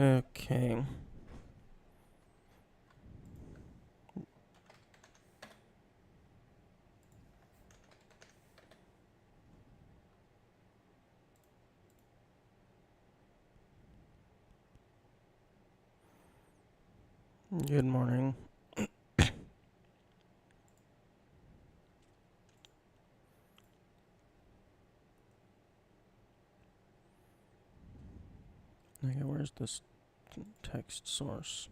Okay. Good morning. Okay, where's this text source?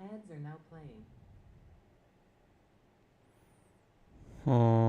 Ads are now playing. Hmm.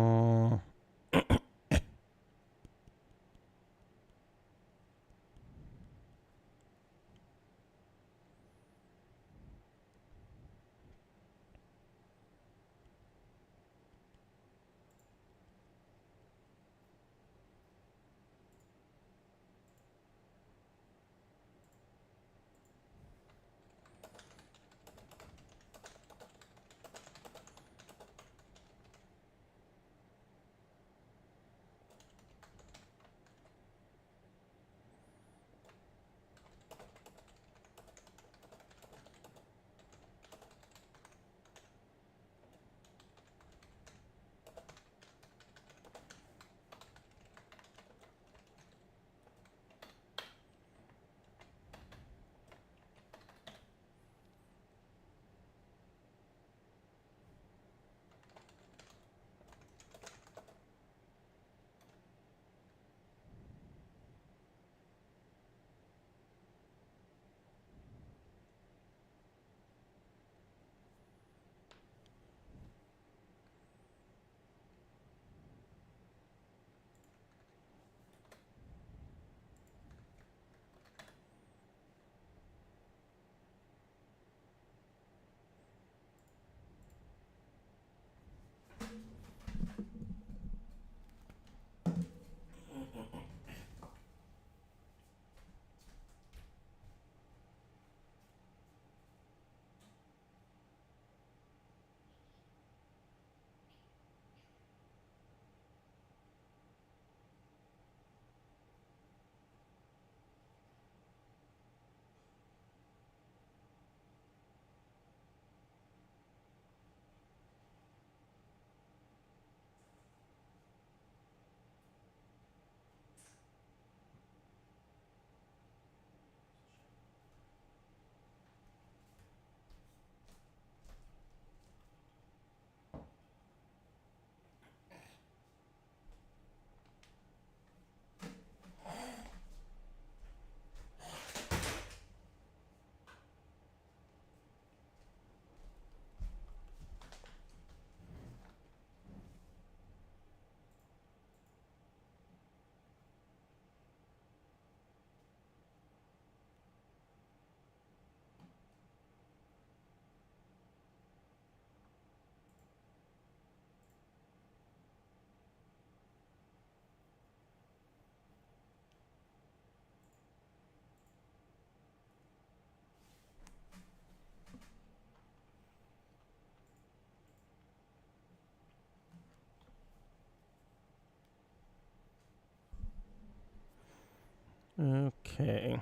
Okay.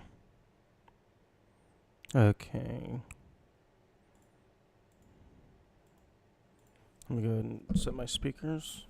Okay. Let me go ahead and set my speakers.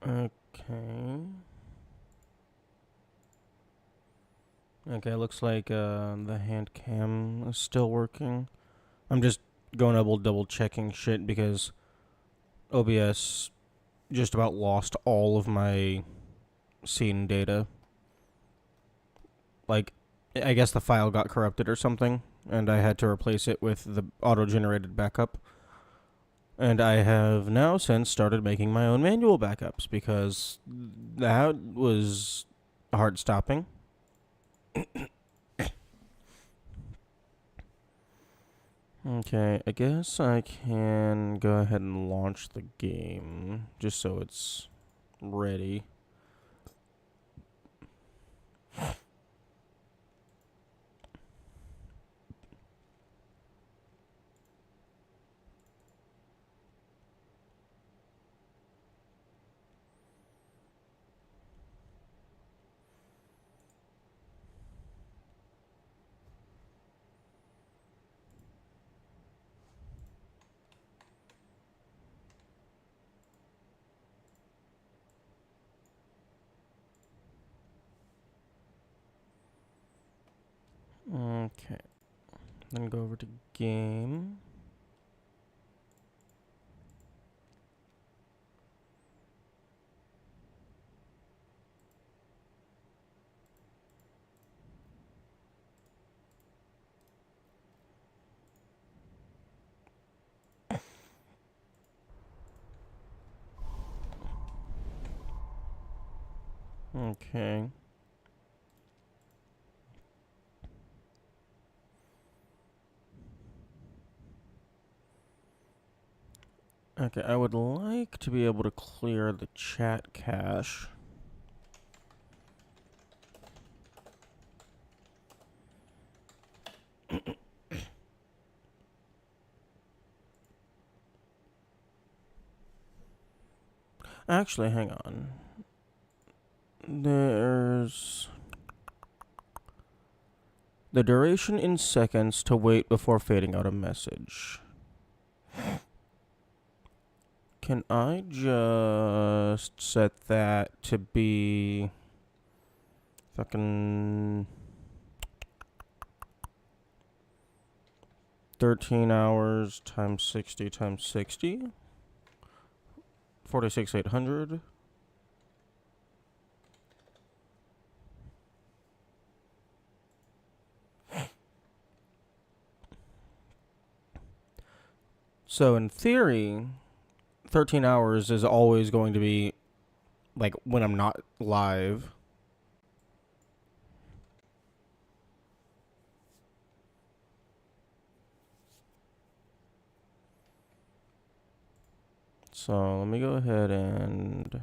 Okay. Okay, looks like the hand cam is still working. I'm just going double checking shit because OBS just about lost all of my scene data. Like, I guess the file got corrupted or something, and I had to replace it with the auto-generated backup. And I have now since started making my own manual backups because that was hard stopping. Okay, I guess I can go ahead and launch the game just so it's ready. Okay, then go over to game. Okay. Okay, I would like to be able to clear the chat cache. Actually, hang on. There's the duration in seconds to wait before fading out a message. Can I just set that to be fucking 13 hours times 60 times 60? 46,800. So in theory, 13 hours is always going to be like when I'm not live. So let me go ahead and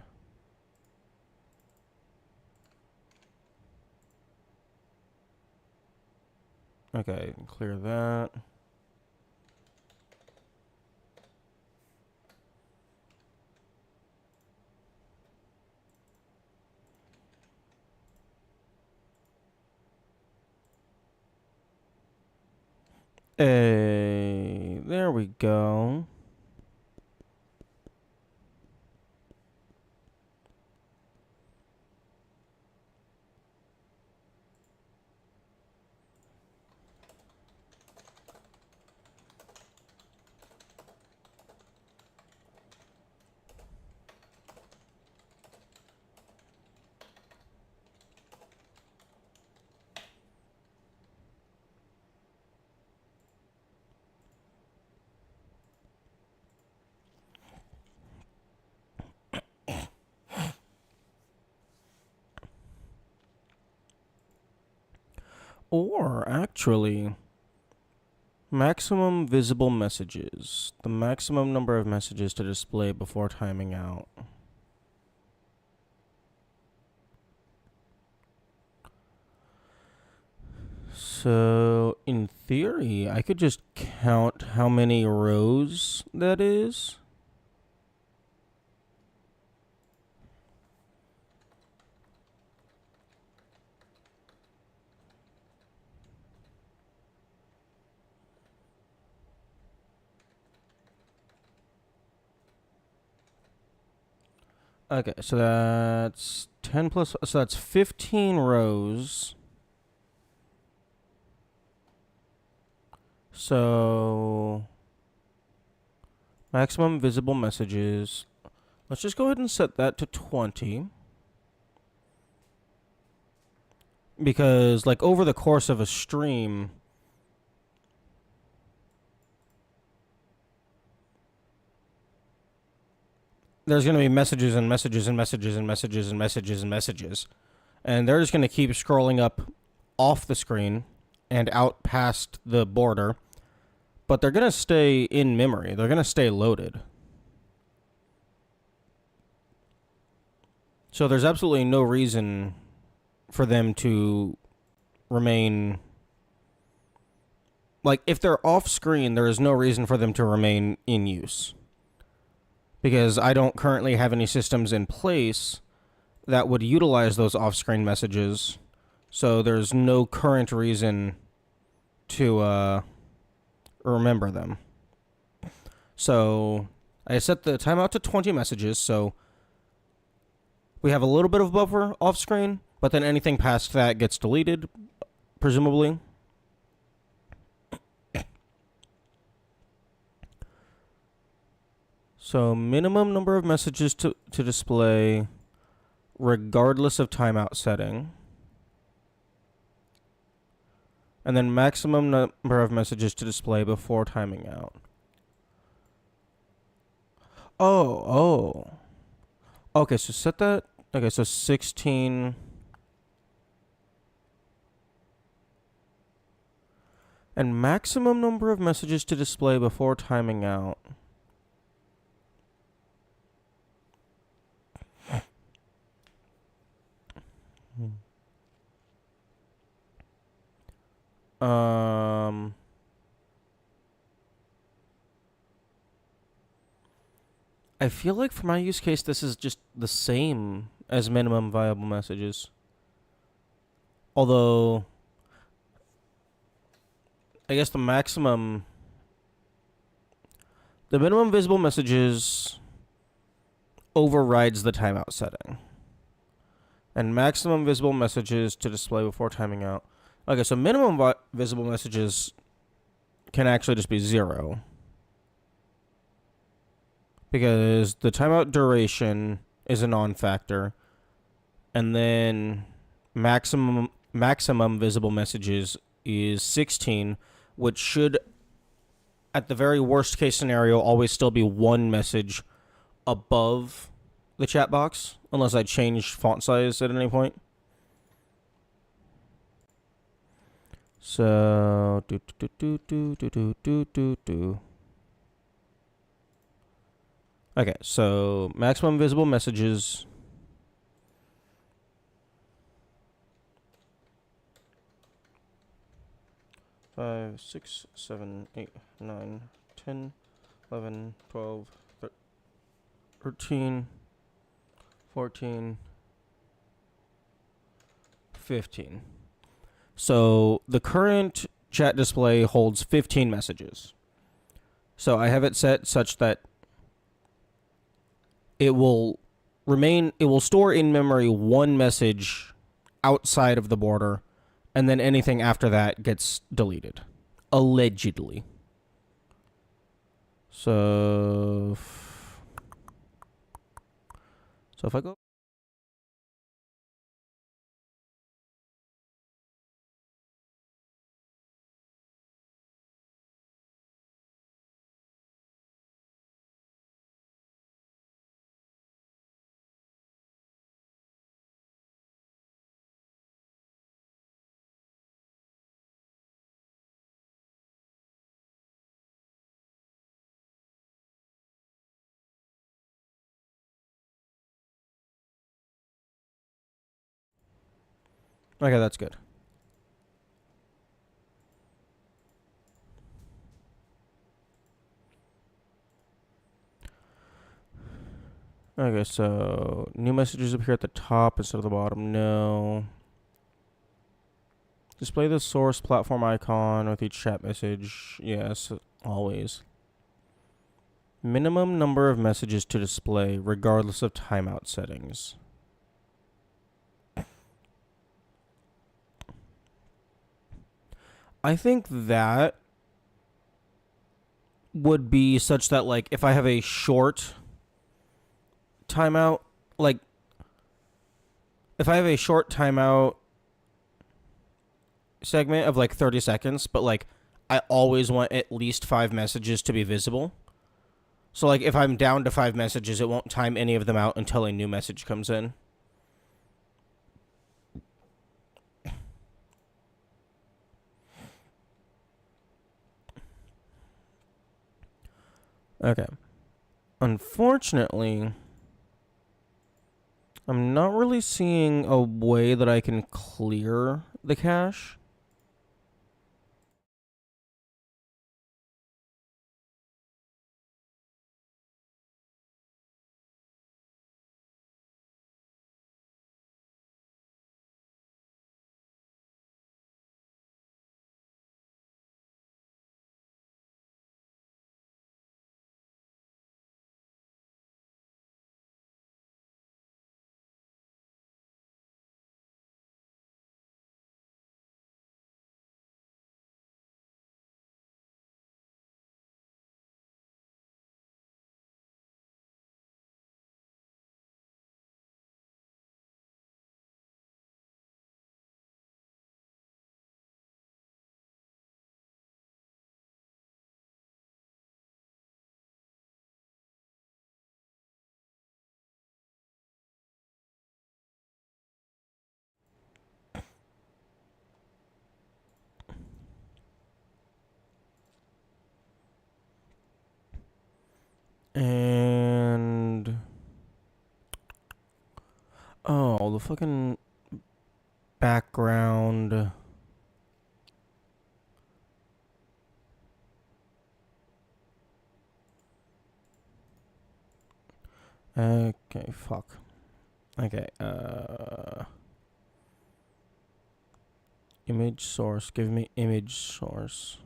okay, clear that. Hey, there we go. Or actually, maximum visible messages. The maximum number of messages to display before timing out. So, in theory, I could just count how many rows that is. Okay, so that's 10 plus, so that's 15 rows. So, maximum visible messages. Let's just go ahead and set that to 20. Because, like, over the course of a stream, there's going to be messages and messages and messages and messages and messages and messages. And they're just going to keep scrolling up off the screen and out past the border. But they're going to stay in memory. They're going to stay loaded. So there's absolutely no reason for them to remain... Like, if they're off screen, there is no reason for them to remain in use. Because I don't currently have any systems in place that would utilize those off-screen messages. So there's no current reason to remember them. So I set the timeout to 20 messages, so we have a little bit of buffer off-screen, but then anything past that gets deleted, presumably. So minimum number of messages to display regardless of timeout setting. And then maximum number of messages to display before timing out. Oh. Okay, so set that. Okay, so 16. And maximum number of messages to display before timing out. I feel like for my use case, this is just the same as minimum viable messages. Although, I guess the minimum visible messages overrides the timeout setting. And maximum visible messages to display before timing out. Okay, so minimum visible messages can actually just be 0. Because the timeout duration is a non-factor. And then maximum visible messages is 16, which should, at the very worst case scenario, always still be one message above the chat box, unless I change font size at any point. So okay, so maximum visible messages. Five, 6, 7, 8, 9, 10, 11, 12, 13, 14, 15. So the current chat display holds 15 messages. So I have it set such that it will store in memory one message outside of the border, and then anything after that gets deleted. Allegedly. So if I go Okay, that's good. Okay, so new messages appear at the top instead of the bottom. No. Display the source platform icon with each chat message. Yes, always. Minimum number of messages to display, regardless of timeout settings. I think that would be such that, like, if I have a short timeout, like, if I have a short timeout segment of like 30 seconds, but like I always want at least 5 messages to be visible. So like if I'm down to 5 messages, it won't time any of them out until a new message comes in. Okay. Unfortunately, I'm not really seeing a way that I can clear the cache. And oh, the fucking background. Okay, fuck. Okay, image source. Give me image source.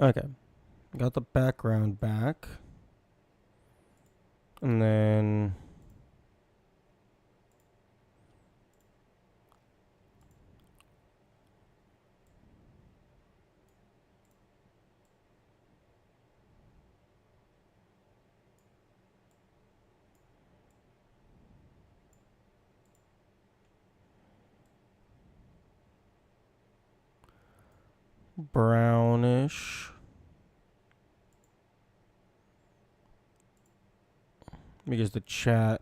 Okay. Got the background back. And then brownish. Because the chat,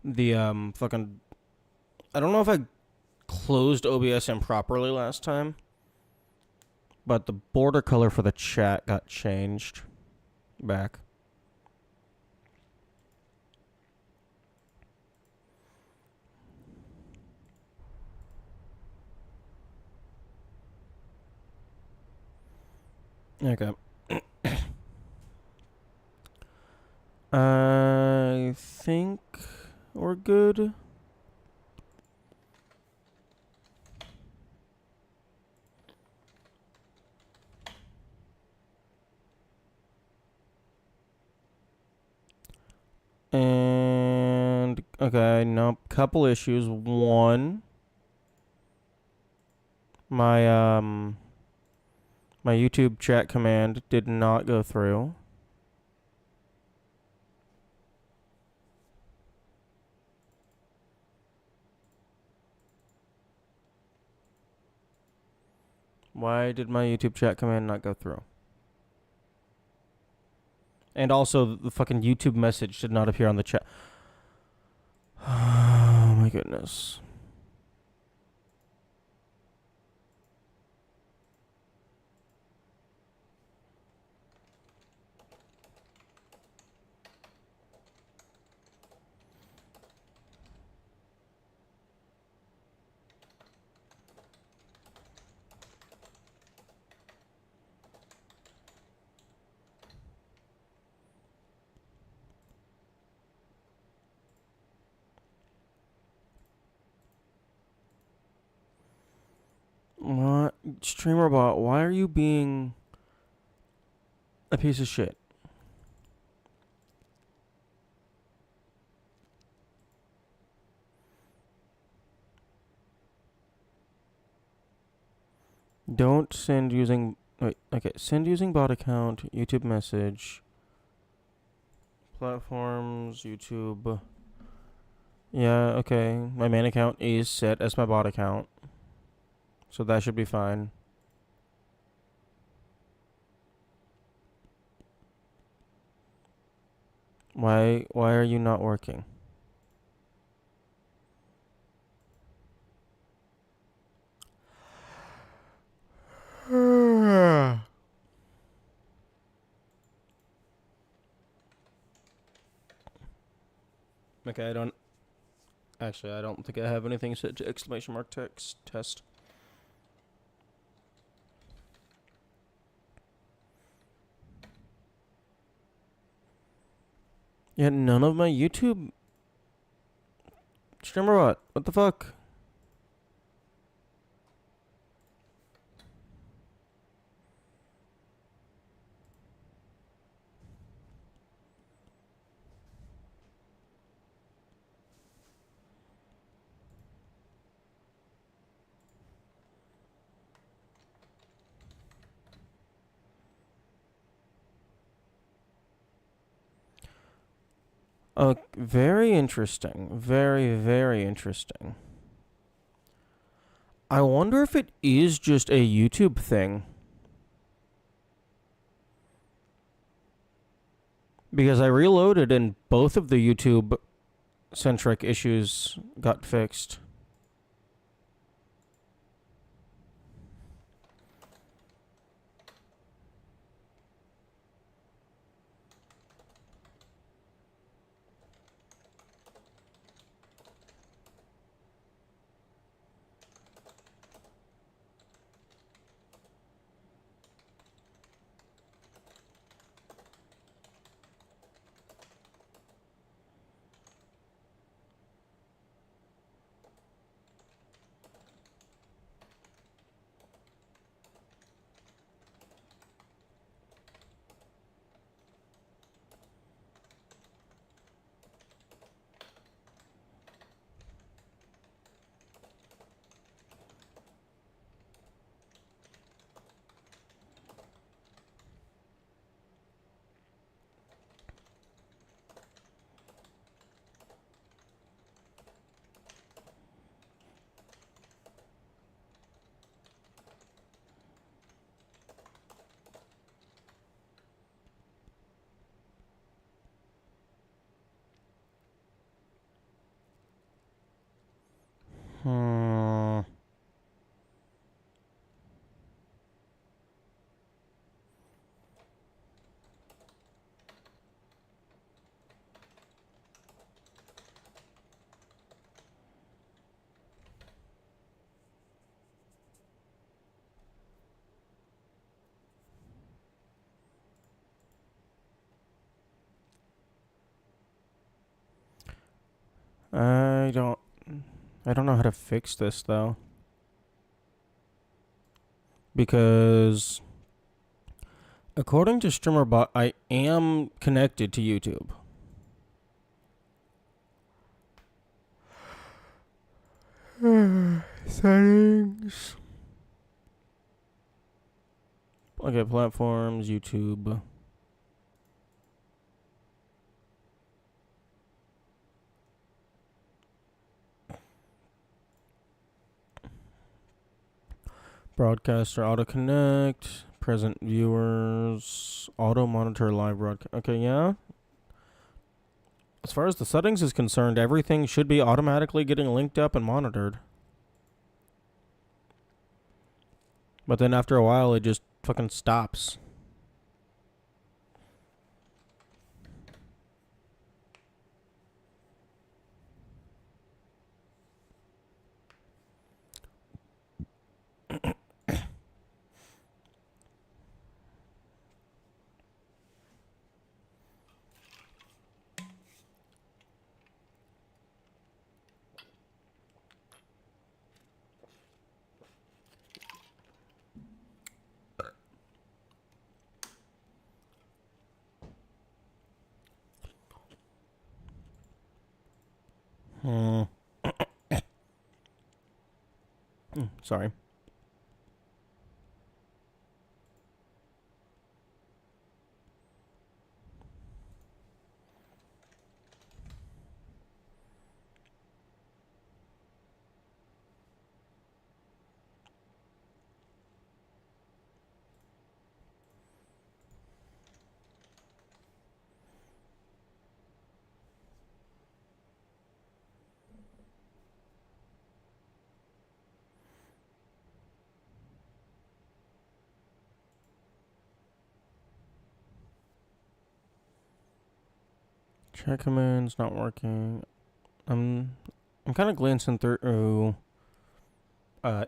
the fucking, I don't know if I closed OBS improperly last time, but the border color for the chat got changed back. Okay. I think we're good. And okay, nope. Couple issues. One, my my YouTube chat command did not go through. Why did my YouTube chat command not go through? And also, the fucking YouTube message did not appear on the chat. Oh my goodness. What? StreamerBot, why are you being a piece of shit? Don't send using. Wait, okay. Send using bot account, YouTube message, platforms, YouTube. Yeah, okay. My main account is set as my bot account. So that should be fine. Why are you not working? Okay, I don't think I have anything set to exclamation mark text test. Yeah, none of my YouTube streamer what the fuck? Very interesting. Very, very interesting. I wonder if it is just a YouTube thing. Because I reloaded and both of the YouTube centric issues got fixed. Hmm. I don't I don't know how to fix this though. Because according to StreamerBot, I am connected to YouTube. Settings. Okay, platforms, YouTube. Broadcaster auto connect. Present viewers. Auto monitor live broadcast. Okay, yeah. As far as the settings is concerned, everything should be automatically getting linked up and monitored. But then after a while, it just fucking stops. Hmm. Sorry. Chat commands not working. I'm kind of glancing through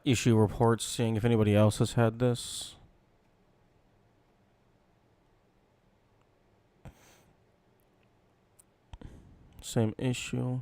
issue reports, seeing if anybody else has had this. Same issue.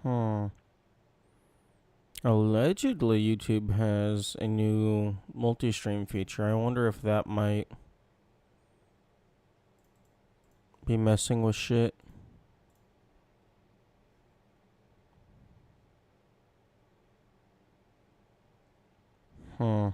Hmm. Allegedly, YouTube has a new multi-stream feature. I wonder if that might be messing with shit. Hmm.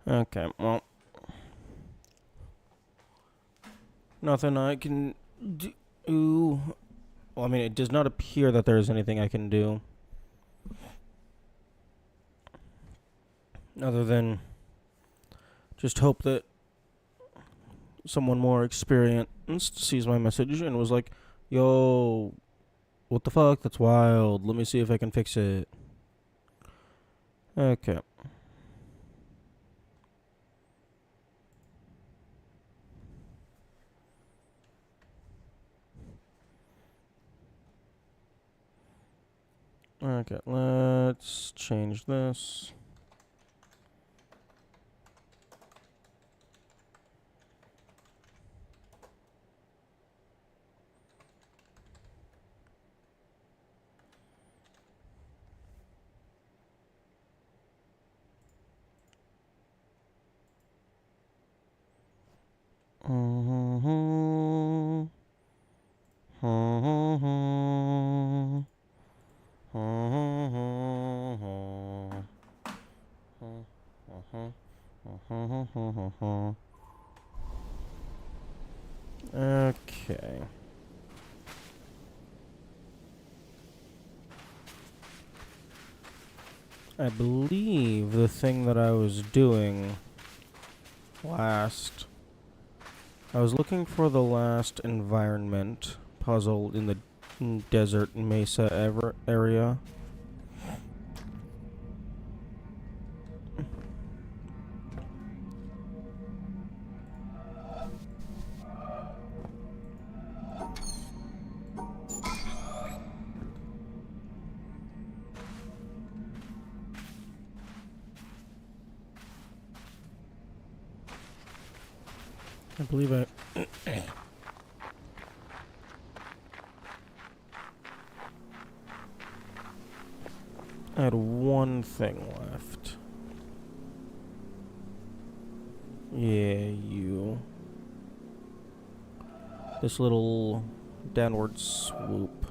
Okay, well. Nothing I can do. Well, I mean, it does not appear that there is anything I can do. Other than just hope that someone more experienced sees my message and was like, yo, what the fuck? That's wild. Let me see if I can fix it. Okay. Okay, let's change this. Okay. I believe the thing that I was doing last, I was looking for the last environment puzzle in the desert mesa area. I believe I I had one thing left. Yeah, you. This little downward swoop.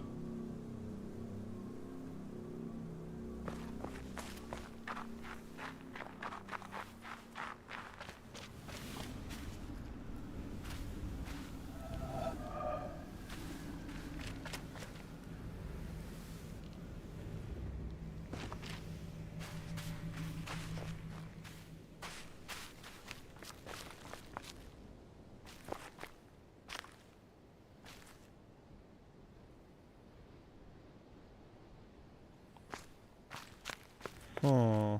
Hmm.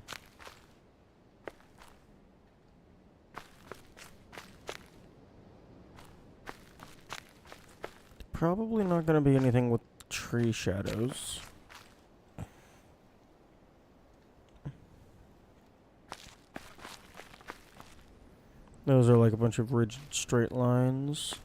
Probably not gonna be anything with tree shadows. Those are like a bunch of rigid straight lines.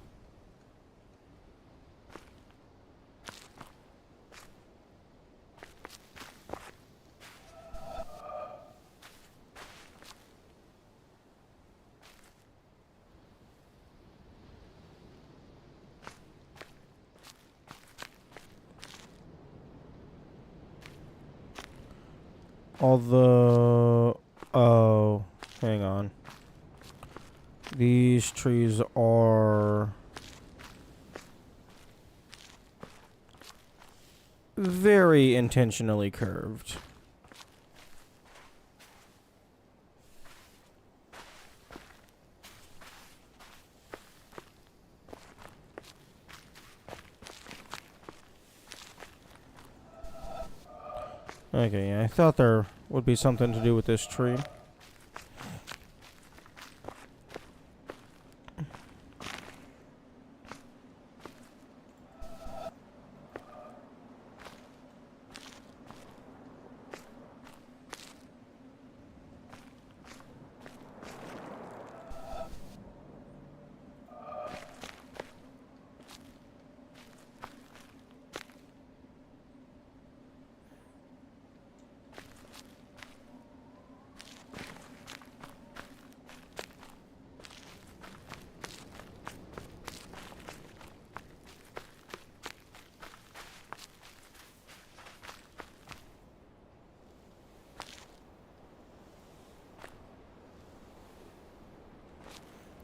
Although, oh, hang on. These trees are very intentionally curved. Okay, yeah, I thought there would be something to do with this tree.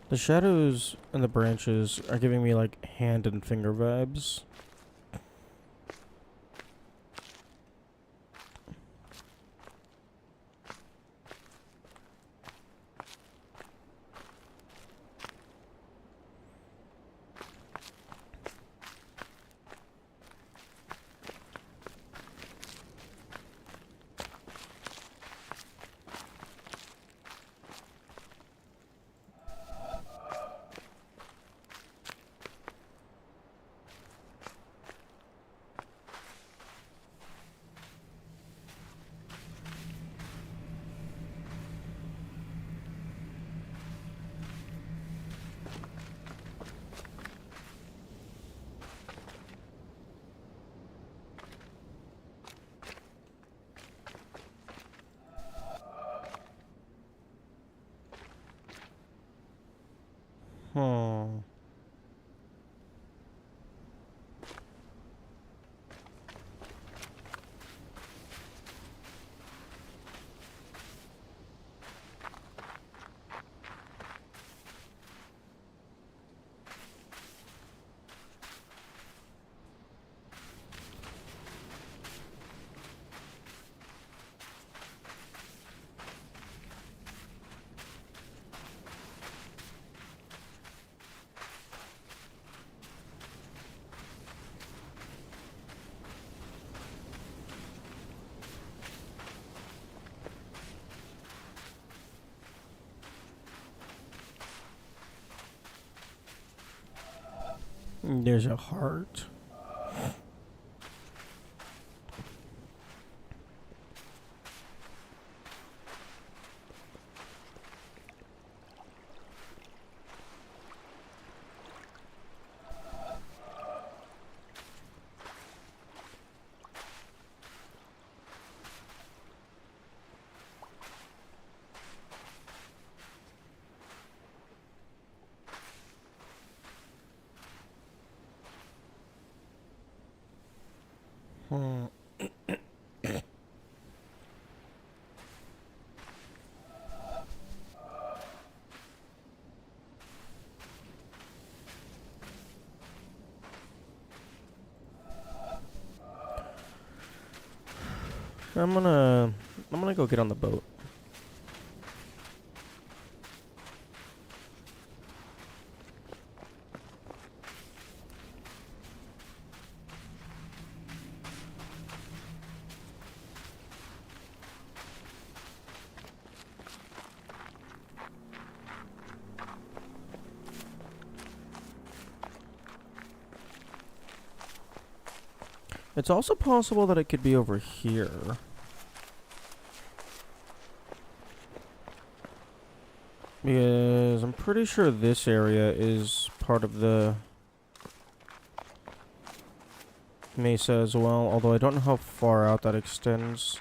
The shadows and the branches are giving me like hand and finger vibes. Hmm. There's a heart. I'm gonna go get on the boat. It's also possible that it could be over here. Because I'm pretty sure this area is part of the mesa as well, although I don't know how far out that extends.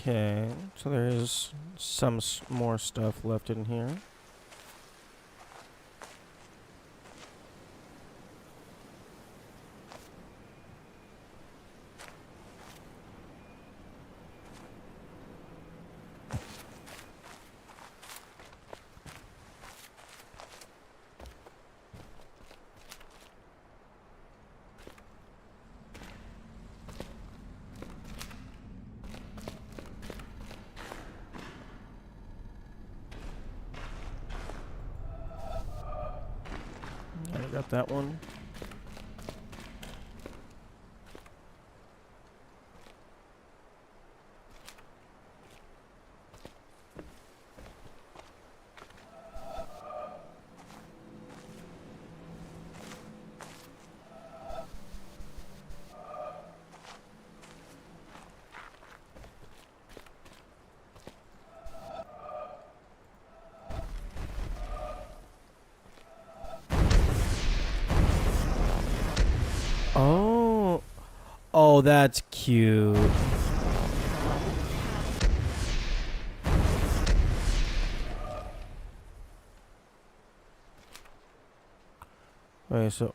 Okay, so there is some more stuff left in here. I got that one. Oh, oh, that's cute. Okay, so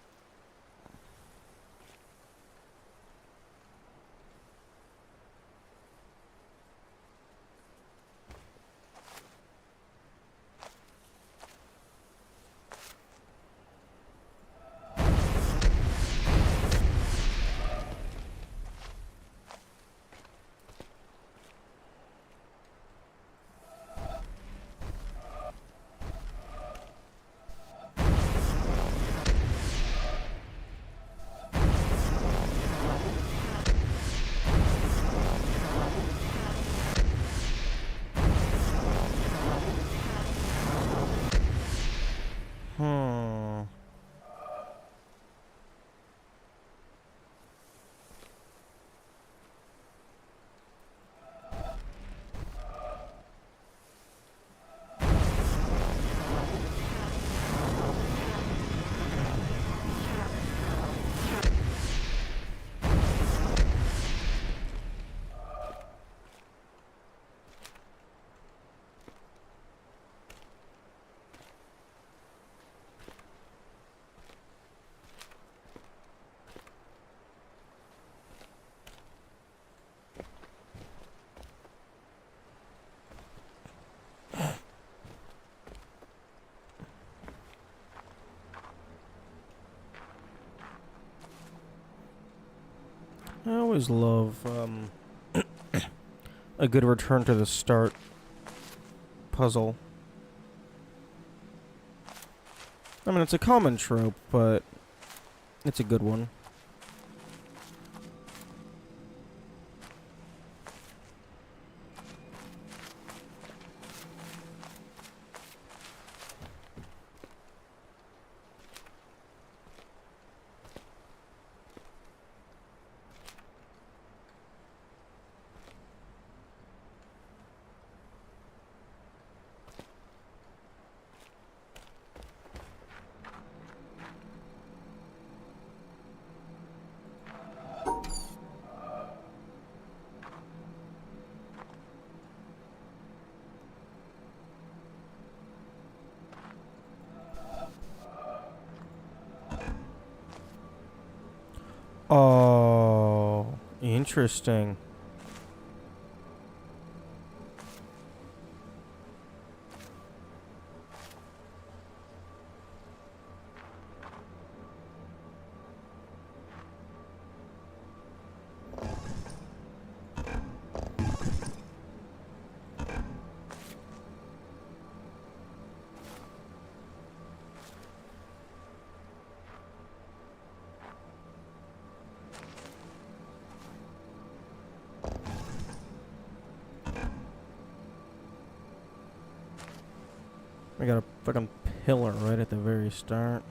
I always love a good return to the start puzzle. I mean, it's a common trope, but it's a good one. Oh, interesting. I got a fucking pillar right at the very start.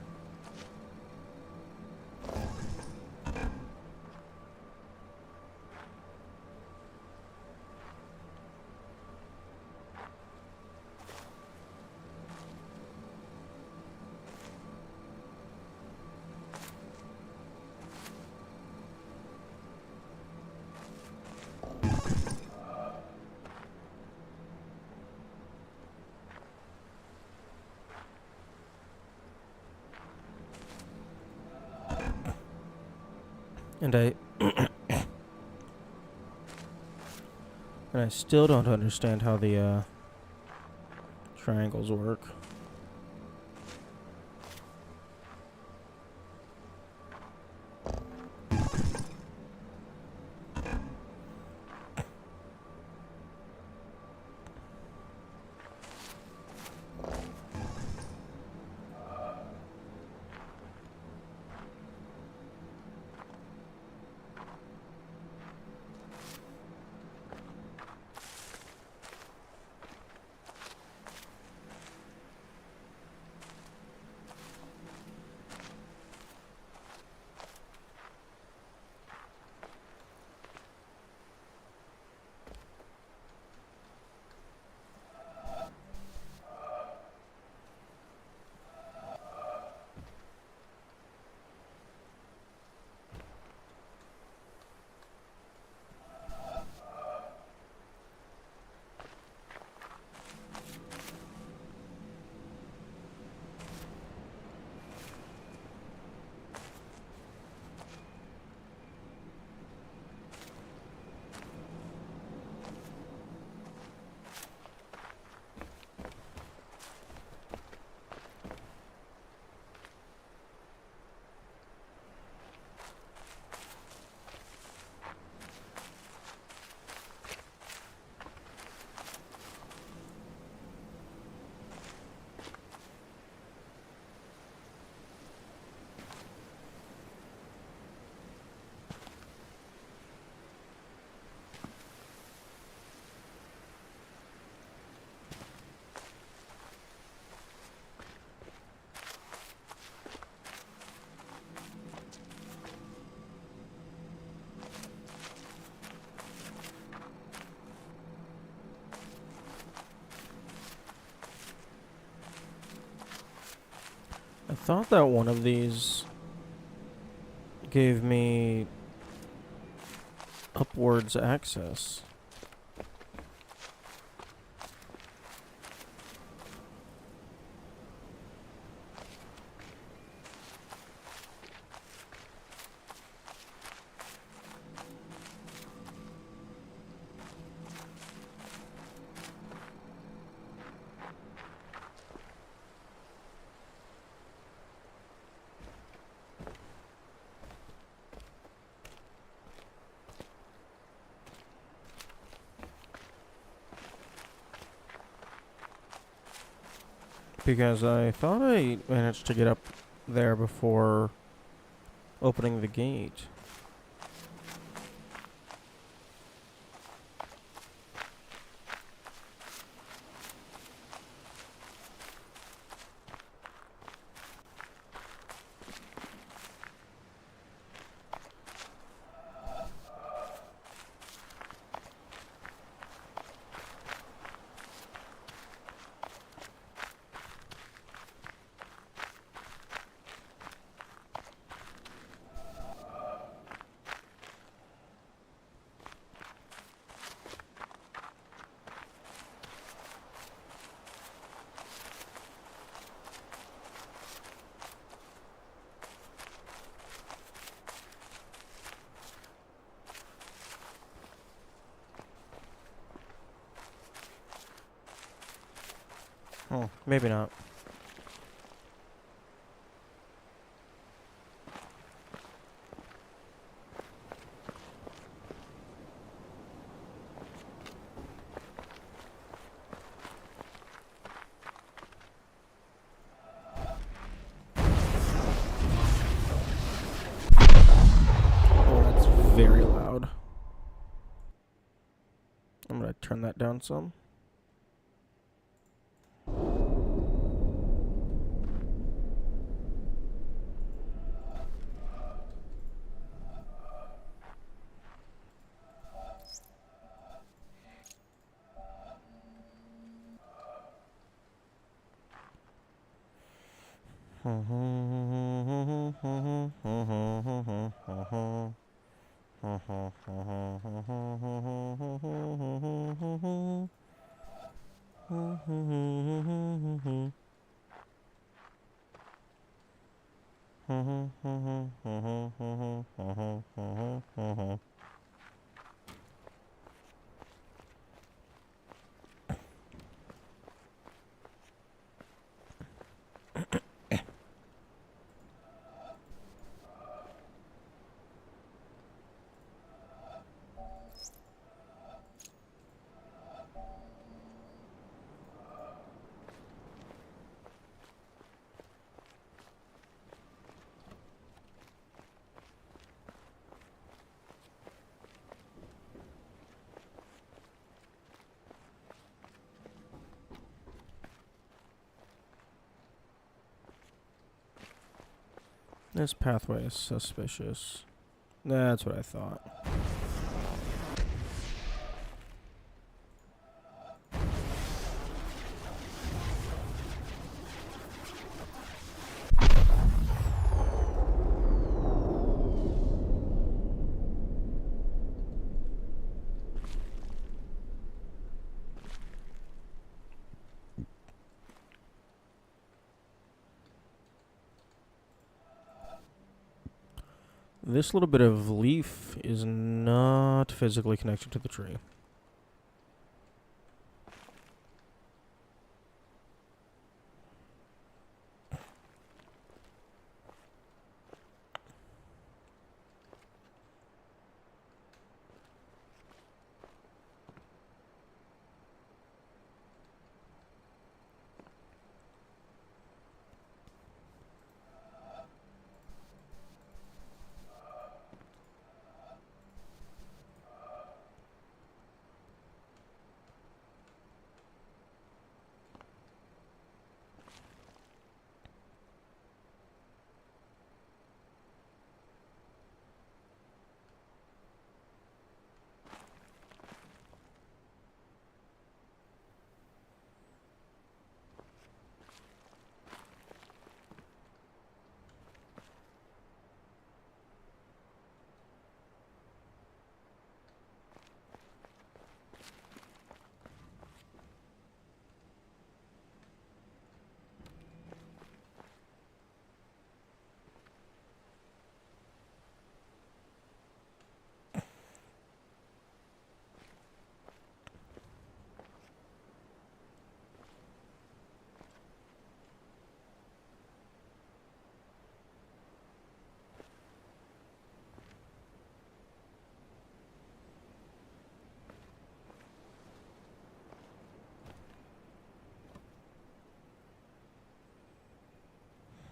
And I still don't understand how the triangles work. I thought that one of these gave me upwards access. Because I thought I managed to get up there before opening the gate. Oh, maybe not. Oh, that's very loud. I'm gonna turn that down some. This pathway is suspicious. That's what I thought. This little bit of leaf is not physically connected to the tree.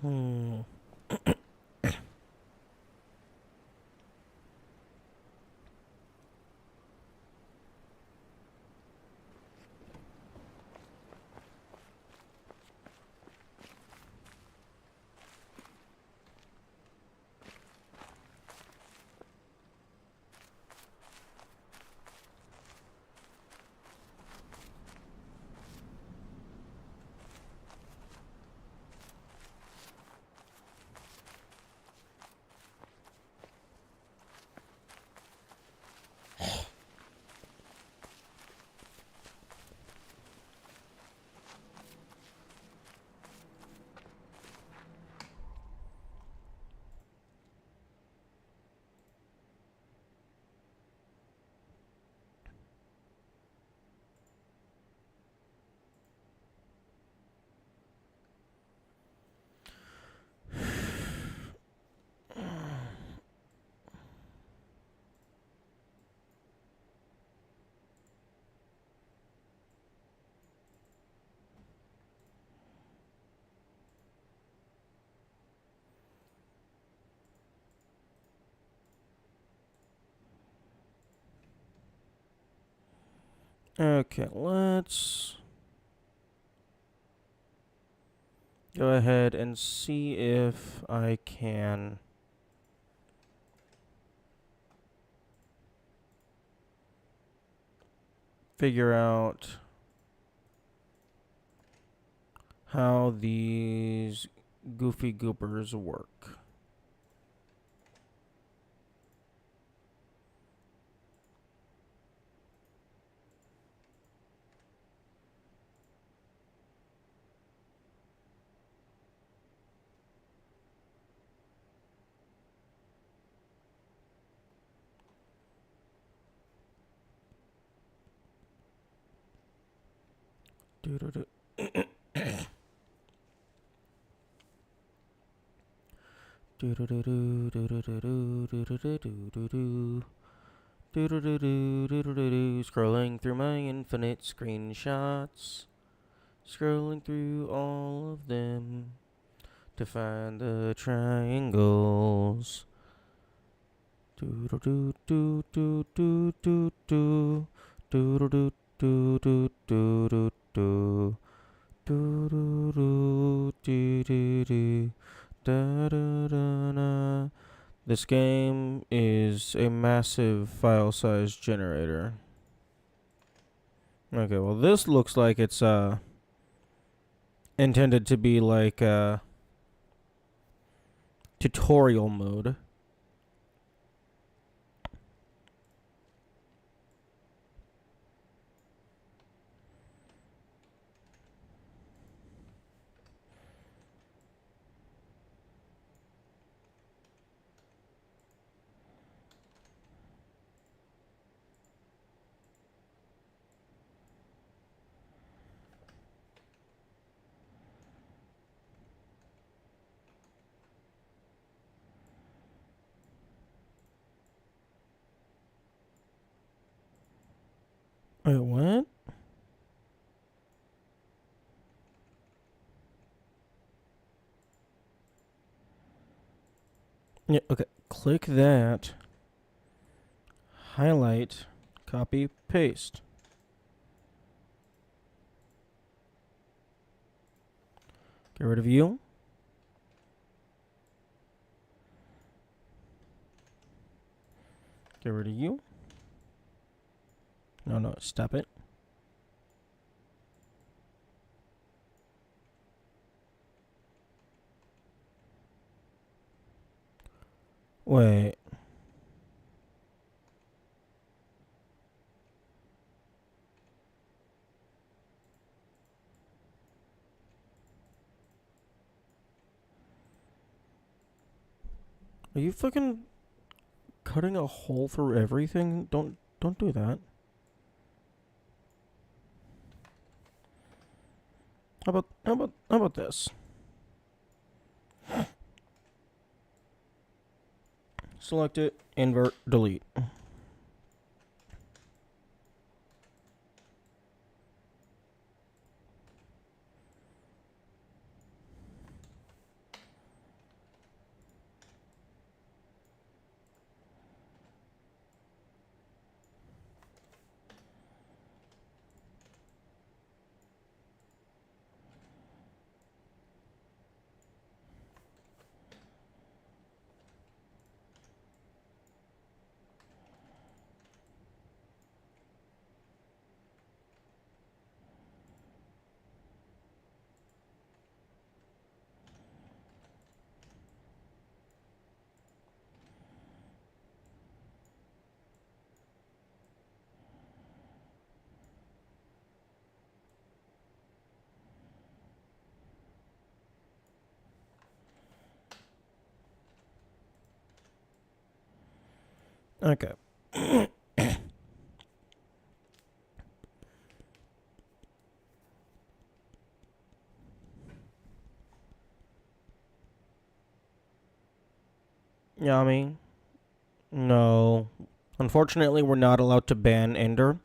Hmm. Okay, let's go ahead and see if I can figure out how these goofy goopers work. Doo-doo-doo. Doo-doo-doo-doo, doo-doo-doo-doo, doo-doo-doo-doo-doo-doo. Doo-doo-doo-doo, scrolling through my infinite screenshots. Scrolling through all of them to find the triangles. Doo-doo-doo-doo-doo-doo-doo. Doo-doo-doo-doo-doo-doo-doo. Doo-doo-doo-doo-doo-doo. Da-da-da-da. This game is a massive file size generator. Okay, well this looks like it's intended to be like tutorial mode. Wait, what? Yeah, okay. Click that. Highlight. Copy. Paste. Get rid of you. Get rid of you. No, stop it. Wait. Are you fucking cutting a hole through everything? Don't do that. How about this? Select it, invert, delete. Okay. Yummy. No. Unfortunately, we're not allowed to ban Ender.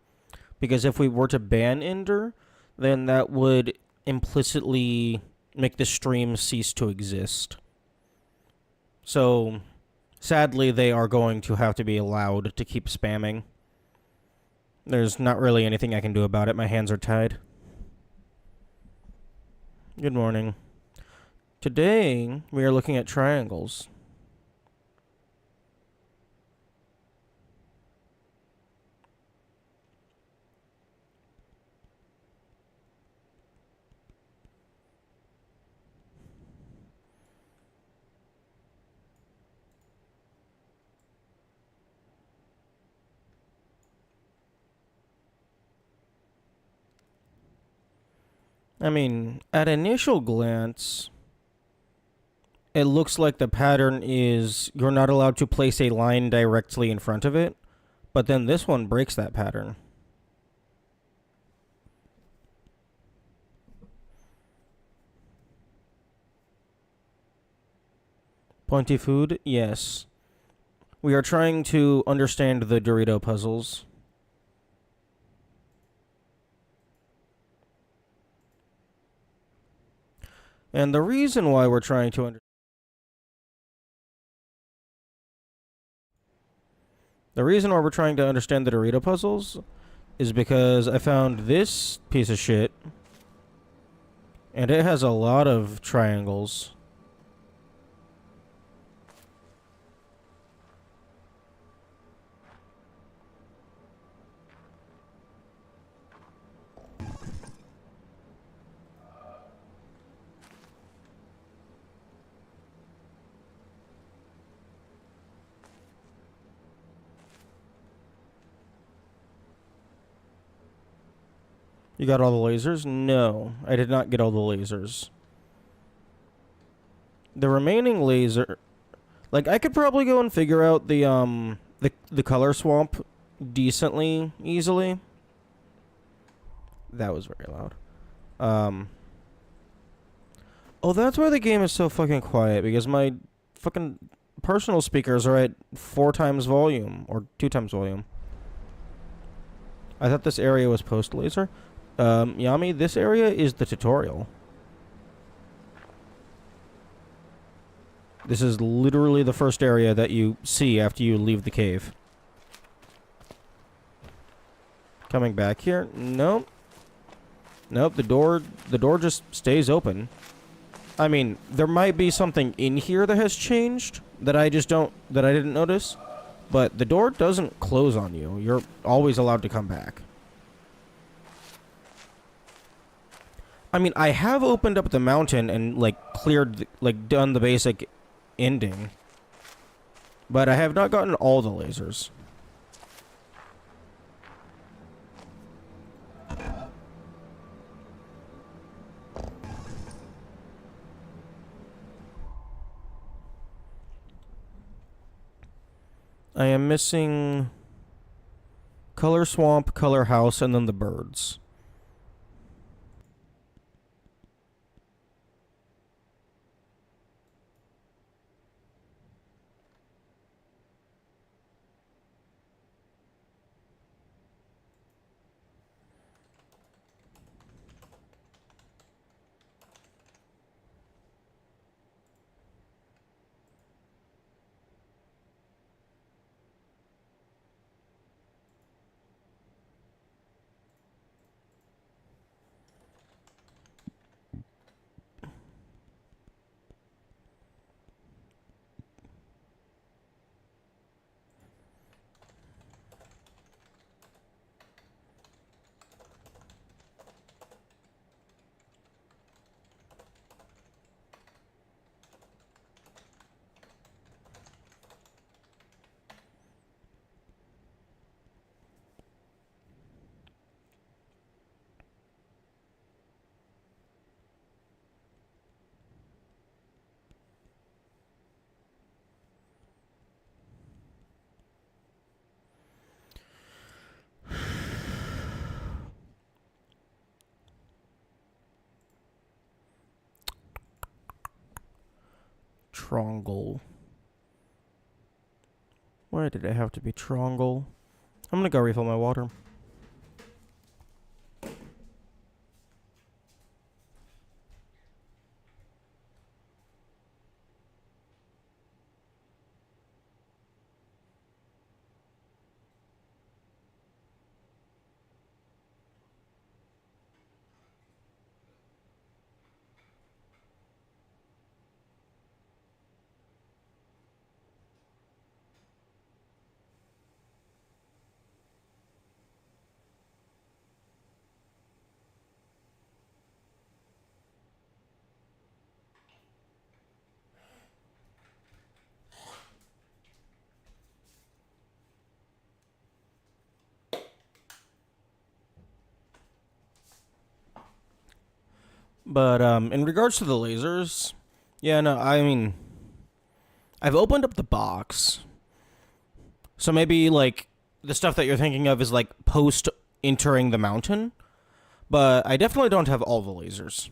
Because if we were to ban Ender, then that would implicitly make the stream cease to exist. So, sadly, they are going to have to be allowed to keep spamming. There's not really anything I can do about it. My hands are tied. Good morning. Today, we are looking at triangles. I mean, at initial glance, it looks like the pattern is you're not allowed to place a line directly in front of it, but then this one breaks that pattern. Pointy food? Yes. We are trying to understand the Dorito puzzles. And the reason why we're trying to the reason why we're trying to understand the Dorito puzzles is because I found this piece of shit and it has a lot of triangles. You got all the lasers? No, I did not get all the lasers. The remaining laser, like I could probably go and figure out the color swamp decently easily. That was very loud. Um Oh, that's why the game is so fucking quiet because my fucking personal speakers are at 4 times volume or 2 times volume. I thought this area was post laser. Yami, this area is the tutorial. This is literally the first area that you see after you leave the cave. Coming back here? Nope. Nope, the door just stays open. I mean, there might be something in here that has changed that I didn't notice, but the door doesn't close on you. You're always allowed to come back. I mean, I have opened up the mountain and like cleared like done the basic ending, but I have not gotten all the lasers. I am missing color swamp, color house, and then the birds. Trongle. Why did it have to be Trongle? I'm gonna go refill my water. But in regards to the lasers, yeah, no, I mean, I've opened up the box, so maybe like the stuff that you're thinking of is like post entering the mountain, but I definitely don't have all the lasers.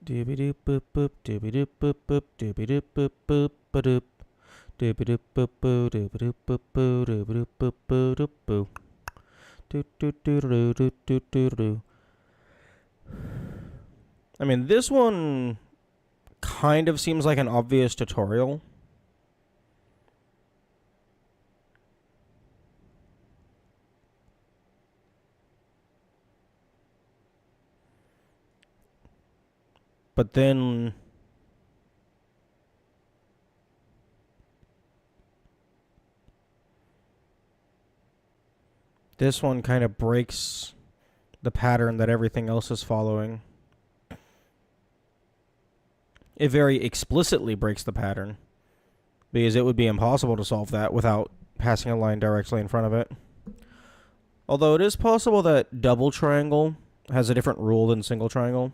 Doobie doop boop boop, doobie doop boop boop, doobie doop boop boop ba doop, doobie doop boop boo, doobie doop boop boo, doobie doop boop boo doop boo, doo doo doo doo doo doo doo doo. I mean, this one kind of seems like an obvious tutorial. But then this one kind of breaks the pattern that everything else is following. It very explicitly breaks the pattern, because it would be impossible to solve that without passing a line directly in front of it. Although it is possible that double triangle has a different rule than single triangle.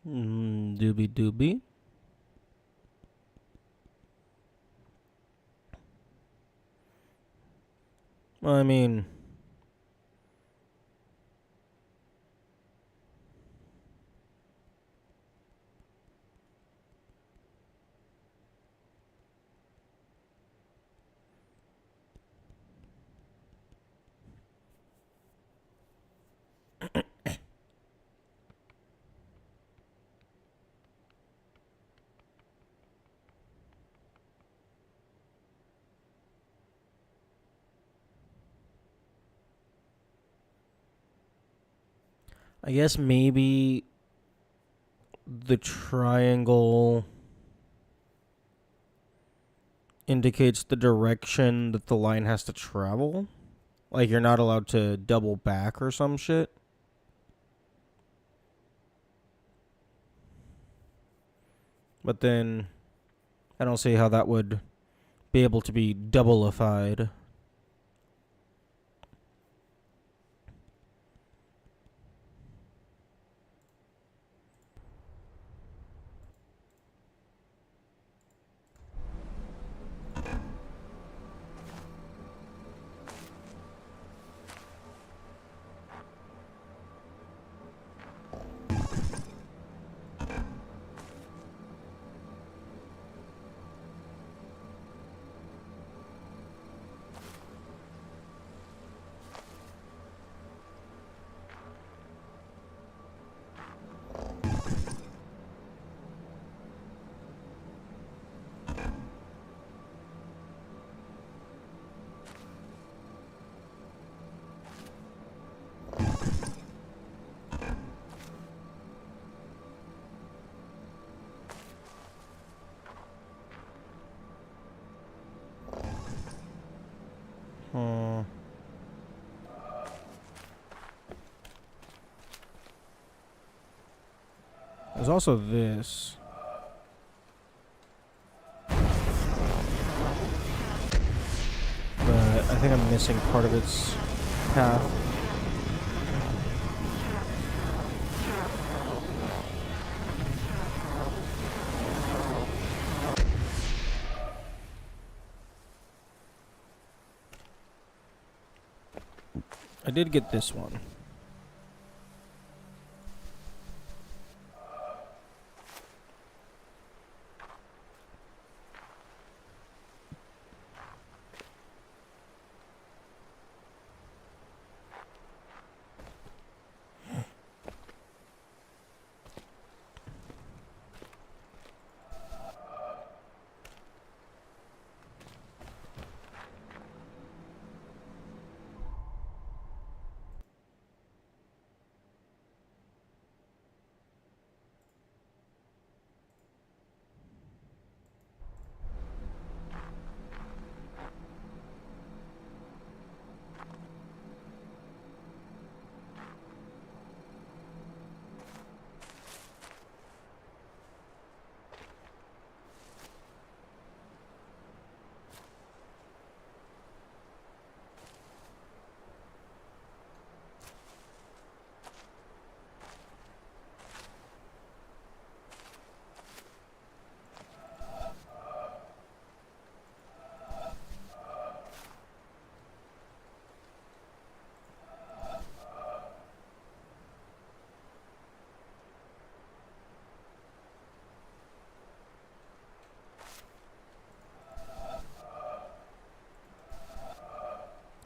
Doobie doobie. I mean, I guess maybe the triangle indicates the direction that the line has to travel. Like you're not allowed to double back or some shit. But then I don't see how that would be able to be double-ified. There's also this. But I think I'm missing part of its path. I did get this one.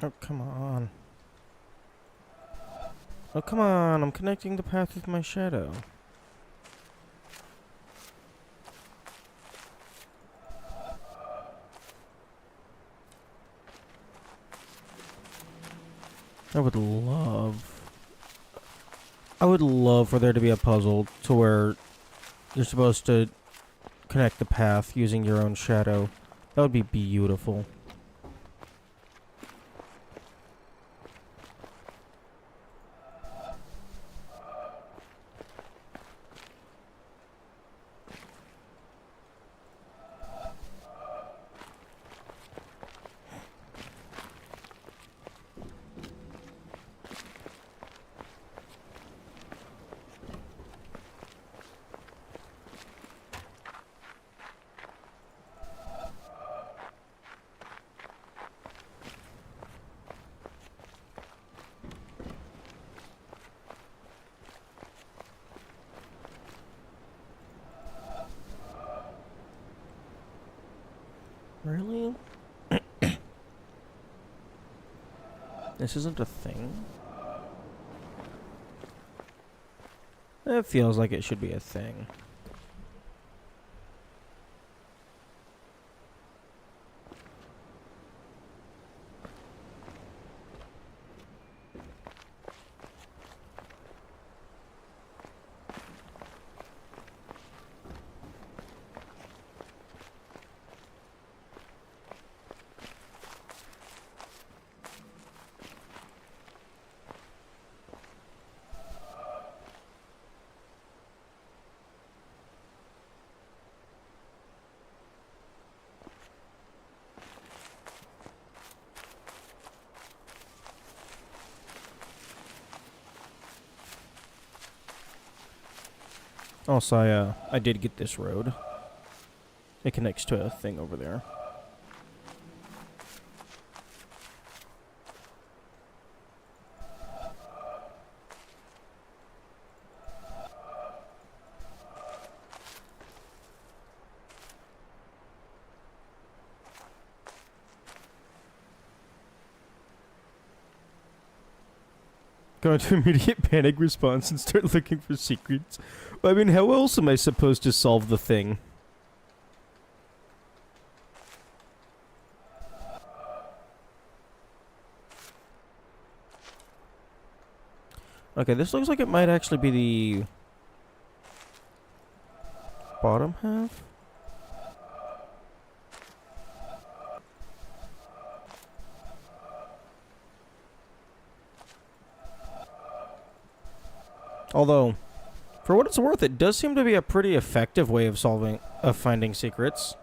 Oh, come on. Oh, come on. I'm connecting the path with my shadow. I would love... I would love for there to be a puzzle to where you're supposed to connect the path using your own shadow. That would be beautiful. Really? This isn't a thing? It feels like it should be a thing. Also, I did get this road. It connects to a thing over there. Go into immediate panic response and start looking for secrets. I mean, how else am I supposed to solve the thing? Okay, this looks like it might actually be the bottom half. Although, For what it's worth, it does seem to be a pretty effective way of finding secrets.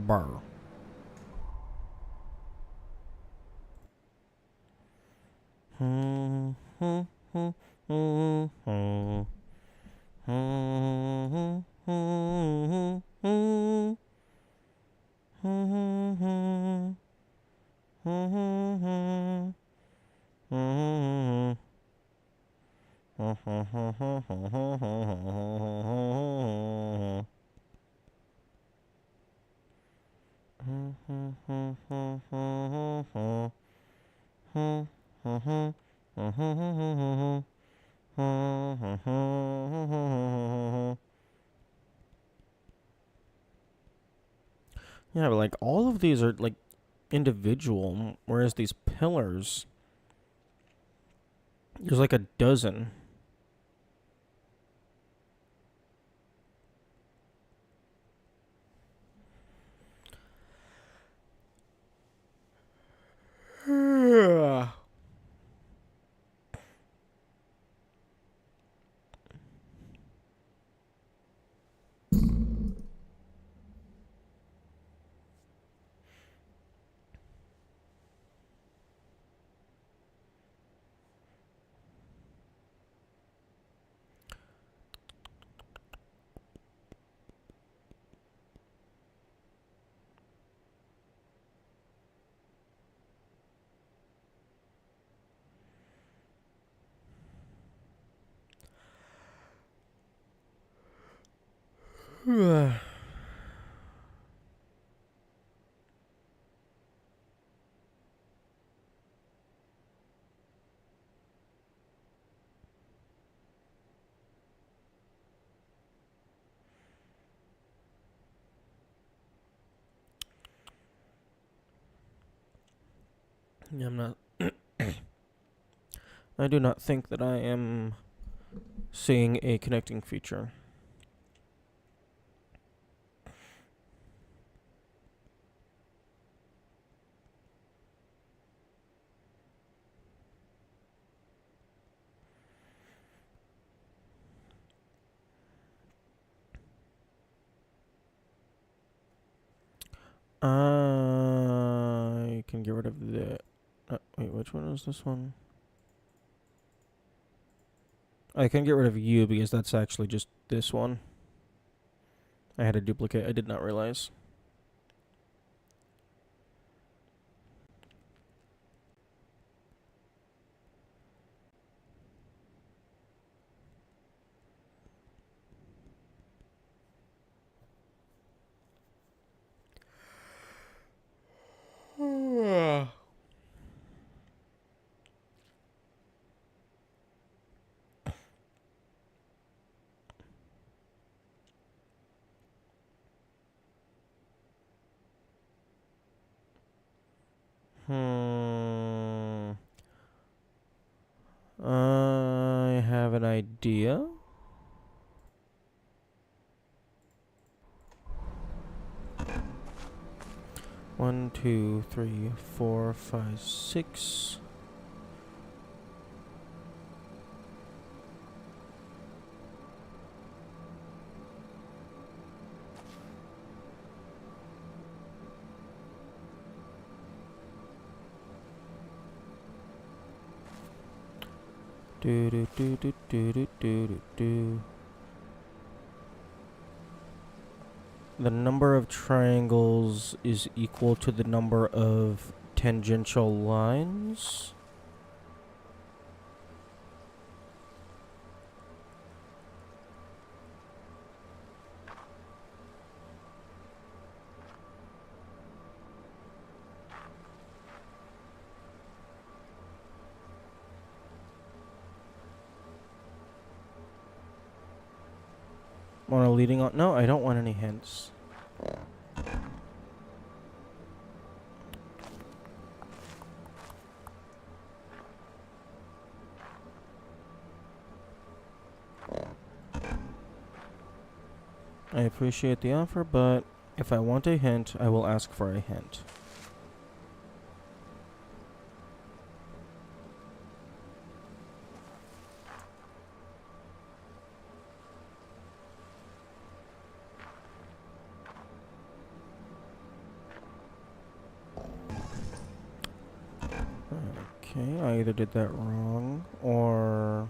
Burr. Yeah, but like all of these are like individual, whereas these pillars, there's like a dozen. Yeah. Yeah, I'm not. I do not think that I am seeing a connecting feature. I can get rid of the. Wait, which one is this one? I can get rid of you because that's actually just this one. I had a duplicate. I did not realize. Hmm. I have an idea. 2, 3, 4, 5, 6. Do do do do do do do do. The number of triangles is equal to the number of tangential lines. Want a leading on? No, I don't want any hints. I appreciate the offer, but if I want a hint, I will ask for a hint. Okay, I either did that wrong, or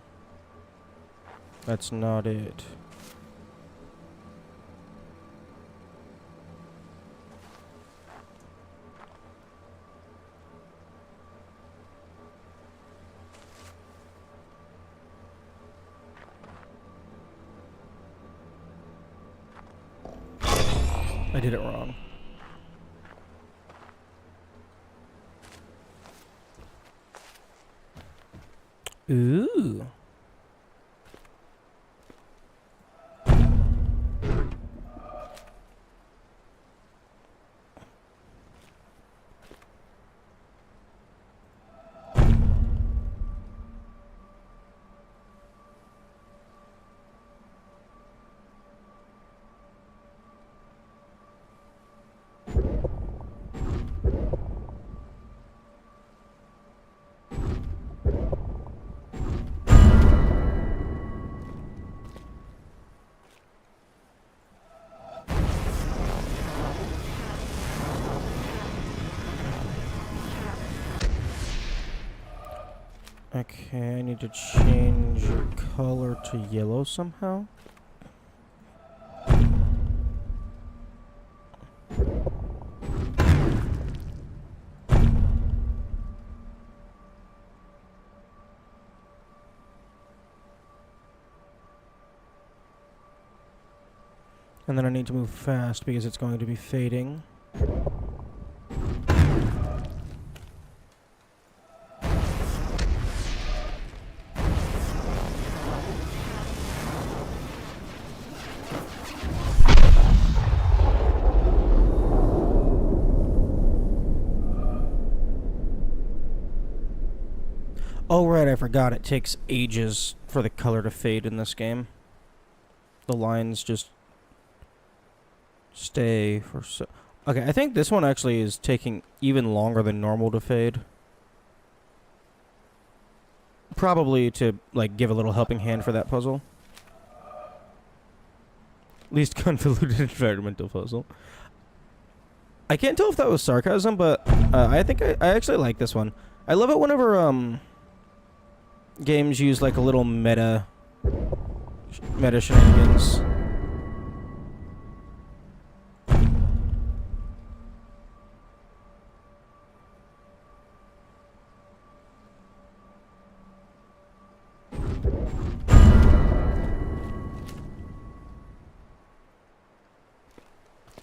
that's not it. I did it wrong. Ooh. Okay, I need to change your color to yellow somehow. And then I need to move fast because it's going to be fading. Oh right, I forgot. It takes ages for the color to fade in this game. The lines just stay for so... Okay, I think this one actually is taking even longer than normal to fade. Probably to, like, give a little helping hand for that puzzle. Least convoluted environmental puzzle. I can't tell if that was sarcasm, but I think I actually like this one. I love it whenever games use like a little meta shenanigans.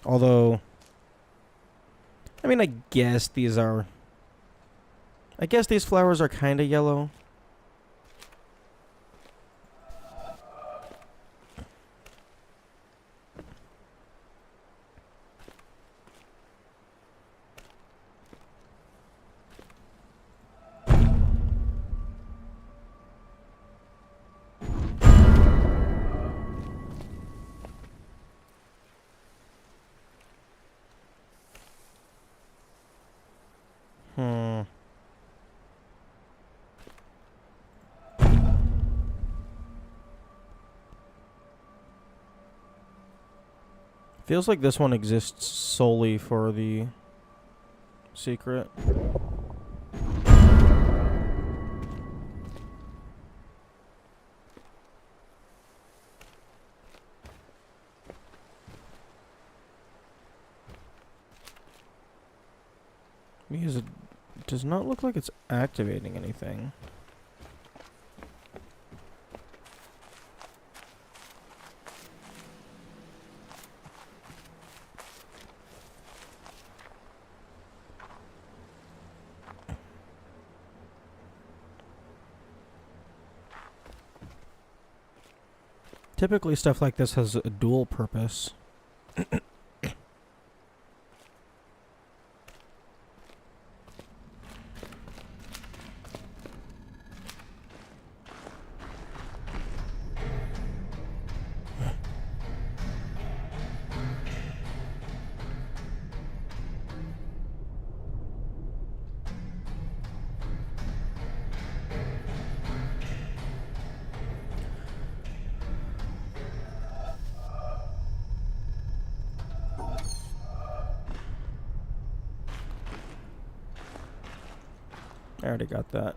Although, I mean, I guess these flowers are kind of yellow. Hmm. Feels like this one exists solely for the secret. Because it does not look like it's activating anything. Typically stuff like this has a dual purpose. I already got that.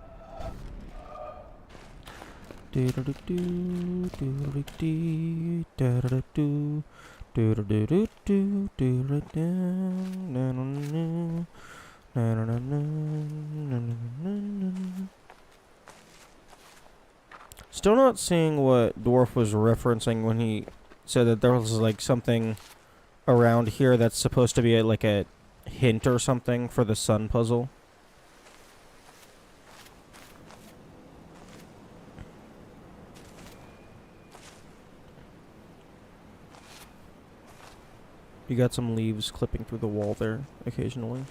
Still not seeing what Dwarf was referencing when he said that there was like something around here that's supposed to be like a hint or something for the sun puzzle. You got some leaves clipping through the wall there occasionally.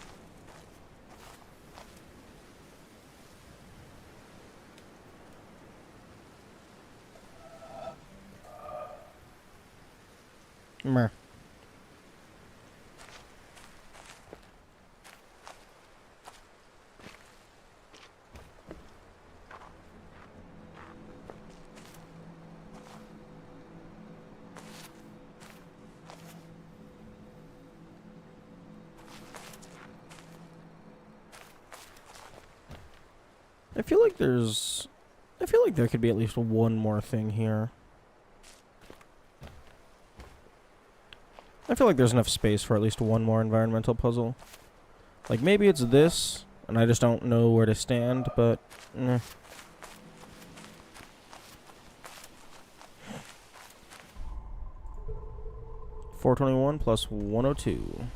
Meh. I feel like there could be at least one more thing here. I feel like there's enough space for at least one more environmental puzzle. Like, maybe it's this, and I just don't know where to stand, but... eh. $421 plus 102.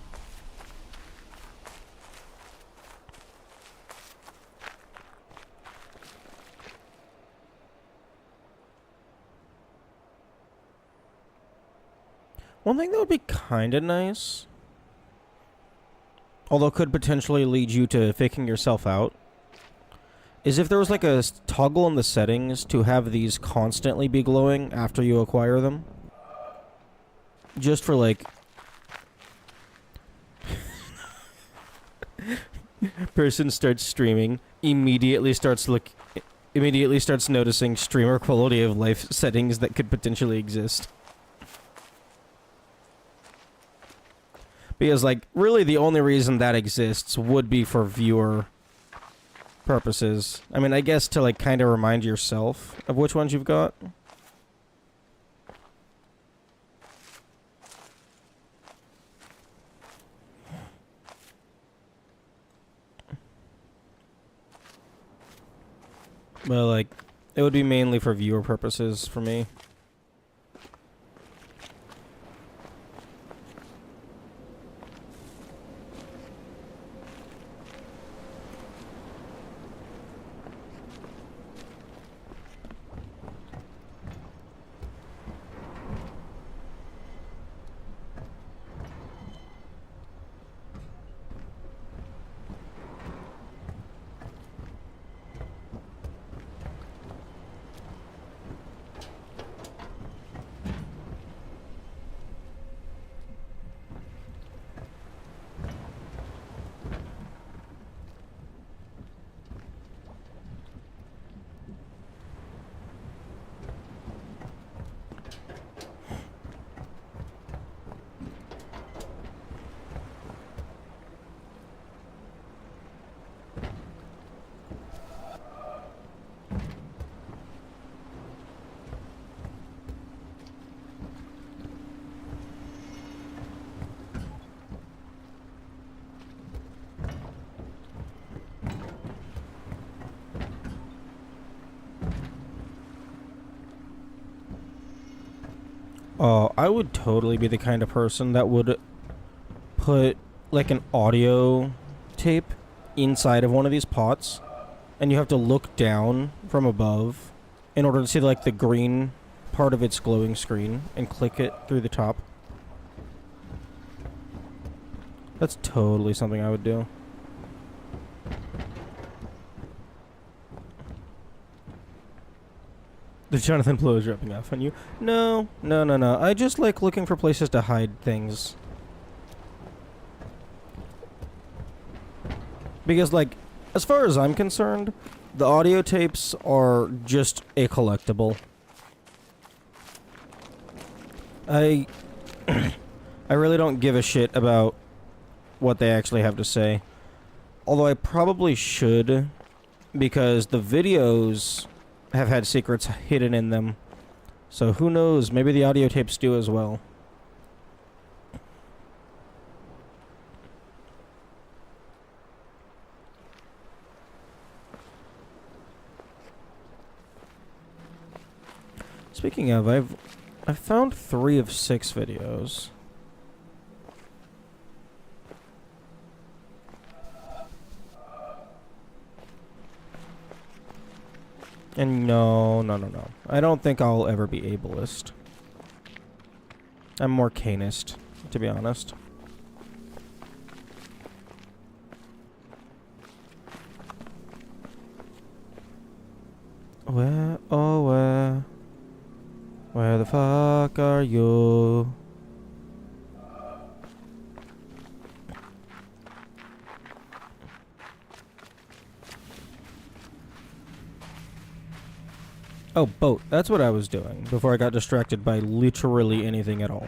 One thing that would be kind of nice, although could potentially lead you to faking yourself out, is if there was like a toggle in the settings to have these constantly be glowing after you acquire them. Just for like... person starts streaming, immediately starts noticing streamer quality of life settings that could potentially exist. Because, like, really the only reason that exists would be for viewer purposes. I mean, I guess to, like, kind of remind yourself of which ones you've got. But, like, it would be mainly for viewer purposes for me. I would totally be the kind of person that would put like an audio tape inside of one of these pots, and you have to look down from above in order to see like the green part of its glowing screen and click it through the top. That's totally something I would do. The Jonathan Blow is rubbing off on you. No. I just like looking for places to hide things. Because, like, as far as I'm concerned, the audio tapes are just a collectible. I really don't give a shit about what they actually have to say. Although I probably should, because the videos have had secrets hidden in them. So who knows, maybe the audio tapes do as well. Speaking of, I've found 3 of 6 videos. And no. I don't think I'll ever be ableist. I'm more canist, to be honest. Where the fuck are you? Oh, boat. That's what I was doing before I got distracted by literally anything at all.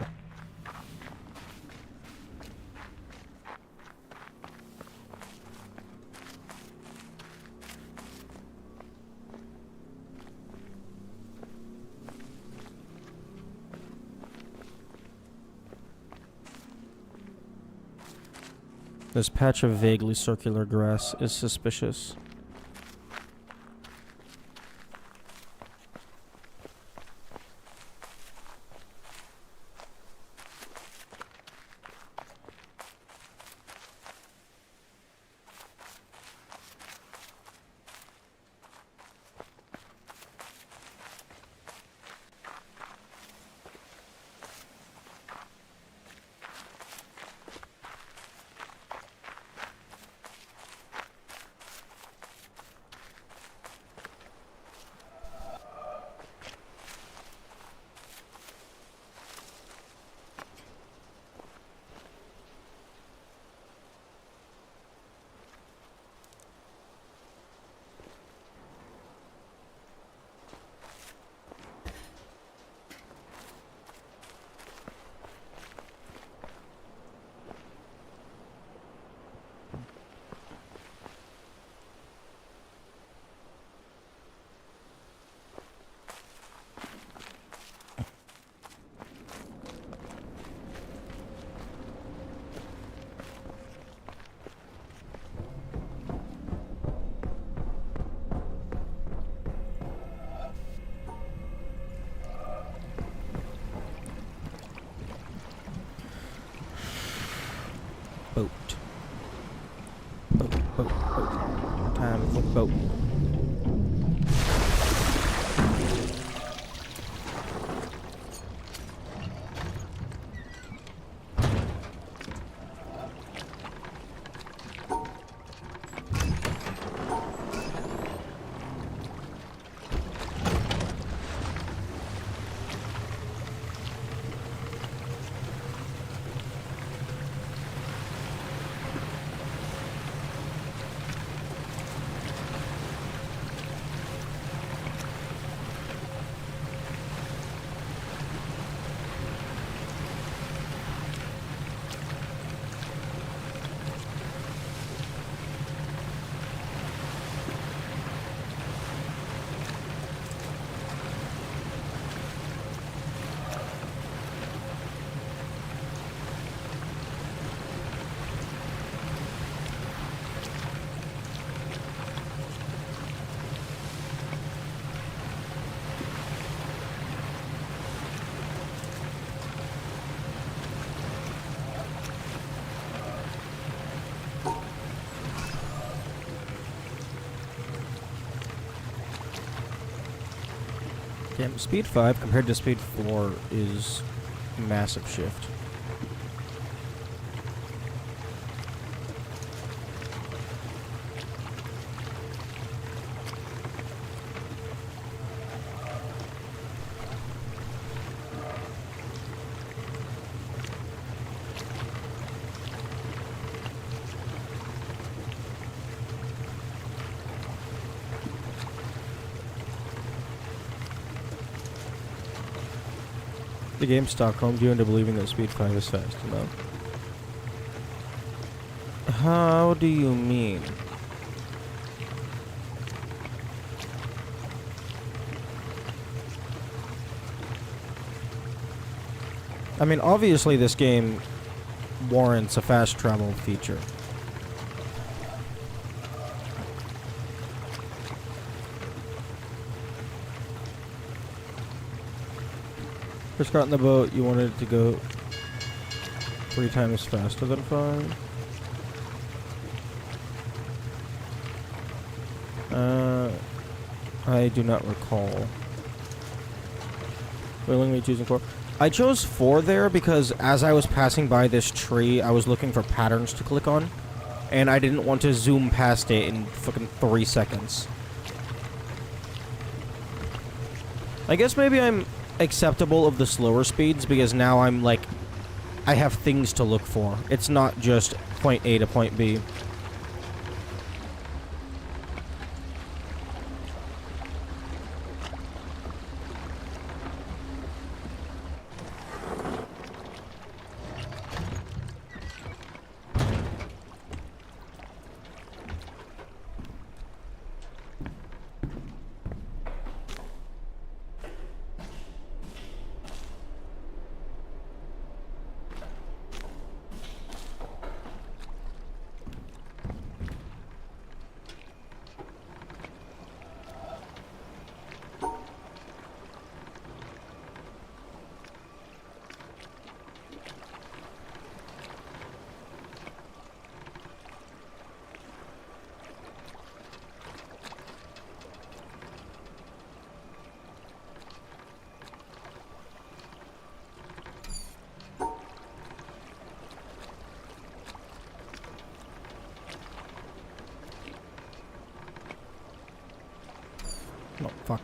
This patch of vaguely circular grass is suspicious. Boat. Boat. Time for boat. Damn, speed 5 compared to speed 4 is a massive shift. The game Stockholmed you into believing that speed 5 is fast enough. How do you mean? I mean, obviously this game warrants a fast travel feature. First got in the boat, you wanted it to go 3 times faster than 5. I do not recall. Willingly choosing 4. I chose 4 there because as I was passing by this tree, I was looking for patterns to click on. And I didn't want to zoom past it in fucking 3 seconds. I guess maybe I'm acceptable of the slower speeds because now I'm like, I have things to look for. It's not just point A to point B. No, fuck.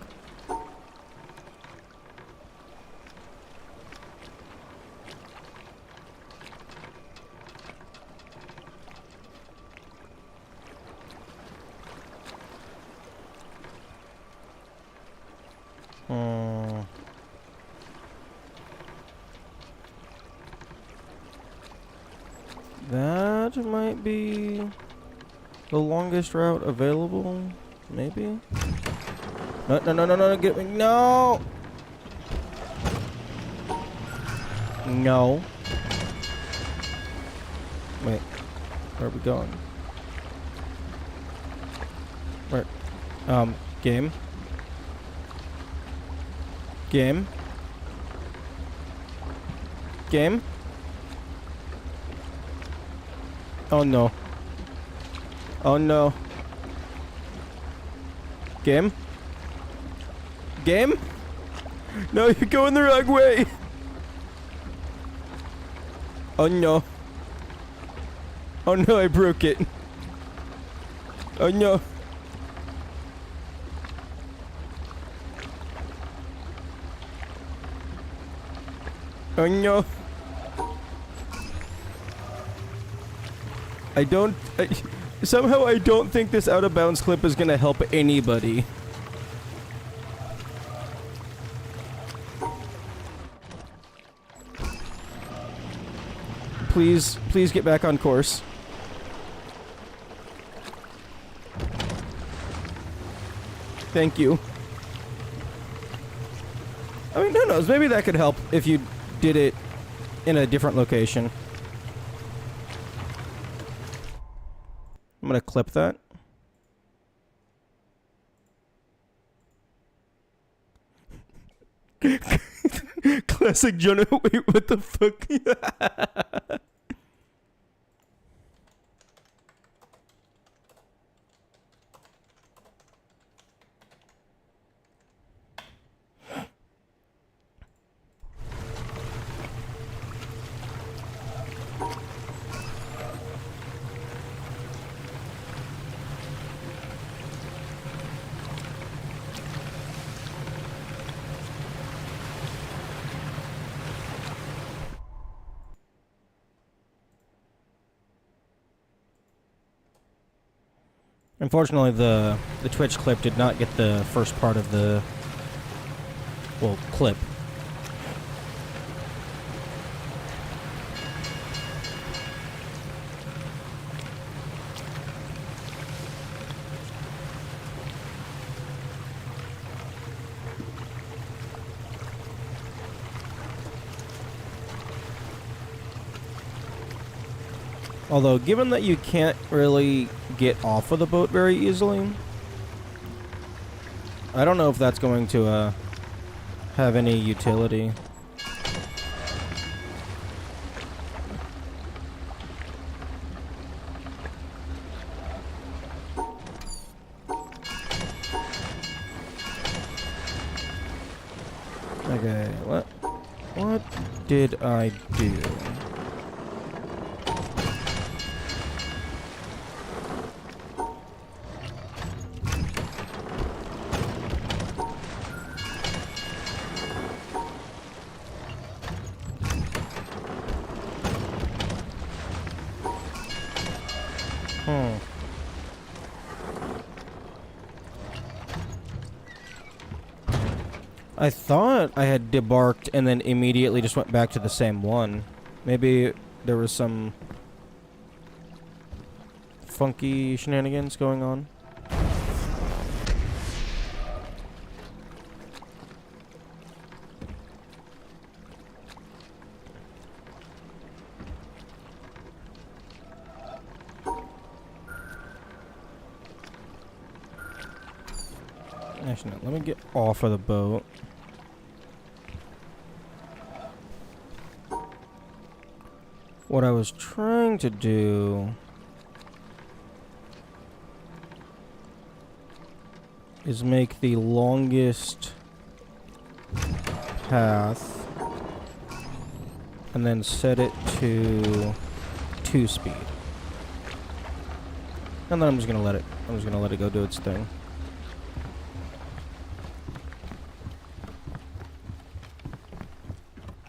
That might be the longest route available, maybe? No, no, no, no, no, get me, no! No. Wait, where are we going? Where? Game? Game? Game? Oh no. Oh no. Game? Game? No, you're going the wrong way! Oh no. Oh no, I broke it. Oh no. Oh no. Somehow I don't think this out of bounds clip is gonna help anybody. Please, please get back on course. Thank you. I mean, who knows? Maybe that could help if you did it in a different location. I'm gonna clip that. Classic Jonah. Wait, what the fuck? Unfortunately, the Twitch clip did not get the first part of the, well, clip. Although, given that you can't really get off of the boat very easily, I don't know if that's going to have any utility. Okay, what did I do? I thought I had debarked and then immediately just went back to the same one. Maybe there was some funky shenanigans going on. Actually, no, let me get off of the boat. What I was trying to do is make the longest path and then set it to 2-speed. And then I'm just gonna let it go do its thing.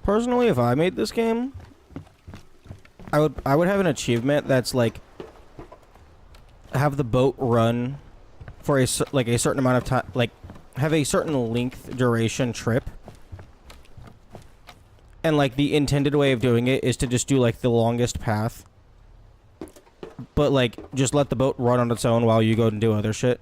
Personally, if I made this game, I would have an achievement that's like have the boat run for a certain amount of time, like have a certain length duration trip, and like the intended way of doing it is to just do like the longest path, but like just let the boat run on its own while you go and do other shit.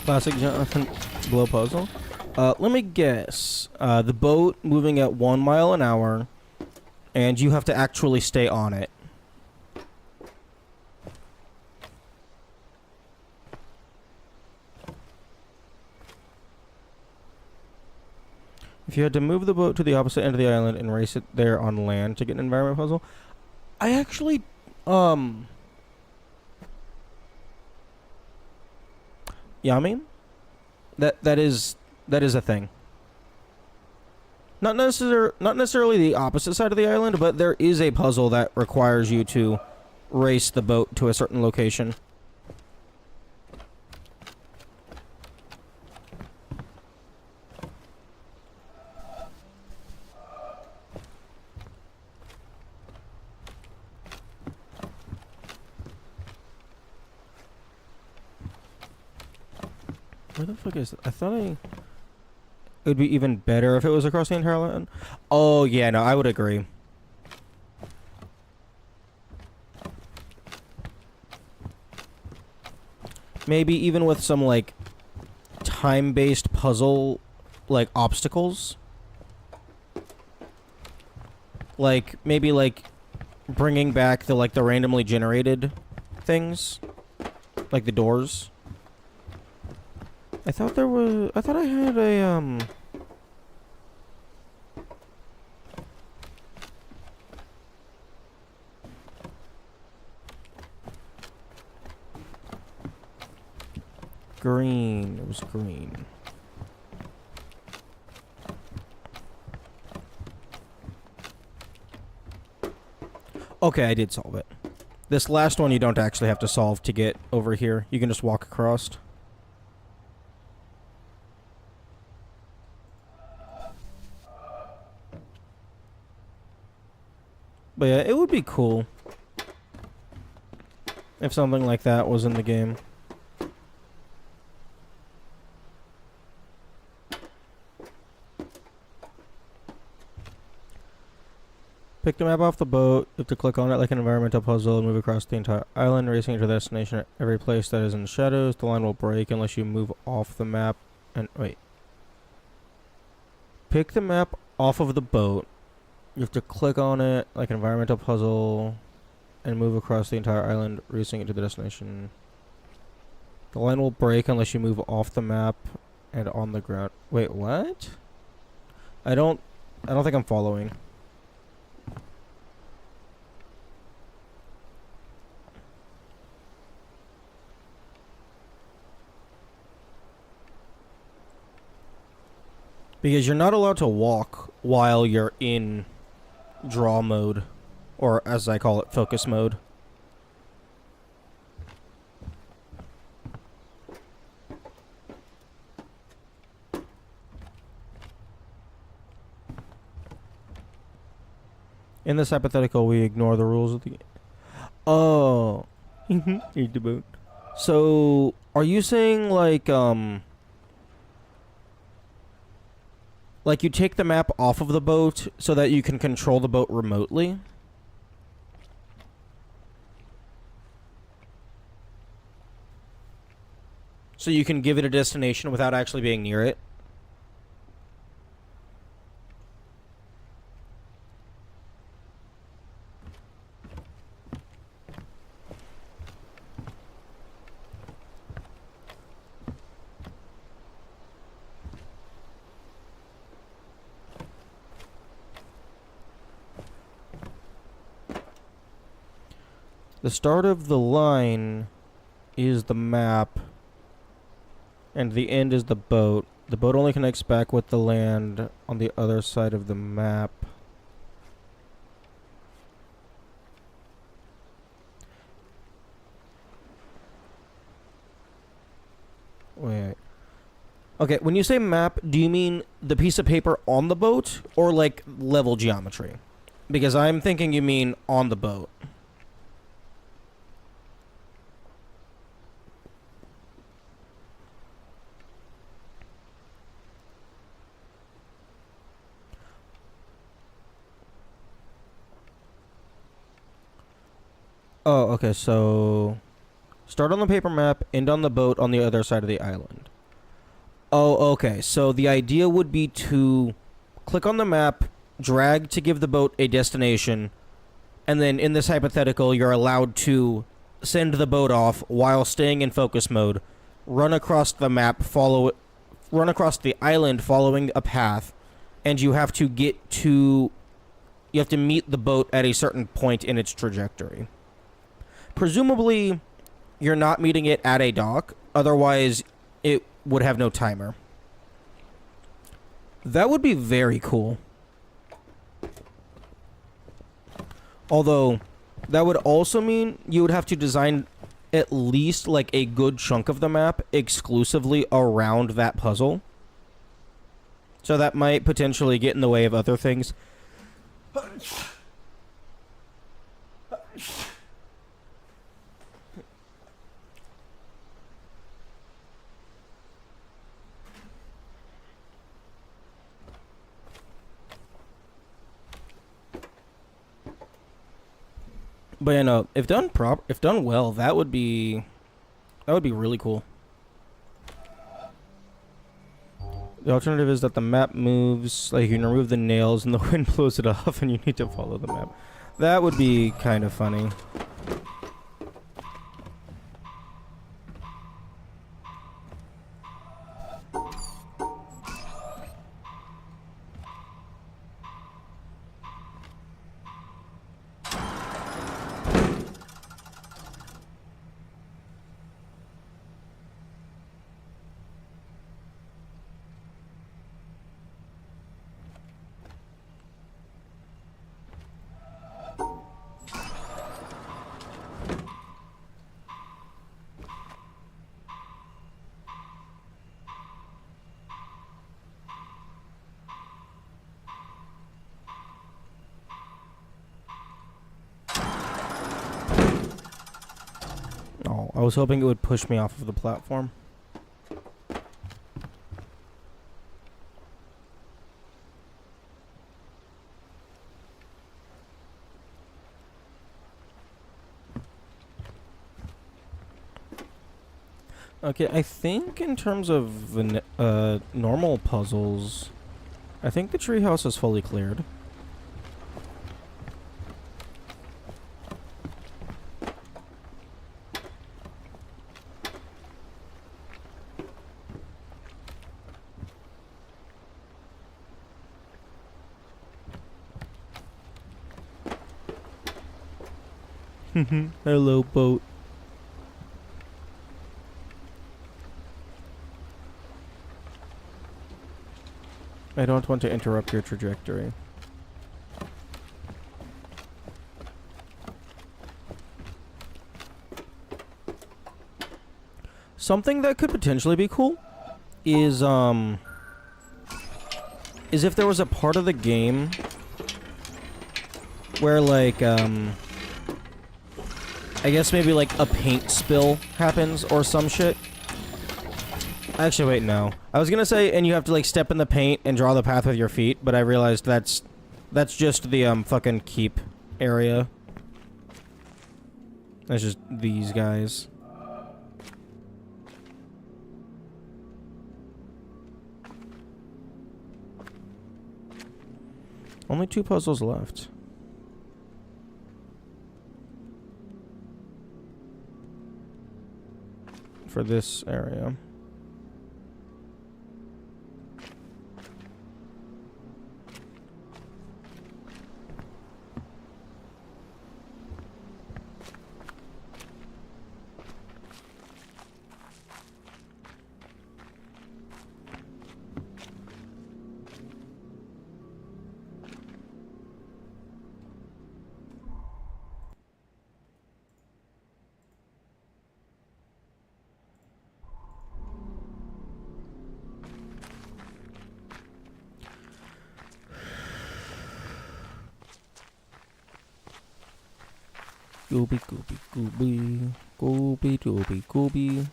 Classic Jonathan Blow puzzle. Let me guess. The boat moving at 1 mile an hour, and you have to actually stay on it. If you had to move the boat to the opposite end of the island and race it there on land to get an environment puzzle, I actually, yeah, I mean, that is a thing. Not necessarily the opposite side of the island, but there is a puzzle that requires you to race the boat to a certain location. Where the fuck is it? I thought it would be even better if it was across the entire island. Oh, yeah, no, I would agree. Maybe even with some, like, time-based puzzle, like, obstacles. Like, maybe, like, bringing back the, like, the randomly generated things. Like the doors. I thought I had a, green. It was green. Okay, I did solve it. This last one you don't actually have to solve to get over here. You can just walk across. But yeah, it would be cool if something like that was in the game. Pick the map off the boat. You have to click on it like an environmental puzzle and move across the entire island, racing to the destination at every place that is in shadows. The line will break unless you move off the map. And wait. Pick the map off of the boat. You have to click on it like an environmental puzzle and move across the entire island, racing it to the destination. The line will break unless you move off the map and on the ground. Wait, what? I don't think I'm following. Because you're not allowed to walk while you're in draw mode, or as I call it, focus mode. In this hypothetical, we ignore the rules of the game. Oh. Need the boat. So, are you saying like you take the map off of the boat so that you can control the boat remotely? So you can give it a destination without actually being near it? The start of the line is the map, and the end is the boat. The boat only connects back with the land on the other side of the map. Wait. Okay, when you say map, do you mean the piece of paper on the boat, or like level geometry? Because I'm thinking you mean on the boat. Oh, okay, so start on the paper map, end on the boat on the other side of the island. Oh, okay, so the idea would be to click on the map, drag to give the boat a destination, and then in this hypothetical, you're allowed to send the boat off while staying in focus mode, run across the map, run across the island following a path, and you have to meet the boat at a certain point in its trajectory. Presumably, you're not meeting it at a dock, otherwise it would have no timer. That would be very cool. Although, that would also mean you would have to design at least like a good chunk of the map exclusively around that puzzle. So that might potentially get in the way of other things. But you know, if done well, that would be really cool. The alternative is that the map moves, like you can remove the nails and the wind blows it off and you need to follow the map. That would be kind of funny. I was hoping it would push me off of the platform. Okay, I think in terms of the normal puzzles, I think the treehouse is fully cleared. Hello, boat. I don't want to interrupt your trajectory. Something that could potentially be cool is if there was a part of the game where like I guess maybe like a paint spill happens or some shit. Actually, wait, no. I was gonna say, and you have to like step in the paint and draw the path with your feet, but I realized that's just the fucking keep area. That's just these guys. Only 2 puzzles left. For this area. Gooby gooby gooby gooby dooby gooby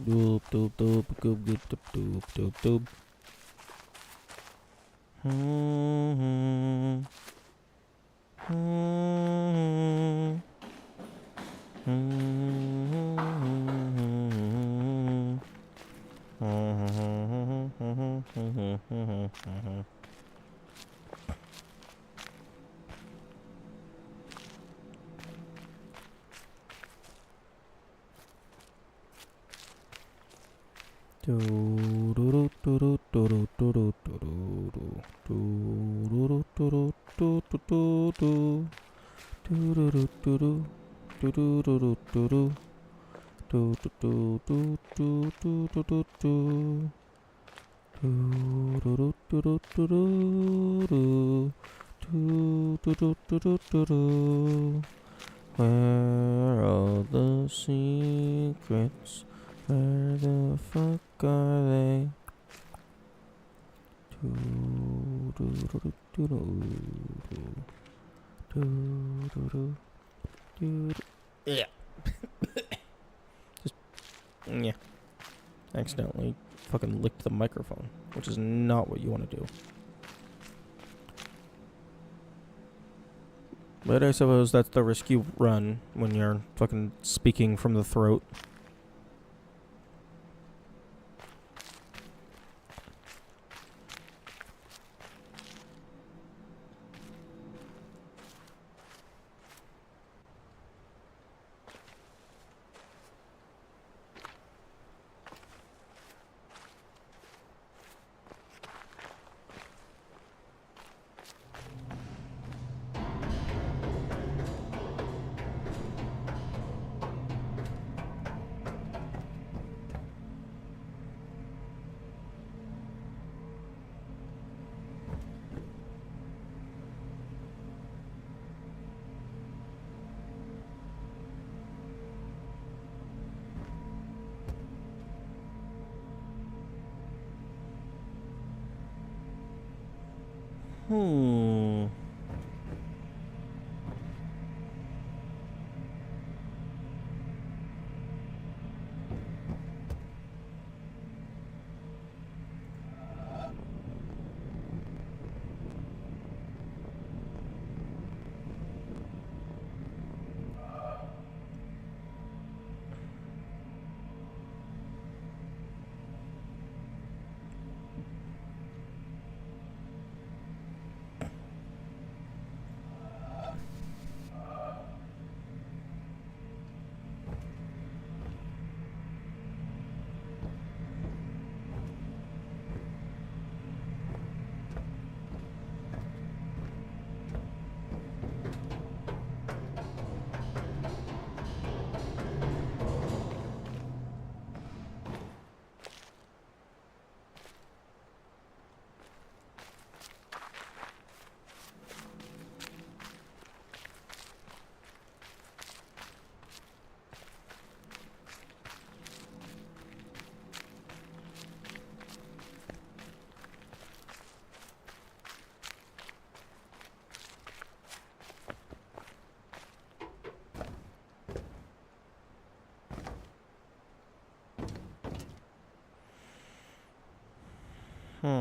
doob doob doob goob goob doob doob doob doob. Where are all the secrets? Where the fuck are they? Yeah. Just, yeah. Accidentally fucking licked the microphone, which is not what you want to do. But I suppose that's the risk you run when you're fucking speaking from the throat. Hmm. Can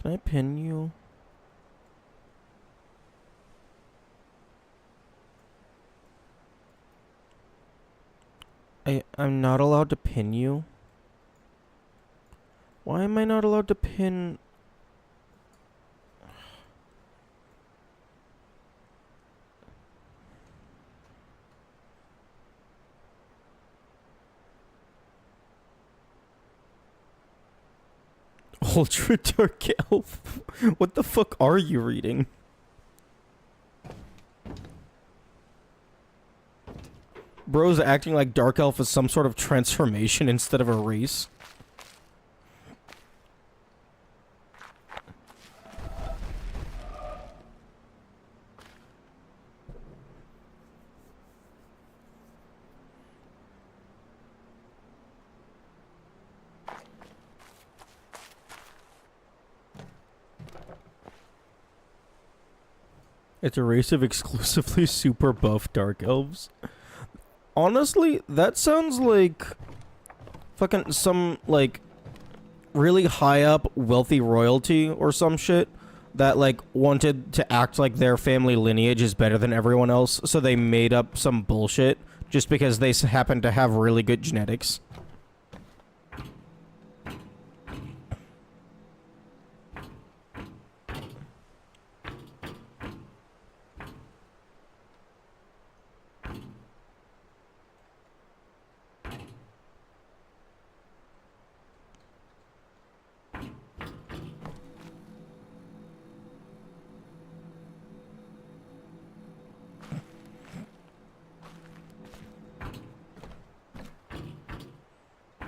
I pin you? I'm not allowed to pin you. Why am I not allowed to pin? Ultra Dark Elf? What the fuck are you reading? Bro's acting like Dark Elf is some sort of transformation instead of a race. It's a race of exclusively super buff Dark Elves. Honestly, that sounds like fucking some, like, really high up wealthy royalty or some shit that, like, wanted to act like their family lineage is better than everyone else, so they made up some bullshit just because they happen to have really good genetics.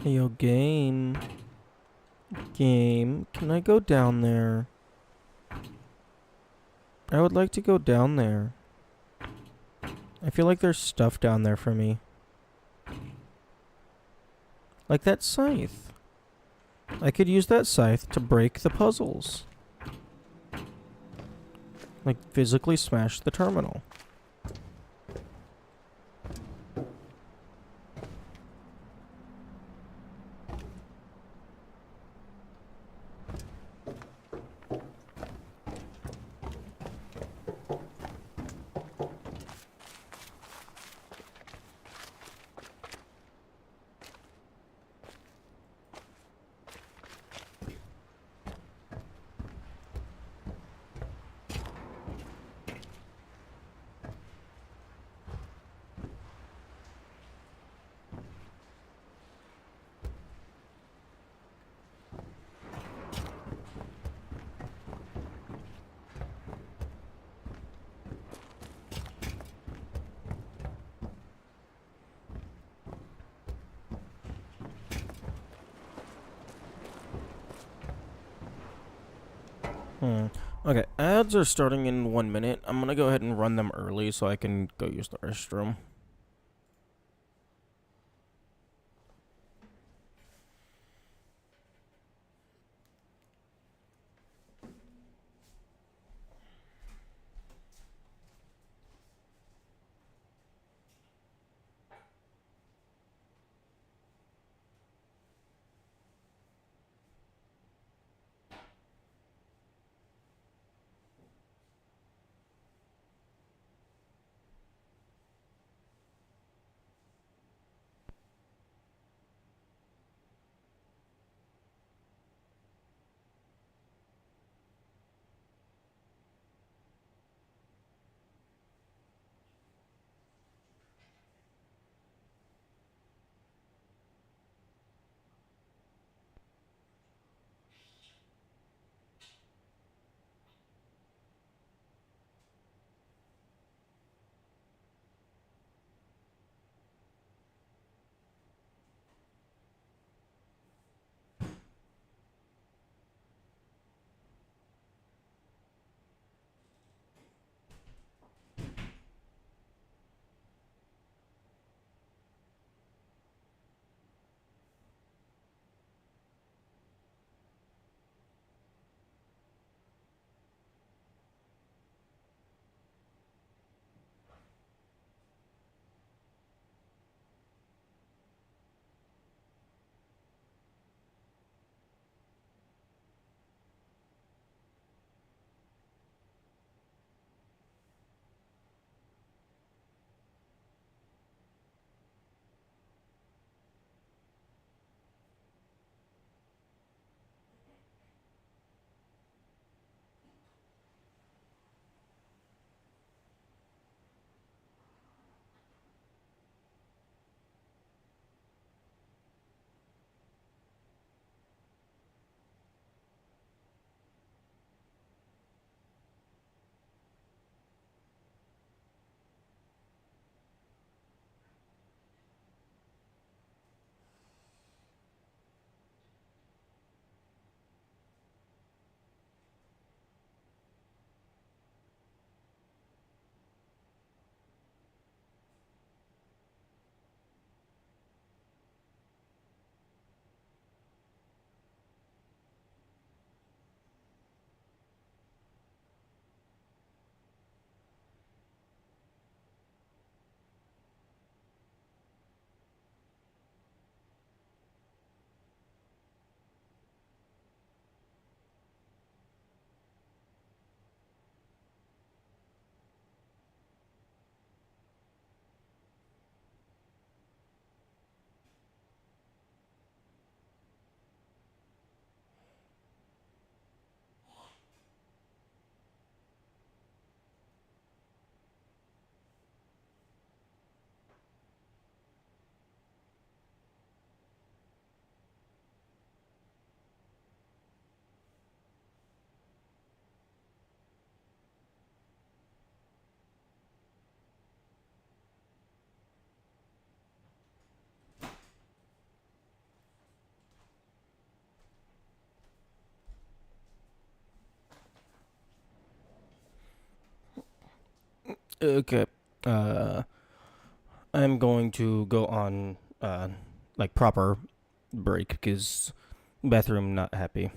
Hey, yo, game. Game, can I go down there? I would like to go down there. I feel like there's stuff down there for me. Like that scythe. I could use that scythe to break the puzzles. Like, physically smash the terminal. Okay, ads are starting in 1 minute. I'm gonna go ahead and run them early so I can go use the restroom. Okay. Uh, I'm going to go on like proper break because bathroom not happy.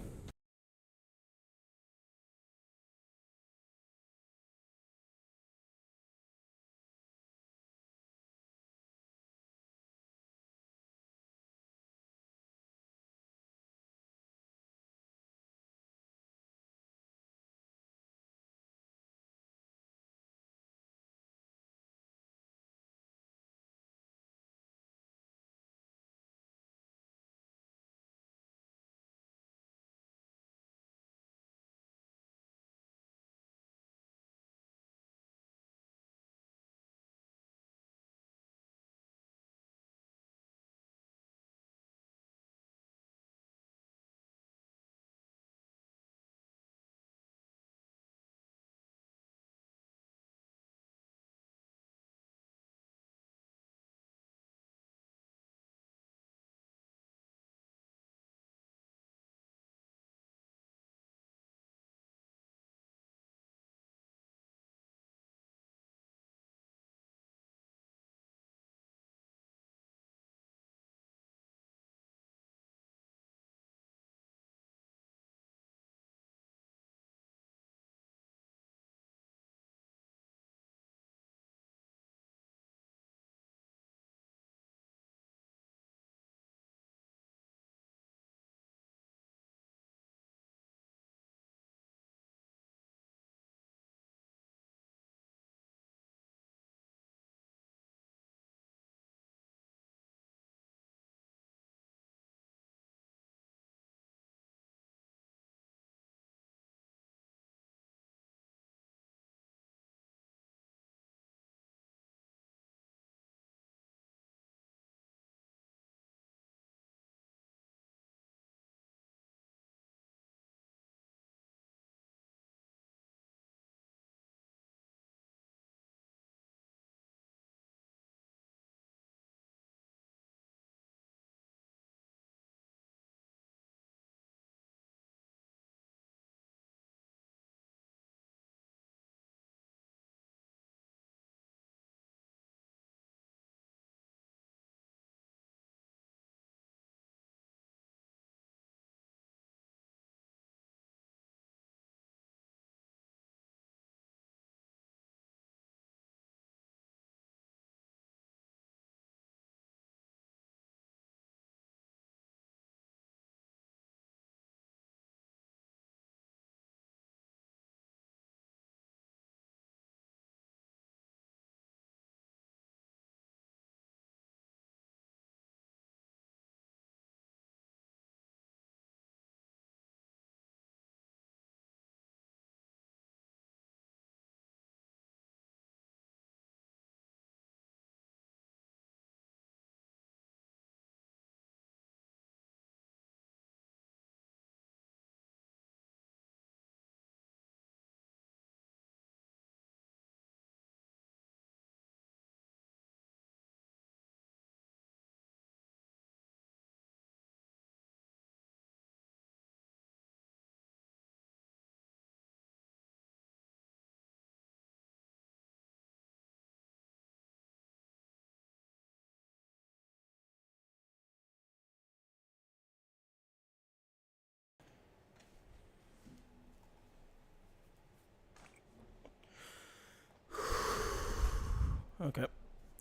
Okay.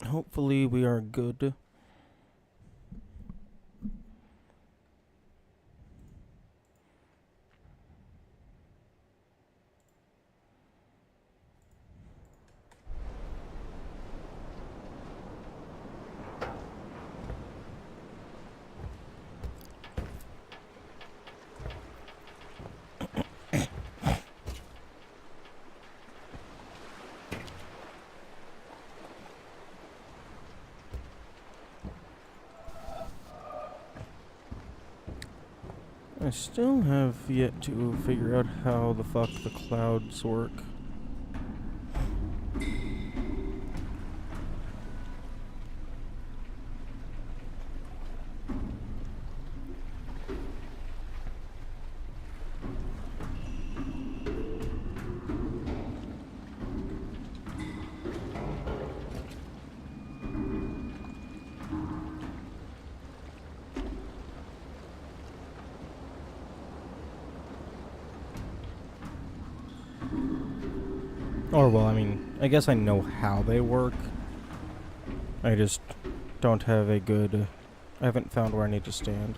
Hopefully we are good. I still have yet to figure out how the fuck the clouds work. Or, well, I mean, I guess I know how they work. I just don't have a good... I haven't found where I need to stand.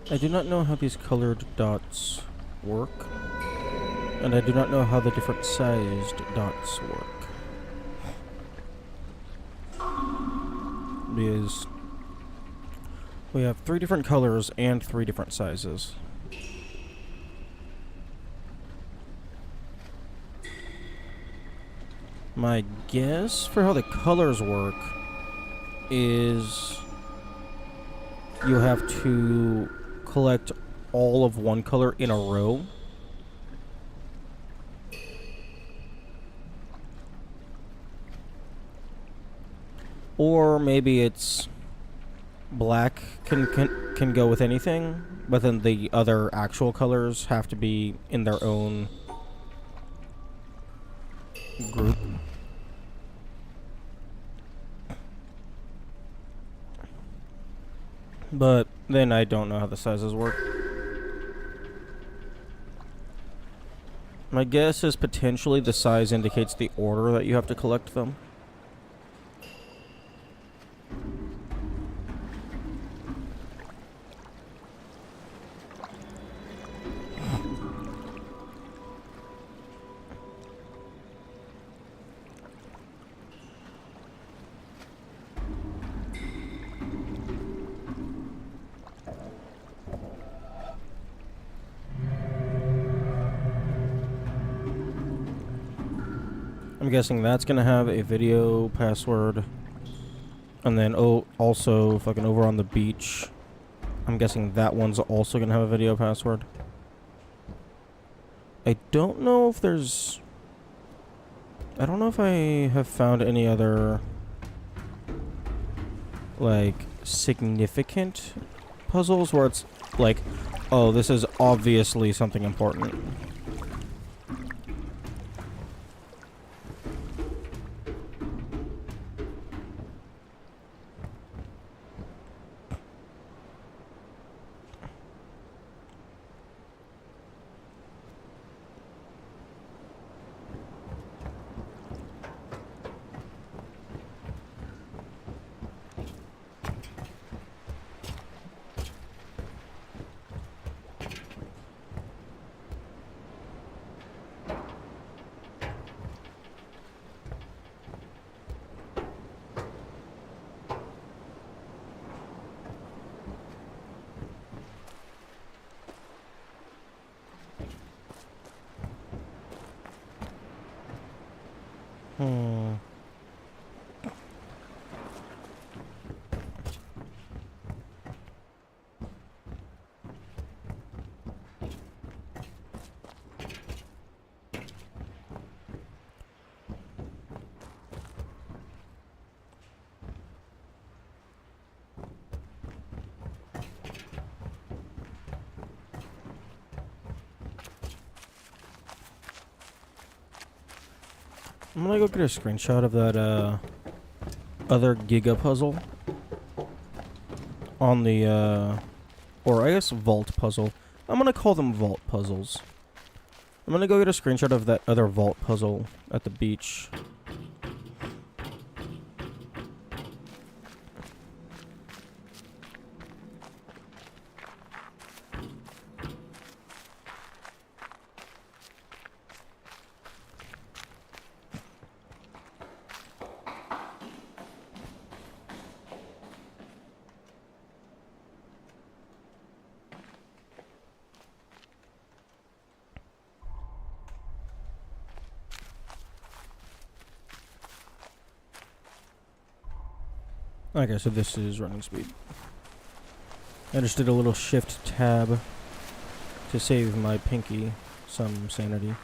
I do not know how these colored dots work, and I do not know how the different sized dots work. Because we have 3 different colors and 3 different sizes. My guess for how the colors work is you have to collect all of one color in a row. Or maybe it's black can go with anything, but then the other actual colors have to be in their own group. But then I don't know how the sizes work. My guess is potentially the size indicates the order that you have to collect them. I'm guessing that's gonna have a video password. And then, also, fucking over on the beach, I'm guessing that one's also gonna have a video password. I don't know if there's... I don't know if I have found any other, like, significant puzzles where it's like, oh, this is obviously something important. Hmm. I'm gonna go get a screenshot of that, other Giga puzzle. On the, or I guess vault puzzle. I'm gonna call them vault puzzles. I'm gonna go get a screenshot of that other vault puzzle at the beach. Okay, so this is running speed. I just did a little shift tab to save my pinky some sanity.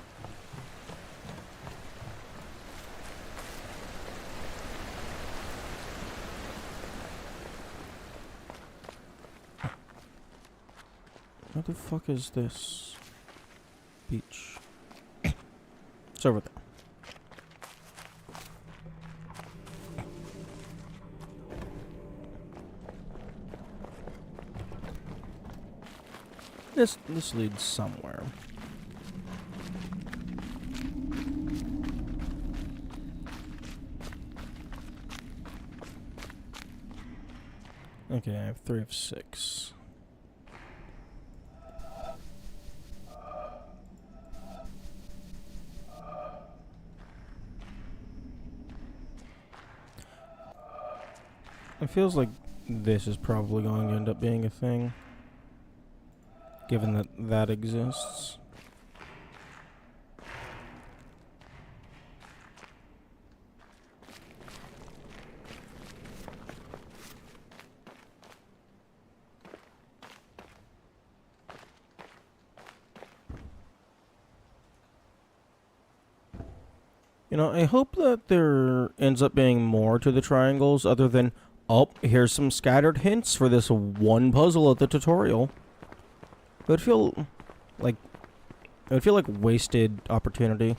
What the fuck is this? Beach. It's over there. This leads somewhere. Okay, I have 3 of 6. It feels like this is probably going to end up being a thing, given that that exists. You know, I hope that there ends up being more to the triangles other than, oh, here's some scattered hints for this one puzzle at the tutorial. It would feel like wasted opportunity.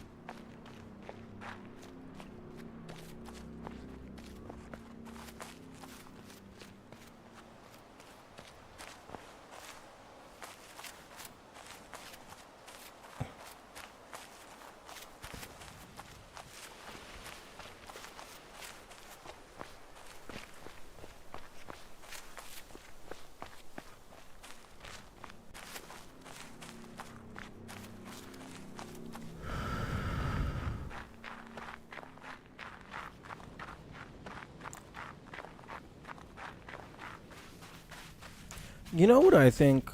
You know what I think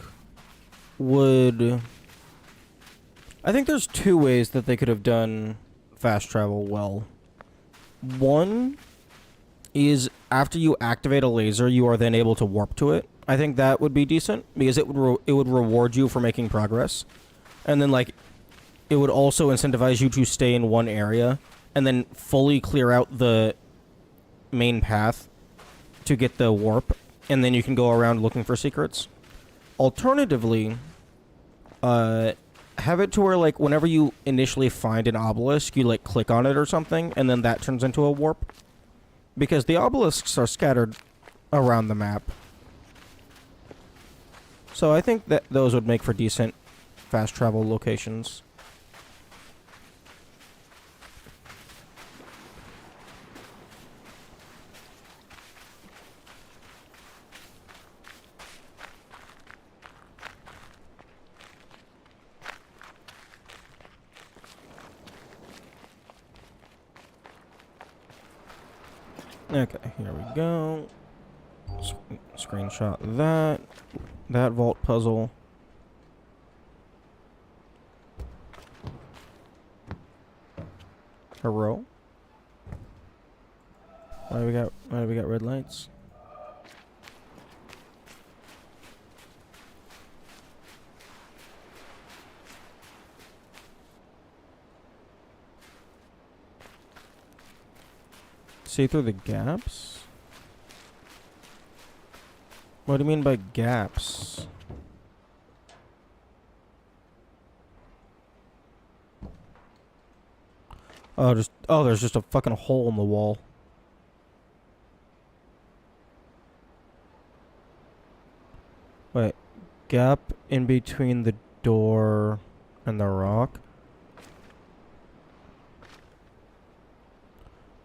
would... I think there's 2 ways that they could have done fast travel well. One is after you activate a laser, you are then able to warp to it. I think that would be decent because it would reward you for making progress. And then like it would also incentivize you to stay in one area and then fully clear out the main path to get the warp, and then you can go around looking for secrets. Alternatively, have it to where, like, whenever you initially find an obelisk, you, like, click on it or something, and then that turns into a warp. Because the obelisks are scattered around the map. So I think that those would make for decent fast travel locations. Okay, here we go. Screenshot that vault puzzle. Hero. Why do we got red lights? See through the gaps? What do you mean by gaps? Oh, there's just a fucking hole in the wall. Wait, gap in between the door and the rock?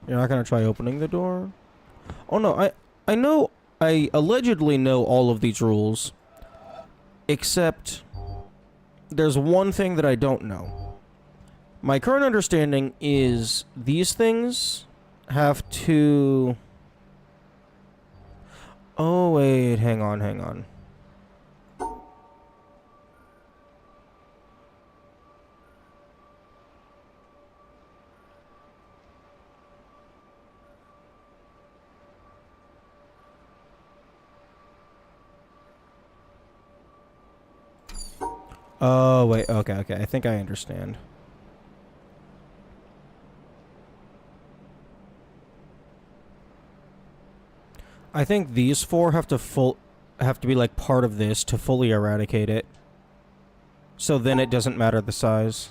You're not gonna try opening the door? Oh no, I know, I allegedly know all of these rules. Except, there's one thing that I don't know. My current understanding is these things have to... Oh wait, hang on. Oh, wait. Okay, okay. I think I understand. I think these four have to be like part of this to fully eradicate it. So then it doesn't matter the size.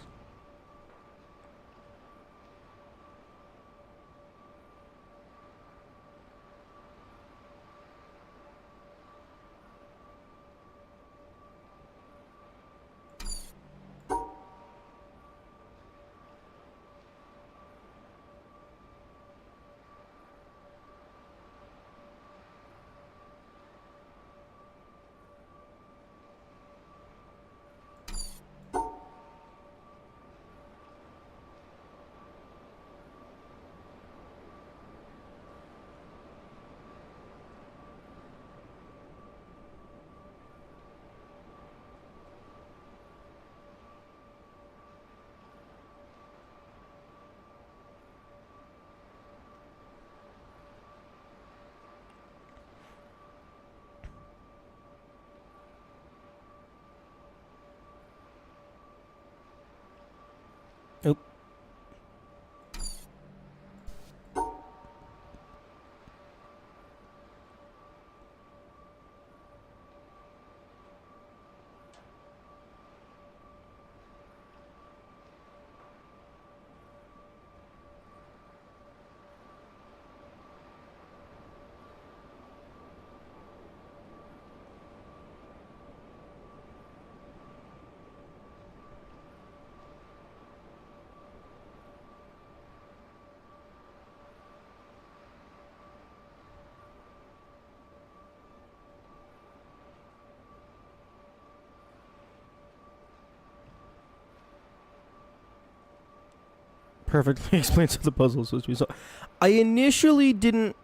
Oop. Perfectly explains how the puzzle is supposed to be solved. I initially didn't.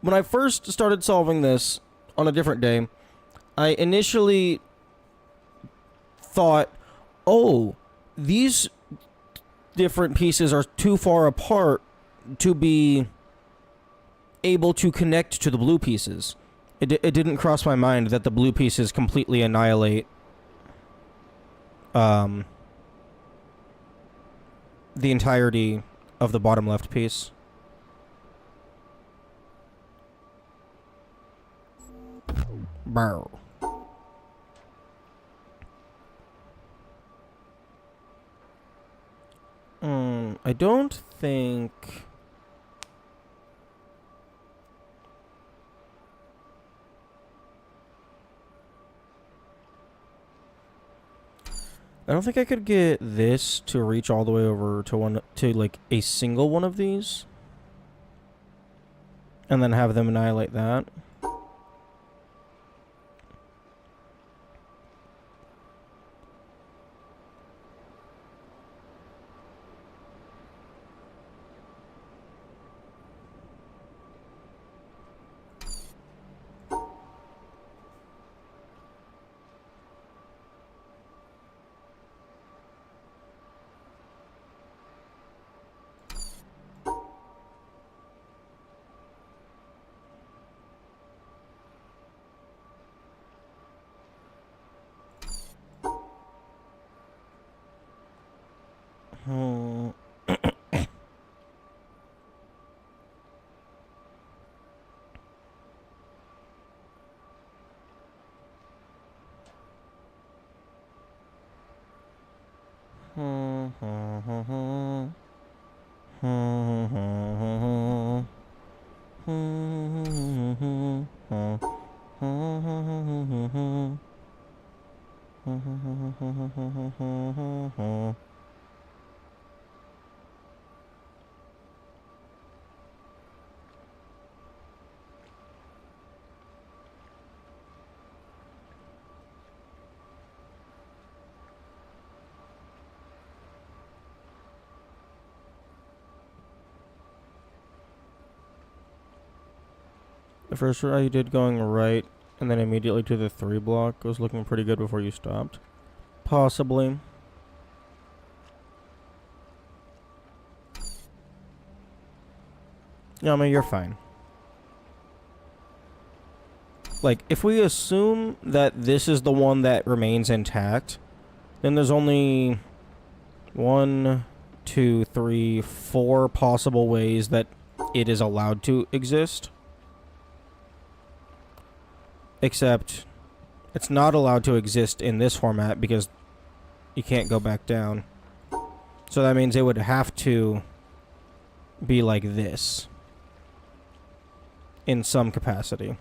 When I first started solving this on a different day, I initially thought, oh, these different pieces are too far apart to be able to connect to the blue pieces. It didn't cross my mind that the blue pieces completely annihilate um, the entirety of the bottom left piece. Bow. I don't think... I don't think I could get this to reach all the way over to like a single one of these. And then have them annihilate that. Hmm. The first try you did going right, and then immediately to the 3 block was looking pretty good before you stopped. Possibly. Yeah, I mean, you're fine. Like, if we assume that this is the one that remains intact, then there's only 4 possible ways that it is allowed to exist. Except, it's not allowed to exist in this format because you can't go back down. So that means it would have to be like this. In some capacity.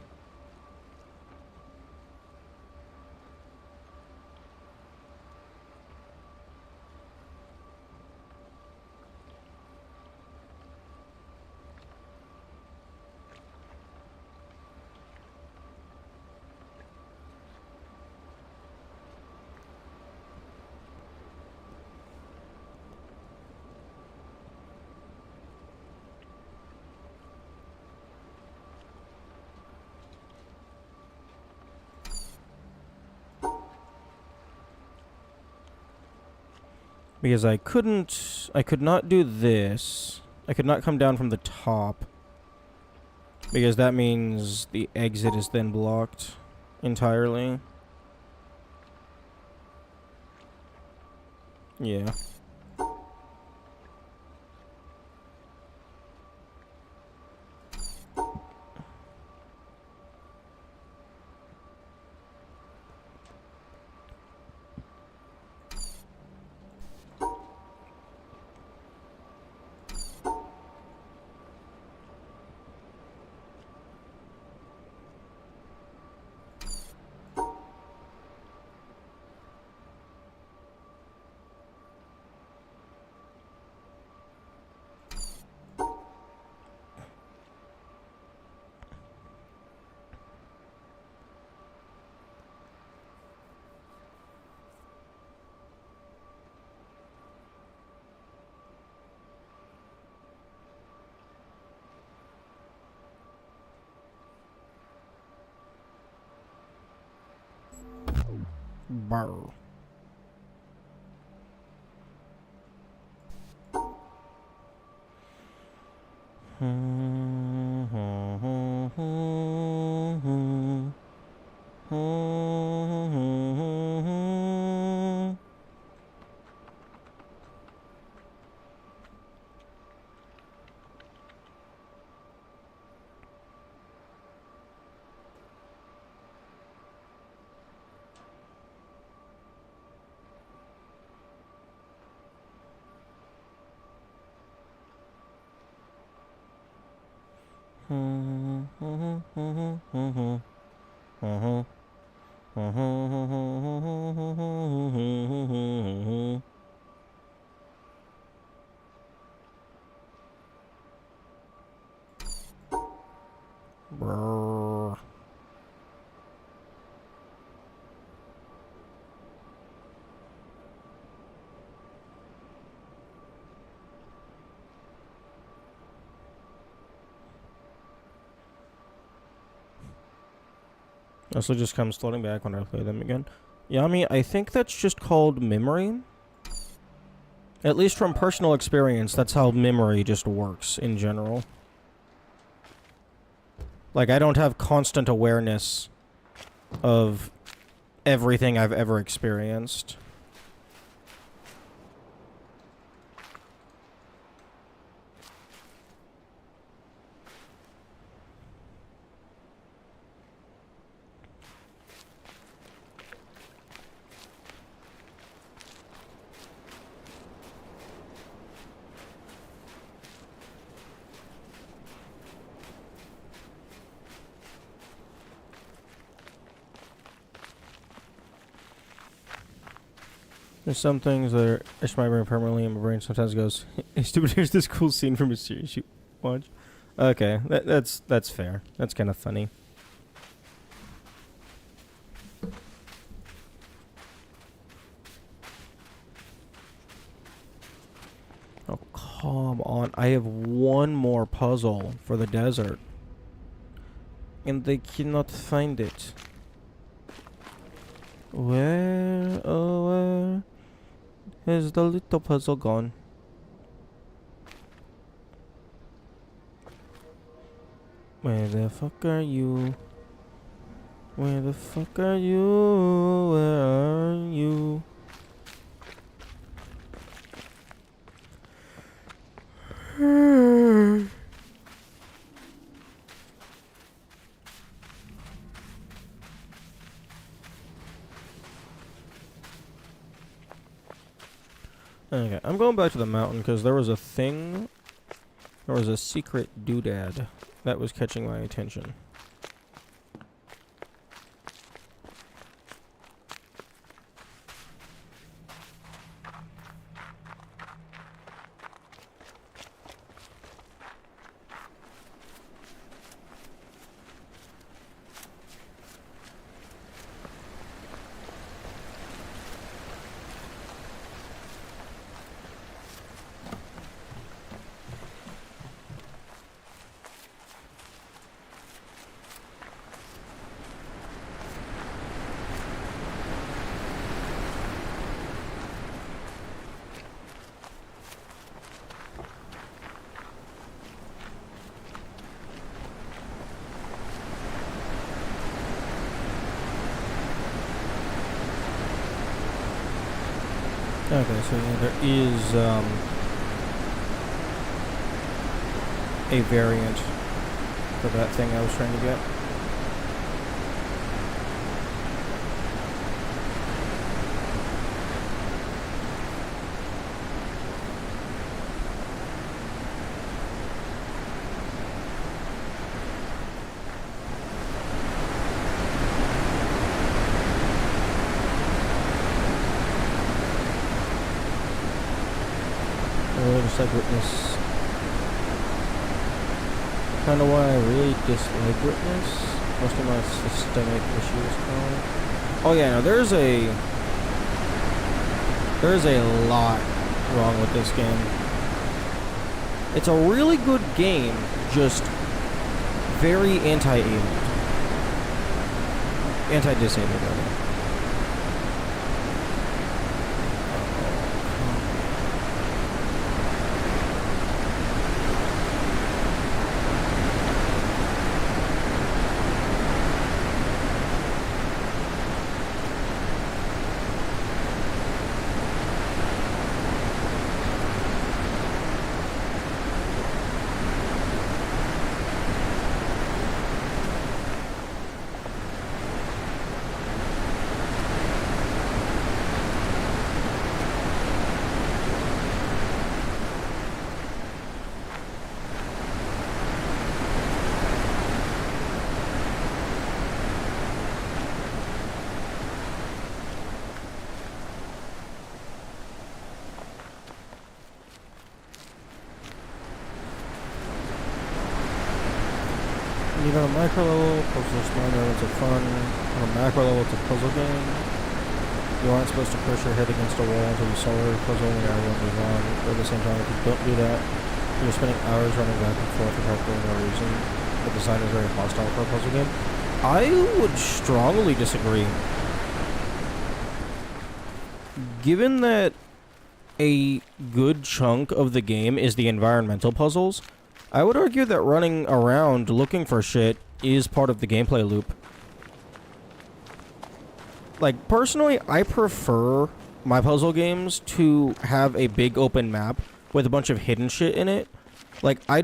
Because I could not do this. I could not come down from the top. Because that means the exit is then blocked entirely. Yeah. Brr. Brr. Also just comes floating back when I play them again. Yami, I think that's just called memory. At least from personal experience, that's how memory just works in general. Like, I don't have constant awareness of everything I've ever experienced. There's some things that are etched my brain permanently, and my brain sometimes goes, "Hey, stupid, here's this cool scene from a series you watch." Okay, that's fair. That's kind of funny. Oh, come on. I have one more puzzle for the desert. And they cannot find it. Where, oh, where is the little puzzle gone? Where the fuck are you? Where the fuck are you? Where are you? Okay, I'm going back to the mountain because there was a thing. There was a secret doodad that was catching my attention. Okay, so yeah, there is a variant for that thing I was trying to get. Really dislike witness. Kind of why I really dislike witness. Most of my systemic issues. Oh yeah, no, there's a lot wrong with this game. It's a really good game, just very anti-abled, anti-disabled. Rather. Even on a micro level, puzzles minor elements of fun. On a macro level, it's a puzzle game. You aren't supposed to push your head against a wall until you solve every puzzle and the area will move on. But at the same time, if you don't do that, you're spending hours running back and forth for practically no reason. The design is very hostile for a puzzle game. I would strongly disagree. Given that a good chunk of the game is the environmental puzzles, I would argue that running around looking for shit is part of the gameplay loop. Like, personally, I prefer my puzzle games to have a big open map with a bunch of hidden shit in it. Like, I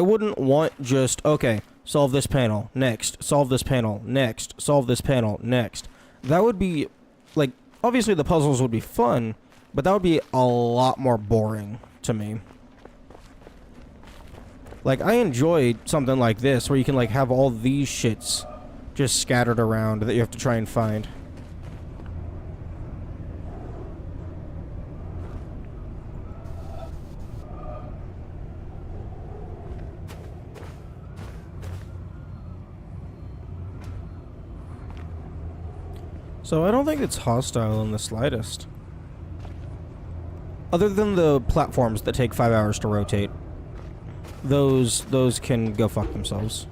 wouldn't want just, okay, solve this panel, next, solve this panel, next, solve this panel, next. That would be, like, obviously the puzzles would be fun, but that would be a lot more boring to me. Like, I enjoy something like this, where you can, like, have all these shits just scattered around that you have to try and find. So I don't think it's hostile in the slightest. Other than the platforms that take 5 hours to rotate. Those can go fuck themselves.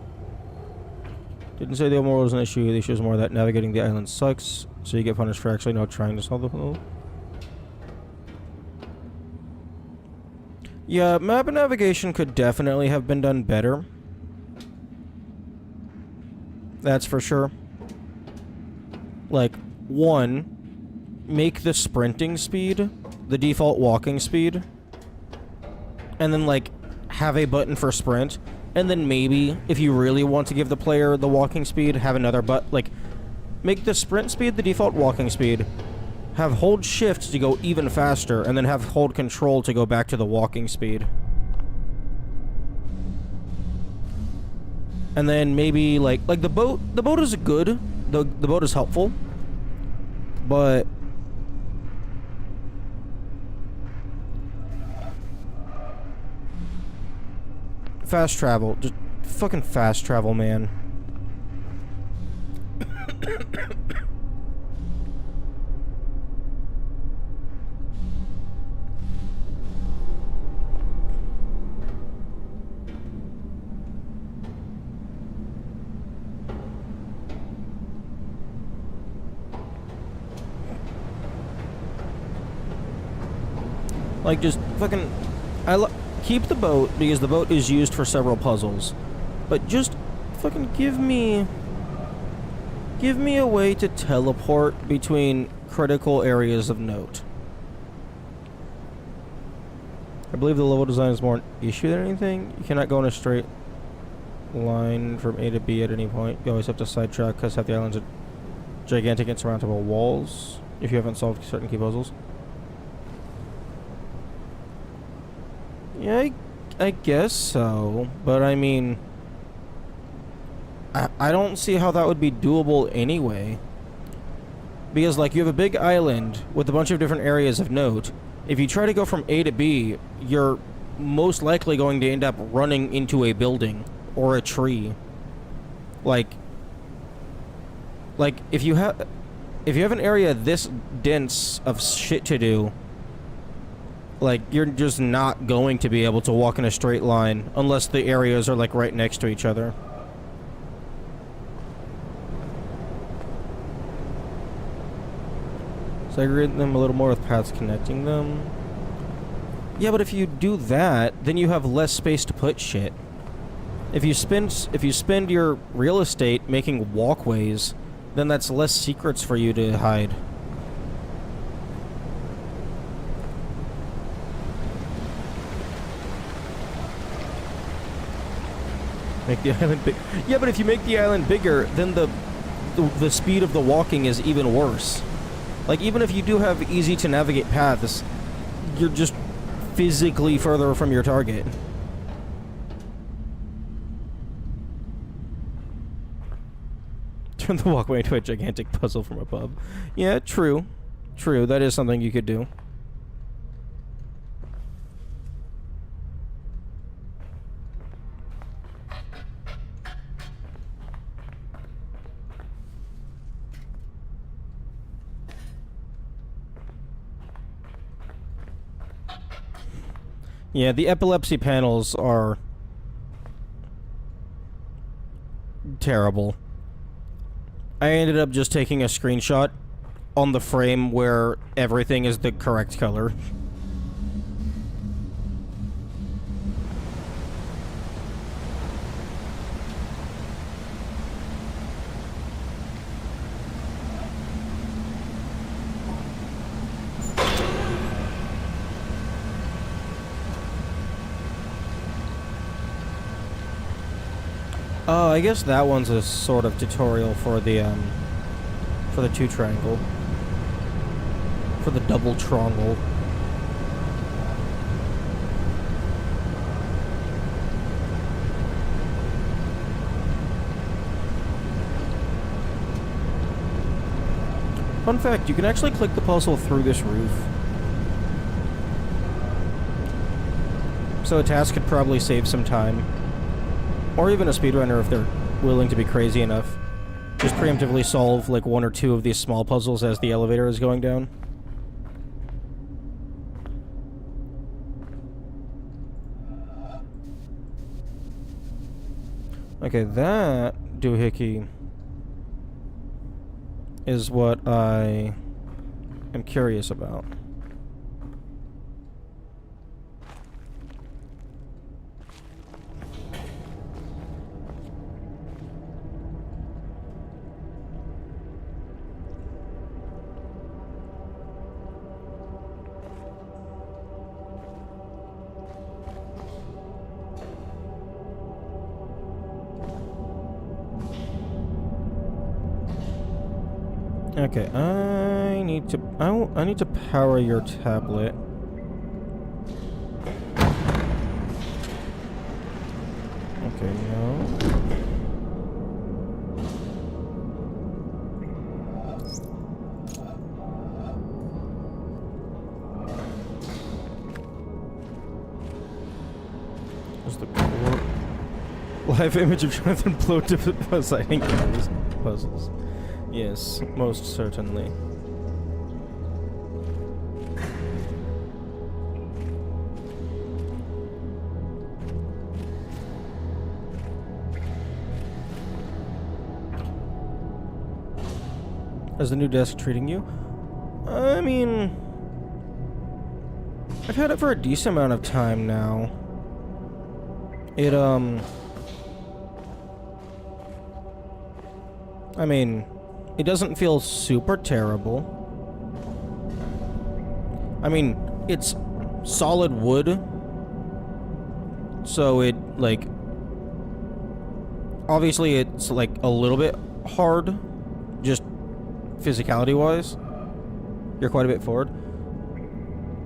Didn't say the open world was an issue. The issue is more that navigating the island sucks, so you get punished for actually not trying to solve the puzzle. Yeah, map and navigation could definitely have been done better. That's for sure. Like, one, make the sprinting speed the default walking speed, and then, like, have a button for sprint, and then maybe, if you really want to give the player the walking speed, have another like, make the sprint speed the default walking speed, have hold shift to go even faster, and then have hold control to go back to the walking speed. And then maybe, like the boat is good, the boat is helpful, but fast travel, just fucking fast travel, man. Like, just fucking... keep the boat, because the boat is used for several puzzles. But just fucking give me a way to teleport between critical areas of note. I believe the level design is more an issue than anything. You cannot go in a straight line from A to B at any point. You always have to sidetrack because half the islands are gigantic insurmountable walls if you haven't solved certain key puzzles. Yeah, I guess so, but I mean, I don't see how that would be doable anyway. Because, like, you have a big island with a bunch of different areas of note. If you try to go from A to B, you're most likely going to end up running into a building or a tree. Like if you have an area this dense of shit to do, like, you're just not going to be able to walk in a straight line unless the areas are, like, right next to each other. Segregate them a little more with paths connecting them. Yeah, but if you do that, then you have less space to put shit. If you spend your real estate making walkways, then that's less secrets for you to hide. Make the island big. Yeah, but if you make the island bigger, then the speed of the walking is even worse. Like, even if you do have easy to navigate paths, you're just physically further from your target. Turn the walkway into a gigantic puzzle from above. Yeah, true. True, that is something you could do. Yeah, the epilepsy panels are terrible. I ended up just taking a screenshot on the frame where everything is the correct color. I guess that one's a sort of tutorial for the two triangle. For the double triangle. Fun fact, you can actually click the puzzle through this roof. So a task could probably save some time. Or even a speedrunner if they're willing to be crazy enough. Just preemptively solve like one or two of these small puzzles as the elevator is going down. Okay, that doohickey is what I am curious about. Okay, I need to power your tablet. Okay, no. What's the core? Live image of Jonathan Blow deciding puzzles. Yes, most certainly. How's the new desk treating you? I mean, I've had it for a decent amount of time now. I mean, it doesn't feel super terrible. I mean, it's solid wood. So it, like, obviously it's, like, a little bit hard. Just physicality-wise. You're quite a bit forward.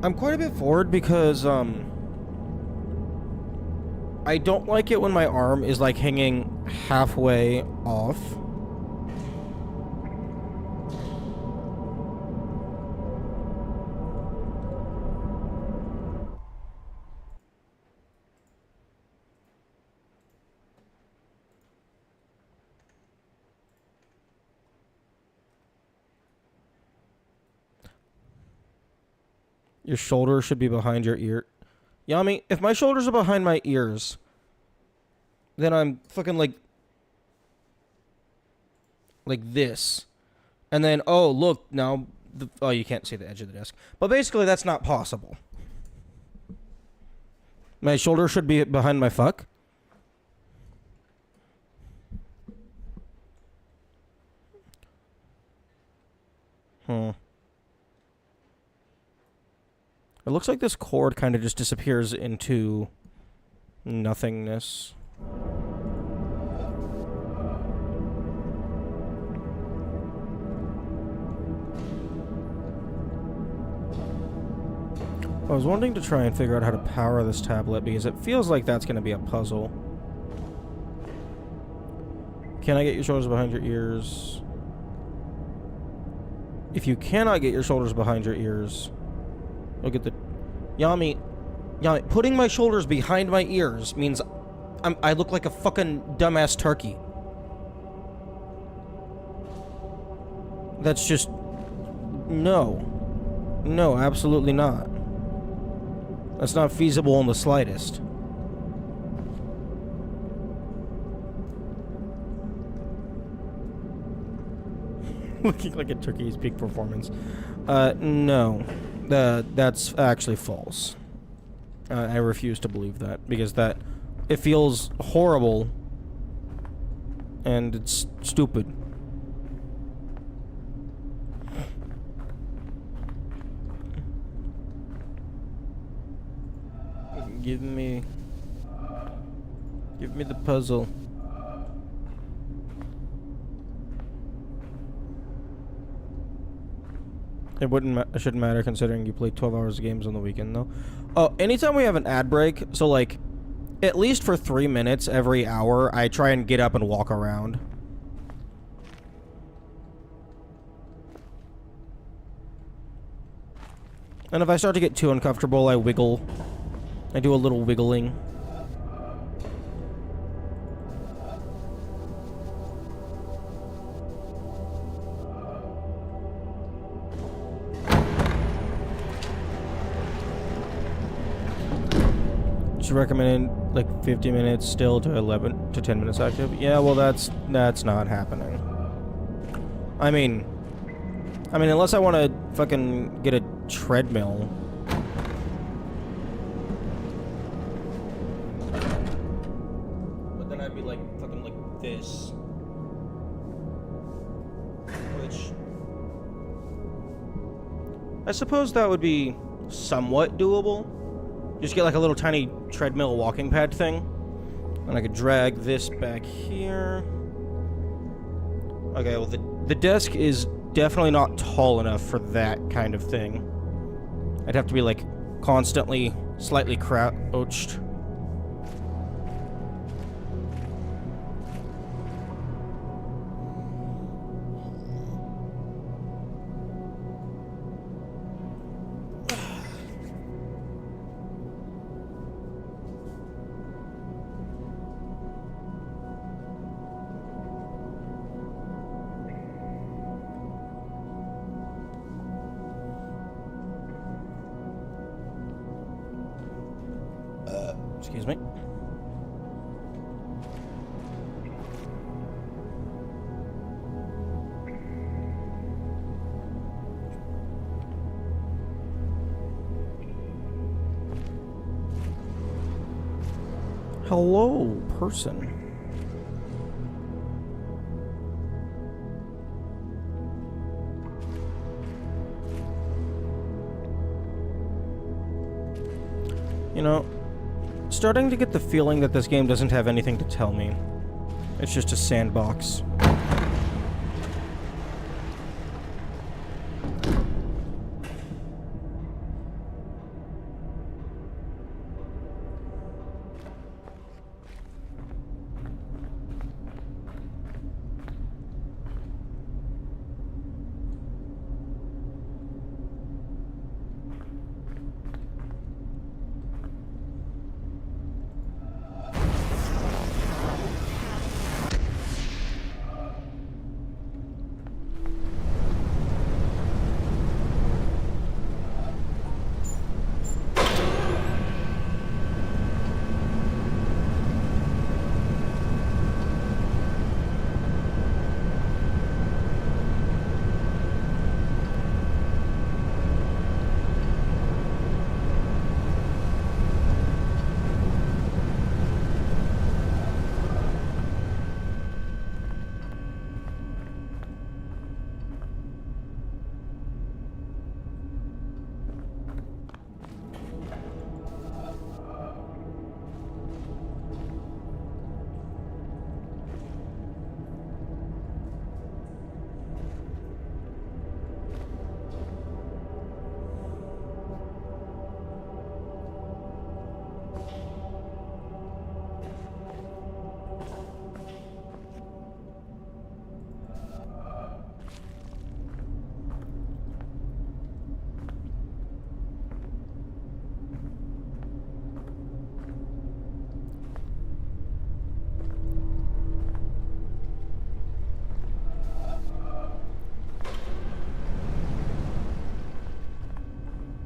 I'm quite a bit forward because, I don't like it when my arm is, like, hanging halfway off. Your shoulder should be behind your ear. Yami, if my shoulders are behind my ears, then I'm fucking like this. And then, oh, look, now, oh, you can't see the edge of the desk. But basically, that's not possible. My shoulder should be behind my fuck. It looks like this cord kind of just disappears into nothingness. I was wanting to try and figure out how to power this tablet because it feels like that's going to be a puzzle. Can I get your shoulders behind your ears? If you cannot get your shoulders behind your ears, look at the... Yami, putting my shoulders behind my ears means I look like a fucking dumbass turkey. That's just... No. No, absolutely not. That's not feasible in the slightest. Looking like a turkey's peak performance. No. That's actually false. I refuse to believe that, because it feels horrible, and it's stupid. Give me the puzzle. It shouldn't matter considering you play 12 hours of games on the weekend, though. Oh, anytime we have an ad break, so like, at least for 3 minutes every hour, I try and get up and walk around. And if I start to get too uncomfortable, I wiggle. I do a little wiggling. Should recommend like 50 minutes still to 11 to 10 minutes active. Yeah, well that's not happening. I mean unless I want to fucking get a treadmill. But then I'd be like fucking like this. Which I suppose that would be somewhat doable. Just get like a little tiny treadmill walking pad thing. And I could drag this back here. Okay, well the desk is definitely not tall enough for that kind of thing. I'd have to be, like, constantly slightly crouched. Excuse me. Hello, person. You know, starting to get the feeling that this game doesn't have anything to tell me. It's just a sandbox.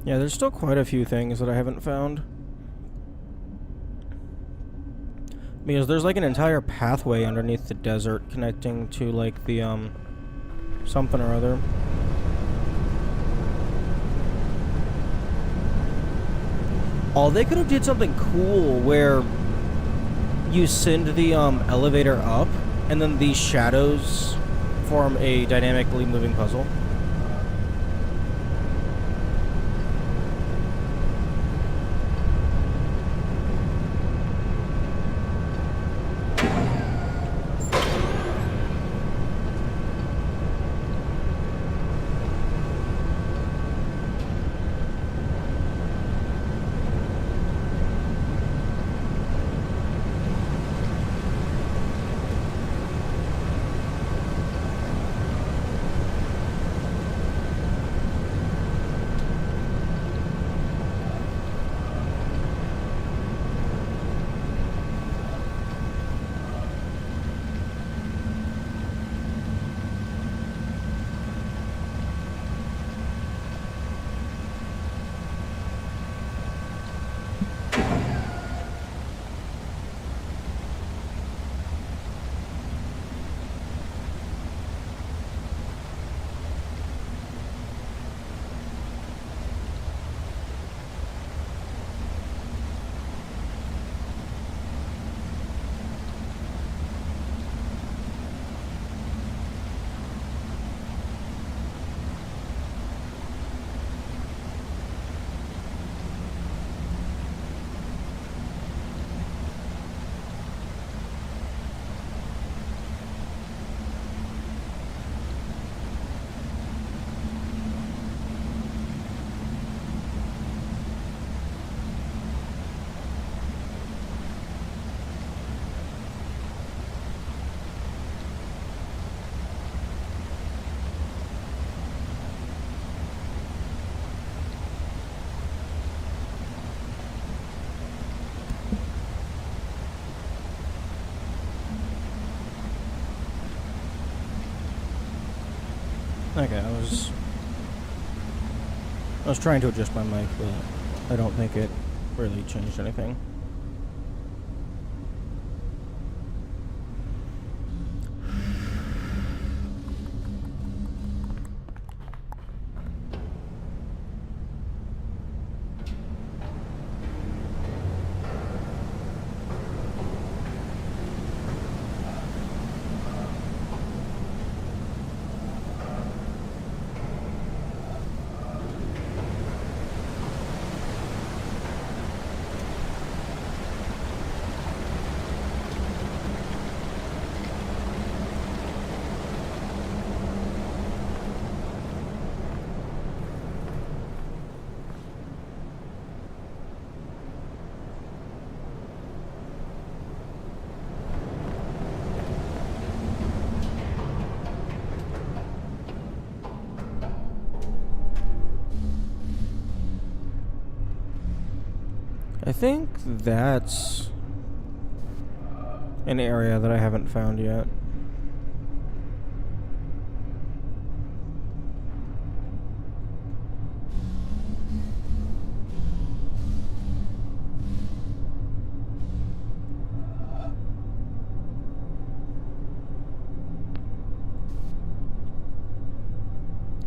Yeah, there's still quite a few things that I haven't found. Because there's like an entire pathway underneath the desert connecting to like the, something or other. Oh, they could have did something cool where you send the, elevator up, and then these shadows form a dynamically moving puzzle. Okay, I was trying to adjust my mic, but I don't think it really changed anything. I think that's an area that I haven't found yet.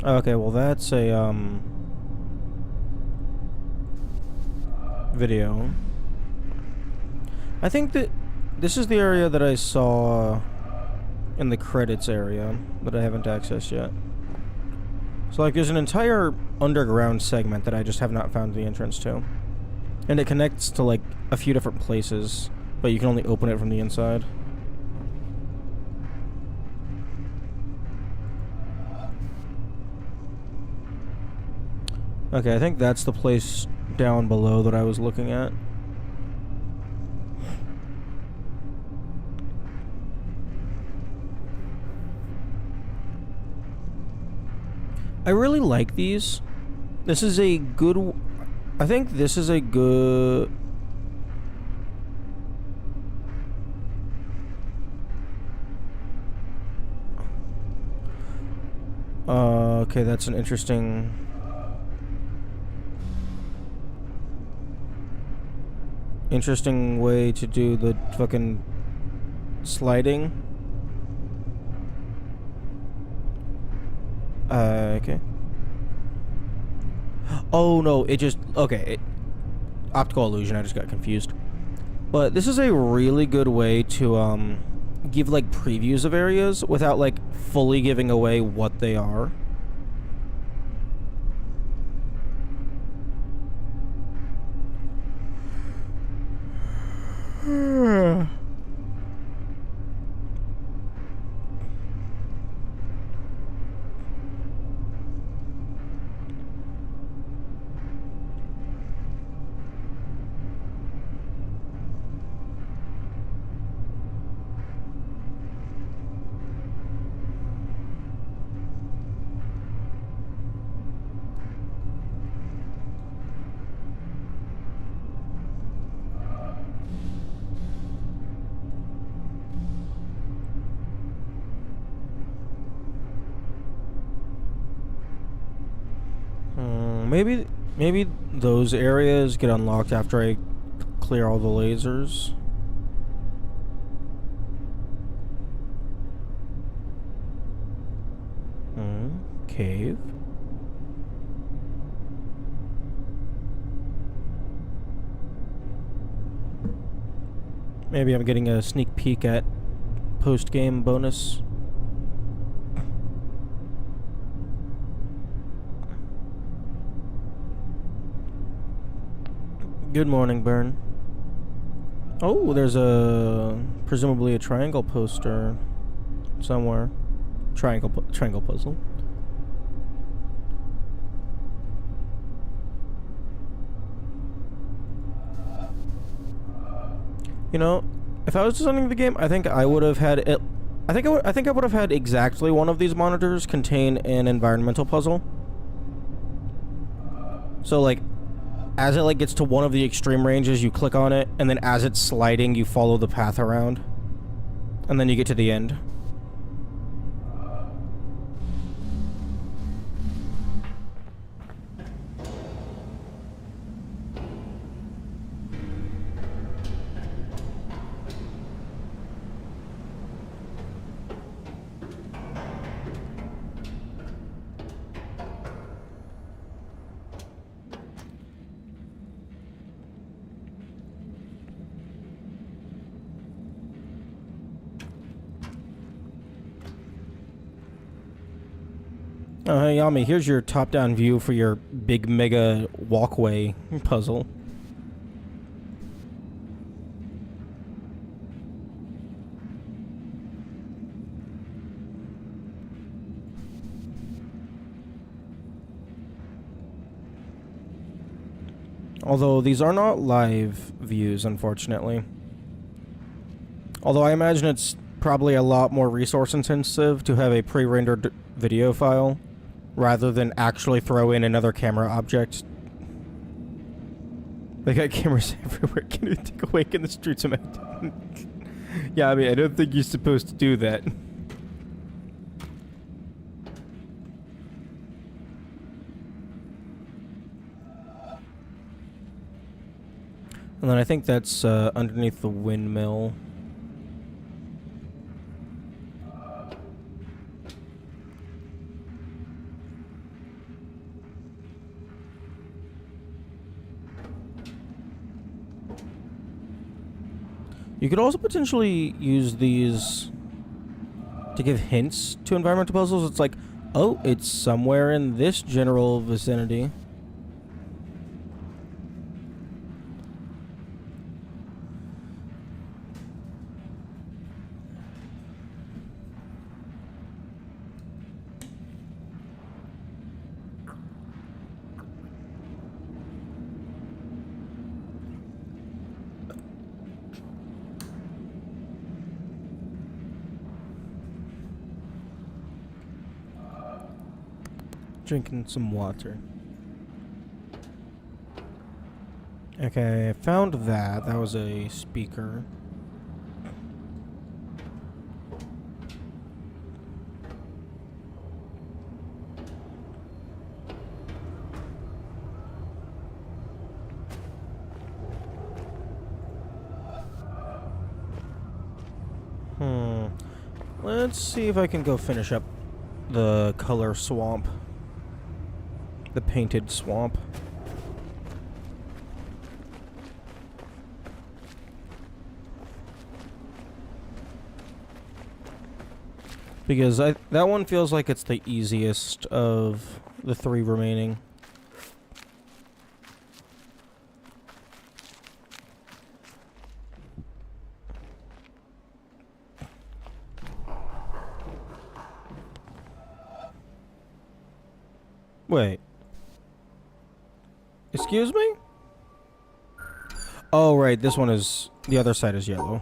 Okay, well that's a video. I think that this is the area that I saw in the credits area that I haven't accessed yet. So like there's an entire underground segment that I just have not found the entrance to. And it connects to like a few different places, but you can only open it from the inside. Okay, I think that's the place down below that I was looking at. I really like these. This is a good... I think this is a good... okay, that's an interesting... interesting way to do the fucking sliding. Okay. Oh no, it just... okay, optical illusion, I just got confused. But this is a really good way to, give, like, previews of areas without, like, fully giving away what they are. Maybe those areas get unlocked after I clear all the lasers. Cave. Maybe I'm getting a sneak peek at post-game bonus. Good morning, Burn. Oh, there's presumably a triangle poster somewhere. Triangle puzzle. You know, if I was designing the game, I think I would have had it. I think I would have had exactly one of these monitors contain an environmental puzzle. So like, as it like gets to one of the extreme ranges, you click on it, and then as it's sliding, you follow the path around, and then you get to the end. Oh, hey, Yami, here's your top-down view for your big mega walkway puzzle. Although these are not live views, unfortunately. Although I imagine it's probably a lot more resource intensive to have a pre-rendered video file rather than actually throw in another camera object. They got cameras everywhere. Can you take a wake in the streets of Manhattan? Yeah, I mean, I don't think you're supposed to do that. And then I think that's underneath the windmill. You could also potentially use these to give hints to environmental puzzles. It's like, oh, it's somewhere in this general vicinity. Drinking some water. Okay, I found that. That was a speaker. Let's see if I can go finish up the color swamp. The painted swamp. Because that one feels like it's the easiest of the three remaining. Wait. Excuse me? Oh, right. This one is... The other side is yellow.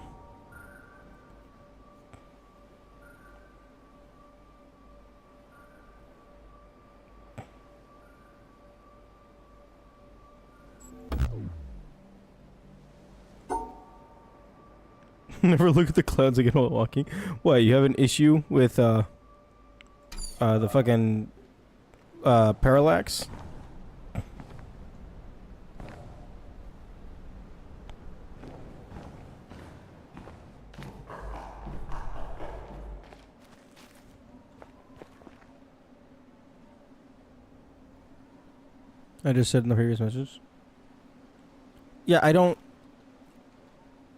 Never look at the clouds again while walking. What, you have an issue with, the fucking, parallax? I just said in the previous message. Yeah, I don't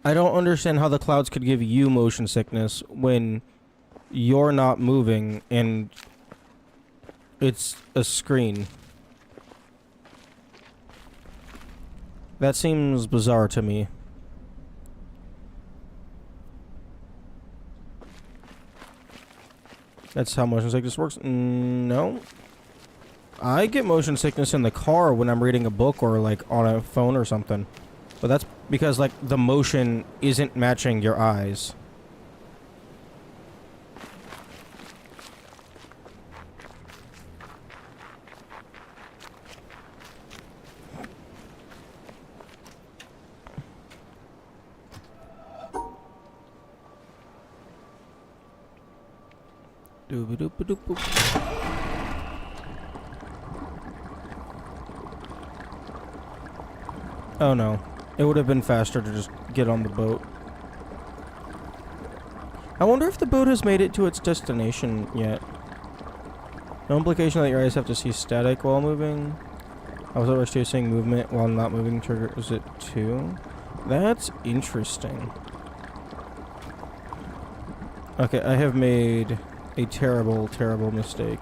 understand how the clouds could give you motion sickness when you're not moving and it's a screen. That seems bizarre to me. That's how motion sickness works? No. I get motion sickness in the car when I'm reading a book or like on a phone or something. But that's because like the motion isn't matching your eyes. Dooba-doop-a-doop-boop. Oh no. It would have been faster to just get on the boat. I wonder if the boat has made it to its destination yet. No implication that your eyes have to see static while moving. I was always seeing movement while not moving triggers it too. That's interesting. Okay, I have made a terrible, terrible mistake.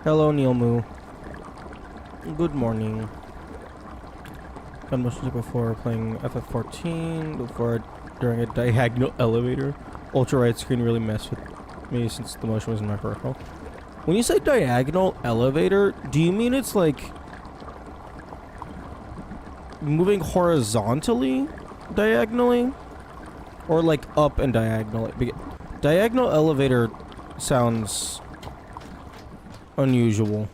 Hello, Neil Moo. Good morning. Done motion sick before playing FF14, before during a diagonal elevator. Ultra right screen really messed with me since the motion was in my peripheral. When you say diagonal elevator, do you mean it's like moving horizontally, diagonally, or like up and diagonally? Diagonal elevator sounds unusual.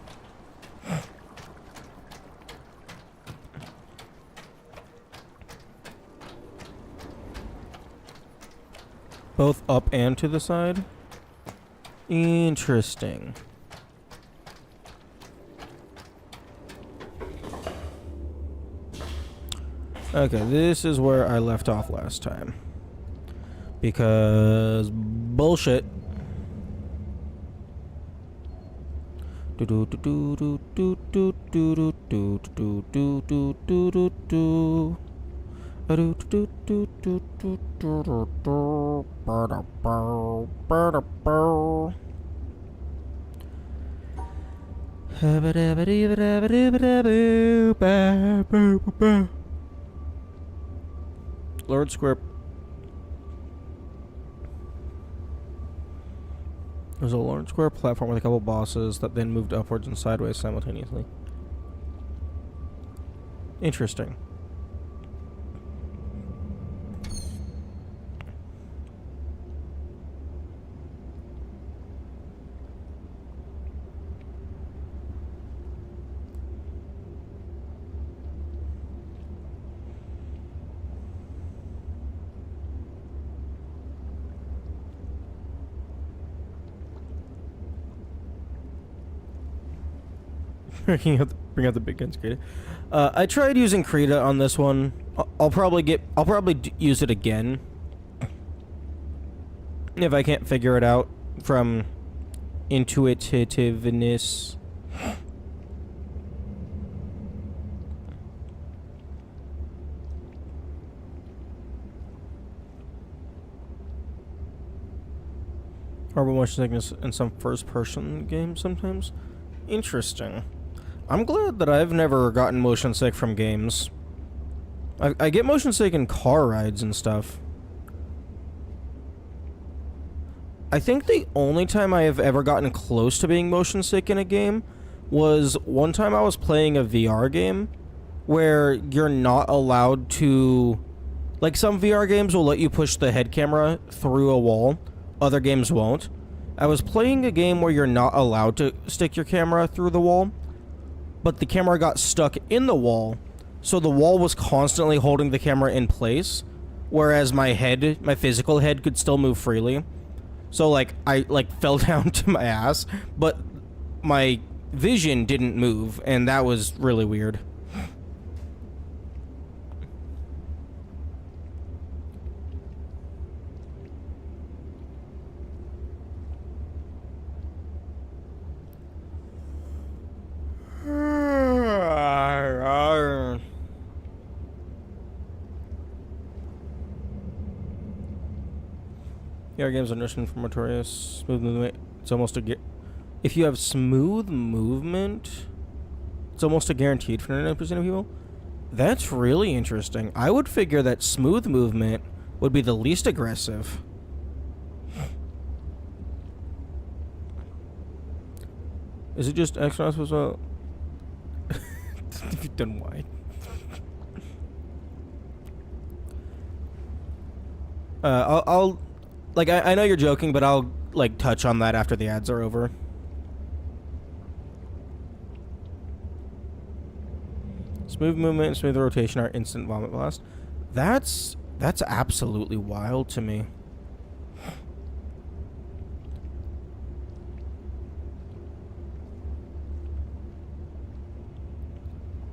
Both up and to the side? Interesting. Okay, this is where I left off last time. Because bullshit. Lord Square. There's a large square platform with a couple bosses that then moved upwards and sideways simultaneously. Interesting. Bring out the big guns, Krita. I tried using Krita on this one. I'll probably use it again if I can't figure it out from intuitiveness. Horrible motion sickness in some first-person games sometimes. Interesting. I'm glad that I've never gotten motion sick from games. I get motion sick in car rides and stuff. I think the only time I have ever gotten close to being motion sick in a game was one time I was playing a VR game where you're not allowed to... Like, some VR games will let you push the head camera through a wall. Other games won't. I was playing a game where you're not allowed to stick your camera through the wall, but the camera got stuck in the wall, so the wall was constantly holding the camera in place, whereas my physical head could still move freely. So, like, I, fell down to my ass, but my vision didn't move, and that was really weird. VR games are notorious. Smooth movement. It's almost a if you have smooth movement, it's almost a guaranteed for 99% of people. That's really interesting. I would figure that smooth movement would be the least aggressive. Is it just X not supposed to... Then why? I'll like, I know you're joking, but I'll, like, touch on that after the ads are over. Smooth movement, smooth rotation are instant vomit blast. That's absolutely wild to me.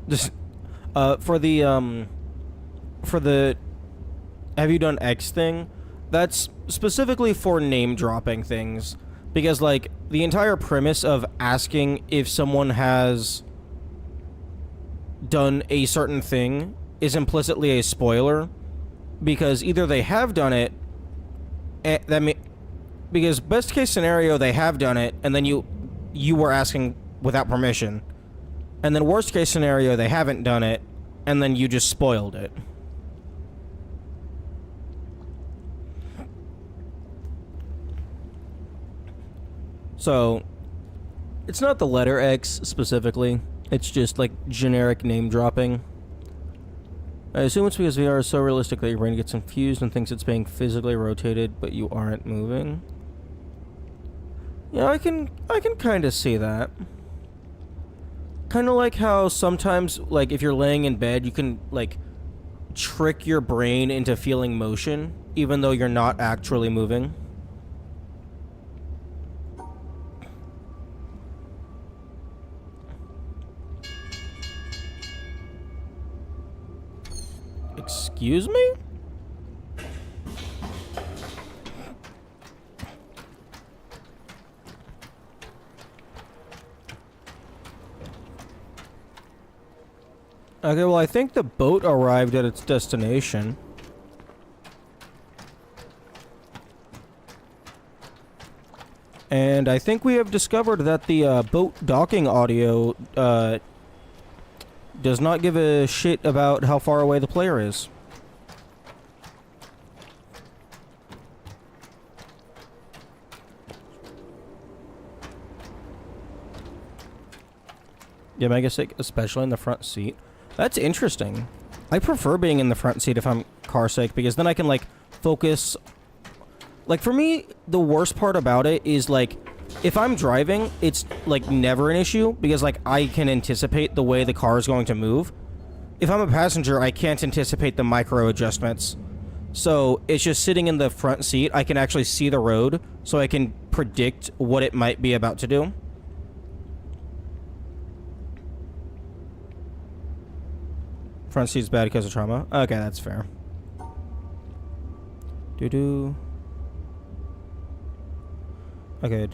Just, for the, have you done X thing? That's specifically for name dropping things, because, like, the entire premise of asking if someone has done a certain thing is implicitly a spoiler, because either they have done it, because best case scenario they have done it, and then you were asking without permission. And then worst case scenario, they haven't done it, and then you just spoiled it. So, it's not the letter X specifically. It's just like generic name dropping. I assume it's because VR is so realistic that your brain gets confused and thinks it's being physically rotated, but you aren't moving. Yeah, I can kind of see that. Kind of like how sometimes, like, if you're laying in bed, you can, like, trick your brain into feeling motion, even though you're not actually moving. Excuse me? Okay, well, I think the boat arrived at its destination. And I think we have discovered that the boat docking audio does not give a shit about how far away the player is. Yeah, I guess, like, especially in the front seat. That's interesting. I prefer being in the front seat if I'm car sick, because then I can, like, focus. Like, for me, the worst part about it is, like, if I'm driving, it's, like, never an issue, because, like, I can anticipate the way the car is going to move. If I'm a passenger, I can't anticipate the micro adjustments. So, it's just sitting in the front seat, I can actually see the road, so I can predict what it might be about to do. Front seat's bad because of trauma. Okay, that's fair. Doo-doo. Okay.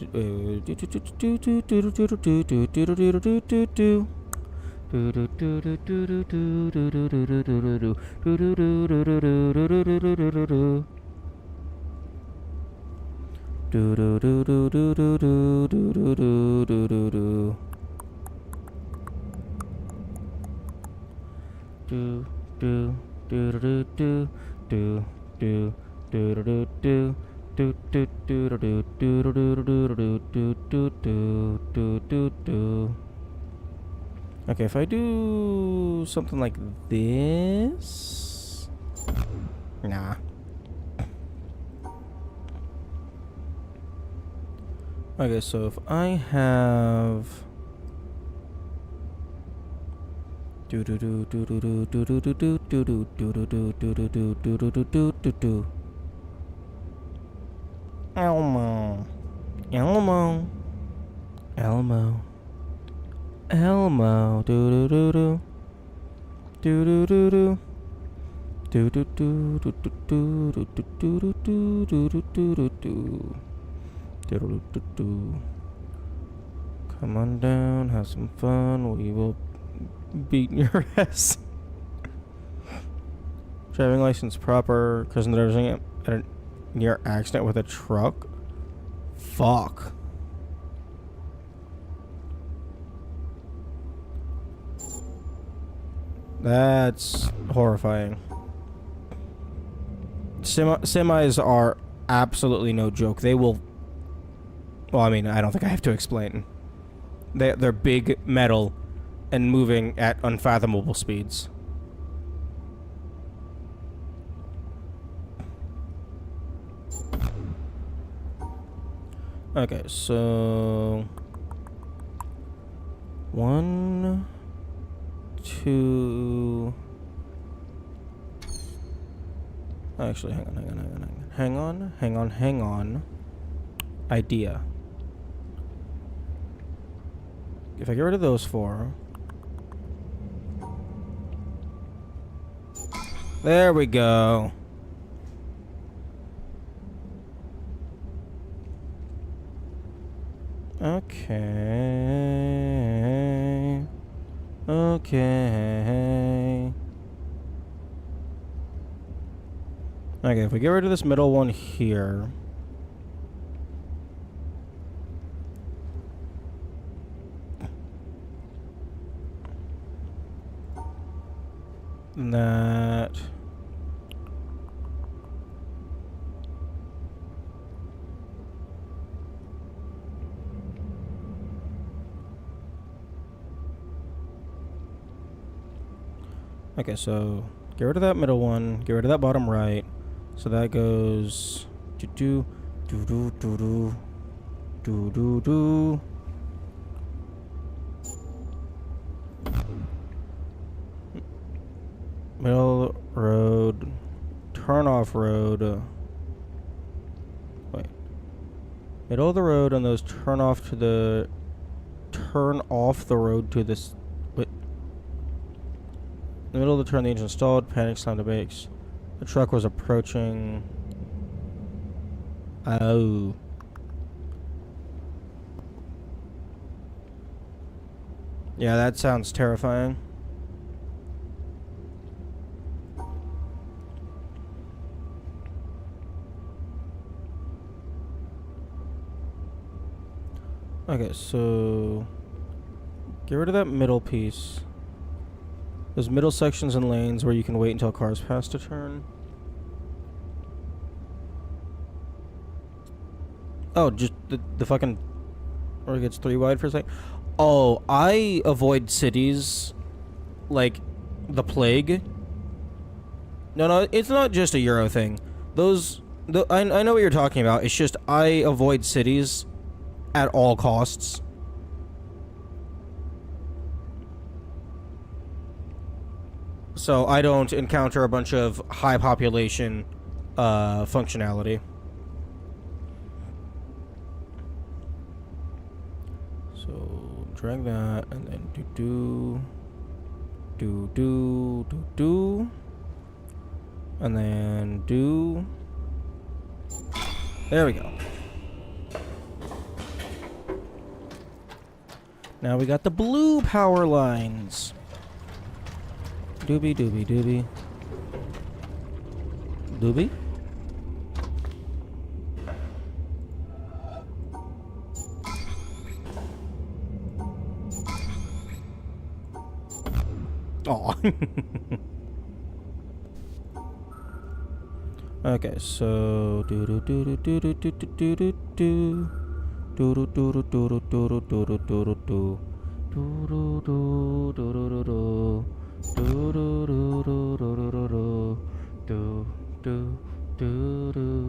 Okay, if I do something like this... Nah. Okay, so if I have... Elmo. Elmo. Elmo. Elmo. Do-do-do-do. Do-do-do-do. Do-do-do-do-do-do-do-do-do-do-do-do. Come on down, have some fun. We will beat your ass. Driving license proper. Cousin driving at a near accident with a truck. Fuck. That's horrifying. Semis are absolutely no joke. They will... Well, I mean, I don't think I have to explain. They're big metal and moving at unfathomable speeds. Okay, so... 1... 2... Actually, hang on. Idea. If I get rid of those four... There we go. Okay. Okay. Okay, if we get rid of this middle one here... And that. Okay, so get rid of that middle one. Get rid of that bottom right. So that goes do do do do do do do do. Middle road, turn off road. Wait, middle of the road, and those turn off to the turn off the road to this. Wait, in the middle of the turn, the engine stalled. Panic, slammed the brakes. The truck was approaching. Oh. Yeah, that sounds terrifying. Okay, so get rid of that middle piece. Those middle sections and lanes where you can wait until cars pass to turn. Oh, just the fucking where it gets 3 wide for a sec. Oh, I avoid cities like the plague. No, it's not just a Euro thing. I know what you're talking about. It's just I avoid cities at all costs. So I don't encounter a bunch of high population functionality. So drag that and then do and then do. There we go. Now we got the blue power lines. Doobie doobie doobie. Doobie? Aw. Okay, so do do do do do do do do do do. Do do do do do do do do do do do do. Do do do do do do do. Do do do do do do do do. Do do do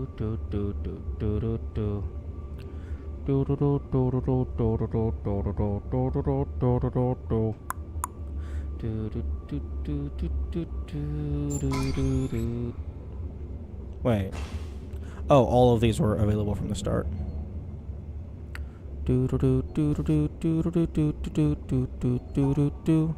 do do do do do do. Do do do do do do do do do do do do do do do do do. Do do do do do do do do do. Wait. Oh, all of these were available from the start. Do do do do do do do do do do do do do do do.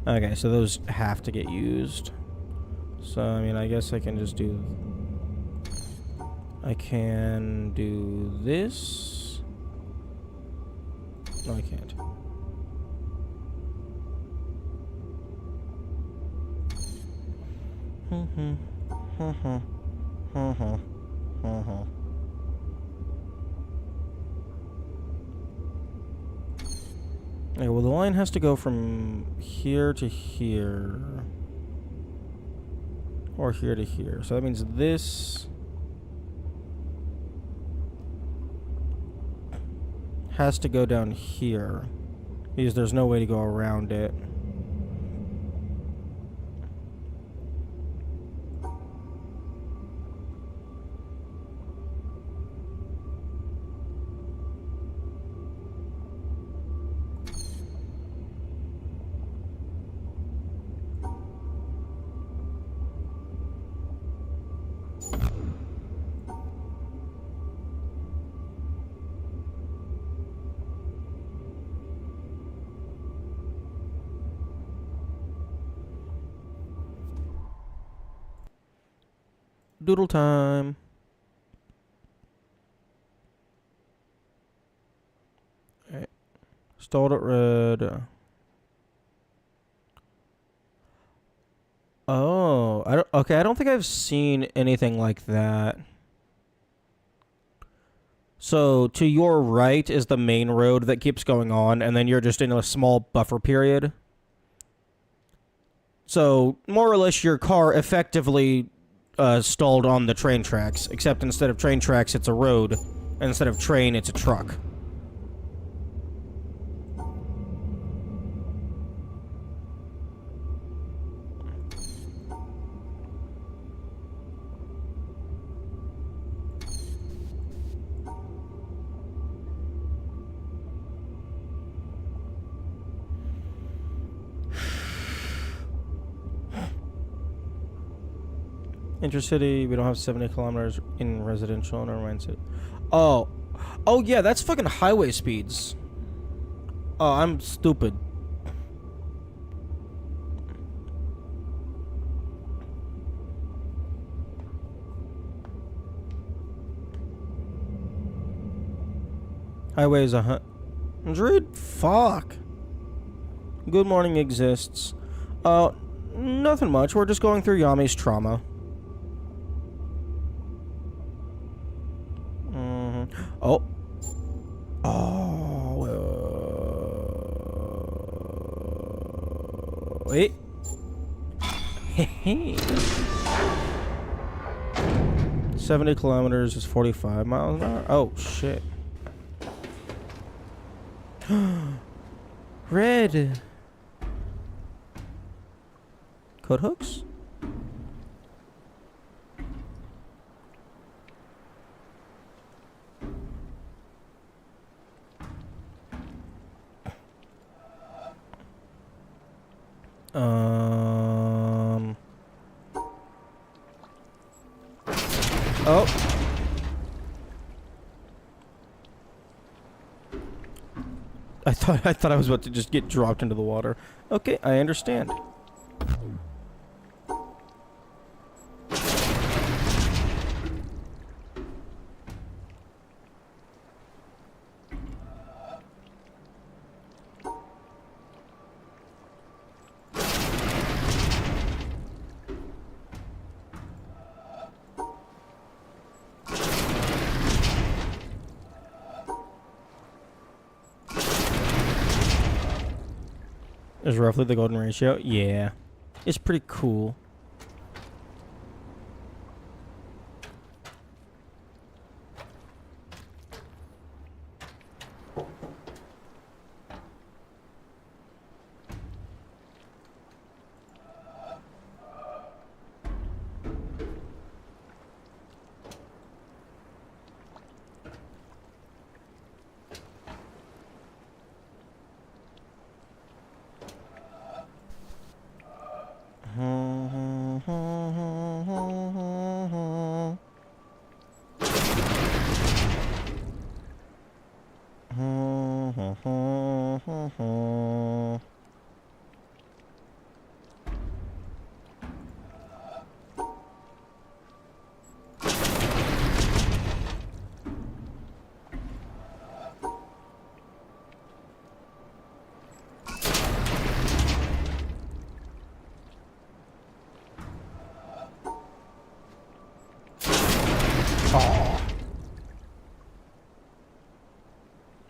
Okay, so those have to get used. So, I mean, I guess I can just do... I can do this. No, I can't. Okay, well, the line has to go from here to here. Or here to here. So that means this has to go down here. Because there's no way to go around it. Doodle time. Alright. Stalled at red. Oh, I don't. Okay, I don't think I've seen anything like that. So to your right is the main road that keeps going on, and then you're just in a small buffer period. So more or less, your car effectively stalled on the train tracks, except instead of train tracks, it's a road, and instead of train, it's a truck. Intercity, we don't have 70 kilometers in residential, never mind it. Oh. Oh, yeah, that's fucking highway speeds. Oh, I'm stupid. Highway is 100? Fuck. Good morning exists. Nothing much. We're just going through Yami's trauma. Oh. Oh. Wait. 70 kilometers is 45 miles an hour. Oh, shit. Red. Code hooks? Oh. I thought I was about to just get dropped into the water. Okay, I understand. Is roughly the golden ratio? Yeah. It's pretty cool.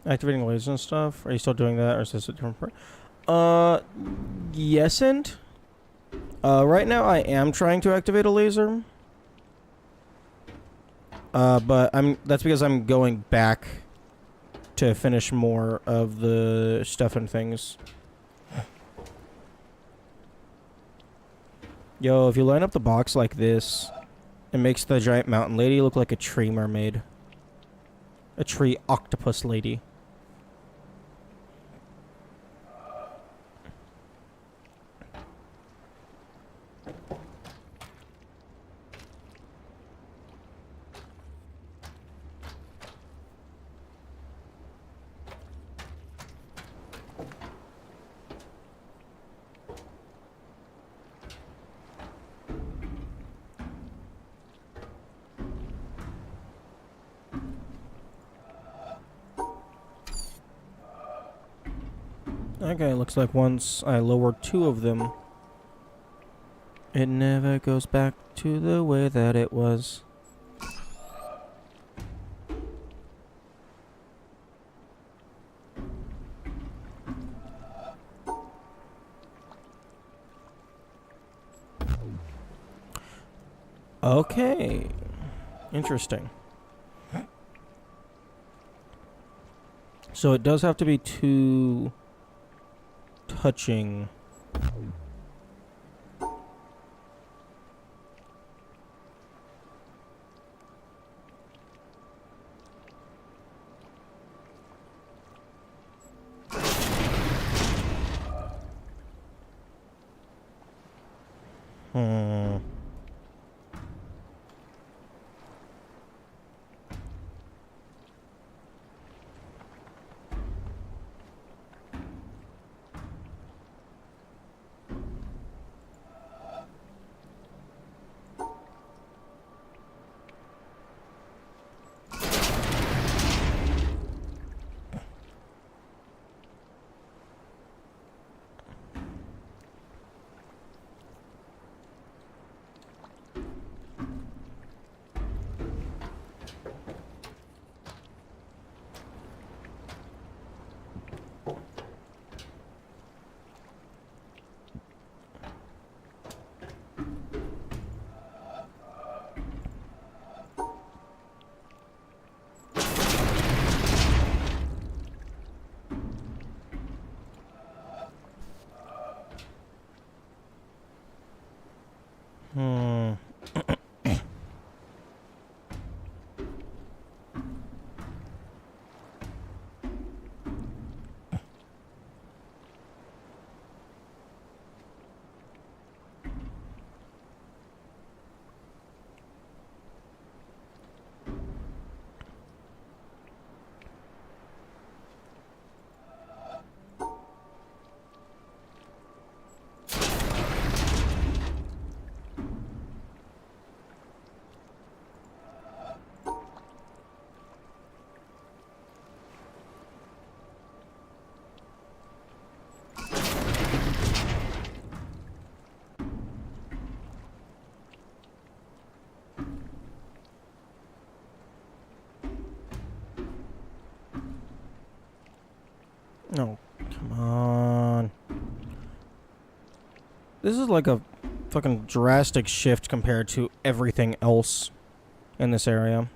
Activating lasers and stuff. Are you still doing that, or is this a different part? Yes and. Right now I am trying to activate a laser. But that's because I'm going back to finish more of the stuff and things. Yo, if you line up the box like this, it makes the giant mountain lady look like a tree mermaid. A tree octopus lady. Okay, looks like once I lower 2 of them, it never goes back to the way that it was. Okay. Interesting. So it does have to be 2 touching. Hmm. Hmm. No, come on. This is like a fucking drastic shift compared to everything else in this area.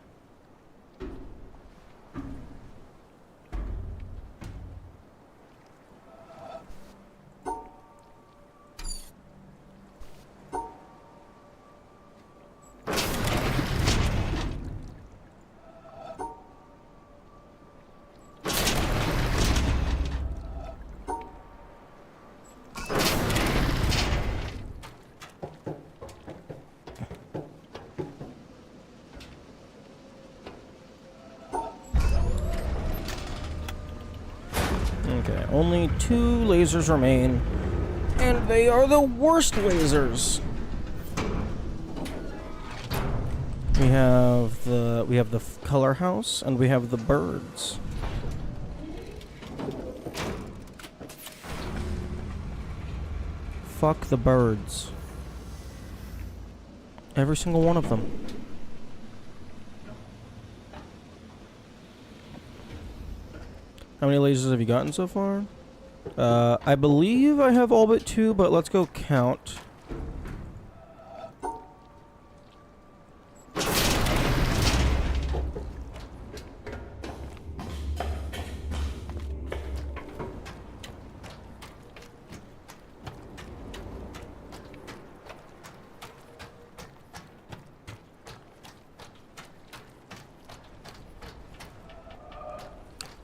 Okay, only 2 lasers remain, and they are the worst lasers. We have the color house, and we have the birds. Fuck the birds. Every single one of them. How many lasers have you gotten so far? I believe I have all but 2, but let's go count.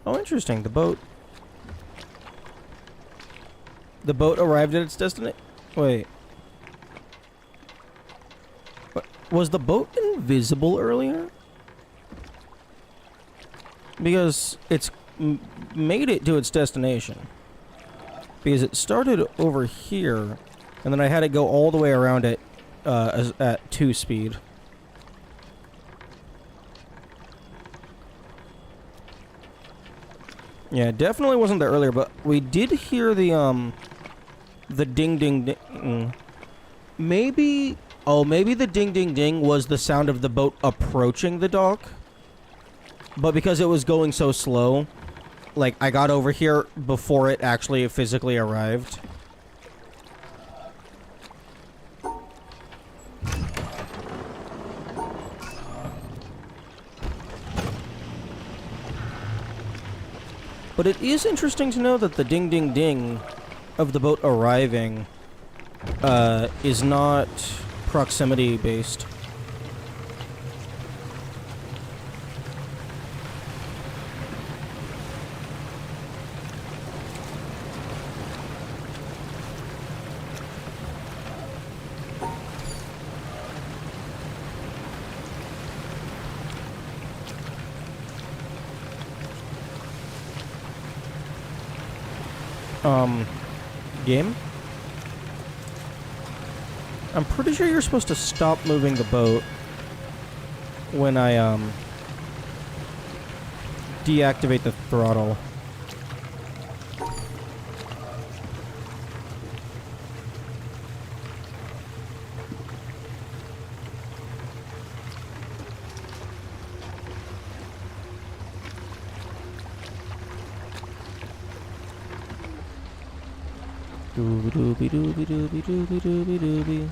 Oh, interesting. The boat arrived at its destination. Wait. What? Was the boat invisible earlier? Because it's made it to its destination. Because it started over here, and then I had it go all the way around it at 2 speed. Yeah, it definitely wasn't there earlier, but we did hear the ding ding ding. Maybe, oh, maybe the ding ding ding was the sound of the boat approaching the dock. But because it was going so slow, like, I got over here before it actually physically arrived. But it is interesting to know that the ding ding ding of the boat arriving is not proximity based. Game? I'm pretty sure you're supposed to stop moving the boat when I, deactivate the throttle. Dooby dooby dooby dooby dooby dooby dooby.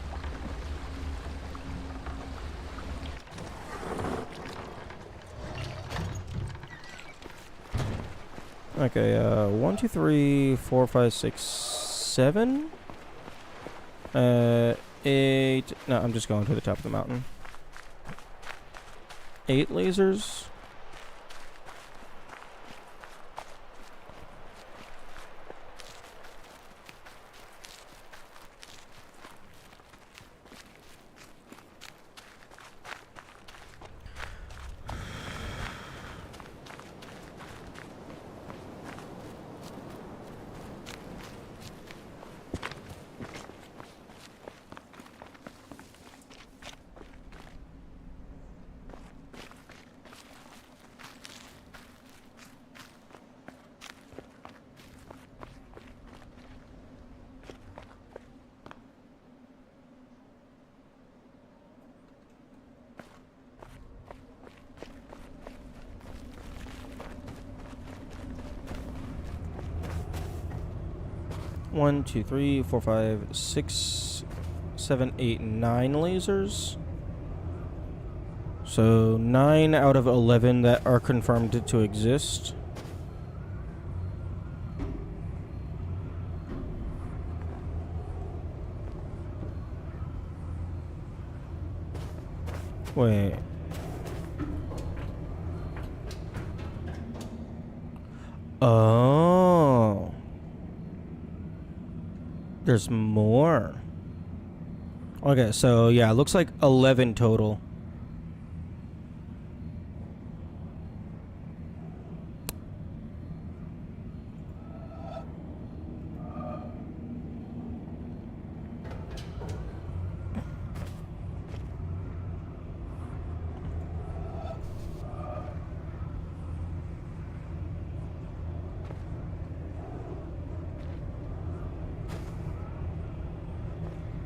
Okay, 1, 2, 3, 4, 5, 6, 7. 8. No, I'm just going to the top of the mountain. 8 lasers. One, two, 3, 4, 5, 6, 7, 8, 9 lasers. So 9 out of 11 that are confirmed to exist. Wait. Oh. There's more. Okay, so yeah, it looks like 11 total.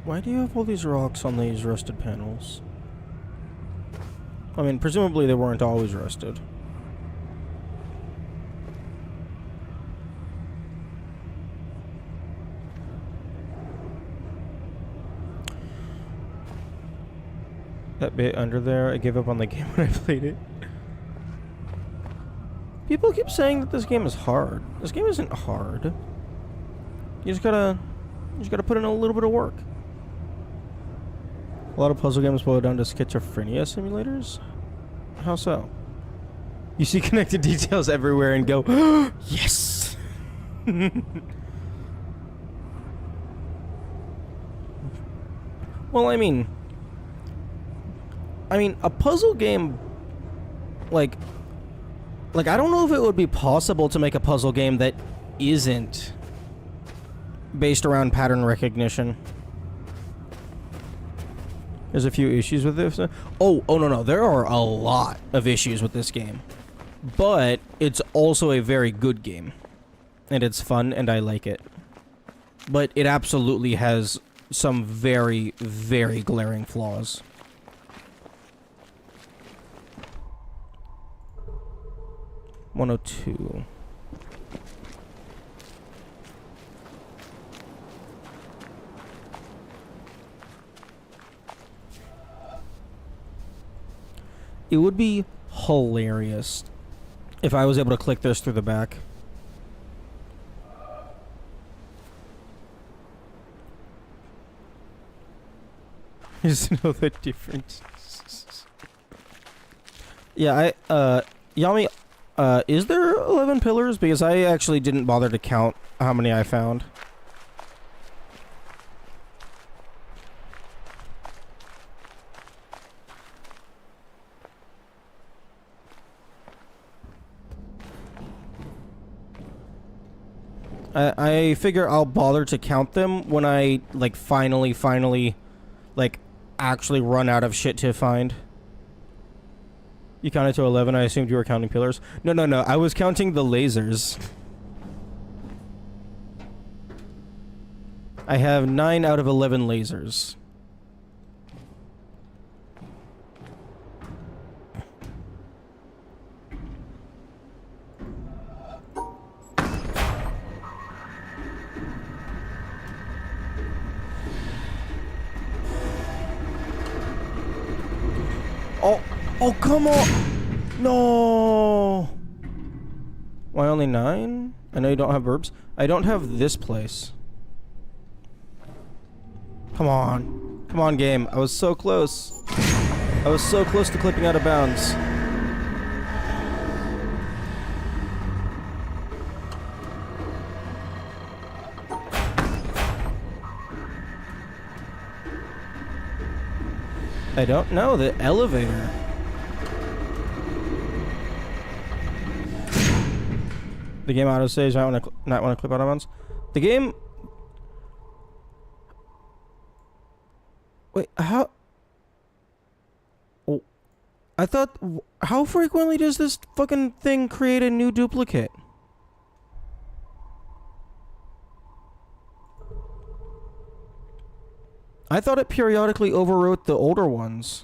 Why do you have all these rocks on these rusted panels? I mean, presumably they weren't always rusted. That bit under there, I gave up on the game when I played it. People keep saying that this game is hard. This game isn't hard. You just gotta put in a little bit of work. A lot of puzzle games boil down to schizophrenia simulators? How so? You see connected details everywhere and go, yes! Well, I mean, a puzzle game, like, I don't know if it would be possible to make a puzzle game that isn't based around pattern recognition. There's a few issues with this. Oh, no. There are a lot of issues with this game. but it's also a very good game. And it's fun, and I like it. But it absolutely has some very, very glaring flaws. $102. It would be hilarious if I was able to click this through the back. I just know the difference. Yeah, Yami, is there 11 pillars? Because I actually didn't bother to count how many I found. I figure I'll bother to count them when I, like, finally, like, actually run out of shit to find. You counted to 11, I assumed you were counting pillars. No, I was counting the lasers. I have 9 out of 11 lasers. Oh, come on! No! Why only 9? I know you don't have verbs. I don't have this place. Come on. Come on, game. I was so close. I was so close to clipping out of bounds. I don't know. The elevator. The game auto saves. I not want to clip out of bounds. The game. Wait, how? Oh, I thought. How frequently does this fucking thing create a new duplicate? I thought it periodically overwrote the older ones.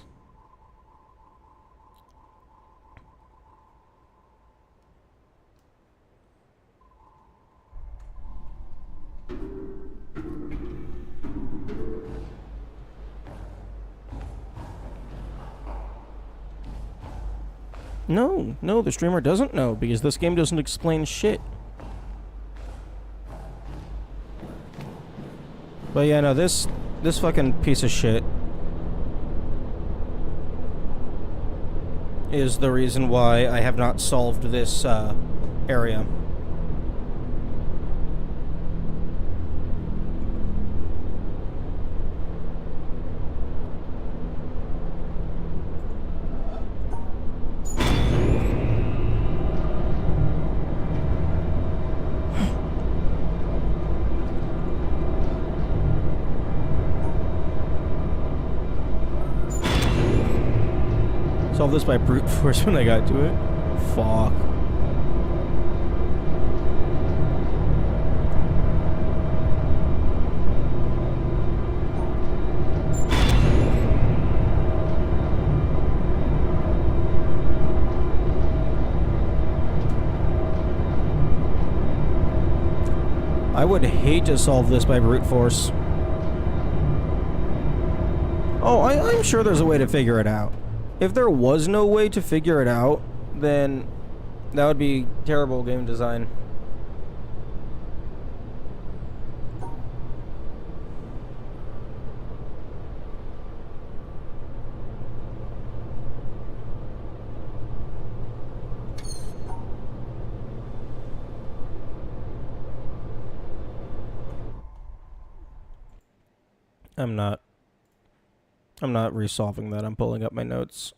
No, the streamer doesn't know because this game doesn't explain shit. But yeah, no, this fucking piece of shit is the reason why I have not solved this area. Solve this by brute force when I got to it. Fuck. I would hate to solve this by brute force. Oh, I'm sure there's a way to figure it out. If there was no way to figure it out, then that would be terrible game design. I'm not resolving that. I'm pulling up my notes.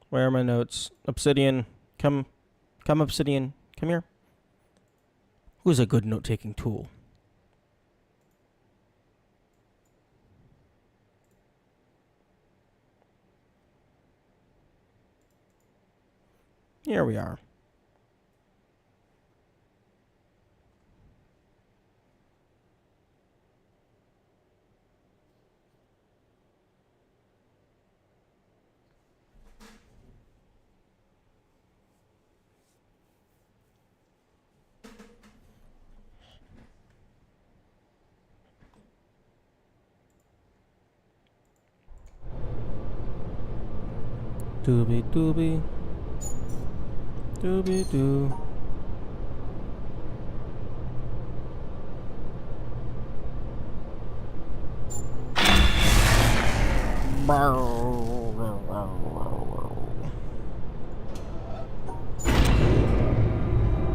Where are my notes? Obsidian. Come Obsidian. Come here. Who's a good note-taking tool? Here we are. Doobie doobie. Doobie doo.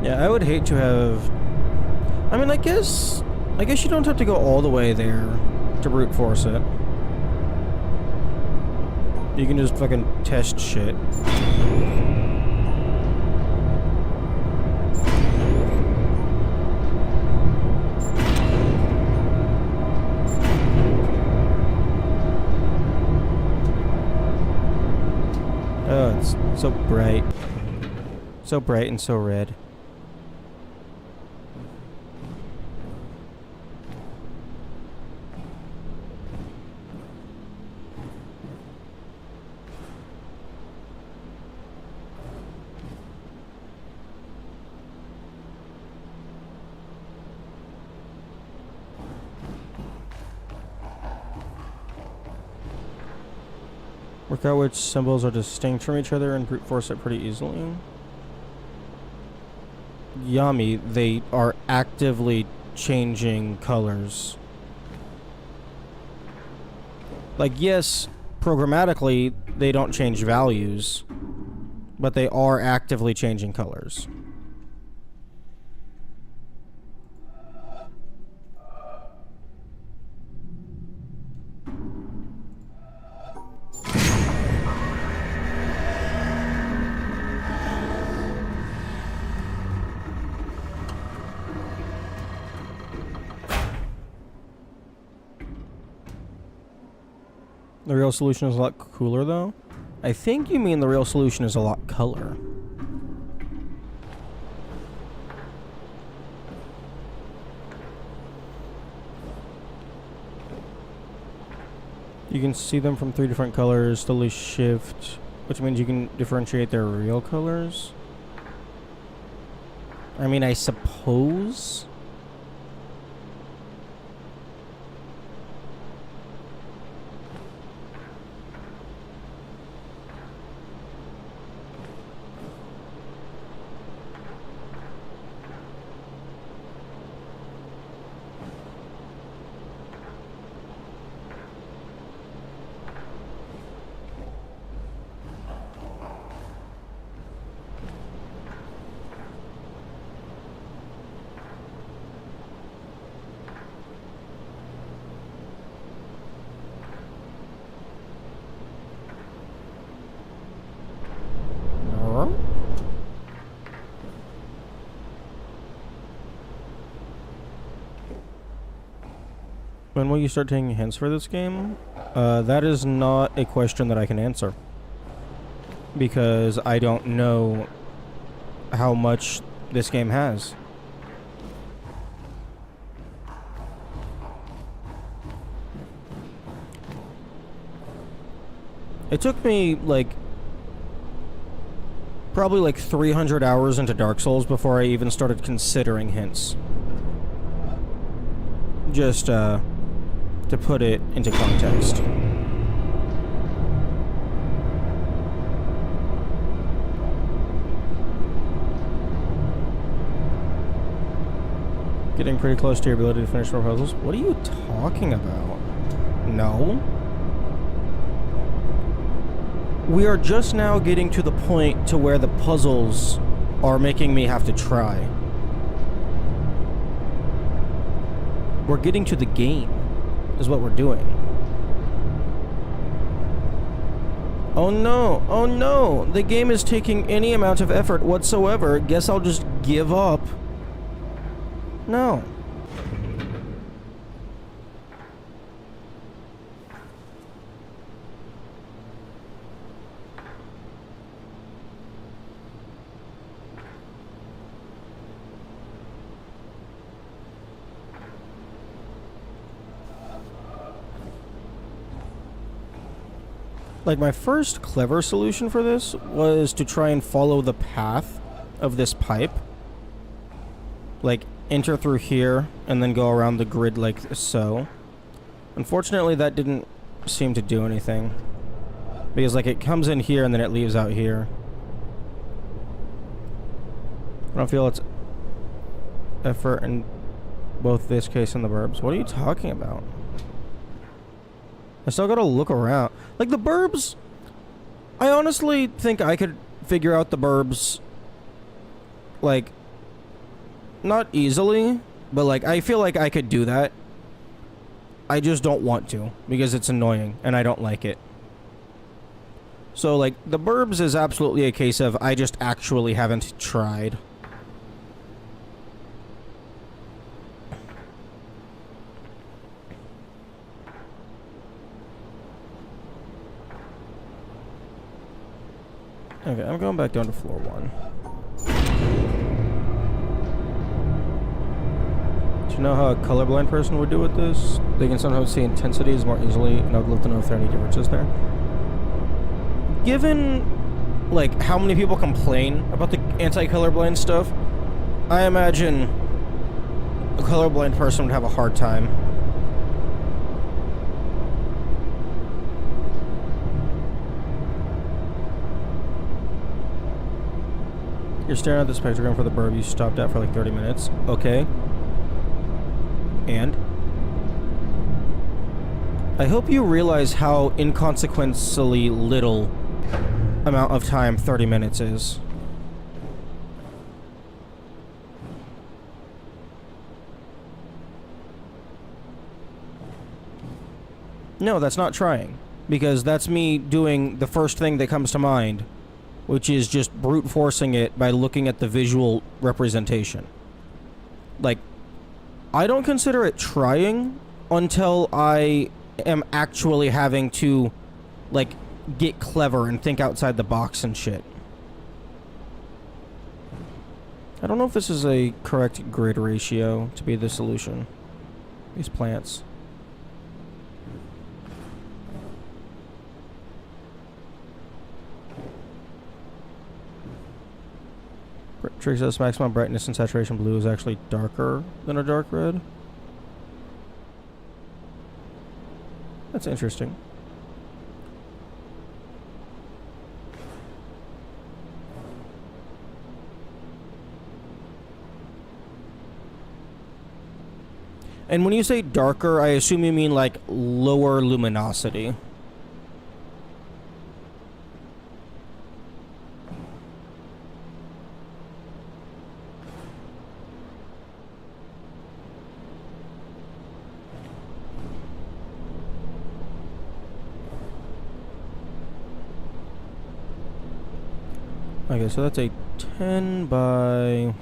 Yeah, I would hate to have... I mean, I guess you don't have to go all the way there to brute force it. You can just fucking test shit. Oh, it's so bright. So bright and so red. Work out which symbols are distinct from each other and brute force it pretty easily. Yummy, they are actively changing colors. Like, yes, programmatically, they don't change values, but they are actively changing colors. The real solution is a lot cooler, though. I think you mean the real solution is a lot color. You can see them from 3 different colors, slowly shift, which means you can differentiate their real colors. I mean, I suppose... When will you start taking hints for this game? That is not a question that I can answer. Because I don't know how much this game has. It took me, like, probably like 300 hours into Dark Souls before I even started considering hints. Just, to put it into context. Getting pretty close to your ability to finish more puzzles. What are you talking about? No. We are just now getting to the point to where the puzzles are making me have to try. We're getting to the game, is what we're doing. Oh no, oh no, the game is taking any amount of effort whatsoever. Guess I'll just give up. No. Like, my first clever solution for this was to try and follow the path of this pipe. Like, enter through here, and then go around the grid like so. Unfortunately, that didn't seem to do anything. Because, like, it comes in here, and then it leaves out here. I don't feel it's effort in both this case and the burbs. What are you talking about? I still gotta look around. Like, the burbs, I honestly think I could figure out the burbs, like, not easily, but, like, I feel like I could do that. I just don't want to, because it's annoying, and I don't like it. So, like, the burbs is absolutely a case of I just actually haven't tried. Okay, I'm going back down to floor 1. Do you know how a colorblind person would do with this? They can sometimes see intensities more easily, and I'd love to know if there are any differences there. Given, like, how many people complain about the anti-colorblind stuff, I imagine a colorblind person would have a hard time. You're staring at the spectrogram for the burb you stopped at for like 30 minutes. Okay. And? I hope you realize how inconsequentially little amount of time 30 minutes is. No, that's not trying. Because that's me doing the first thing that comes to mind, which is just brute forcing it by looking at the visual representation. Like, I don't consider it trying until I am actually having to, like, get clever and think outside the box and shit. I don't know if this is a correct grid ratio to be the solution. These plants. Trix says maximum brightness and saturation blue is actually darker than a dark red. That's interesting. And when you say darker, I assume you mean like lower luminosity. Okay, so that's a 10 by...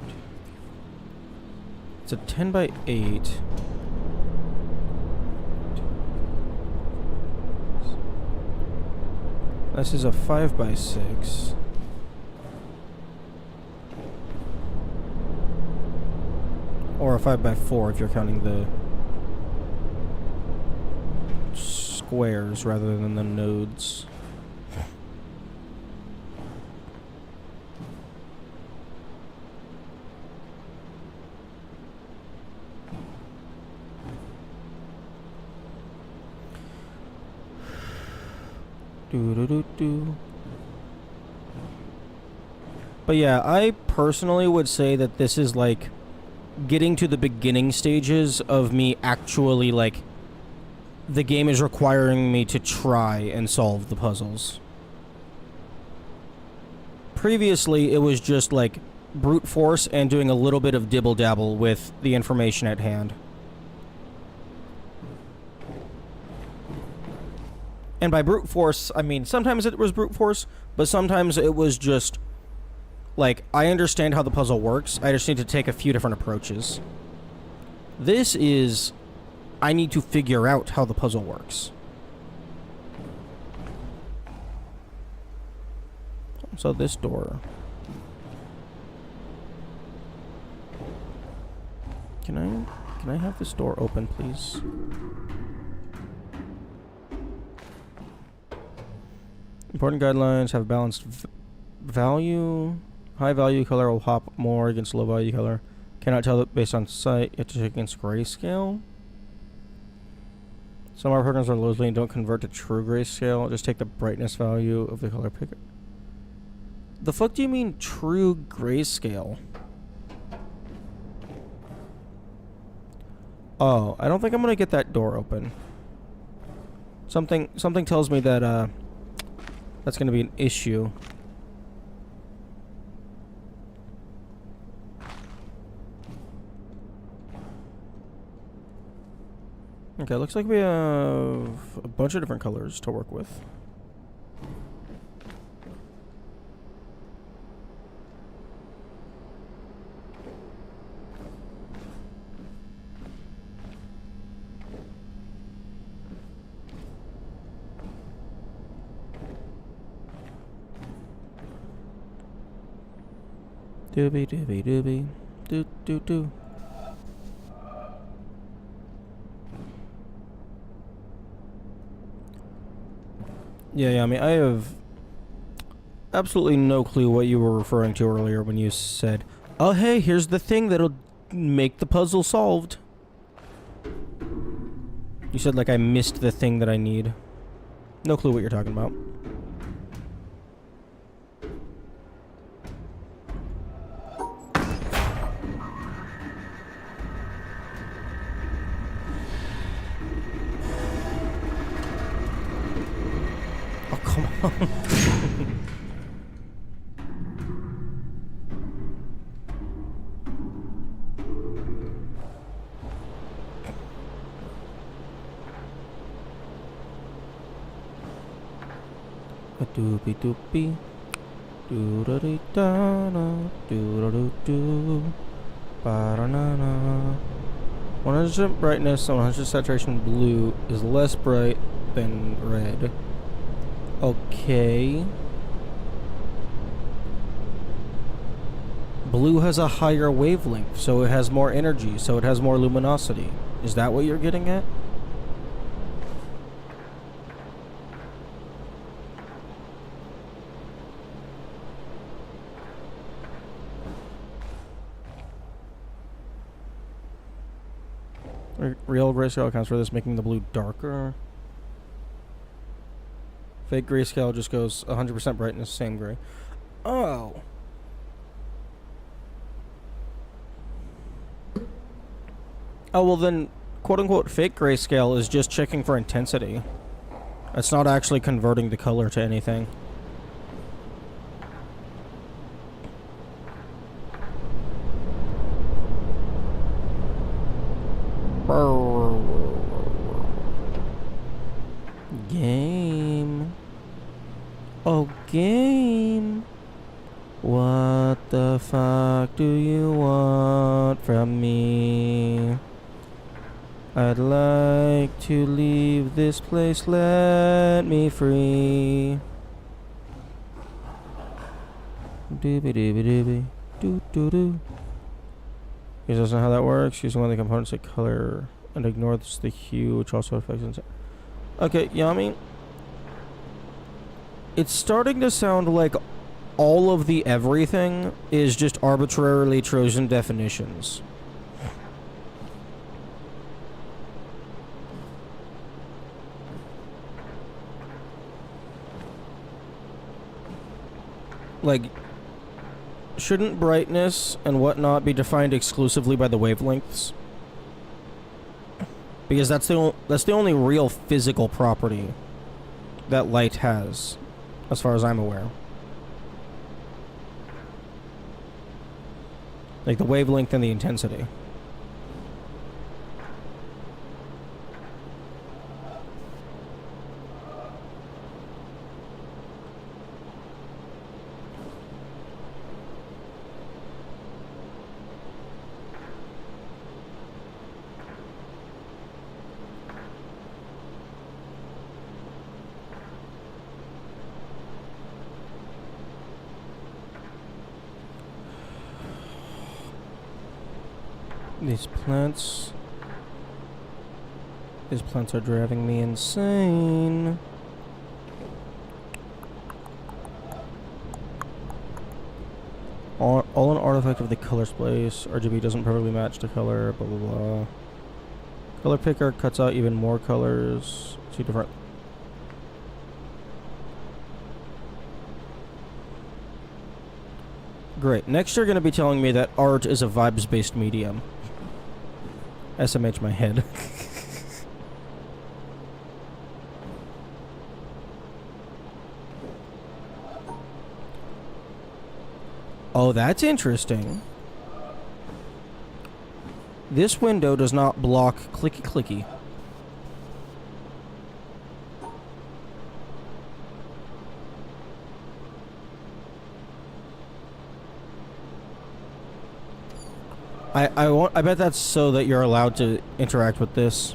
It's a 10 by 8. This is a 5 by 6. Or a 5 by 4 if you're counting the squares rather than the nodes. But yeah, I personally would say that this is like getting to the beginning stages of me actually, like, the game is requiring me to try and solve the puzzles. Previously, it was just like brute force and doing a little bit of dibble dabble with the information at hand. And by brute force, I mean sometimes it was brute force, but sometimes it was just, like, I understand how the puzzle works, I just need to take a few different approaches. This is, I need to figure out how the puzzle works. So this door. Can I have this door open, please? Important guidelines have balanced value. High value color will pop more against low value color. Cannot tell that based on sight. You have to check against grayscale. Some of our programs are low and don't convert to true grayscale. Just take the brightness value of the color picker. The fuck do you mean true grayscale? Oh, I don't think I'm gonna get that door open. Something tells me that that's gonna be an issue. Okay, looks like we have a bunch of different colors to work with. Doobie doobie doobie. Doo doo doo. Yeah, I mean, I have absolutely no clue what you were referring to earlier when you said, "Oh, hey, here's the thing that'll make the puzzle solved." You said like I missed the thing that I need. No clue what you're talking about. Oh, come on. A doopy doopy. Doo da dee da da. Doo da doo doo. Ba da na na. 100% brightness and 100% saturation blue is less bright than red. Okay. Blue has a higher wavelength, so it has more energy, so it has more luminosity. Is that what you're getting at? Real grayscale accounts for this, making the blue darker. Fake grayscale just goes 100% brightness, same gray. Oh. Oh, well then, quote-unquote fake grayscale is just checking for intensity. It's not actually converting the color to anything. Game. Oh, game. What the fuck do you want from me? I'd like to leave this place, let me free. Doobie doobie doobie. Doo doo doo. Because that's not how that works. Using one of the components of color and ignores the hue, which also affects inside. Okay, Yami. It's starting to sound like all of the everything is just arbitrarily chosen definitions. Like, shouldn't brightness and whatnot be defined exclusively by the wavelengths? Because that's the only real physical property that light has, as far as I'm aware. Like the wavelength and the intensity. These plants are driving me insane. effect of the color splice. RGB doesn't perfectly match the color, blah blah blah. Color picker cuts out even more colors. See different. Great. Next you're going to be telling me that art is a vibes-based medium. SMH my head. Oh, that's interesting. This window does not block clicky clicky. I bet that's so that you're allowed to interact with this.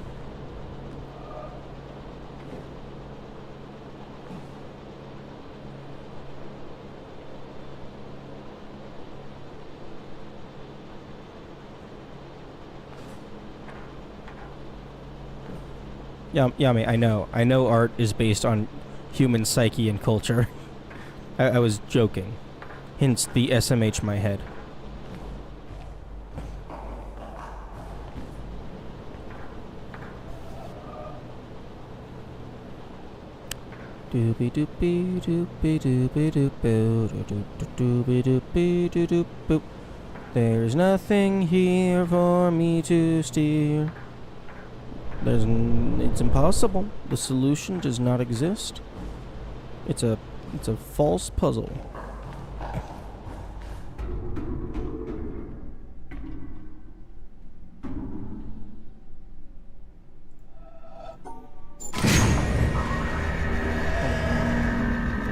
Yeah, Yami, I know. I know art is based on human psyche and culture. I was joking. Hence the SMH my head. Doopy doopy doopy doopy doopy doopy doopy doop. There's nothing here for me to steer. It's impossible. The solution does not exist. It's a false puzzle.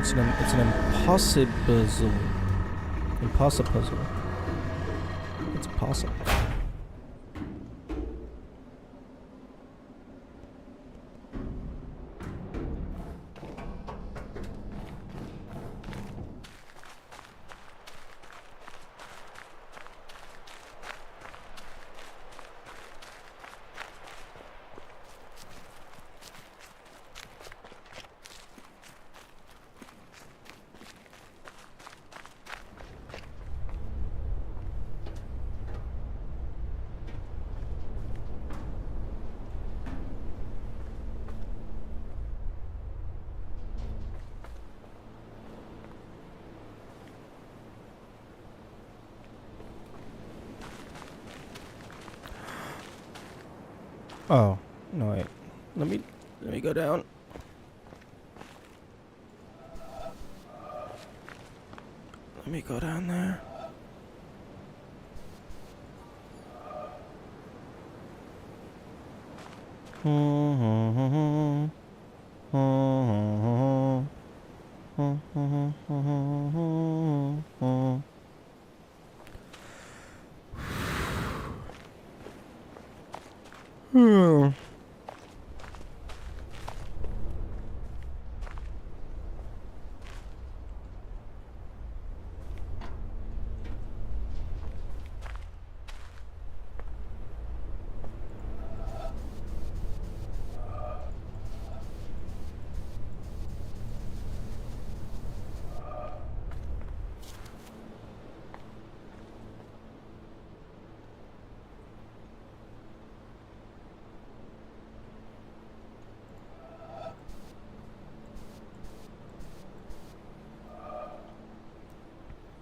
It's an impossible. Impossible. It's possible. Oh, no wait. Let me go down. Let me go down there.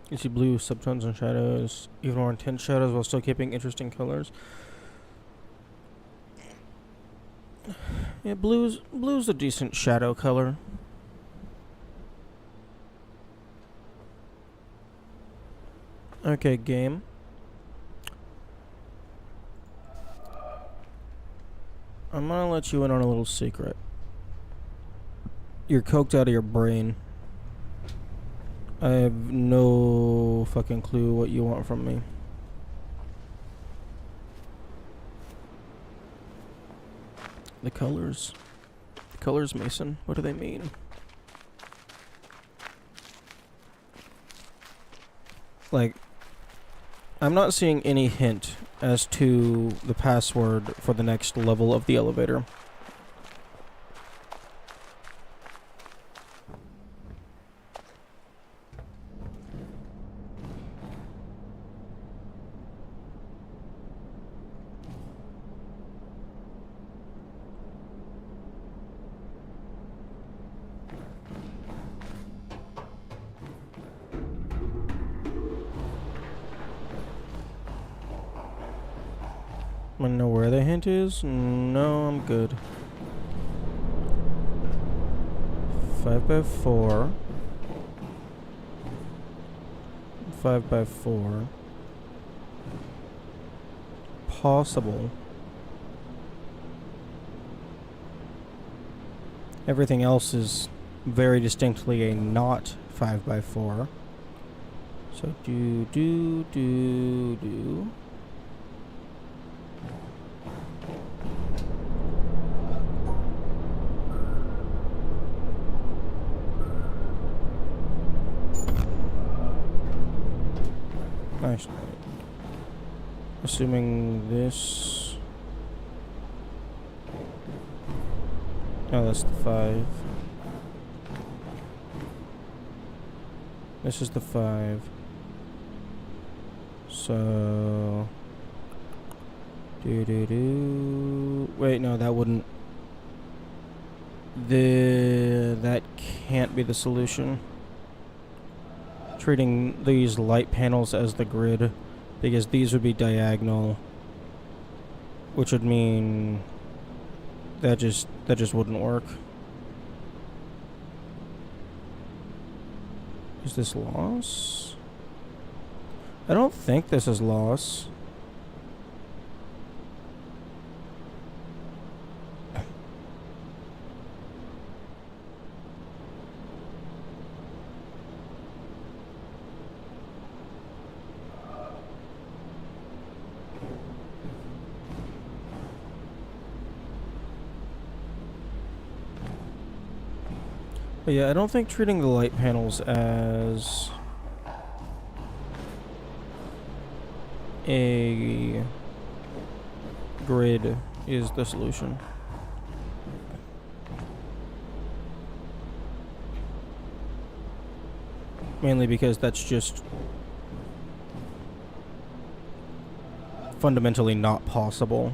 You see blue subtones and shadows, even more intense shadows while still keeping interesting colors. Yeah, blue's a decent shadow color. Okay, game. I'm gonna let you in on a little secret. You're coked out of your brain. I have no fucking clue what you want from me. The colors. The colors, Mason. What do they mean? Like, I'm not seeing any hint as to the password for the next level of the elevator. I know where the hint is. No, I'm good. 5x4. 5x4. Possible. Everything else is very distinctly a not 5x4. So do. Nice. Assuming this. Oh, that's the 5. This is the 5. So. Wait, no, that wouldn't. That can't be the solution. Treating these light panels as the grid, because these would be diagonal, which would mean that just wouldn't work. Is this loss? I don't think this is loss. But yeah, I don't think treating the light panels as a grid is the solution. Mainly because that's just fundamentally not possible.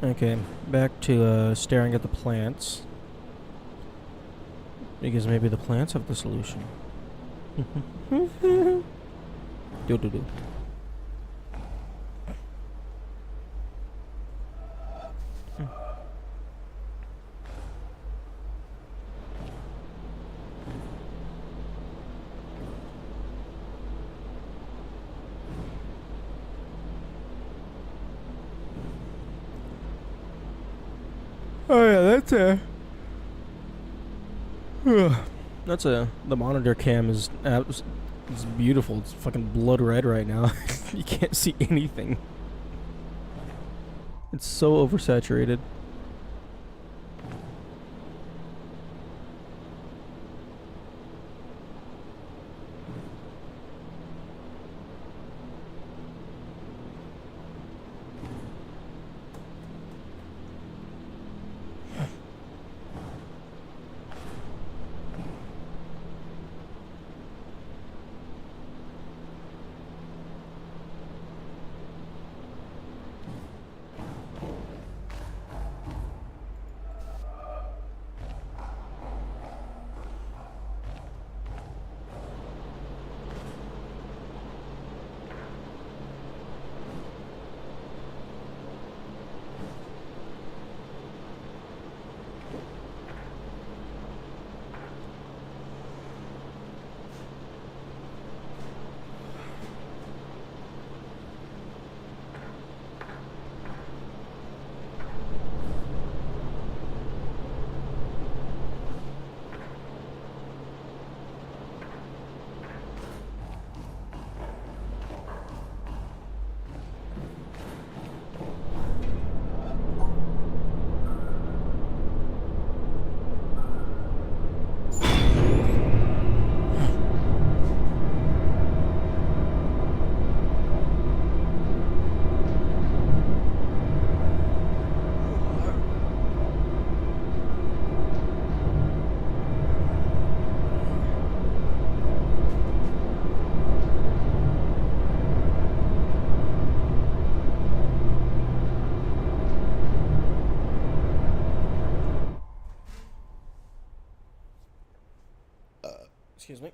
Okay, back to staring at the plants. Because maybe the plants have the solution. Do. Oh yeah, the monitor cam is it's beautiful. It's fucking blood red right now. You can't see anything. It's so oversaturated. Excuse me.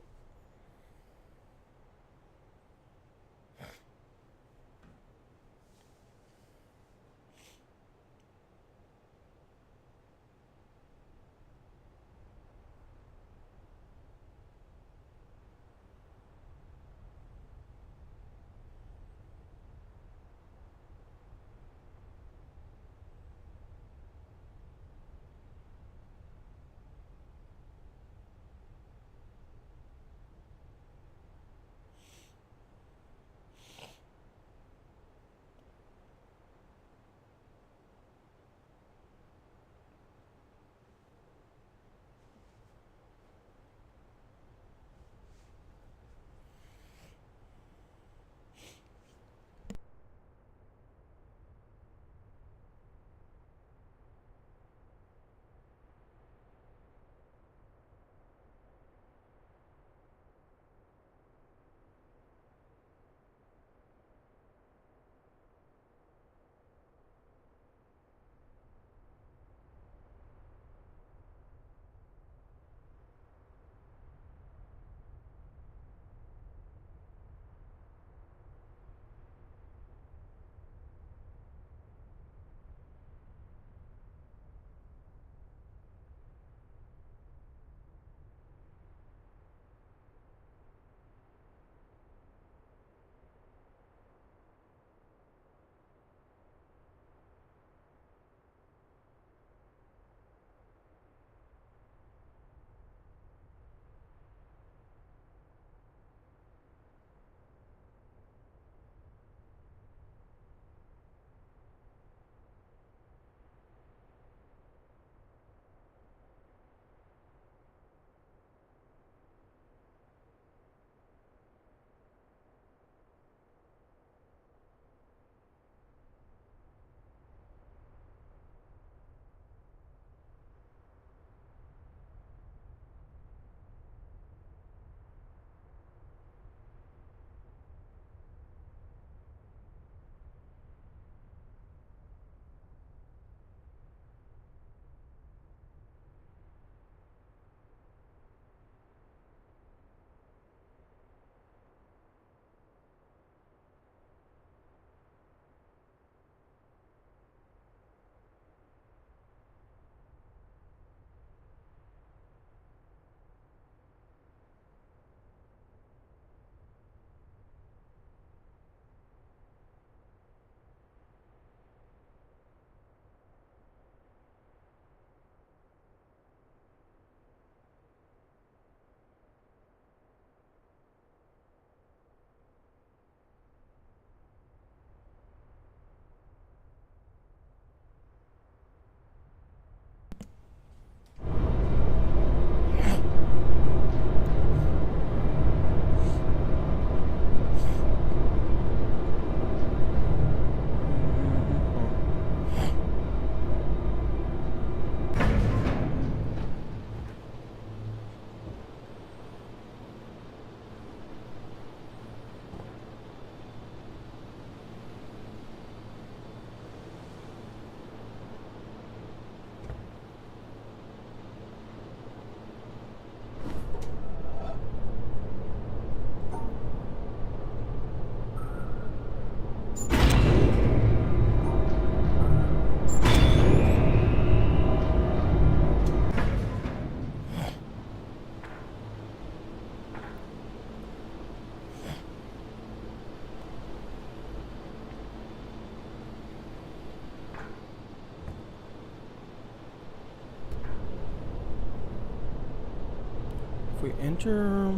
If we enter...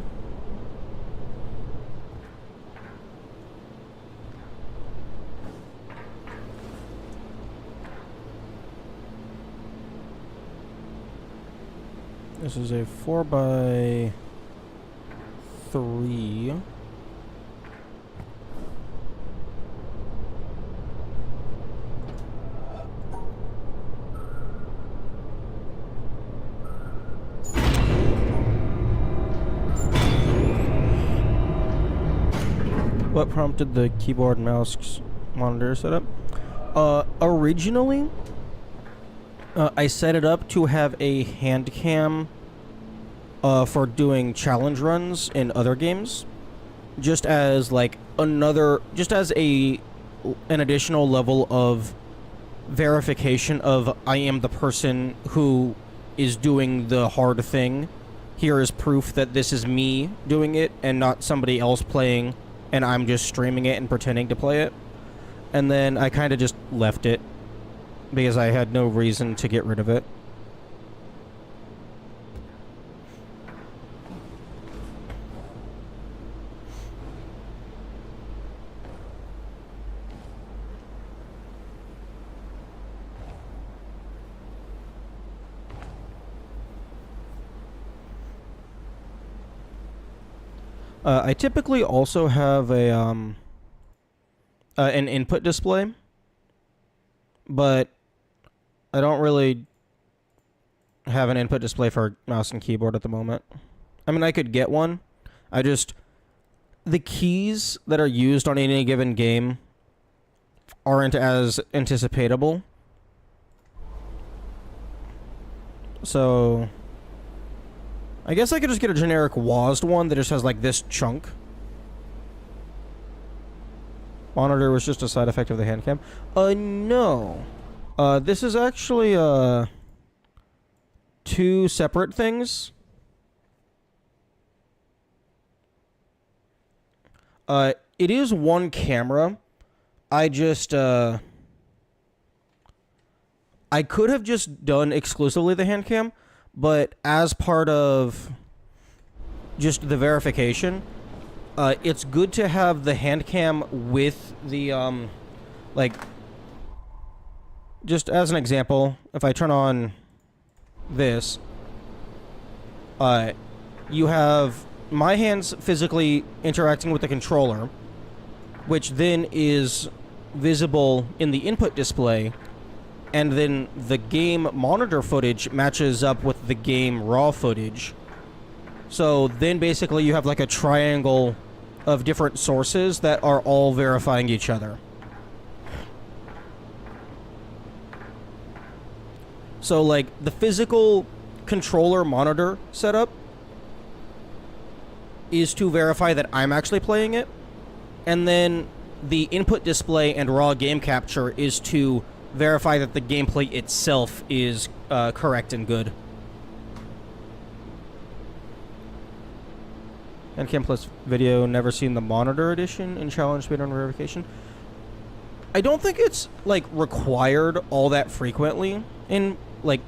This is a 4x3. What prompted the keyboard and mouse monitor setup? Originally, I set it up to have a hand cam for doing challenge runs in other games, just as like just as an additional level of verification of I am the person who is doing the hard thing. Here is proof that this is me doing it and not somebody else playing, and I'm just streaming it and pretending to play it. And then I kind of just left it because I had no reason to get rid of it. I typically also have an input display, but I don't really have an input display for mouse and keyboard at the moment. I mean, I could get one. The keys that are used on any given game aren't as anticipatable. So I guess I could just get a generic WASD one that just has like this chunk. Monitor was just a side effect of the hand cam. No. This is actually two separate things. It is one camera. I could have just done exclusively the hand cam, but as part of just the verification, it's good to have the hand cam with the, like, just as an example, if I turn on this, you have my hands physically interacting with the controller, which then is visible in the input display, and then the game monitor footage matches up with the game raw footage. So then basically you have like a triangle of different sources that are all verifying each other. So like the physical controller monitor setup is to verify that I'm actually playing it, and then the input display and raw game capture is to verify that the gameplay itself is correct and good. Handcam plus video, never seen the monitor edition in challenge speedrun verification. I don't think it's like required all that frequently in like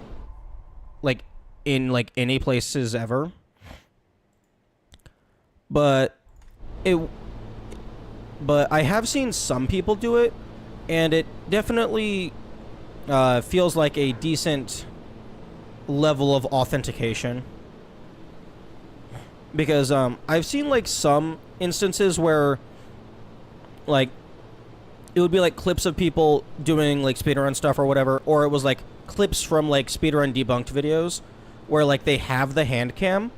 any places ever. But I have seen some people do it, and it definitely feels like a decent level of authentication. Because I've seen like some instances where like it would be like clips of people doing like speedrun stuff or whatever, or it was like clips from like speedrun debunked videos where like they have the hand cam,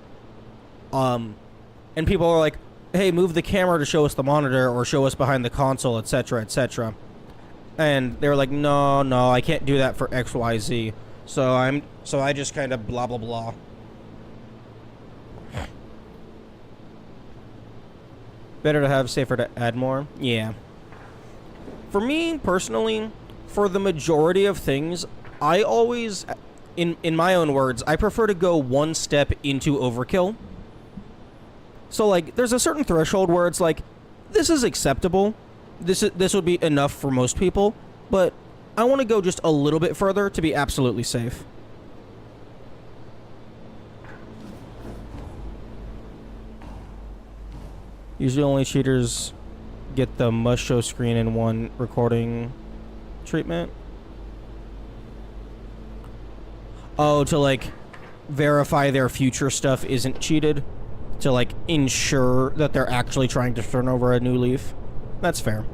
and people are like, hey, move the camera to show us the monitor or show us behind the console, etc., etc. And they were like, no, I can't do that for XYZ. So I just kind of blah blah blah. Better to have, safer to add more. Yeah. For me personally, for the majority of things, I always, in my own words, I prefer to go one step into overkill. So like, there's a certain threshold where it's like, this is acceptable. This would be enough for most people, but I want to go just a little bit further to be absolutely safe. Usually only cheaters get the must show screen in one recording treatment. Oh, to like verify their future stuff isn't cheated. To like ensure that they're actually trying to turn over a new leaf. That's fair.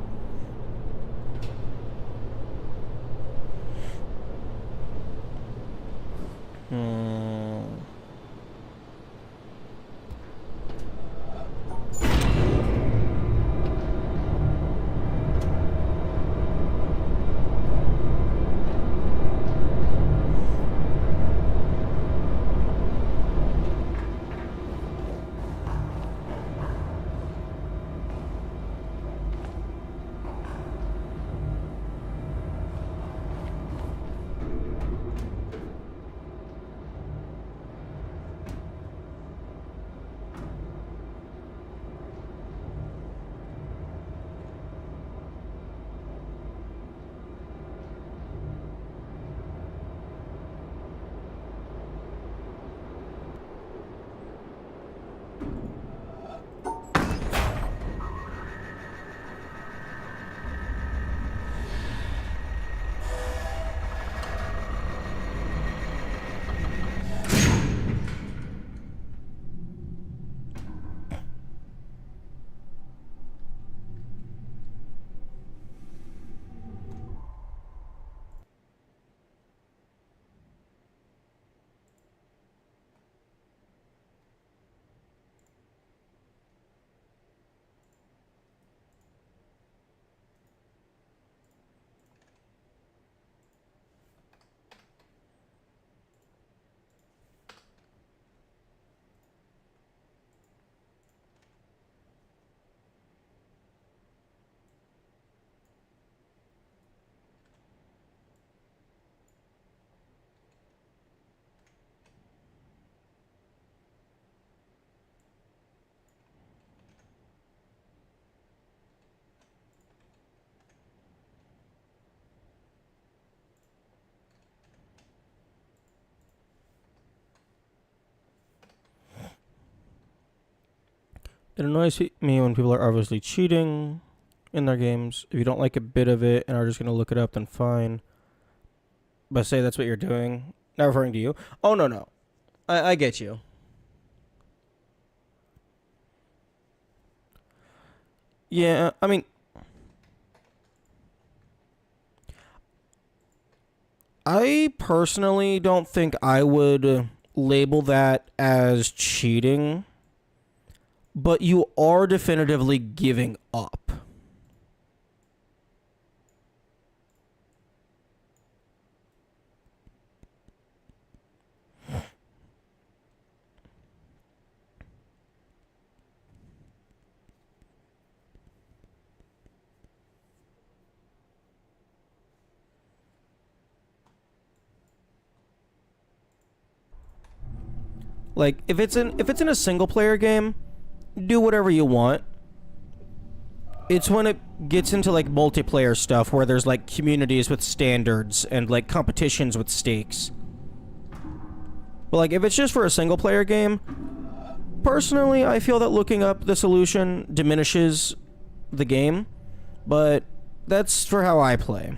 It annoys me when people are obviously cheating in their games. If you don't like a bit of it and are just gonna look it up, then fine. But say that's what you're doing. Not referring to you. Oh, no, no. I get you. Yeah, I mean, I personally don't think I would label that as cheating, but you are definitively giving up. Like if it's in a single player game, do whatever you want. It's when it gets into like multiplayer stuff where there's like communities with standards and like competitions with stakes. But like if it's just for a single player game, personally I feel that looking up the solution diminishes the game, but that's for how I play.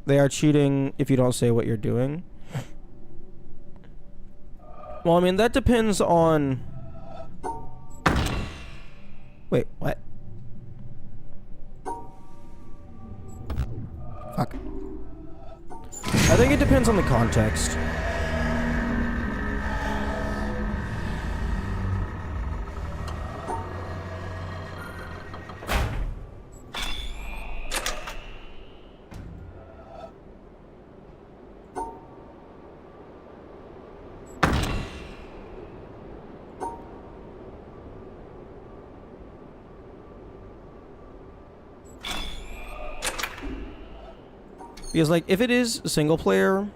They are cheating if you don't say what you're doing. Well, I mean, that depends on... Wait, what? Fuck. I think it depends on the context. Because, like, if it is single player...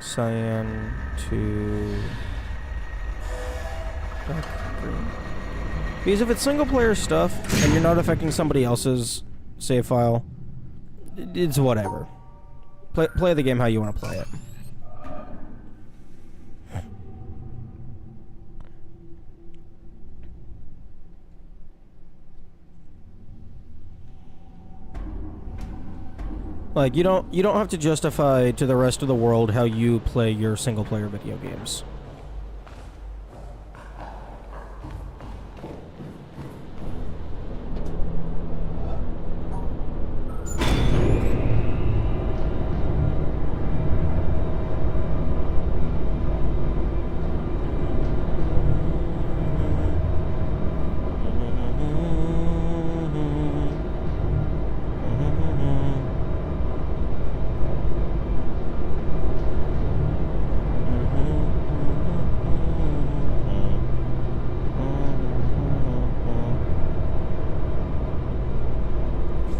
Cyan to... Dark green. Because if it's single player stuff, and you're not affecting somebody else's save file, it's whatever. Play the game how you want to play it. Like, you don't have to justify to the rest of the world how you play your single player video games.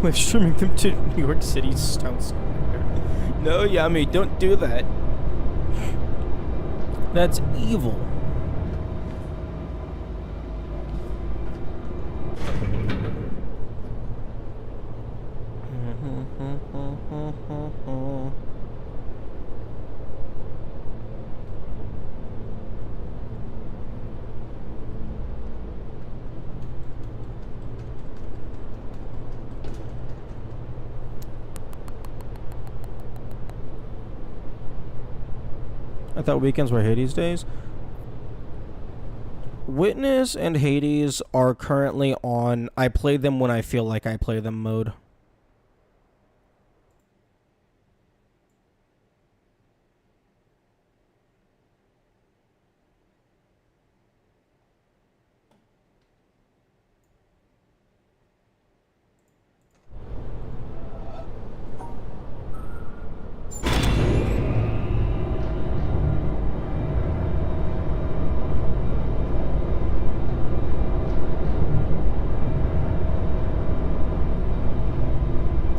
Live streaming them to New York City's town square. No, Yami, don't do that. That's evil. I thought weekends were Hades days. Witness and Hades are currently on I play them when I feel like I play them mode.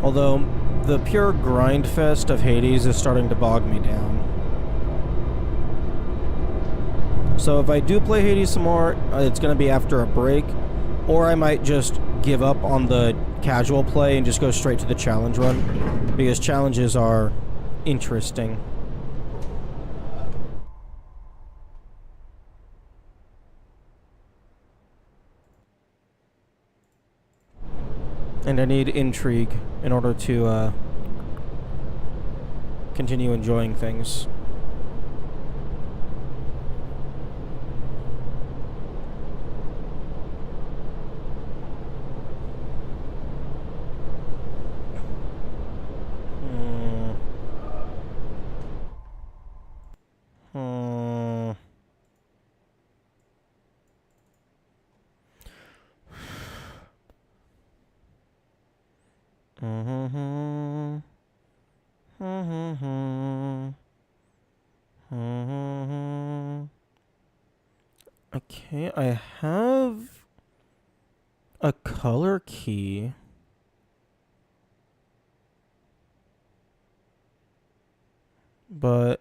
Although, the pure grind fest of Hades is starting to bog me down. So if I do play Hades some more, it's going to be after a break. Or I might just give up on the casual play and just go straight to the challenge run. Because challenges are interesting. And I need intrigue in order to continue enjoying things. Okay, I have a color key. But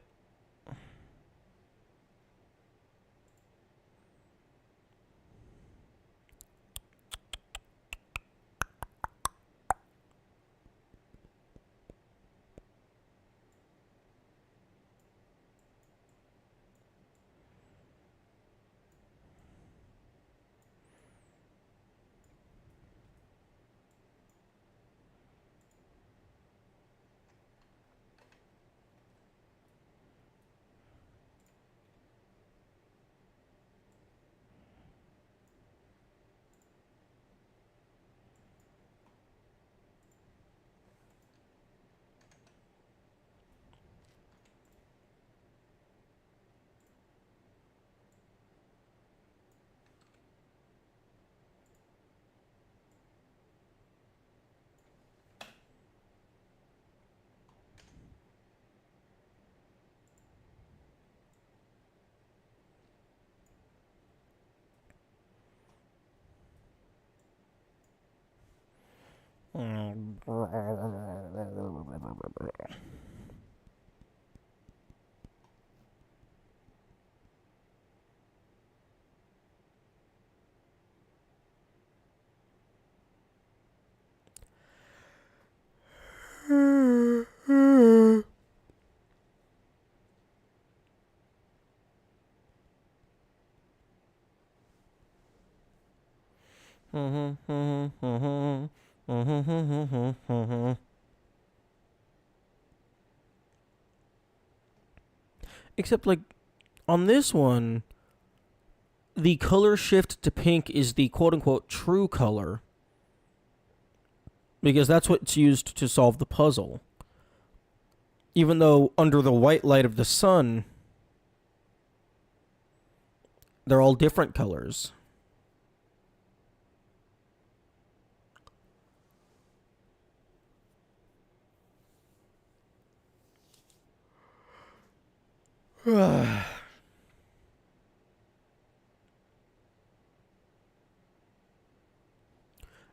except like on this one, the color shift to pink is the quote unquote true color. Because that's what's used to solve the puzzle. Even though under the white light of the sun, they're all different colors.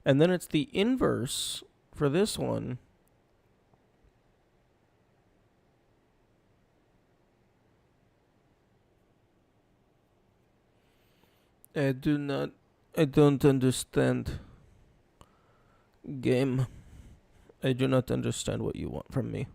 And then it's the inverse for this one. I don't understand. Game. I do not understand what you want from me.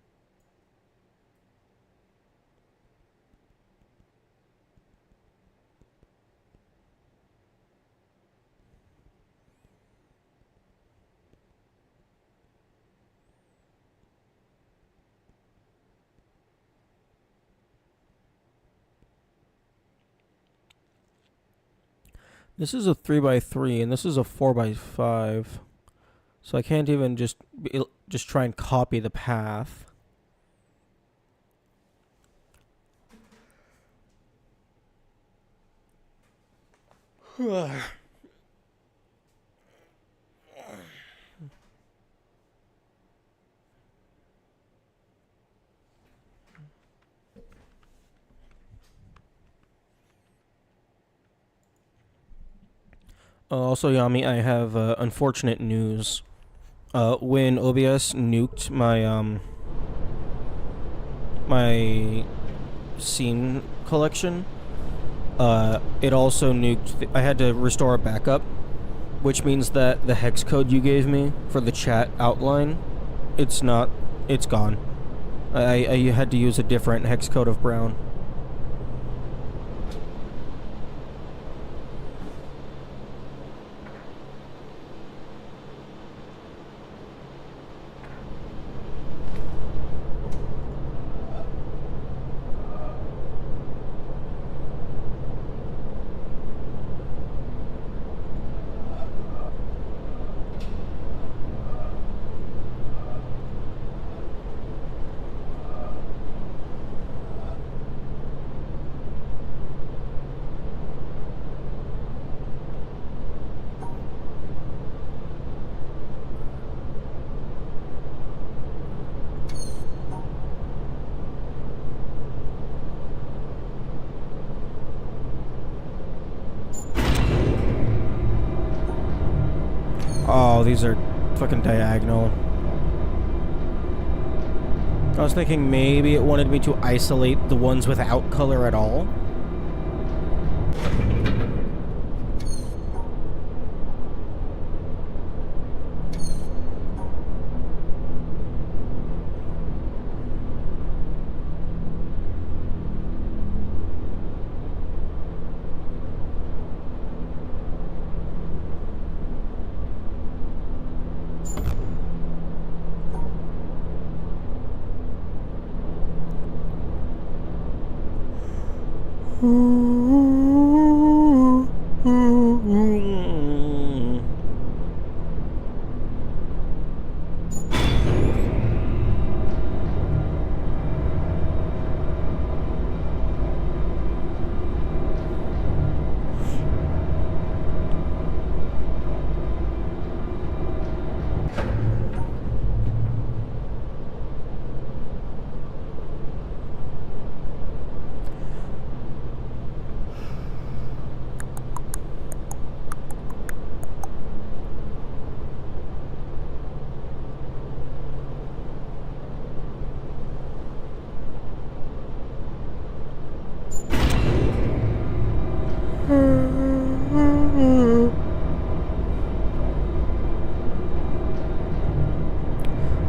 This is a 3x3 and this is a 4x5. So I can't even just try and copy the path. Also, Yami, I have unfortunate news. When OBS nuked my scene collection, it also nuked. I had to restore a backup, which means that the hex code you gave me for the chat outline, it's gone. I had to use a different hex code of brown. Oh, these are fucking diagonal. I was thinking maybe it wanted me to isolate the ones without color at all.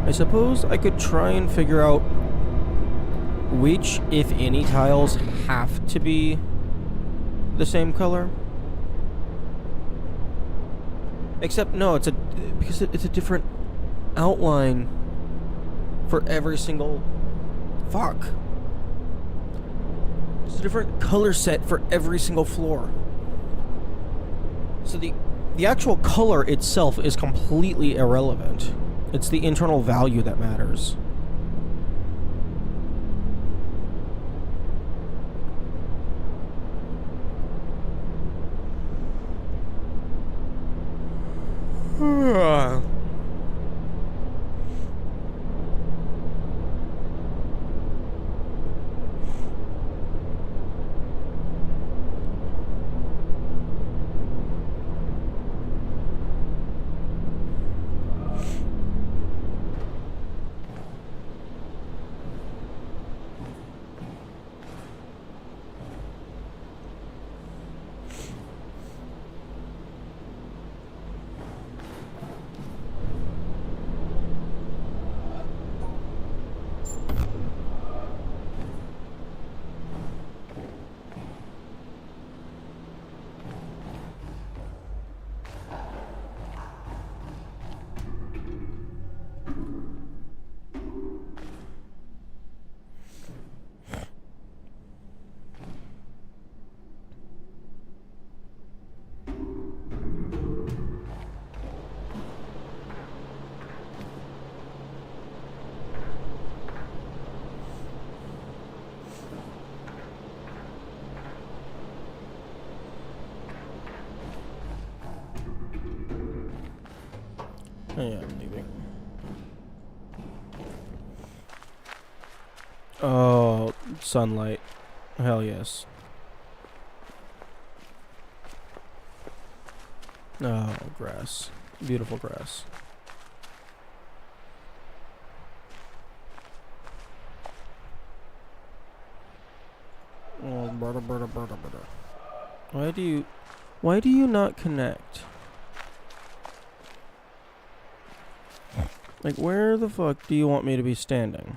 I suppose I could try and figure out which, if any, tiles have to be the same color. Except, no, because it's a different outline for every single... Fuck. It's a different color set for every single floor. So the actual color itself is completely irrelevant. It's the internal value that matters. Yeah, I'm leaving. Oh, sunlight. Hell yes. Oh, grass. Beautiful grass. Oh, brother, brother, brother, brother. Why do you not connect? Like, where the fuck do you want me to be standing?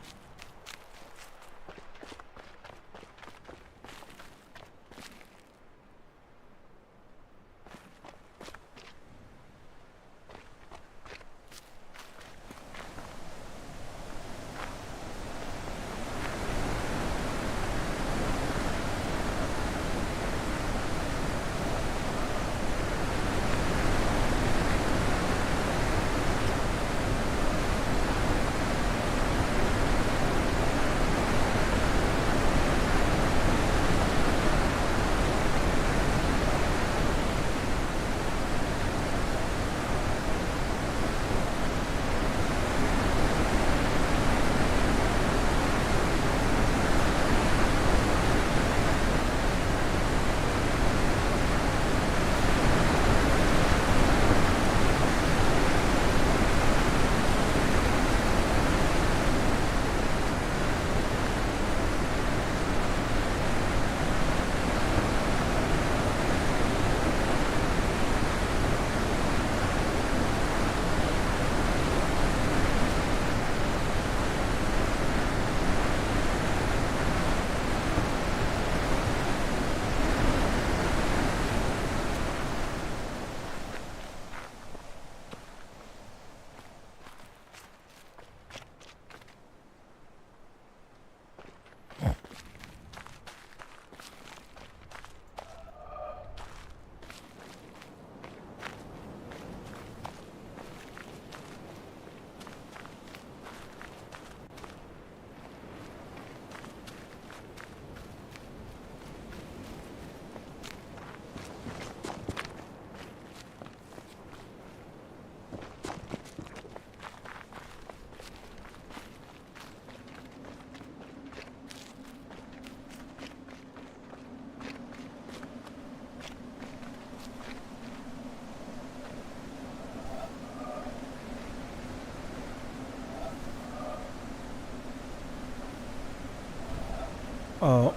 Oh.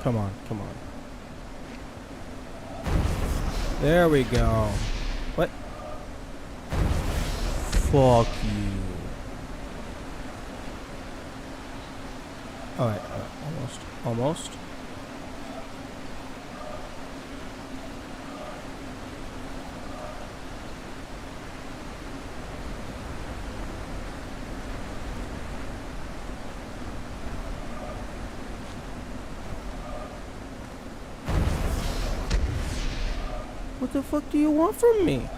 Come on, come on. There we go. What? Fuck you. Alright, almost. Almost. What the fuck do you want from me?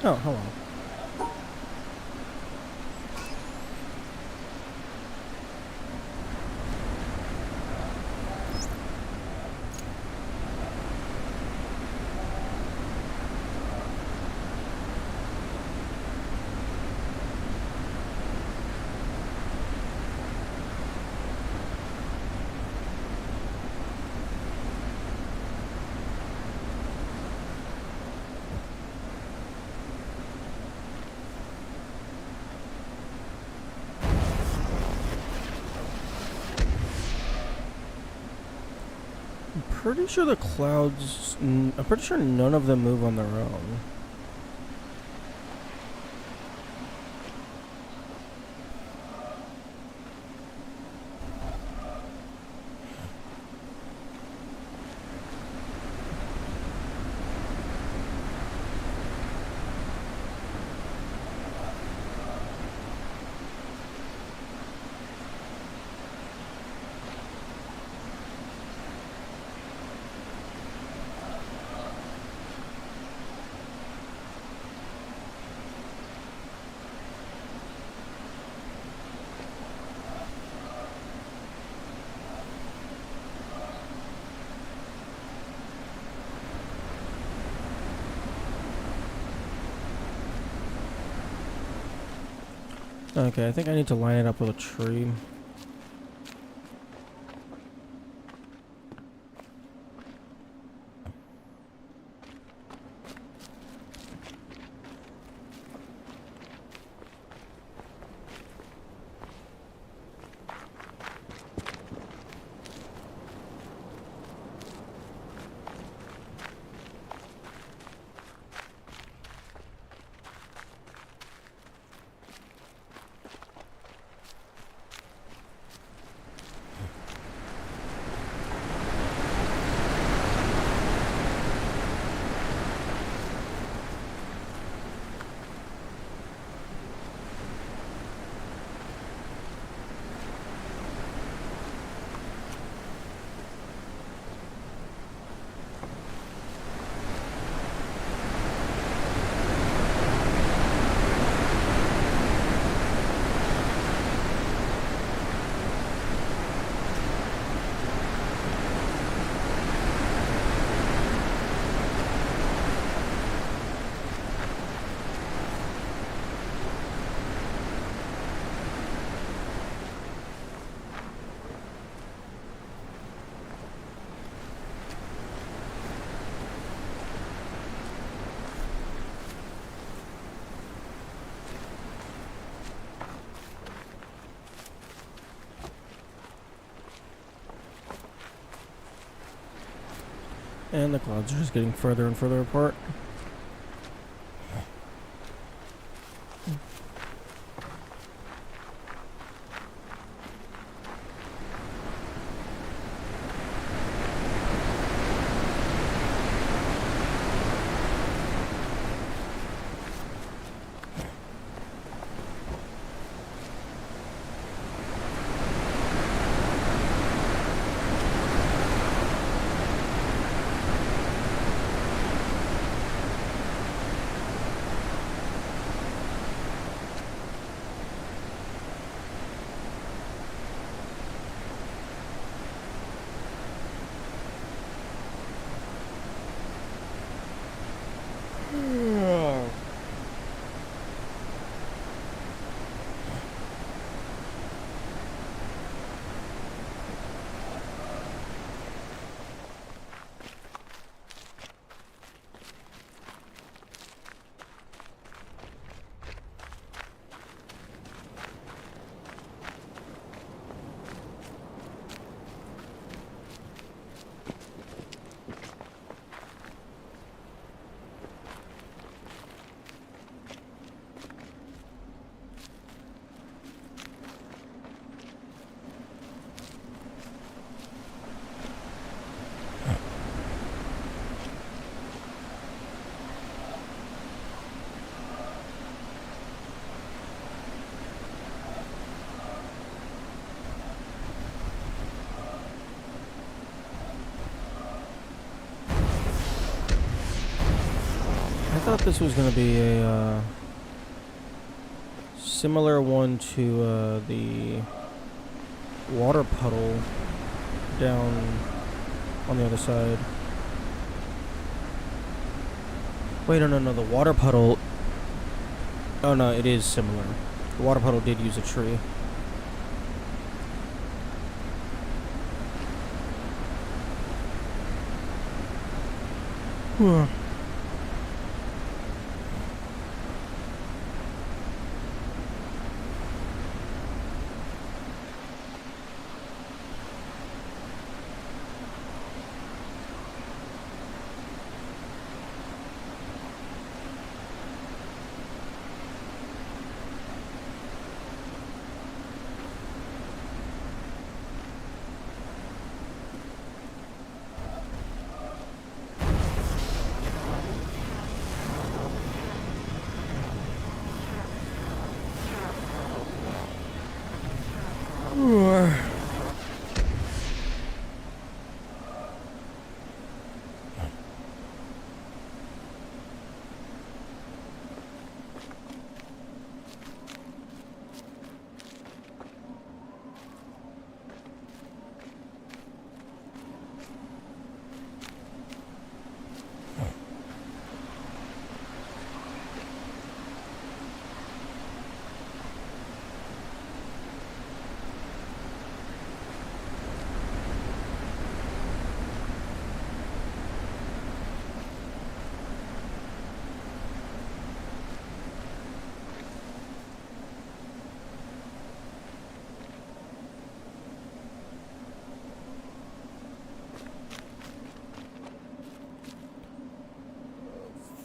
Oh, hello. Pretty sure the clouds. I'm pretty sure none of them move on their own. Okay, I think I need to line it up with a tree. And the clouds are just getting further and further apart. thought this was gonna be a similar one to the water puddle down on the other side. Wait, no, the water puddle... Oh no, it is similar. The water puddle did use a tree.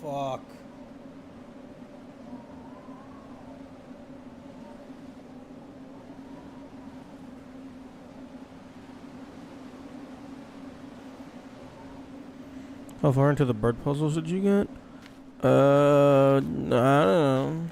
Fuck. How far into the bird puzzles did you get? I don't know.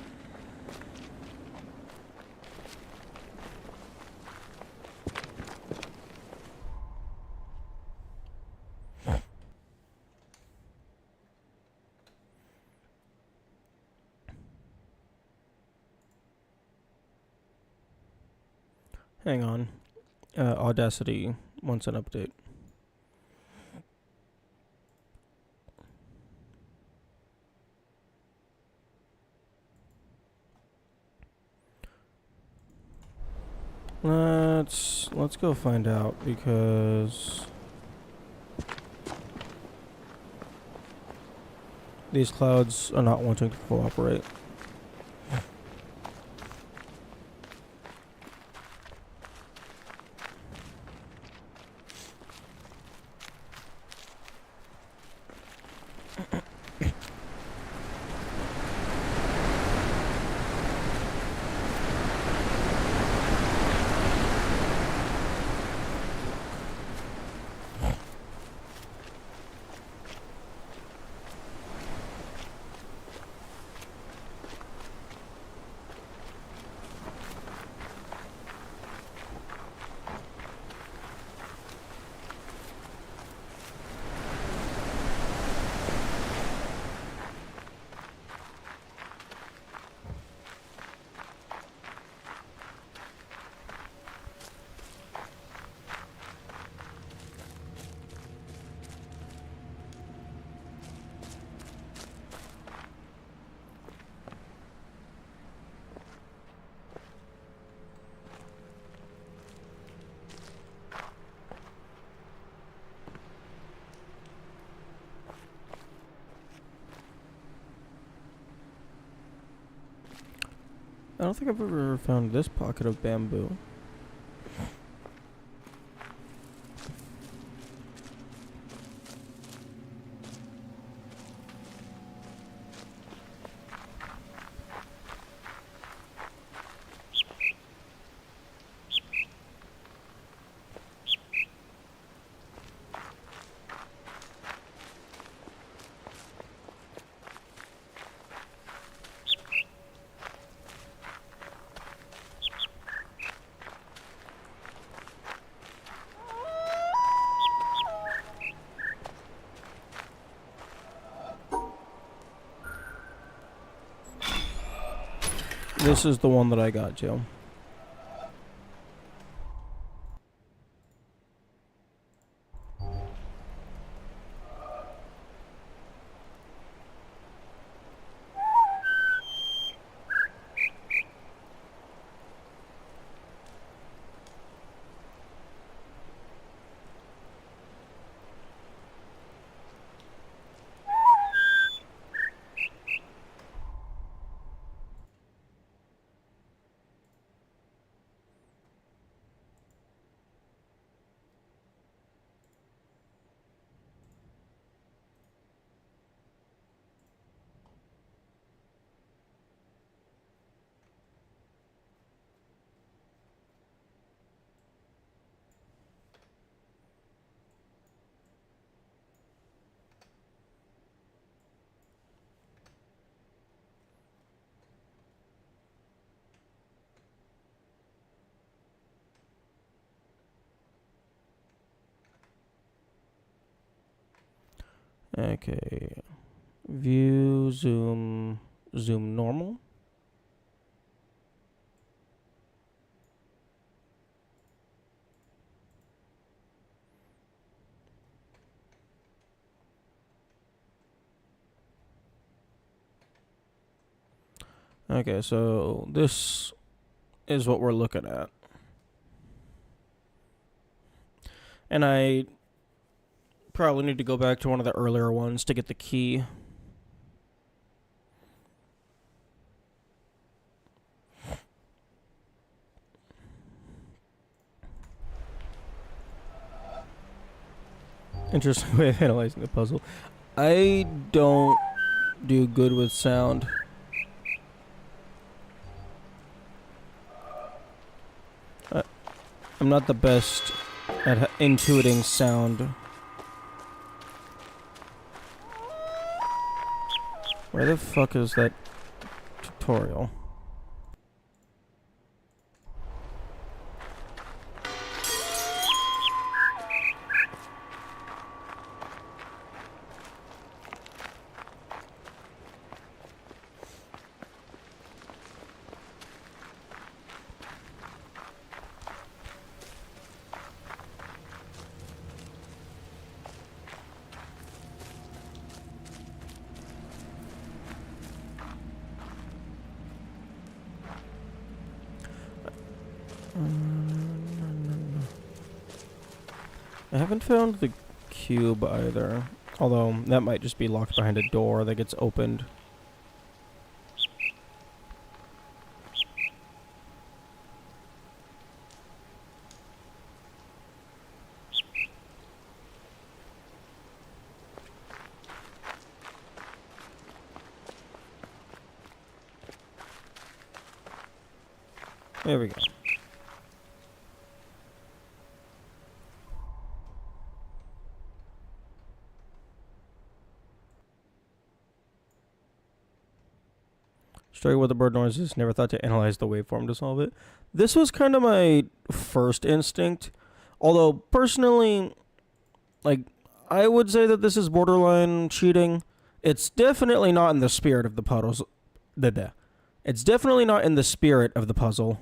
Hang on. Audacity wants an update. Let's go find out, because these clouds are not wanting to cooperate. I don't think I've ever found this pocket of bamboo. This is the one that I got to. Okay. View, zoom, zoom normal. Okay, so this is what we're looking at. And I probably need to go back to one of the earlier ones to get the key. Interesting way of analyzing the puzzle. I don't do good with sound. I'm not the best at intuiting sound. Where the fuck is that tutorial? I haven't found the cube either. Although, that might just be locked behind a door that gets opened. There we go. Struggle with the bird noises. Never thought to analyze the waveform to solve it. This was kind of my first instinct. Although, personally, like, I would say that this is borderline cheating. It's definitely not in the spirit of the puzzles. It's definitely not in the spirit of the puzzle.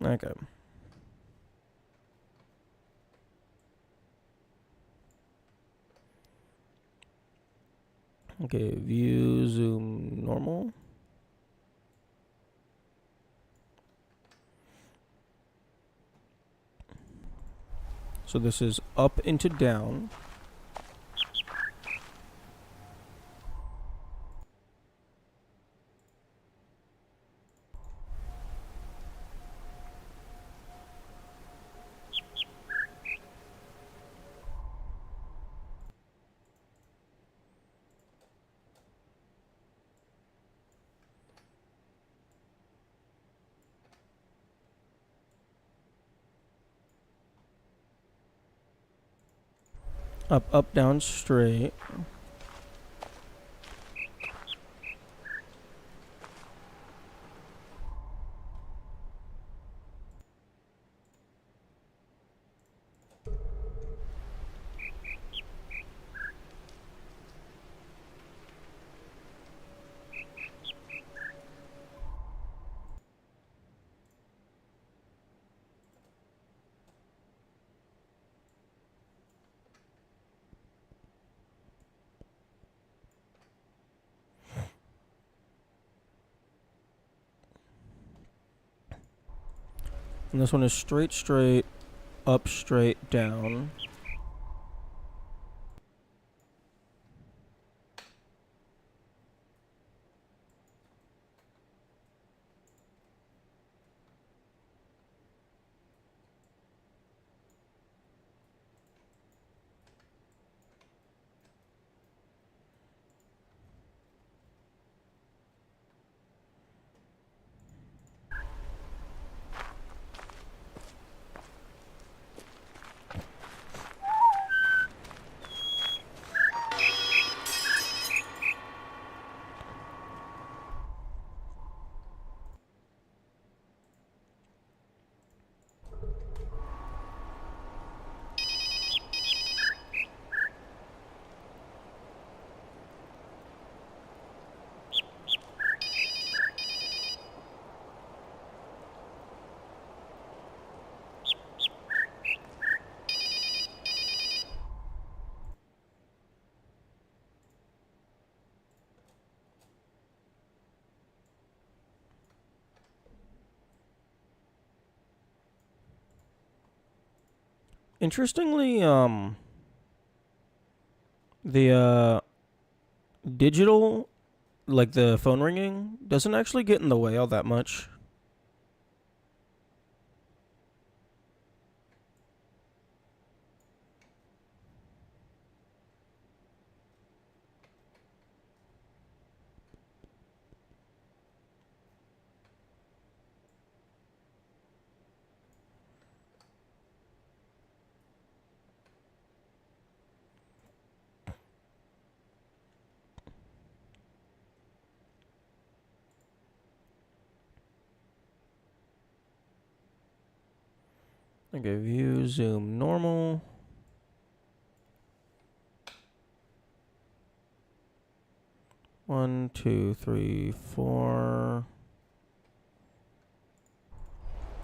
Okay. Okay, view, zoom, normal. So this is up into down. Up, up, down, straight. And this one is straight, straight, up, straight, down. Interestingly, the digital, like the phone ringing, doesn't actually get in the way all that much. Okay, view, zoom, normal. One, two, three, four.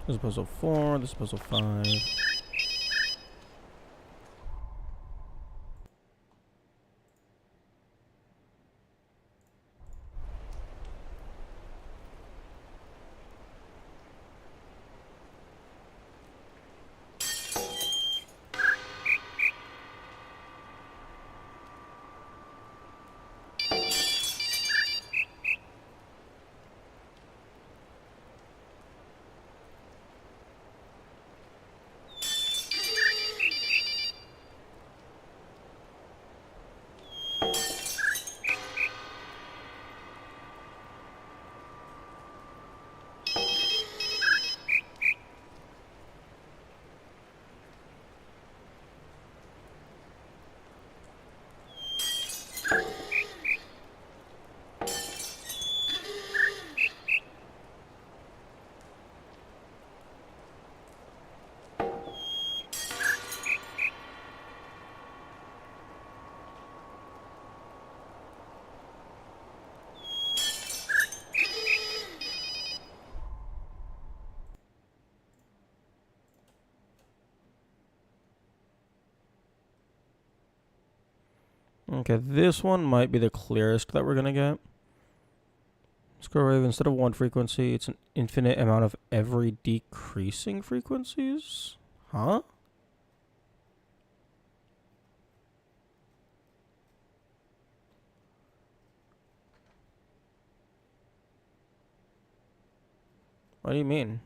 This is puzzle 4, this is puzzle 5. Okay, this one might be the clearest that we're gonna get. Square wave, instead of one frequency, it's an infinite amount of every decreasing frequencies? Huh? What do you mean?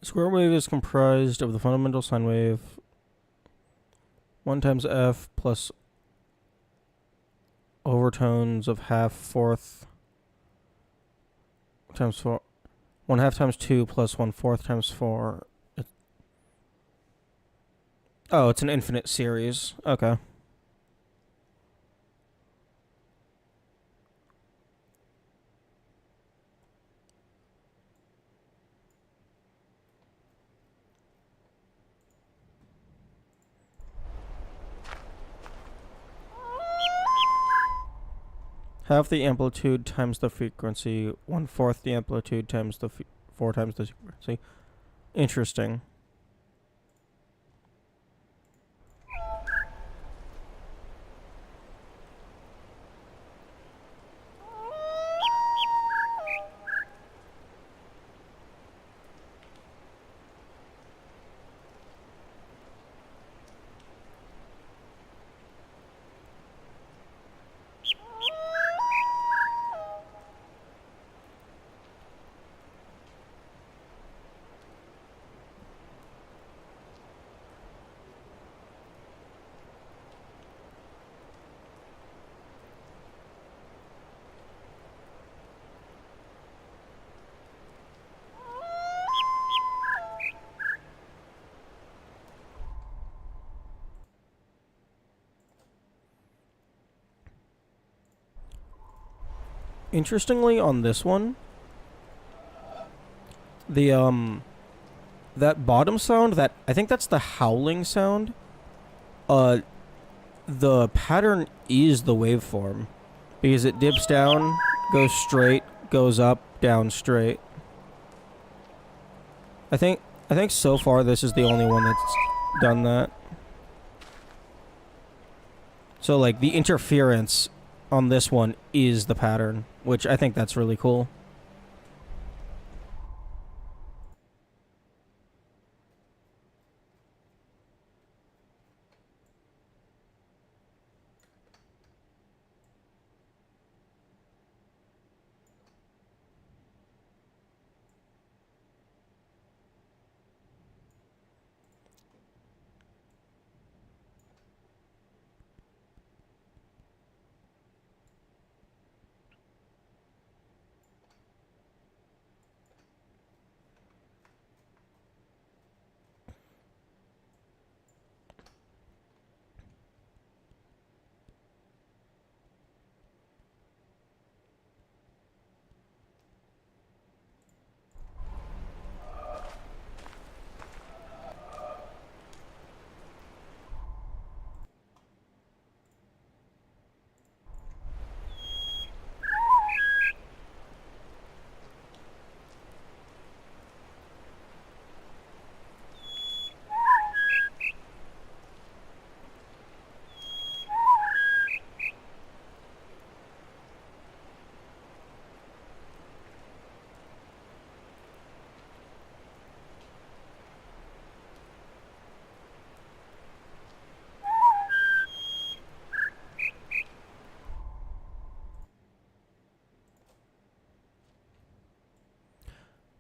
Square wave is comprised of the fundamental sine wave 1 times f plus overtones of half fourth times 4. 1/2 times 2 plus 1/4 times 4. Oh, it's an infinite series. Okay. Half the amplitude times the frequency, 1/4 the amplitude times the 4 times the frequency. Interesting. Interestingly, on this one, the that bottom sound, that I think that's the howling sound. The pattern is the waveform because it dips down, goes straight, goes up, down, straight. I think so far this is the only one that's done that. So like the interference on this one is the pattern, which I think that's really cool.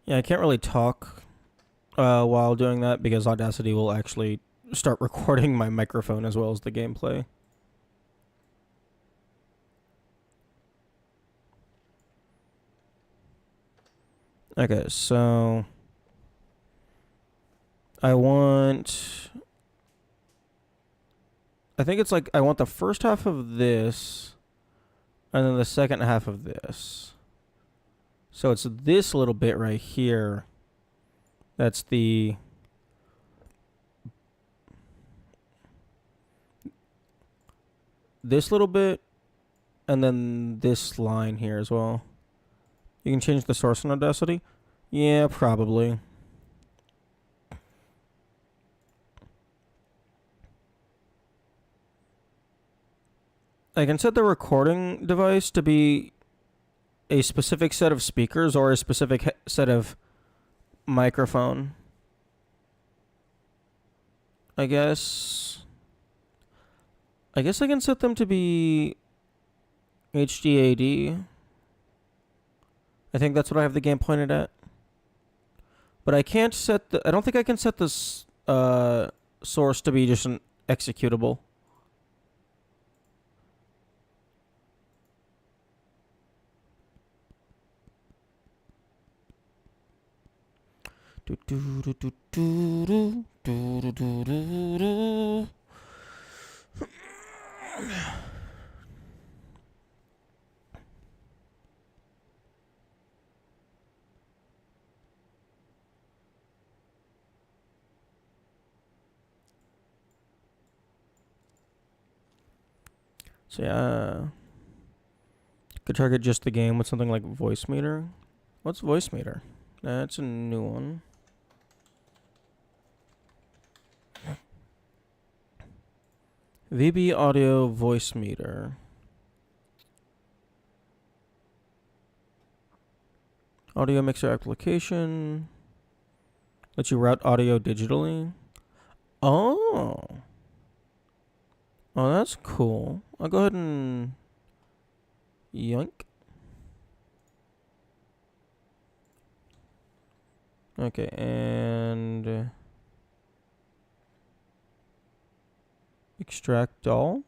Yeah, I can't really talk while doing that because Audacity will actually start recording my microphone as well as the gameplay. Okay, so I think it's like I want the first half of this and then the second half of this. So it's this little bit right here. That's this little bit, and then this line here as well. You can change the source in Audacity? Yeah, probably. I can set the recording device to be a specific set of speakers or a specific set of microphone. I guess I can set them to be HDAD. I think that's what I have the game pointed at. But I can't set the. I don't think I can set this source to be just an executable. Do do do do do do do do do do. So yeah, could target just the game with something like voice meter. What's voice meter? That's a new one. VB audio voice meter. Audio mixer application. Lets you route audio digitally. Oh. Oh, that's cool. I'll go ahead and yoink. Okay, and extract all.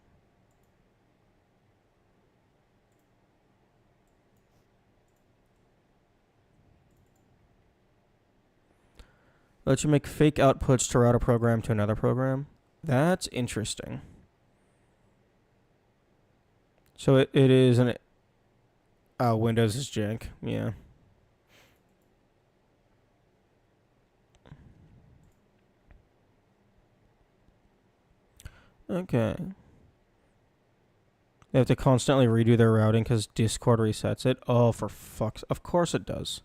Lets you make fake outputs to route a program to another program. That's interesting. So it is an... Windows is jank. Yeah. Okay. They have to constantly redo their routing because Discord resets it. Oh, for fuck's... Of course it does.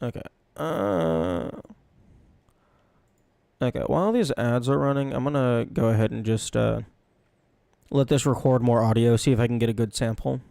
Okay. Okay, while these ads are running, I'm gonna go ahead and just let this record more audio, see if I can get a good sample.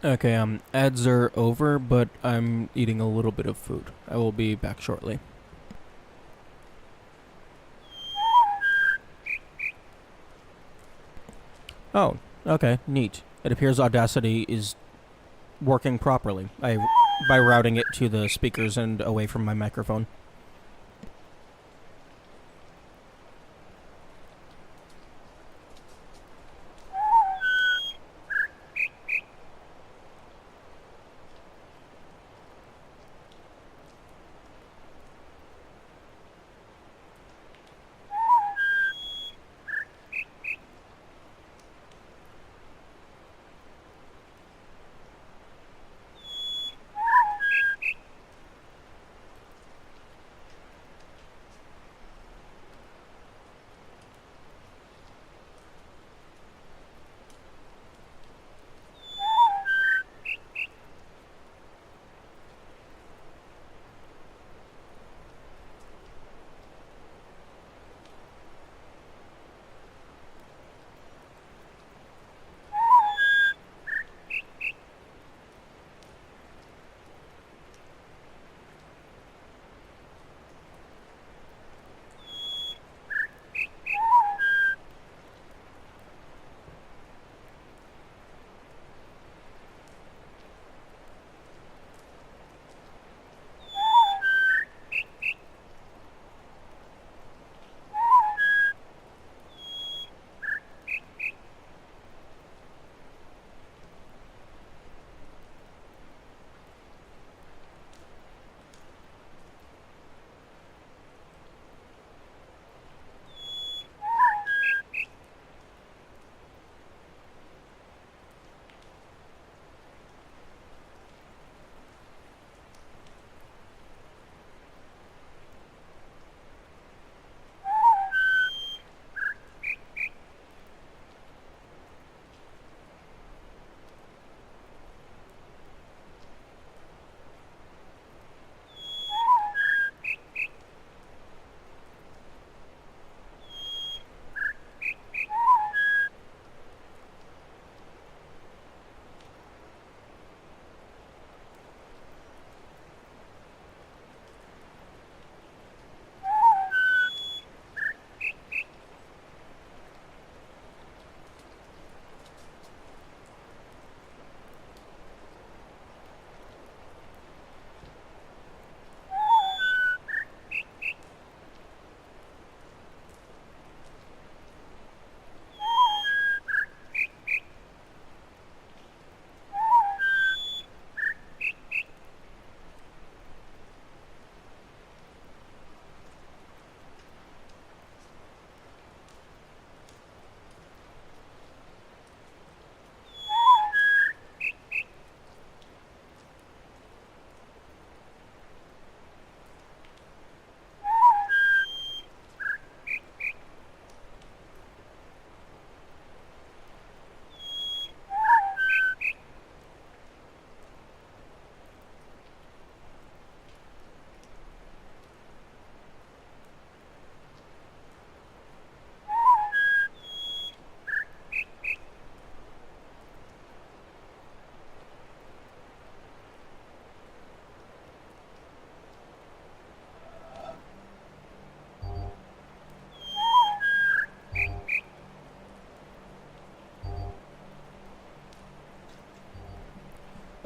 Okay, ads are over, but I'm eating a little bit of food. I will be back shortly. Oh, okay, neat. It appears Audacity is working properly by routing it to the speakers and away from my microphone.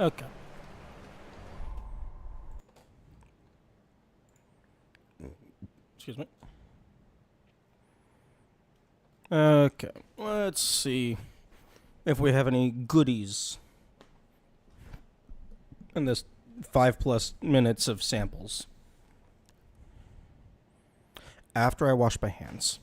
Okay. Excuse me. Okay, let's see if we have any goodies in this 5+ minutes of samples. After I wash my hands.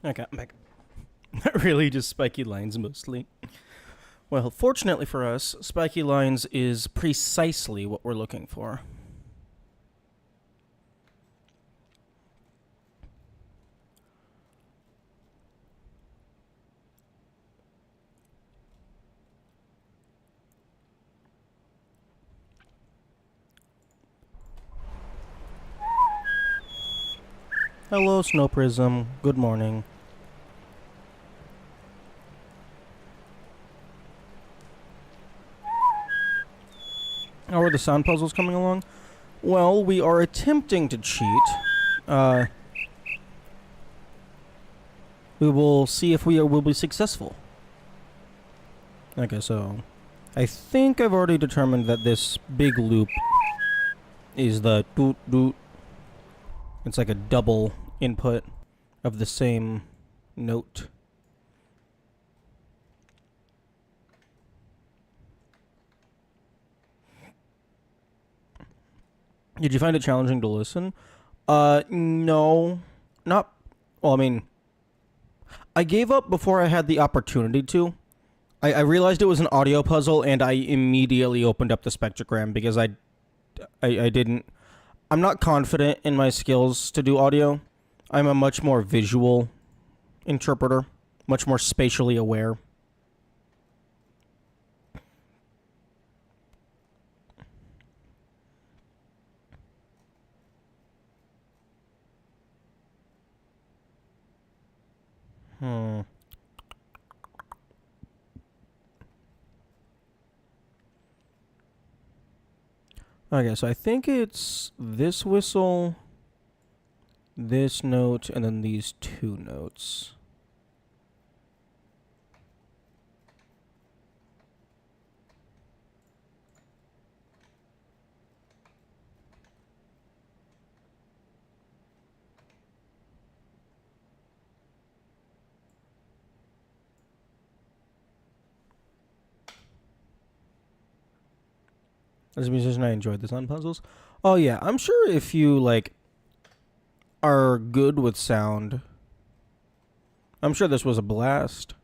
Okay, I'm back. Really, just spiky lines mostly. Well, fortunately for us, spiky lines is precisely what we're looking for. Hello, Snow Prism. Good morning. How are the sound puzzles coming along? Well, we are attempting to cheat. We will see if we will be successful. Okay, so I think I've already determined that this big loop is the doot doot. It's like a double input of the same note. Did you find it challenging to listen? No. Not. Well, I mean, I gave up before I had the opportunity to. I realized it was an audio puzzle, and I immediately opened up the spectrogram because I didn't. I'm not confident in my skills to do audio. I'm a much more visual interpreter, much more spatially aware. Hmm. Okay, so I think it's this whistle, this note, and then these two notes. As a musician, I enjoyed the sound puzzles. Oh yeah, I'm sure if you like are good with sound, I'm sure this was a blast.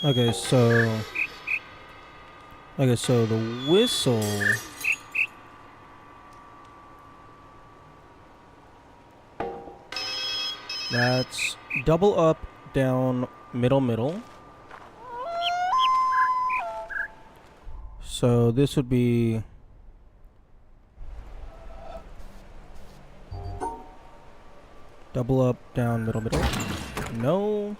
Okay, so the whistle. That's double up, down, middle, middle. So this would be double up, down, middle, middle. No.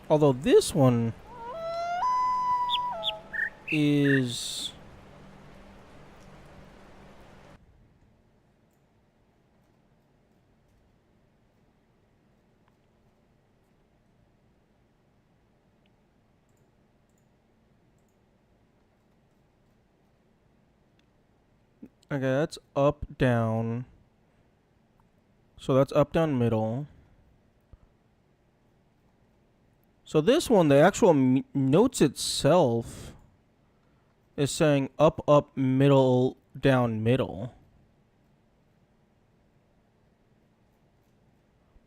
Although this one is... Okay, that's up, down. So that's up, down, middle. So this one, the actual notes itself is saying up, up, middle, down, middle.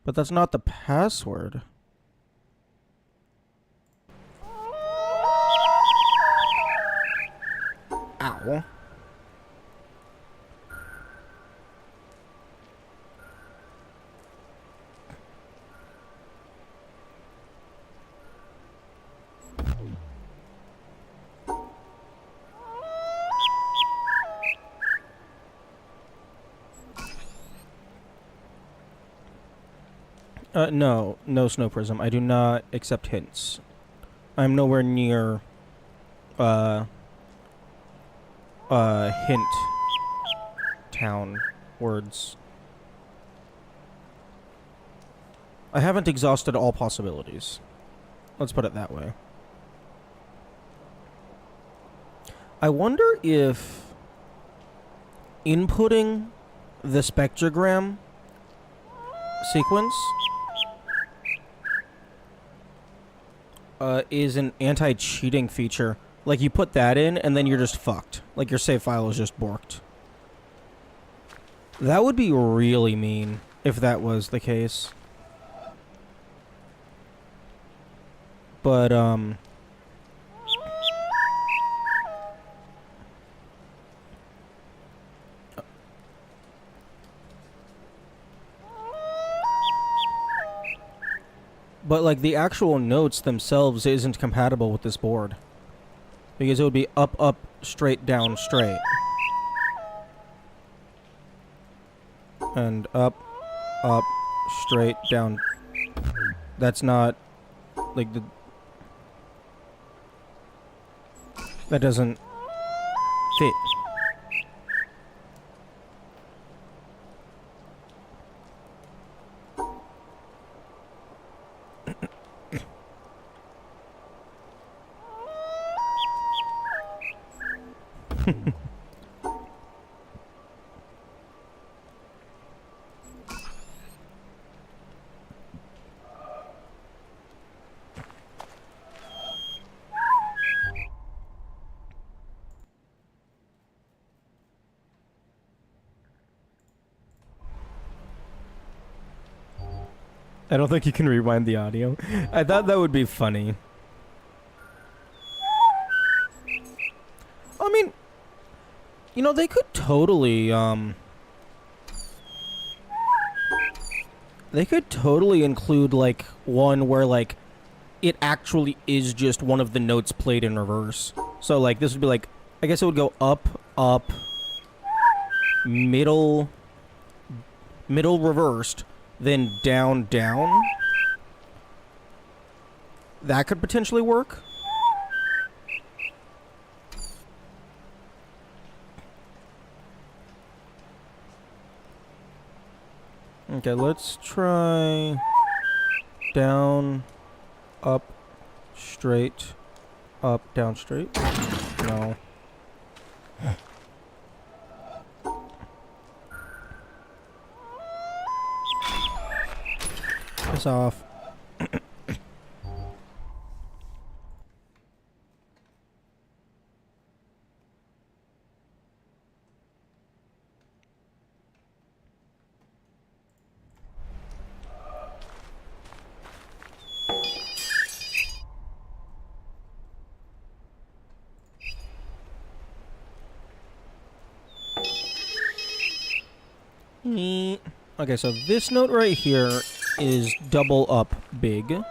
But that's not the password. Ow. No Snow Prism. I do not accept hints. I'm nowhere near, hint town words. I haven't exhausted all possibilities. Let's put it that way. I wonder if inputting the spectrogram sequence is an anti-cheating feature. Like, you put that in, and then you're just fucked. Like, your save file is just borked. That would be really mean if that was the case. But, But, like, the actual notes themselves isn't compatible with this board. Because it would be up, up, straight, down, straight. And up, straight, down. That's not, like, the... That doesn't fit. I don't think you can rewind the audio. I thought that would be funny. I mean, you know, they could totally, they could totally include, like, one where, like, it actually is just one of the notes played in reverse. So, like, this would be, like, I guess it would go up, up, middle, middle reversed, then down, down. That could potentially work. Okay, let's try down, up, straight, up, down, straight. No. Piss off. Okay, so this note right here is double up big.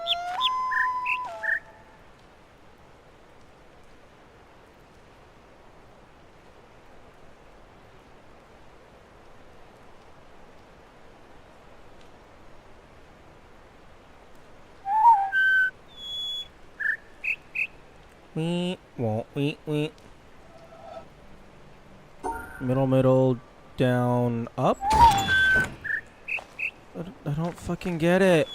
Wee. Middle, middle, down, up. I don't fucking get it.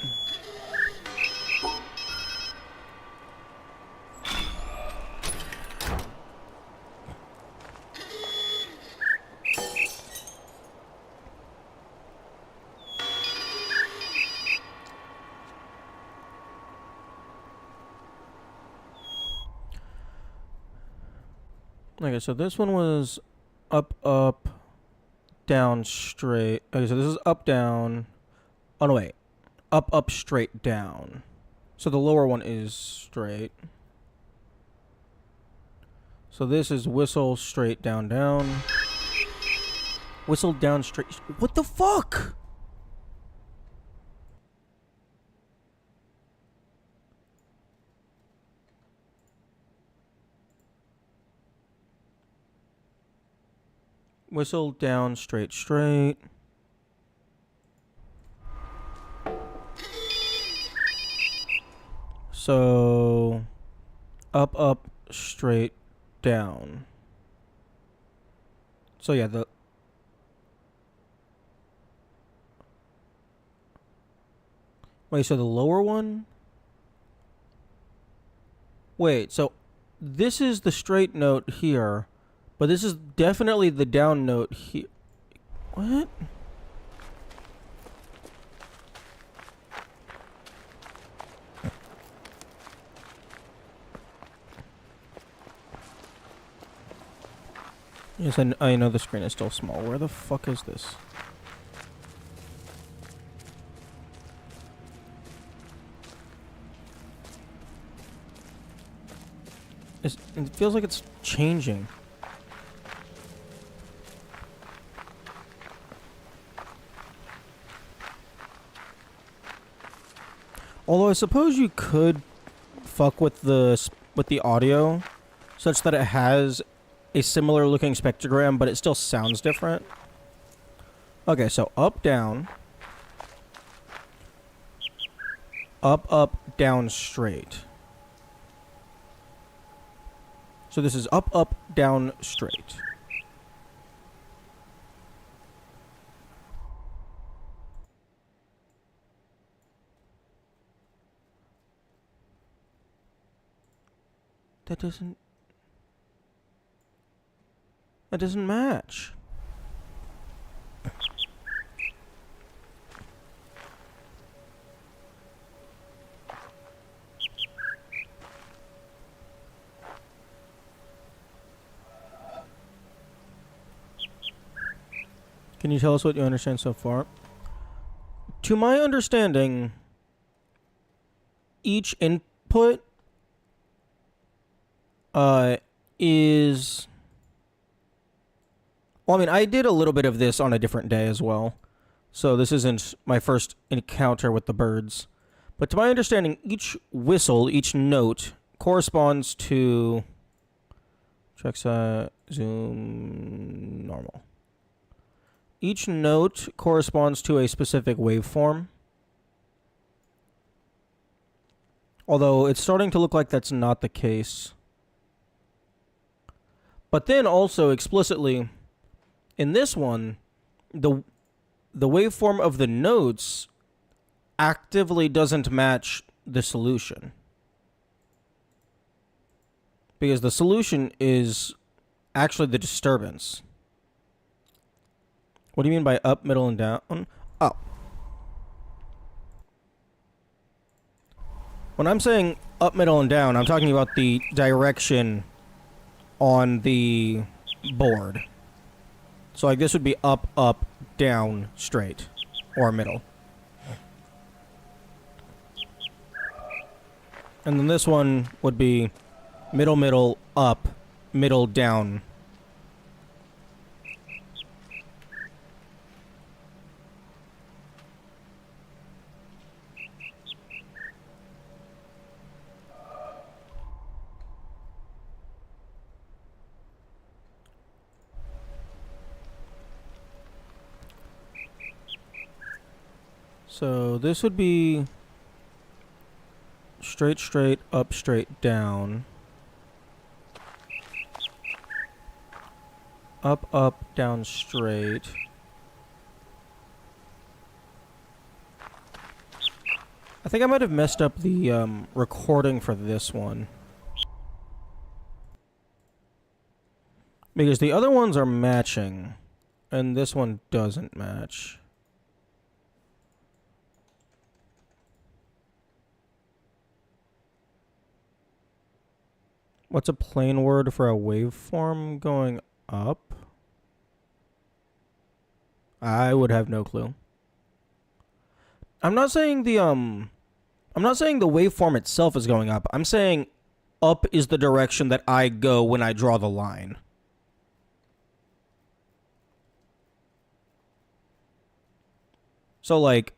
Okay, so this one was up, up, down, straight. Okay, so this is up, down. Oh, no, wait. Up, up, straight, down. So the lower one is straight. So this is whistle, straight, down, down. Whistle, down, straight. What the fuck? Whistle, down, straight, straight. So, up, up, straight, down. So yeah, the... Wait, so the lower one? Wait, so this is the straight note here, but this is definitely the down note here. What? Yes, I know the screen is still small. Where the fuck is this? It feels like it's changing. Although I suppose you could fuck with the audio such that it has a similar looking spectrogram, but it still sounds different. Okay, so up, down. Up, down, straight. So this is up, down, straight. That doesn't match. Can you tell us what you understand so far? To my understanding, each input is... Well, I mean, I did a little bit of this on a different day as well. So this isn't my first encounter with the birds. But to my understanding, each whistle, each note, corresponds to... Check zoom normal. Each note corresponds to a specific waveform. Although it's starting to look like that's not the case. But then also explicitly, in this one, the waveform of the notes actively doesn't match the solution. Because the solution is actually the disturbance. What do you mean by up, middle, and down? Oh. When I'm saying up, middle, and down, I'm talking about the direction on the board. So like this would be up, down, straight, or middle. And then this one would be middle, up, middle, down. So this would be straight, up, straight, down. Up, down, straight. I think I might have messed up the recording for this one. Because the other ones are matching, and this one doesn't match. What's a plain word for a waveform going up? I would have no clue. I'm not saying the waveform itself is going up. I'm saying up is the direction that I go when I draw the line. So like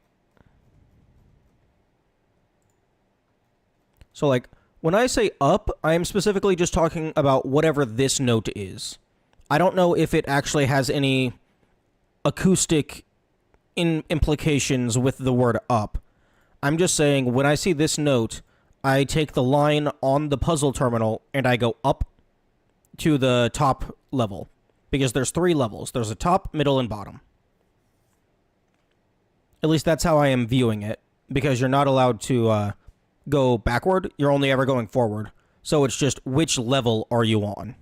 when I say up, I am specifically just talking about whatever this note is. I don't know if it actually has any acoustic implications with the word up. I'm just saying when I see this note, I take the line on the puzzle terminal and I go up to the top level. Because there's 3 levels. There's a top, middle, and bottom. At least that's how I am viewing it. Because you're not allowed to... go backward, you're only ever going forward. So it's just which level are you on?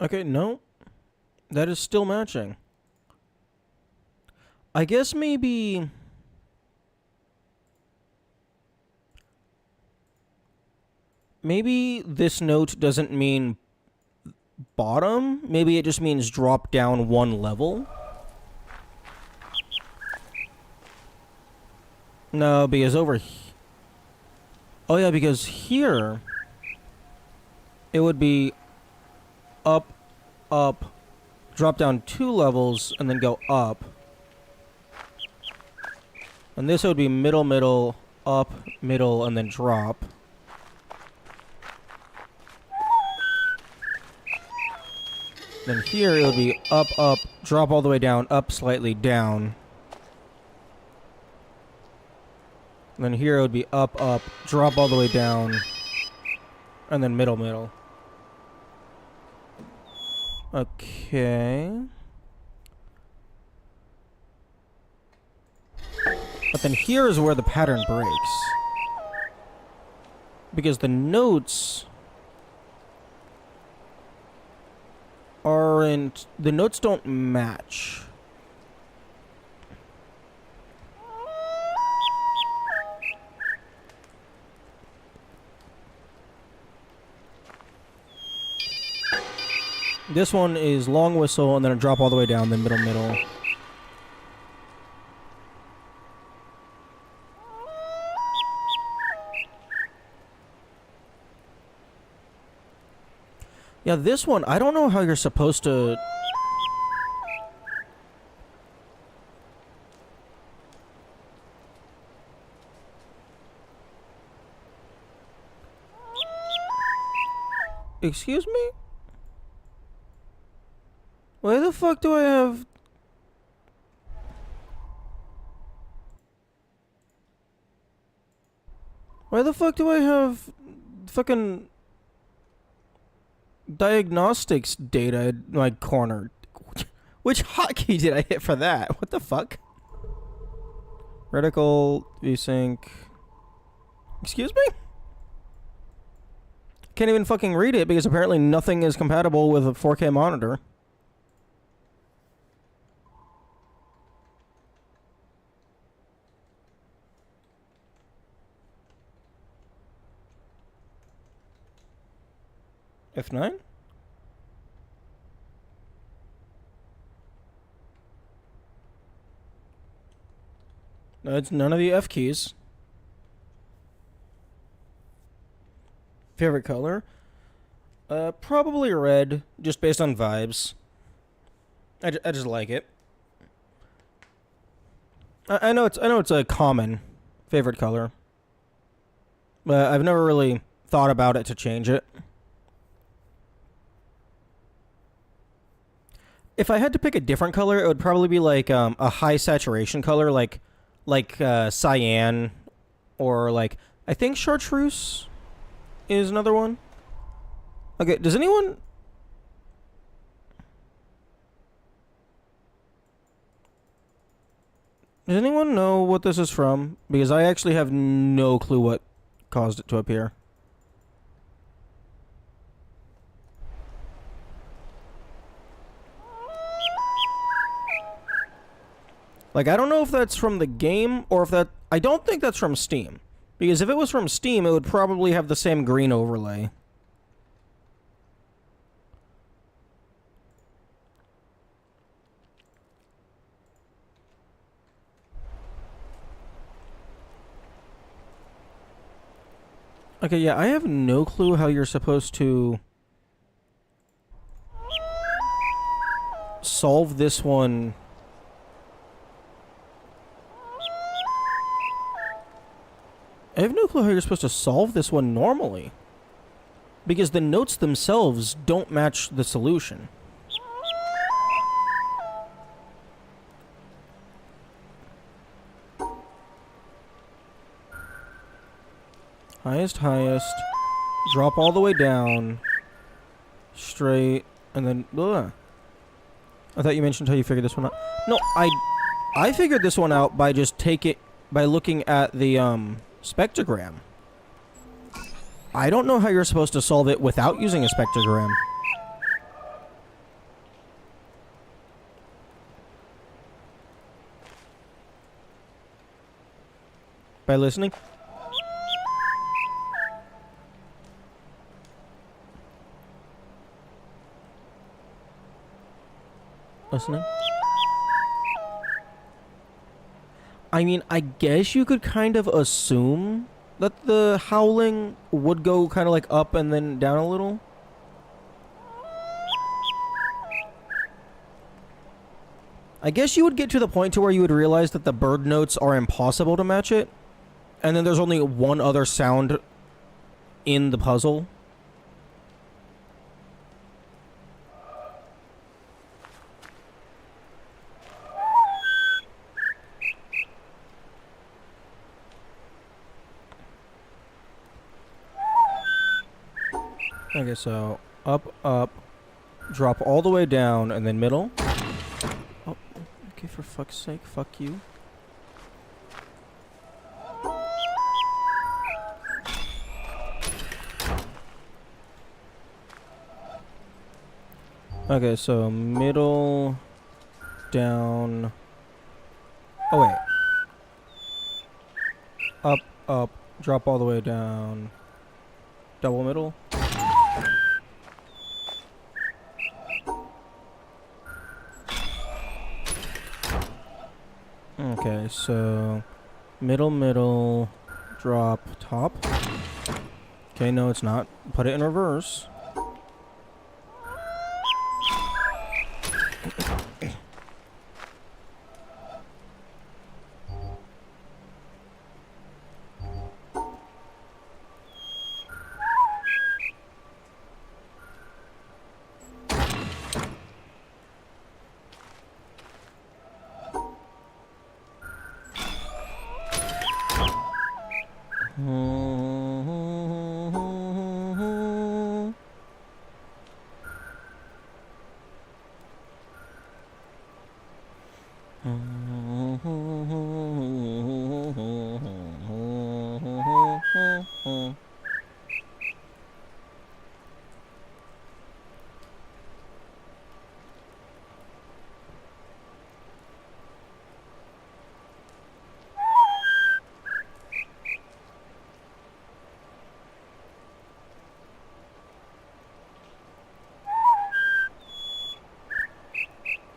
Okay, no. That is still matching. I guess maybe... Maybe this note doesn't mean bottom. Maybe it just means drop down one level. No, because over here... Oh yeah, because here... It would be up, up, drop down 2 levels, and then go up. And this would be middle, middle, up, middle, and then drop. Then here it would be up, up, drop all the way down, up slightly, down. And then here it would be up, up, drop all the way down, and then middle, middle. Okay. But then here is where the pattern breaks. Because the notes aren't... The notes don't match. This one is long whistle and then a drop all the way down, then middle, middle. Yeah, this one, I don't know how you're supposed to... Excuse me? Why the fuck do I have... Why the fuck do I have fucking diagnostics data in my corner? Which hotkey did I hit for that? What the fuck? Reticle, VSync... Excuse me? Can't even fucking read it because apparently nothing is compatible with a 4K monitor. F9? No, it's none of the F keys. Favorite color? Probably red, just based on vibes. I just like it. I know it's a common favorite color, but I've never really thought about it to change it. If I had to pick a different color, it would probably be like a high saturation color, like cyan, or like I think chartreuse is another one. Okay, does anyone know what this is from? Because I actually have no clue what caused it to appear. Like, I don't know if that's from the game or if that... I don't think that's from Steam. Because if it was from Steam, it would probably have the same green overlay. Okay, yeah, I have no clue how you're supposed to solve this one. I have no clue how you're supposed to solve this one normally. Because the notes themselves don't match the solution. Highest, highest. Drop all the way down. Straight. And then... Ugh. I thought you mentioned how you figured this one out. No, I figured this one out by just by looking at the spectrogram. I don't know how you're supposed to solve it without using a spectrogram. By listening? Listening? I mean, I guess you could kind of assume that the howling would go kind of like up and then down a little. I guess you would get to the point to where you would realize that the bird notes are impossible to match it. And then there's only one other sound in the puzzle. Okay, so up, up, drop all the way down, and then middle. Oh, okay, for fuck's sake, fuck you. Okay, so middle, down. Oh, wait. Up, up, drop all the way down. Double middle. Okay, so middle, middle, drop, top. Okay, no, it's not. Put it in reverse.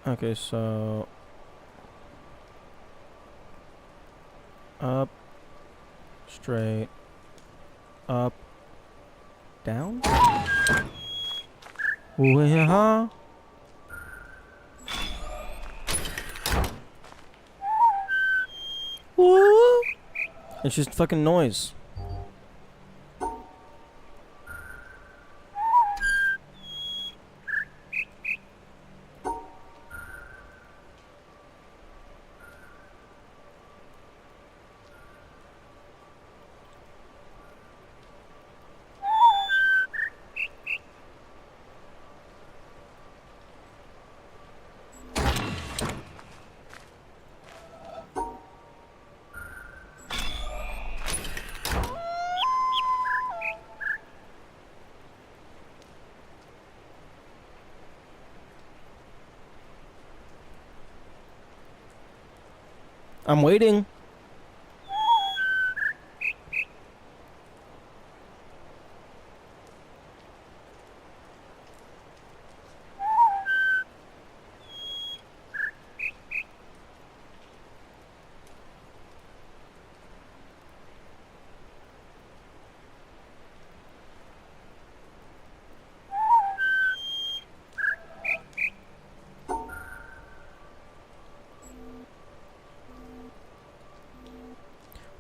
Okay, so up, straight, up, down. Ooh-yeah. Woo! It's just fucking noise. I'm waiting.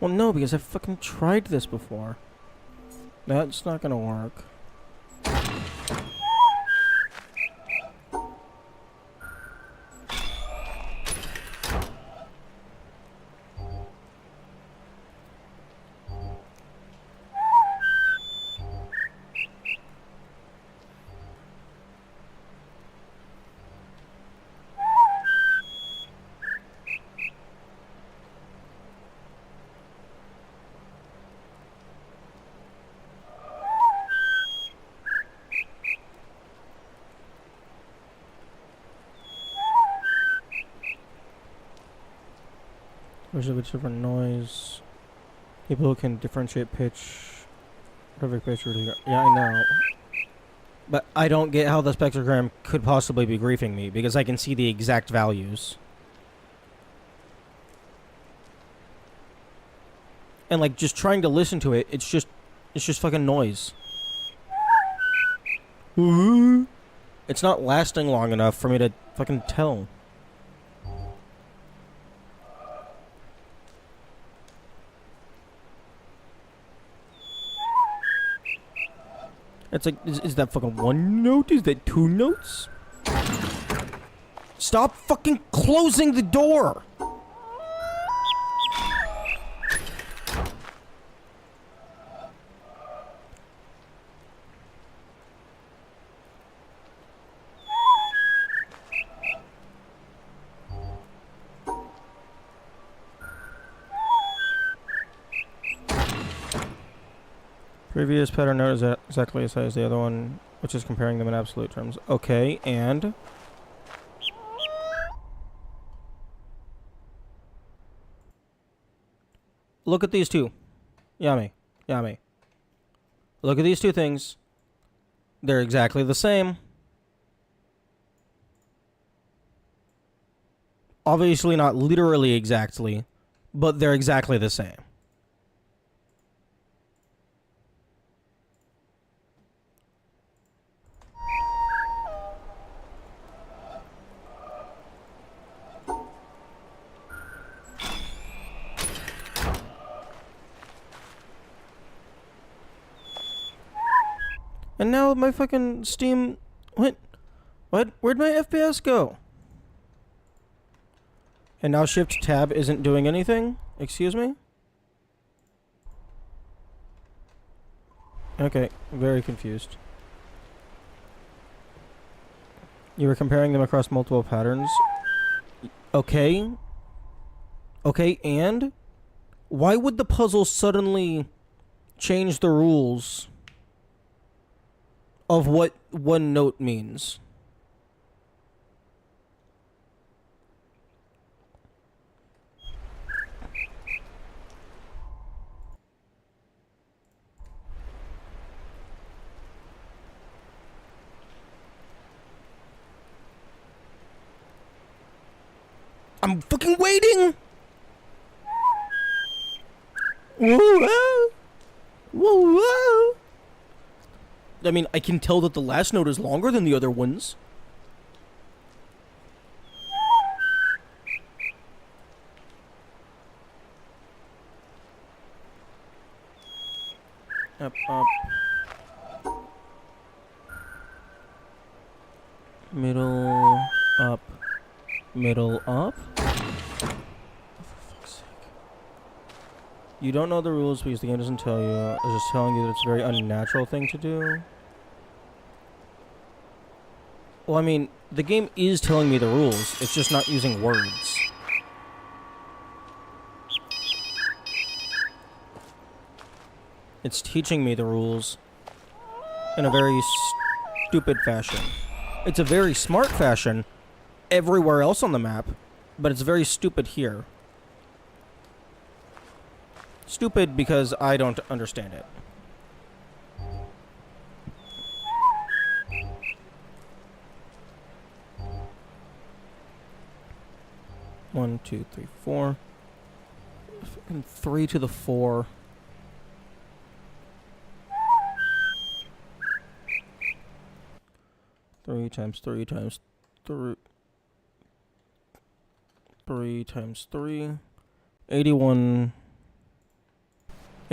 Well, no, because I fucking tried this before. That's not gonna work. There's a bit different noise. People who can differentiate pitch. Perfect pitch. Yeah, I know. But I don't get how the spectrogram could possibly be griefing me, because I can see the exact values. And like, just trying to listen to it, it's just fucking noise. It's not lasting long enough for me to fucking tell. It's like, is that fucking one note? Is that two notes? Stop fucking closing the door! Previous pattern note is exactly as high as the other one, which is comparing them in absolute terms. Okay, and... look at these two. Yummy. Yummy. Look at these two things. They're exactly the same. Obviously not literally exactly, but they're exactly the same. And now my fucking Steam... What? What? Where'd my FPS go? And now Shift Tab isn't doing anything? Excuse me? Okay, very confused. You were comparing them across multiple patterns. Okay. Okay, and? Why would the puzzle suddenly change the rules of what one note means? I'm fucking waiting! Whoa, whoa, whoa. I mean, I can tell that the last note is longer than the other ones. Up, up. Middle, up. Middle, up. For fuck's sake. You don't know the rules because the game doesn't tell you. It's just telling you that it's a very unnatural thing to do. Well, I mean, the game is telling me the rules. It's just not using words. It's teaching me the rules in a very stupid fashion. It's a very smart fashion everywhere else on the map, but it's very stupid here. Stupid because I don't understand it. One, two, three, four. And 3 to the 4. Three times 3 times 3. 3 times 3. 81.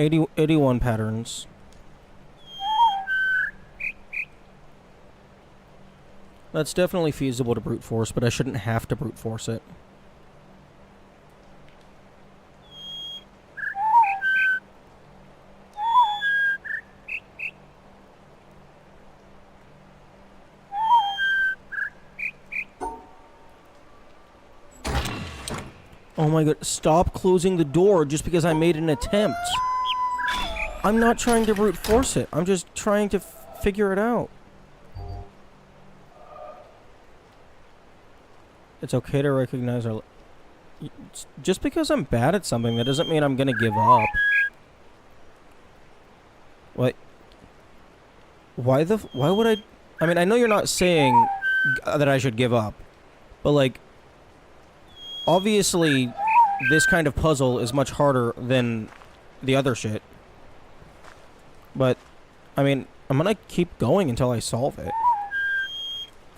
81 patterns. That's definitely feasible to brute force, but I shouldn't have to brute force it. Oh my god, stop closing the door just because I made an attempt. I'm not trying to brute force it. I'm just trying to figure it out. It's okay to recognize our... Just because I'm bad at something, that doesn't mean I'm gonna give up. What? Why would I... I mean, I know you're not saying that I should give up. But, like... Obviously, this kind of puzzle is much harder than the other shit. But, I mean, I'm gonna keep going until I solve it.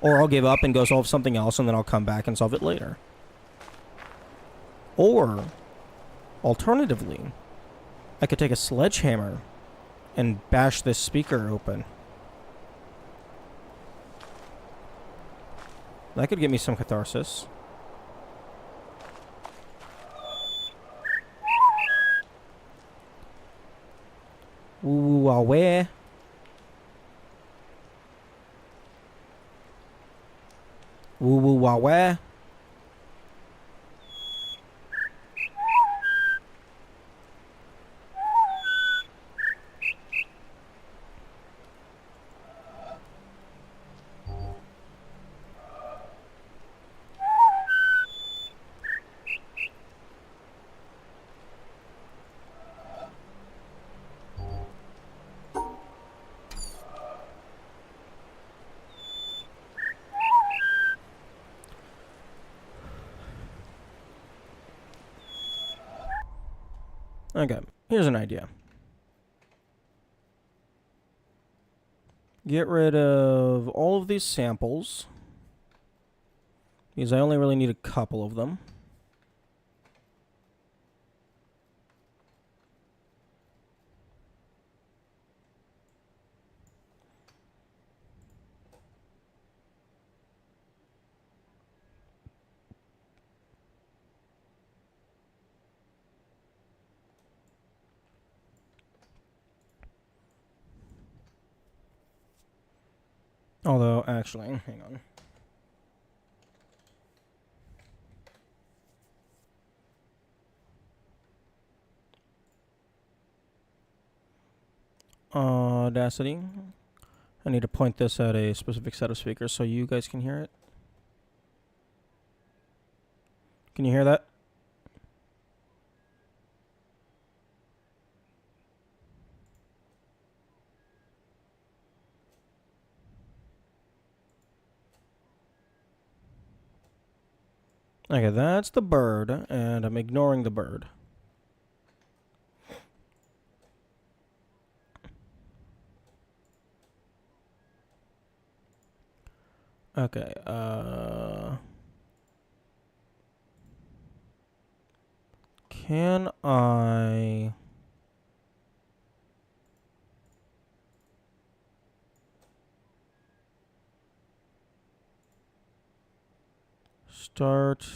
Or I'll give up and go solve something else, and then I'll come back and solve it later. Or, alternatively, I could take a sledgehammer and bash this speaker open. That could get me some catharsis. Ooh, where? Woo woo wah wah. Okay, here's an idea. Get rid of all of these samples, because I only really need a couple of them. Although, actually, hang on. Audacity. I need to point this at a specific set of speakers so you guys can hear it. Can you hear that? Okay, that's the bird, and I'm ignoring the bird. Okay, can I... start...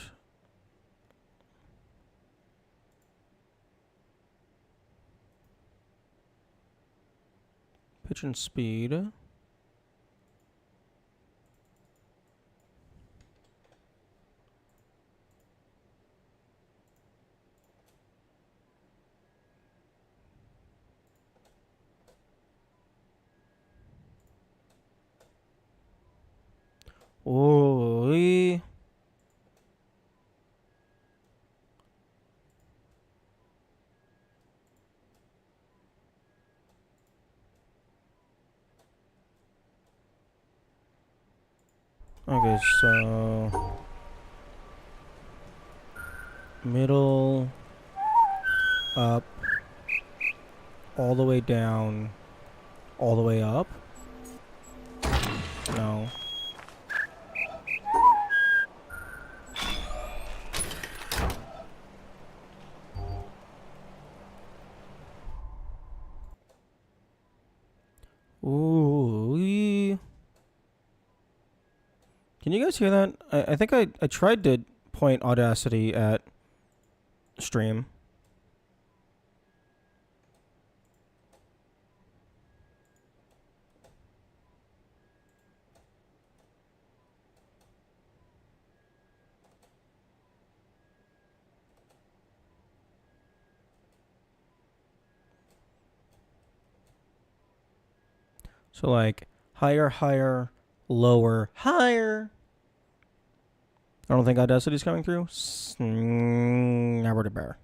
pitch and speed. Holy. Okay, so middle, up, all the way down, all the way up. No. Ooh. Can you guys hear that? I think I tried to point Audacity at stream. So like higher, higher, lower, higher. I don't think Audacity's coming through. Bear.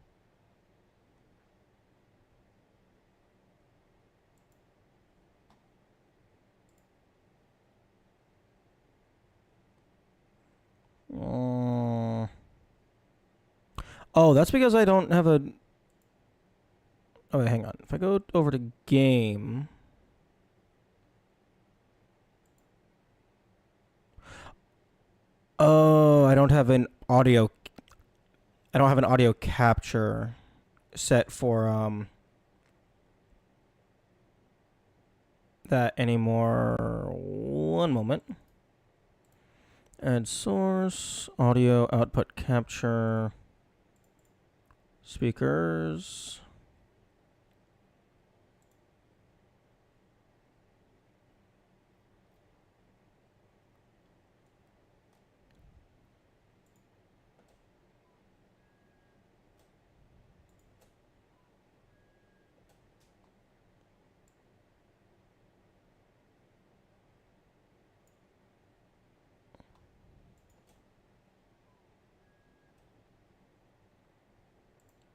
Oh, that's because I don't have a... Oh, wait, hang on. If I go over to game... Oh, I don't have an audio... I don't have an audio capture set for, that anymore. One moment. Add source, audio output capture, speakers.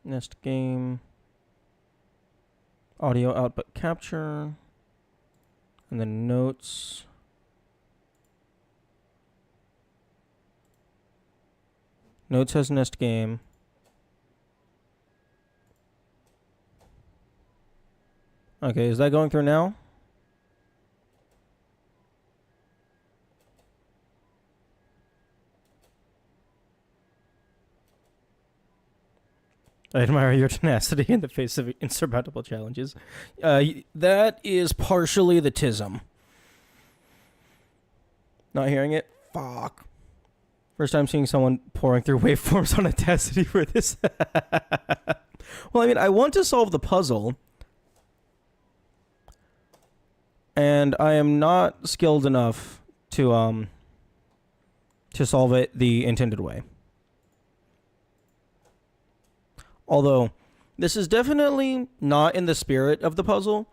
Nest game, audio output capture, and then notes. Notes has Nest game. Okay, is that going through now? I admire your tenacity in the face of insurmountable challenges. That is partially the tism. Not hearing it? Fuck. First time seeing someone pouring through waveforms on Audacity for this. Well, I mean, I want to solve the puzzle. And I am not skilled enough to solve it the intended way. Although, this is definitely not in the spirit of the puzzle,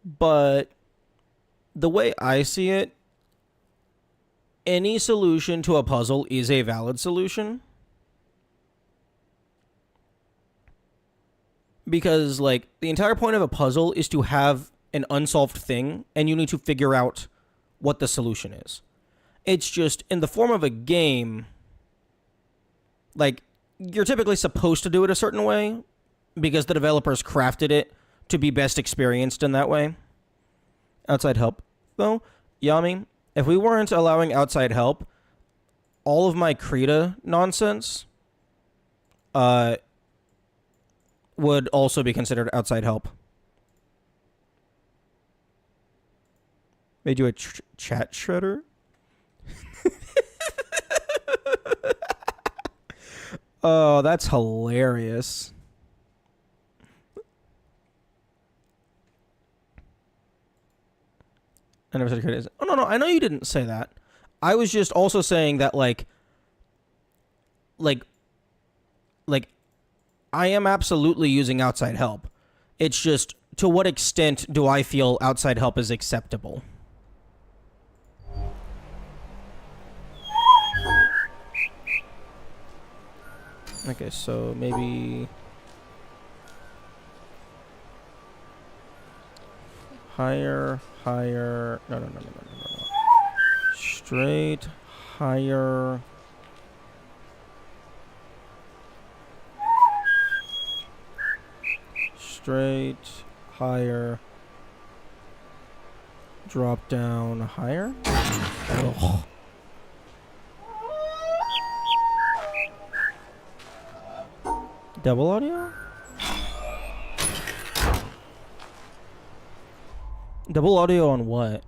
but the way I see it, any solution to a puzzle is a valid solution. Because, like, the entire point of a puzzle is to have an unsolved thing, and you need to figure out what the solution is. It's just, in the form of a game, like, you're typically supposed to do it a certain way because the developers crafted it to be best experienced in that way. Outside help, though, Yami, if we weren't allowing outside help, all of my Krita nonsense would also be considered outside help. Made you a chat shredder? Oh, that's hilarious. I never said criticism. Oh, no, I know you didn't say that. I was just also saying that, like, I am absolutely using outside help. It's just, to what extent do I feel outside help is acceptable? Okay, so maybe... higher, higher... No. Straight, higher... Straight, higher... Drop down, higher? Ugh. Double audio? Double audio on what?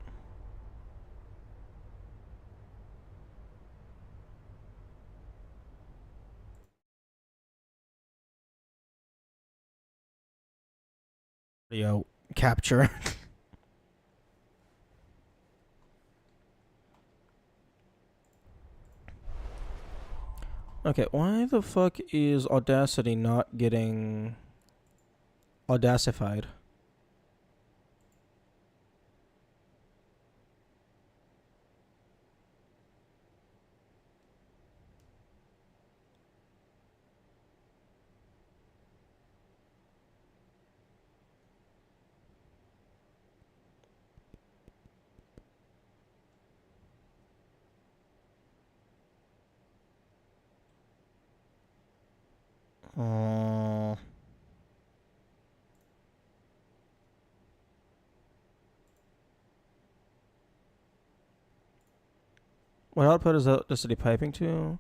Audio capture. Okay, why the fuck is Audacity not getting audacified? Uh, what output is Audacity piping to?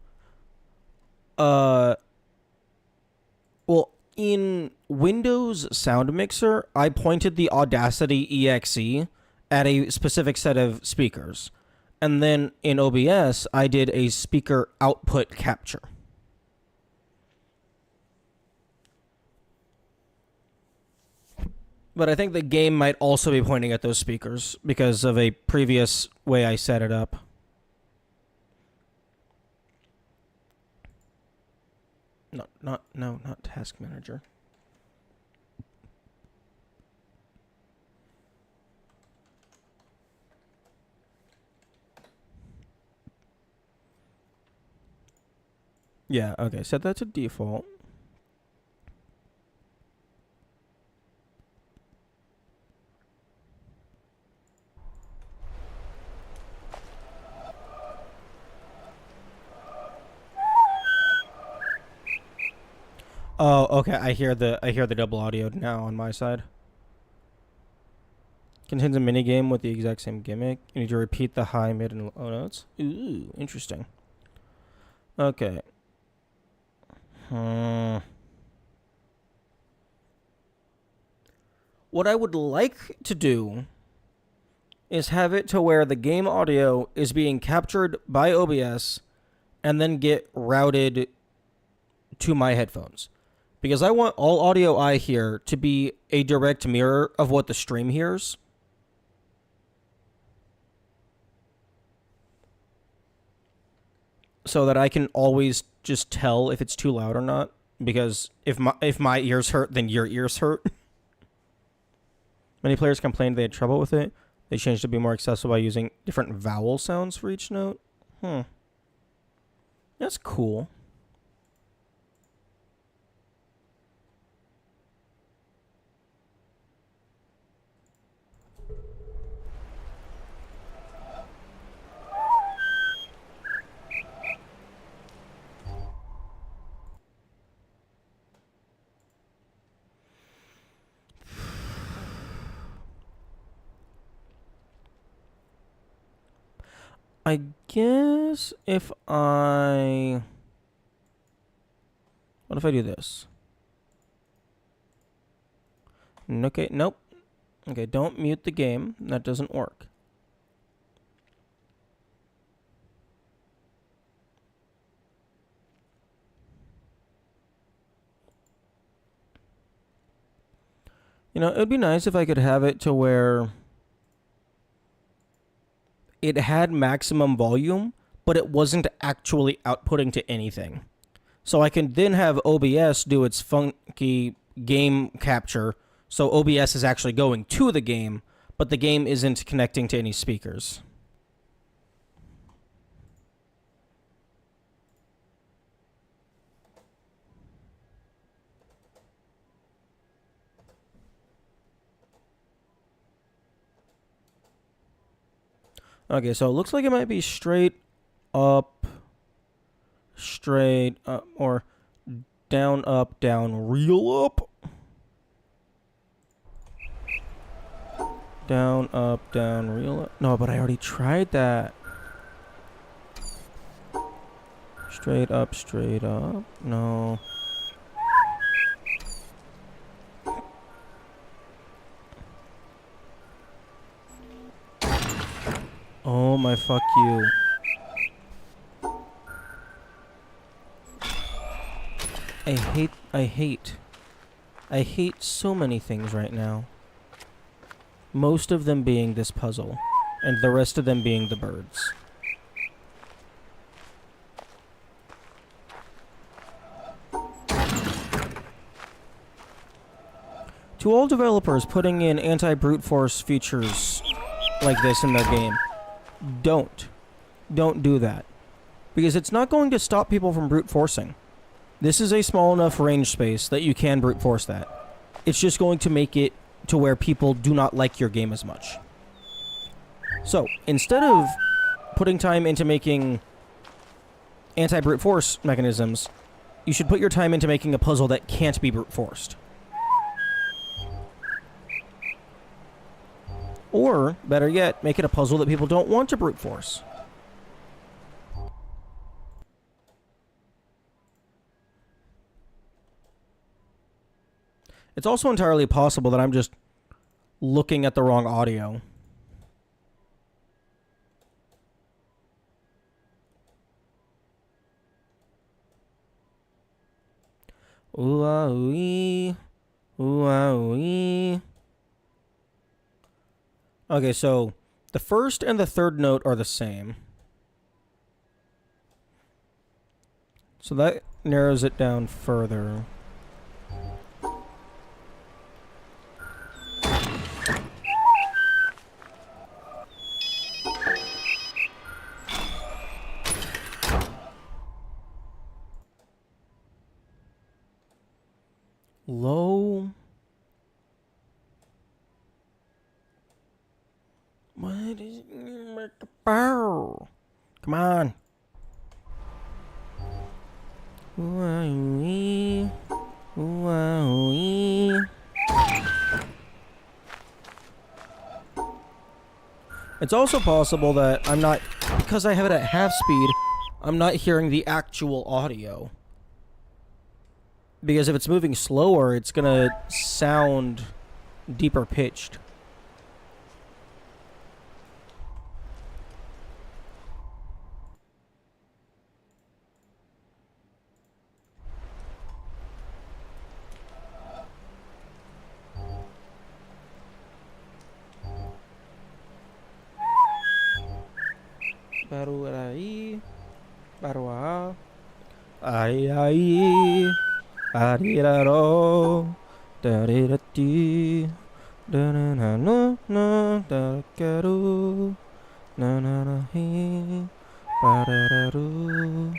Uh, well, in Windows Sound Mixer, I pointed the Audacity EXE at a specific set of speakers. And then in OBS, I did a speaker output capture. But I think the game might also be pointing at those speakers because of a previous way I set it up. Not Task Manager. Yeah, okay, set that to default. Oh, okay. I hear the double audio now on my side. Contains a minigame with the exact same gimmick. You need to repeat the high, mid, and low notes. Ooh, interesting. Okay. What I would like to do is have it to where the game audio is being captured by OBS and then get routed to my headphones. Because I want all audio I hear to be a direct mirror of what the stream hears. So that I can always just tell if it's too loud or not. Because if my ears hurt, then your ears hurt. Many players complained they had trouble with it. They changed to be more accessible by using different vowel sounds for each note. That's cool. I guess if I... What if I do this? Okay, nope. Okay, don't mute the game. That doesn't work. You know, it would be nice if I could have it to where it had maximum volume, but it wasn't actually outputting to anything. So I can then have OBS do its funky game capture, so OBS is actually going to the game, but the game isn't connecting to any speakers. Okay, so it looks like it might be straight up, or down, up, down, real up. Down, up, down, real up. No, but I already tried that. Straight up, straight up. No. Oh my fuck you. I hate so many things right now. Most of them being this puzzle, and the rest of them being the birds. To all developers putting in anti-brute force features like this in their game, don't do that. Because it's not going to stop people from brute forcing. This is a small enough range space that you can brute force that. It's just going to make it to where people do not like your game as much. So, instead of putting time into making anti-brute force mechanisms, you should put your time into making a puzzle that can't be brute forced. Or, better yet, make it a puzzle that people don't want to brute force. It's also entirely possible that I'm just looking at the wrong audio. Ooh-ah-ooey. Ooh-ah-ooey. Okay, so the first and the third note are the same. So that narrows it down further. Low. What is it? Come on. Ooh-ah-ooey. Ooh-ah-ooey. It's also possible that I'm not, because I have it at half speed, I'm not hearing the actual audio. Because if it's moving slower, it's gonna sound deeper pitched. Baru ai, baru a, ai, ariraro, darirati, dananano, no, darakaru, nananahi, barararu.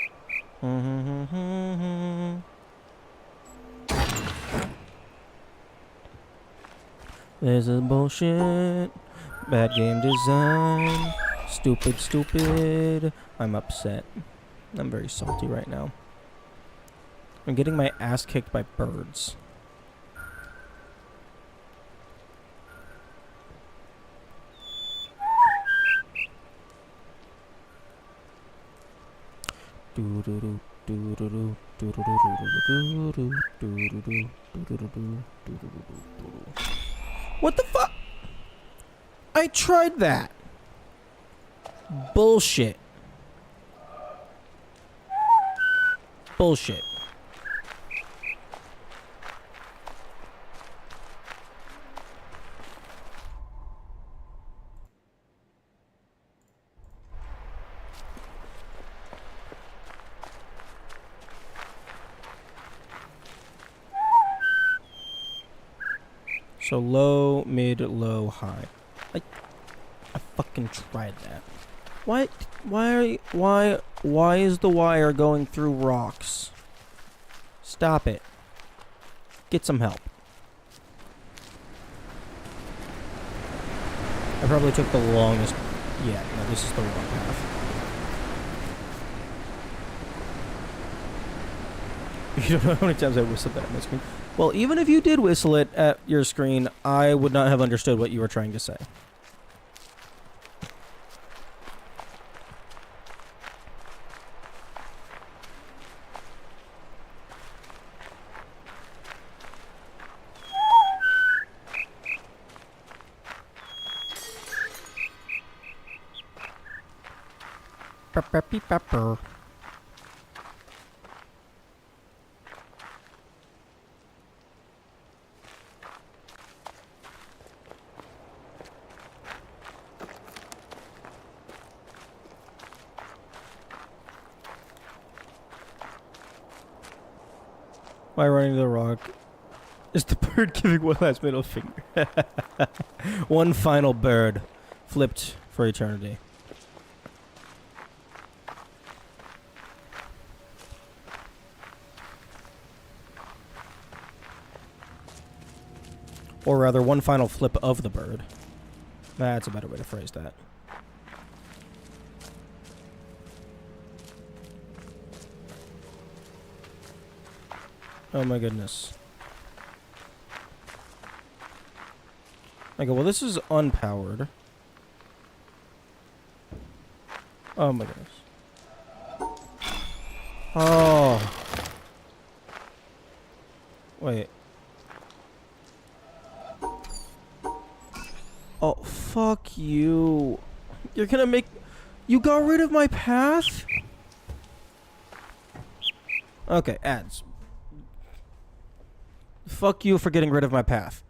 This is bullshit. Bad game design. Stupid, stupid. I'm upset. I'm very salty right now. I'm getting my ass kicked by birds. What the fuck? I tried that. Bullshit. Bullshit. So low, mid, low, high. I fucking tried that. Why is the wire going through rocks? Stop it. Get some help. I probably took the longest. Yeah, no, this is the wrong path. You don't know how many times I whistled that at my screen. Well, even if you did whistle it at your screen, I would not have understood what you were trying to say. Pepper. Why running the rock? Is the bird giving one last middle finger? One final bird, flipped for eternity. Or rather, one final flip of the bird. That's a better way to phrase that. Oh my goodness. Okay, well this is unpowered. Oh my goodness. Oh. Wait. Oh, fuck you. You're gonna make... You got rid of my path? Okay, ads. Fuck you for getting rid of my path.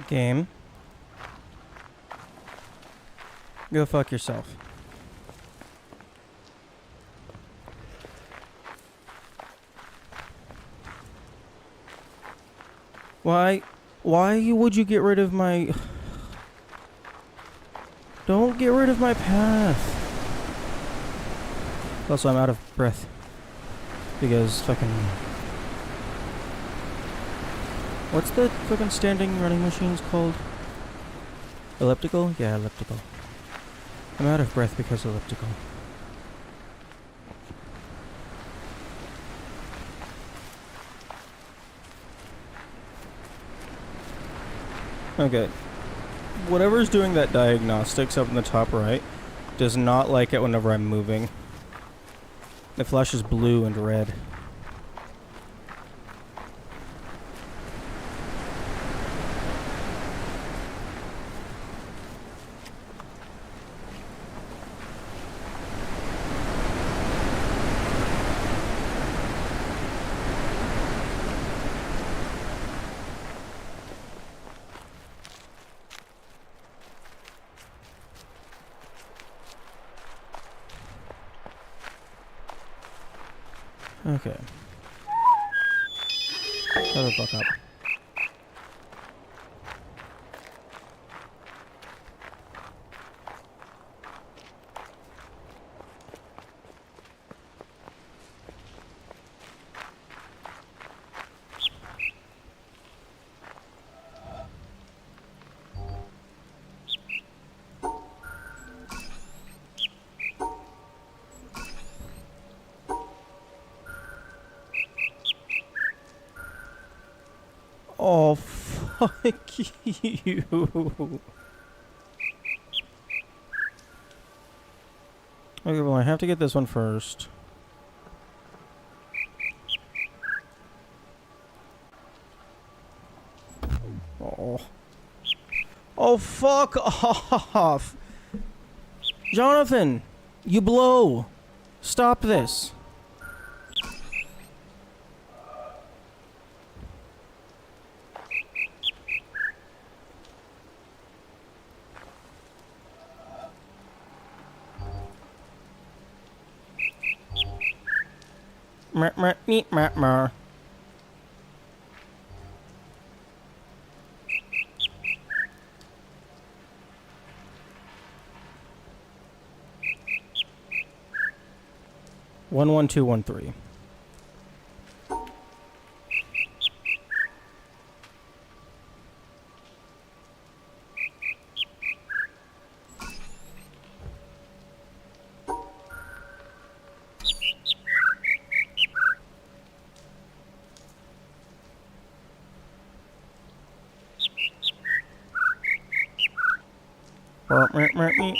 Game. Go fuck yourself. Why would you get rid of my... Don't get rid of my path. Also, I'm out of breath. Because fucking... What's the fucking standing running machines called? Elliptical? Yeah, elliptical. I'm out of breath because elliptical. Okay. Whatever's doing that diagnostics up in the top right does not like it whenever I'm moving. It flashes blue and red. Okay. Shut the fuck up. Oh, fuck you. Okay, well, I have to get this one first. Oh. Oh, fuck off. Jonathan, you blow. Stop this. Mer, mer, meet, mer, mer. One, 1, 2, 1, 3. Mer, mer, mer, meet.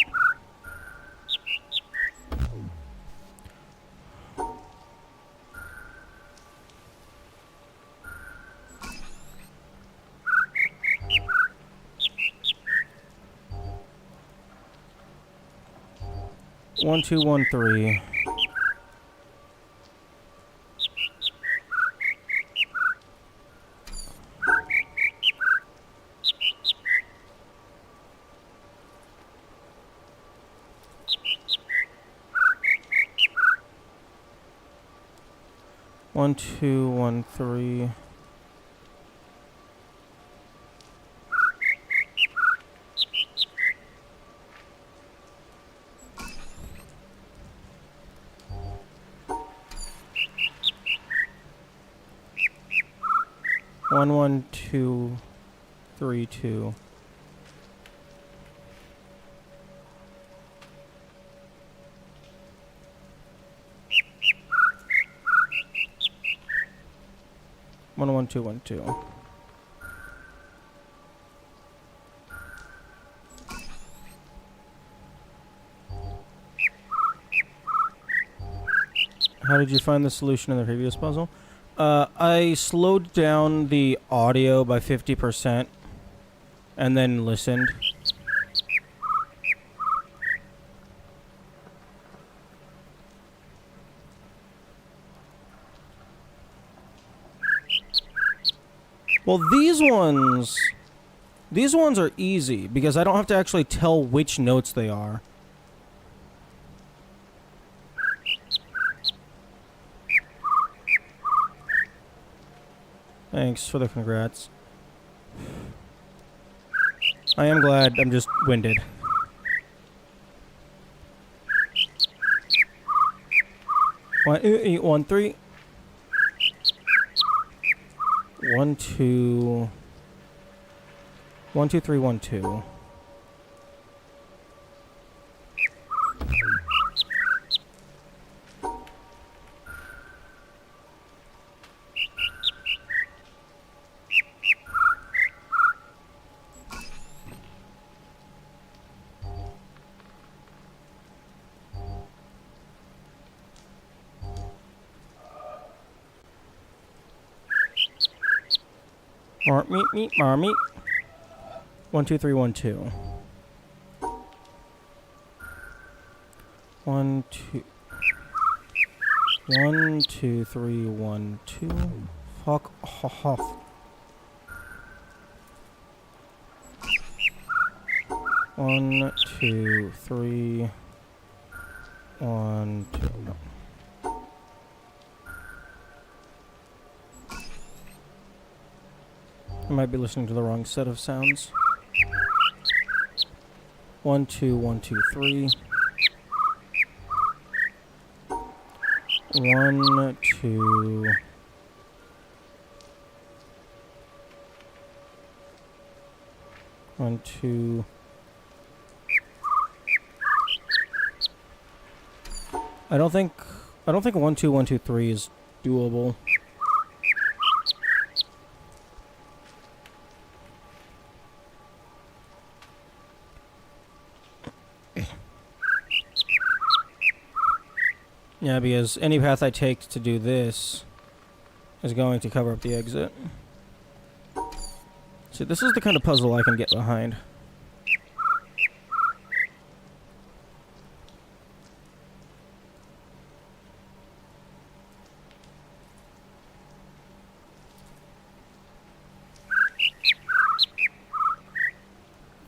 One, 2, 1, 3. One, 2, 1, 3. One, 1, 2, 3, 2. One, 1, 2, 1, 2. How did you find the solution in the previous puzzle? I slowed down the audio by 50% and then listened. Well, these ones are easy because I don't have to actually tell which notes they are. Thanks for the congrats. I am glad. I'm just winded. One, 8, 1, 3. 1, 2. 1, 2, 3, 1, 2. Meet, marmee. 1, 2, 3, 1, 2. 1, 2. 1, 2, 3, 1, 2. Fuck off. 1, 2, 3. 1, 2. No. I might be listening to the wrong set of sounds. 1, 2, 1, 2, 3. 1, 2. 1, 2. I don't think 1, 2, 1, 2, 3 is doable. Yeah, because any path I take to do this is going to cover up the exit. See, this is the kind of puzzle I can get behind.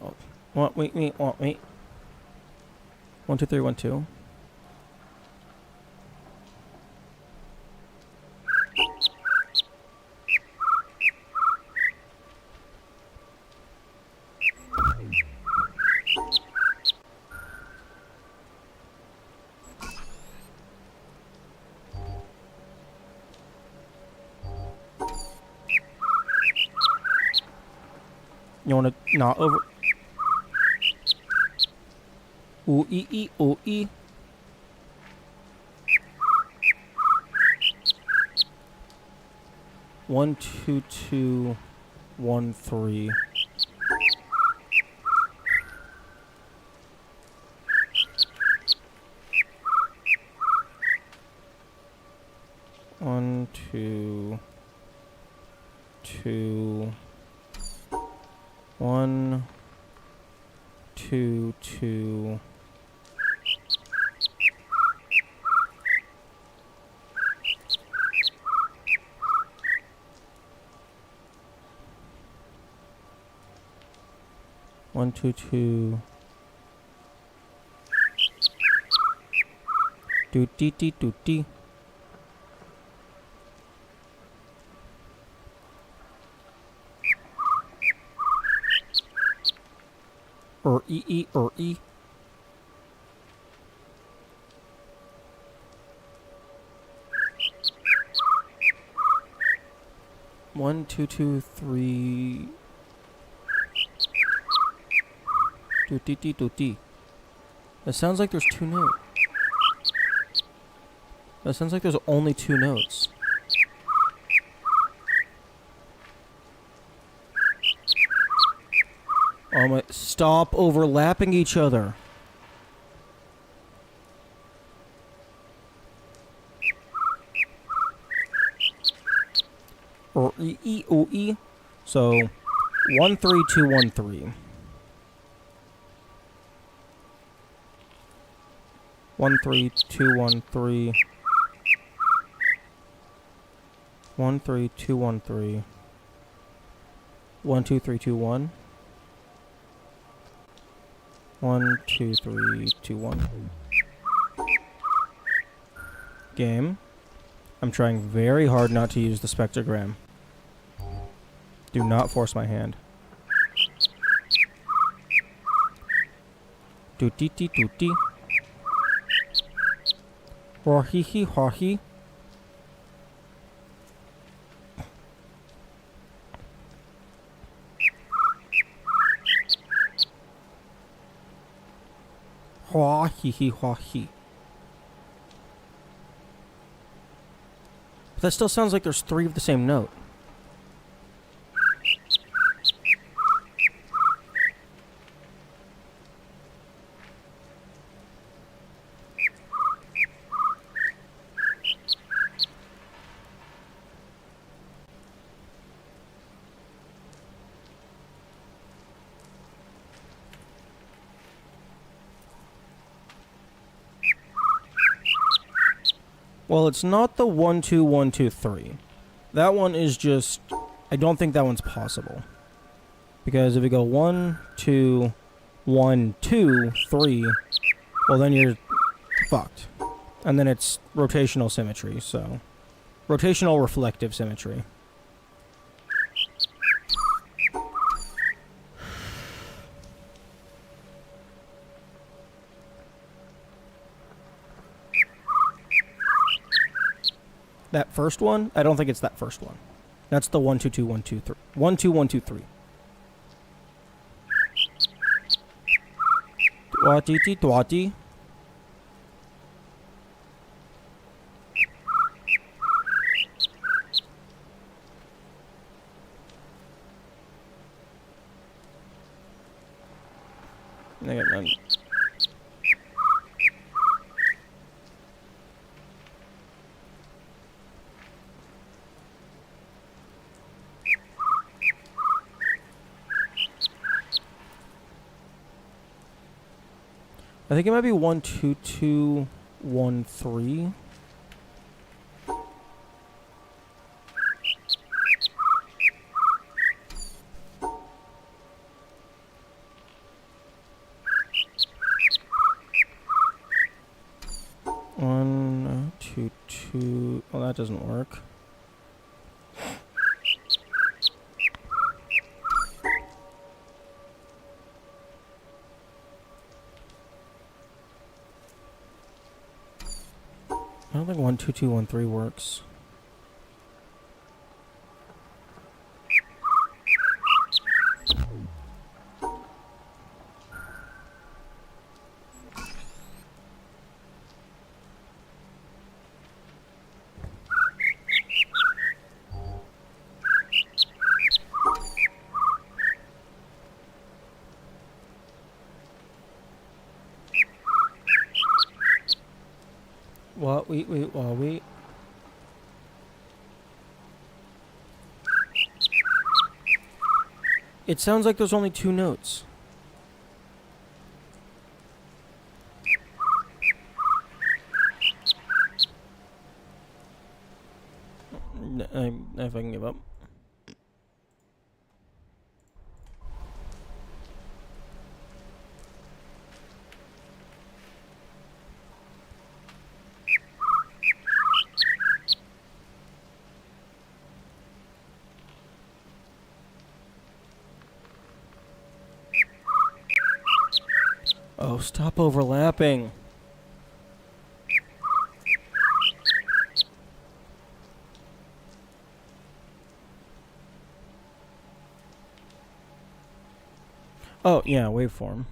Oh, want me. 1, 2, 3, 1, 2. You wanna not over? Ooh ee. 1, 2, 2, 1, 3. One, two, 1, 2, 2. One, two, two. Doot-dee-dee-doot-dee. E. 1, 2, 2, 3. Doot-dee-dee-doot-dee. That sounds like there's 2 notes. That sounds like there's only 2 notes. Oh my, stop overlapping each other. E. So 1, 3, 2, 1, 3. 1, 3, 2, 1, 3. 1, 3, 2, 1, 3. 1, 2, 3, 2, 1. 1, 2, 3, 2, 1. Game. I'm trying very hard not to use the spectrogram. Do not force my hand. Doot-dee-dee-doot-dee. Hua-hee-hee-hua-hee. Hua-hee-hee-hua-hee. But that still sounds like there's 3 of the same note. Well, it's not the 1 2 1 2 3. That one is just. I don't think that one's possible. Because if you go 1 2 1 2 3, well then you're fucked. And then it's rotational symmetry, so rotational reflective symmetry. That first one, I don't think it's that first one. That's the 1 2 2 1 2 3. 1 2 1 2 3. Twati twati. I think it might be 1 2 2 1 3. One, two, two. Well, that doesn't work. I don't think 1 2 2 1 3 works. What? Wait. It sounds like there's only 2 notes. If I can give up. Oh, stop overlapping. Oh, yeah, waveform.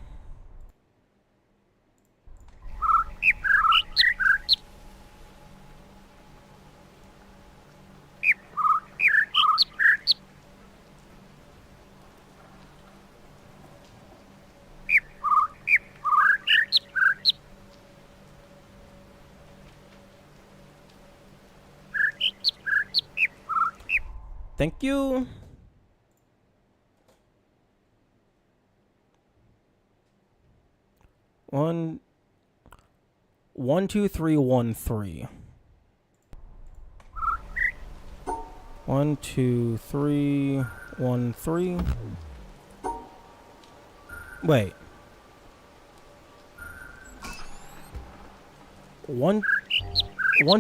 Thank you. One, 2 3 1 3. 1 2 3 1 3. Wait. 1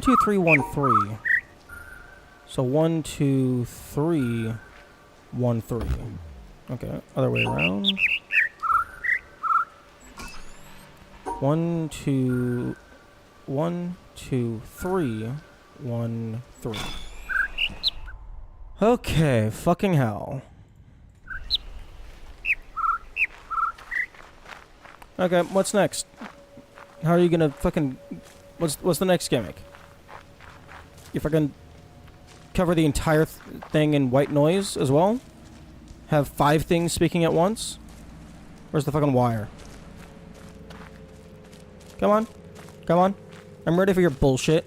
2 3 1 3. So 1 2 3 1 3. Okay, other way around. 1 2 1 2 3 1 3. Okay, fucking hell. Okay, what's next? How are you gonna fucking... What's the next gimmick? You fucking cover the entire thing in white noise as well? Have 5 things speaking at once? Where's the fucking wire? Come on. Come on. I'm ready for your bullshit.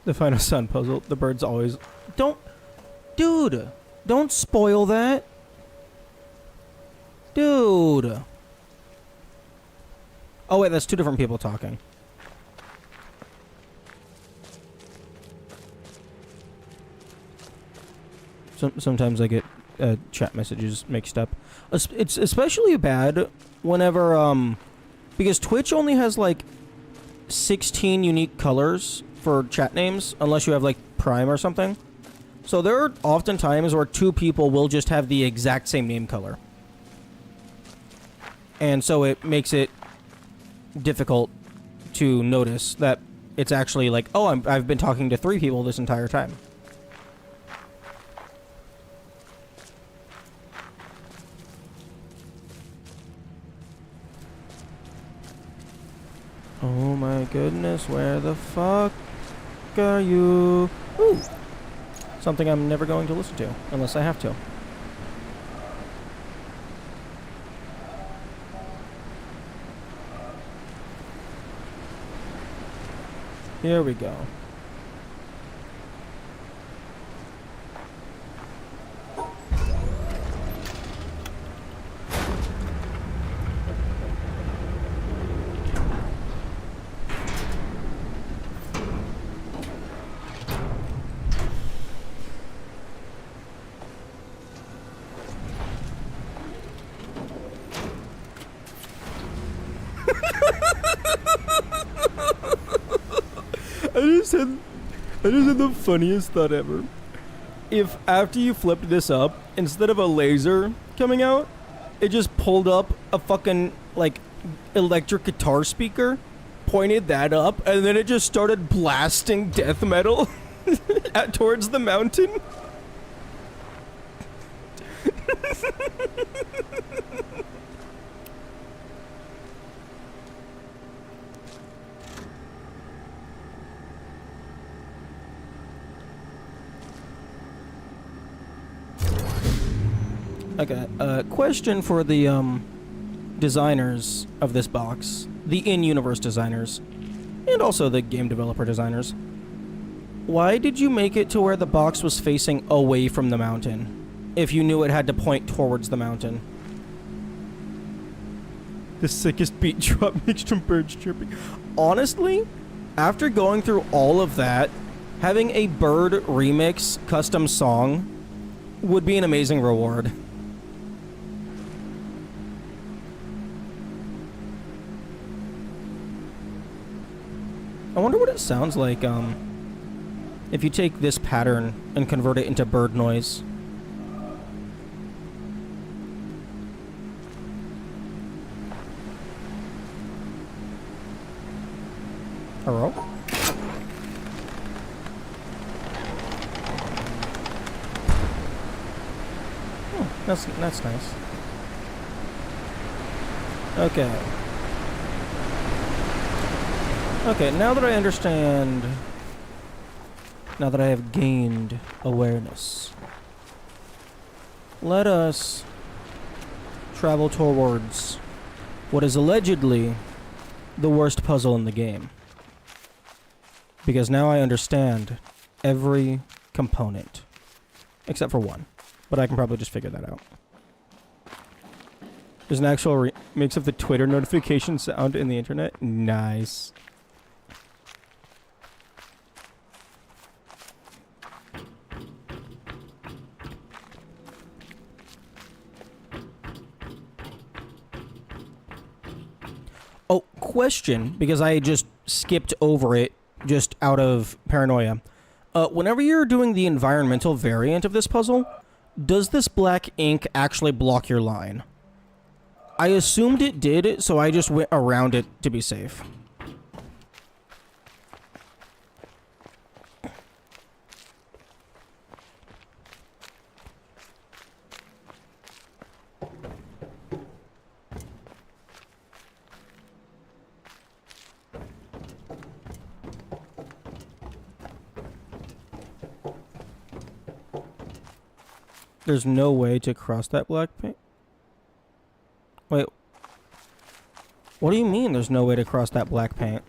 The final sun puzzle. The birds always... Don't... Dude, don't spoil that. Dude. Oh wait, that's two different people talking. Sometimes I get chat messages mixed up. It's especially bad whenever because Twitch only has like 16 unique colors for chat names unless you have like Prime or something. So there are often times where two people will just have the exact same name color. And so it makes it difficult to notice that it's actually like, oh, I've been talking to three people this entire time. Oh my goodness, where the fuck are you? Ooh. Something I'm never going to listen to, unless I have to. Here we go. I just had the funniest thought ever. If after you flipped this up, instead of a laser coming out, it just pulled up a fucking, like, electric guitar speaker, pointed that up, and then it just started blasting death metal towards the mountain. Okay, question for the, designers of this box. The in-universe designers. And also the game developer designers. Why did you make it to where the box was facing away from the mountain, if you knew it had to point towards the mountain? The sickest beat drop mixed from birds chirping. Honestly, after going through all of that, having a bird remix custom song would be an amazing reward. I wonder what it sounds like, if you take this pattern and convert it into bird noise. Hello? Oh, that's nice. Okay. Okay, now that I understand, now that I have gained awareness, let us travel towards what is allegedly the worst puzzle in the game. Because now I understand every component, except for one, but I can probably just figure that out. There's an actual remix of the Twitter notification sound in the internet. Nice. Oh, question, because I just skipped over it just out of paranoia. Whenever you're doing the environmental variant of this puzzle, does this black ink actually block your line? I assumed it did, so I just went around it to be safe. There's no way to cross that black paint? Wait. What do you mean there's no way to cross that black paint?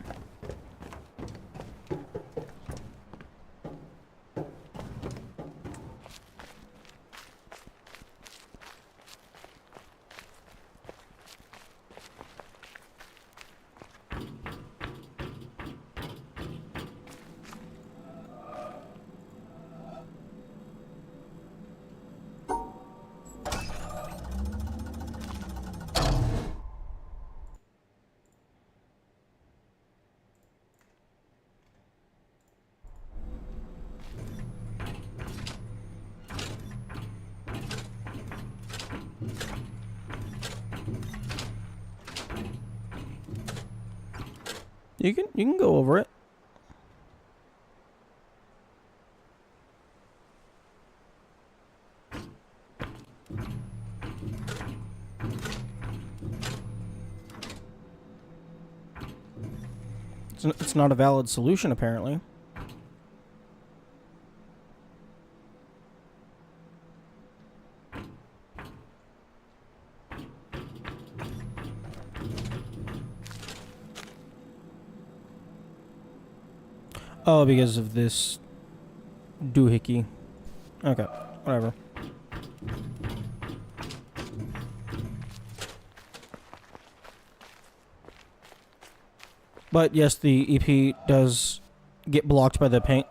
You can go over it. It's not a valid solution, apparently. Oh, because of this doohickey. Okay, whatever. But yes, the EP does get blocked by the paint.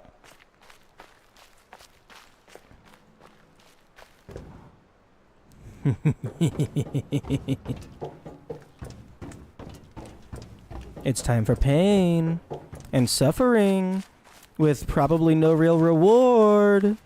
It's time for pain and suffering with probably no real reward.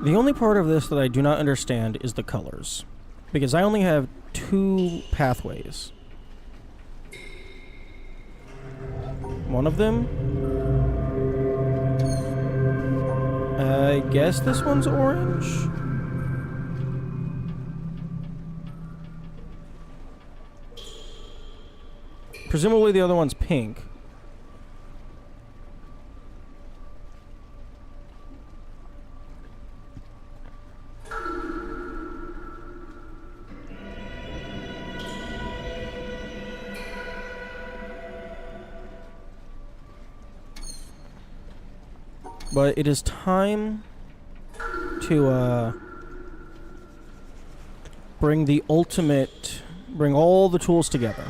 The only part of this that I do not understand is the colors. Because I only have 2 pathways. One of them, I guess this one's orange? Presumably the other one's pink. But it is time to bring all the tools together.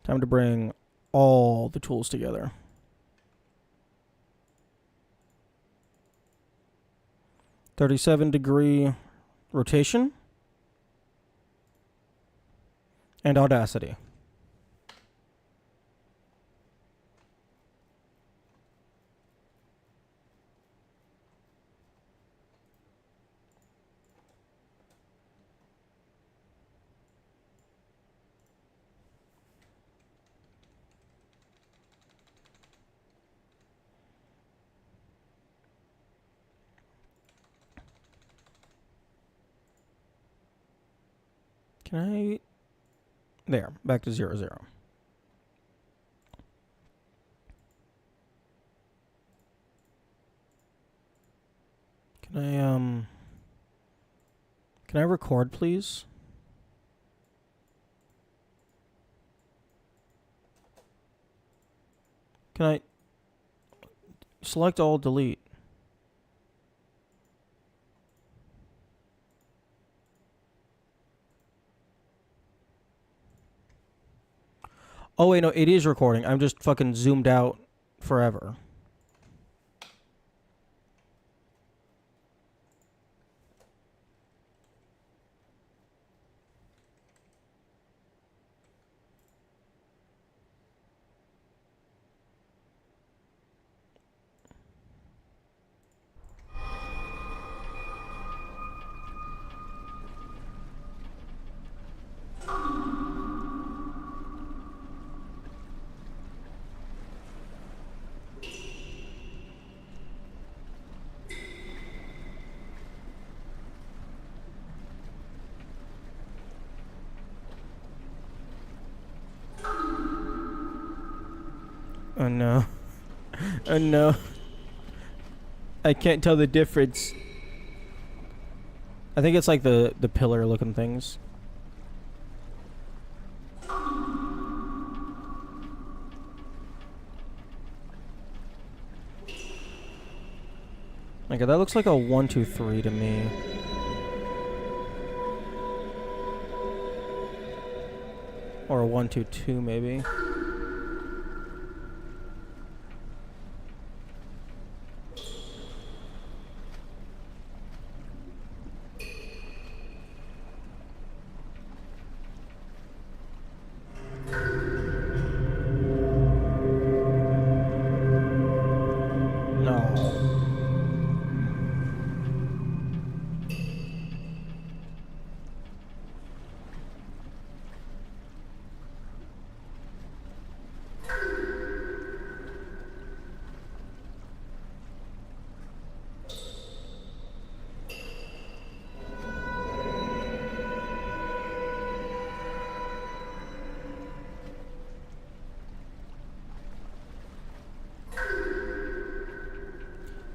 Time to bring all the tools together. "37-degree rotation and audacity." Can I... There, back to 0, 0. Can I record, please? Can I select all, delete? Oh wait, no, it is recording. I'm just fucking zoomed out forever. Oh no. Oh no. I can't tell the difference. I think it's like the pillar looking things. Okay, that looks like a 1, 2, 3 to me. Or a 1, 2, 2 maybe. No.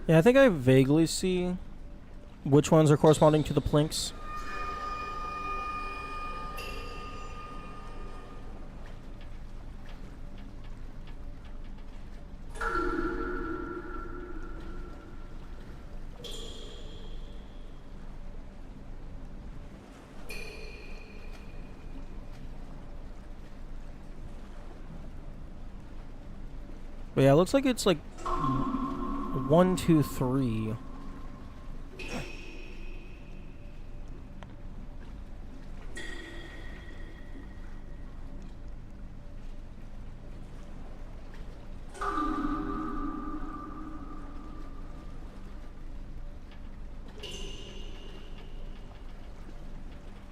Yeah, I think I vaguely see which ones are corresponding to the plinks. But yeah, it looks like it's like 1, 2, 3.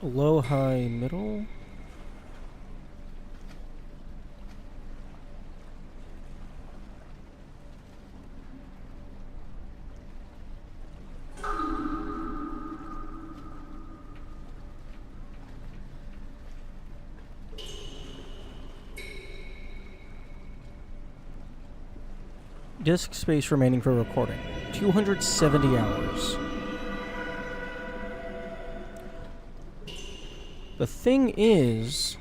Low, high, middle. Disk space remaining for recording. 270 hours. The thing is,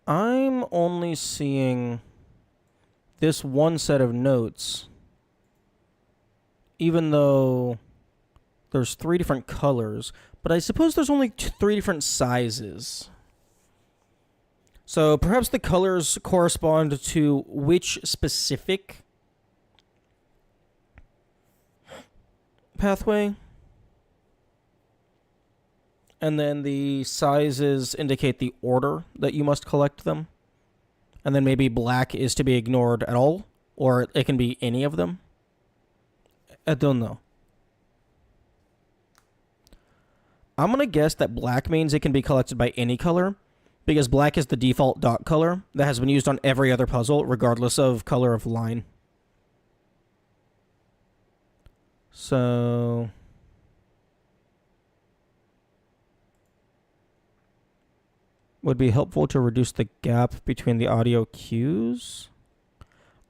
I'm only seeing this one set of notes, even though there's 3 different colors, but I suppose there's only 3 different sizes. So perhaps the colors correspond to which specific pathway, and then the sizes indicate the order that you must collect them, and then maybe black is to be ignored at all, or it can be any of them. I don't know. I'm gonna guess that black means it can be collected by any color, because black is the default dot color that has been used on every other puzzle, regardless of color of line. So would be helpful to reduce the gap between the audio cues.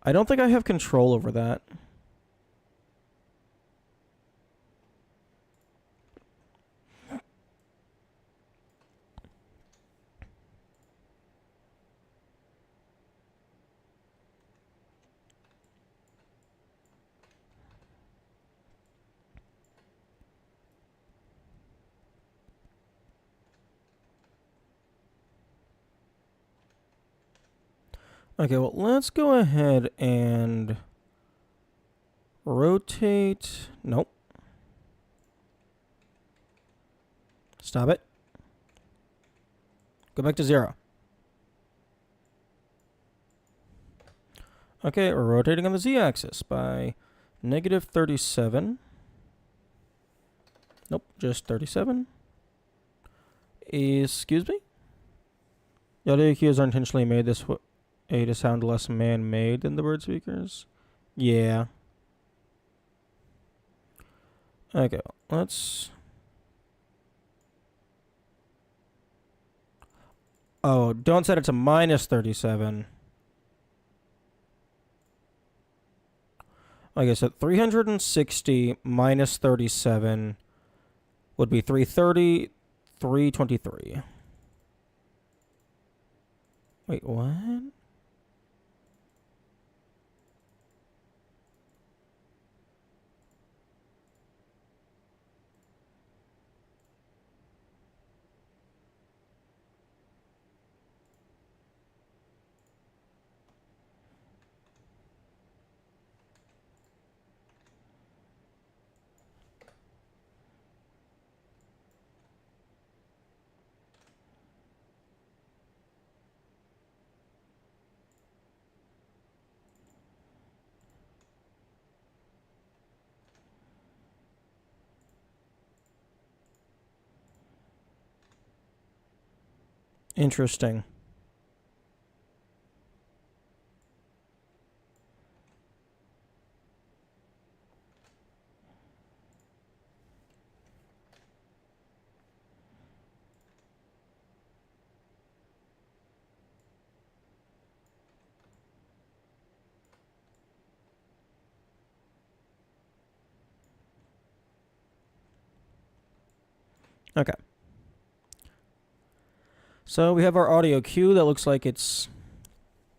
I don't think I have control over that. Okay, well, let's go ahead and rotate. Nope. Stop it. Go back to 0. Okay, we're rotating on the z-axis by negative 37. Nope, just 37. Excuse me? The audio cues are intentionally made this way to sound less man-made than the bird speakers. Yeah. Okay, let's Oh, don't set it to minus 37. Like I said, 360 minus 37 would be 330, 323. Wait, what? Interesting. Okay. So we have our audio cue that looks like it's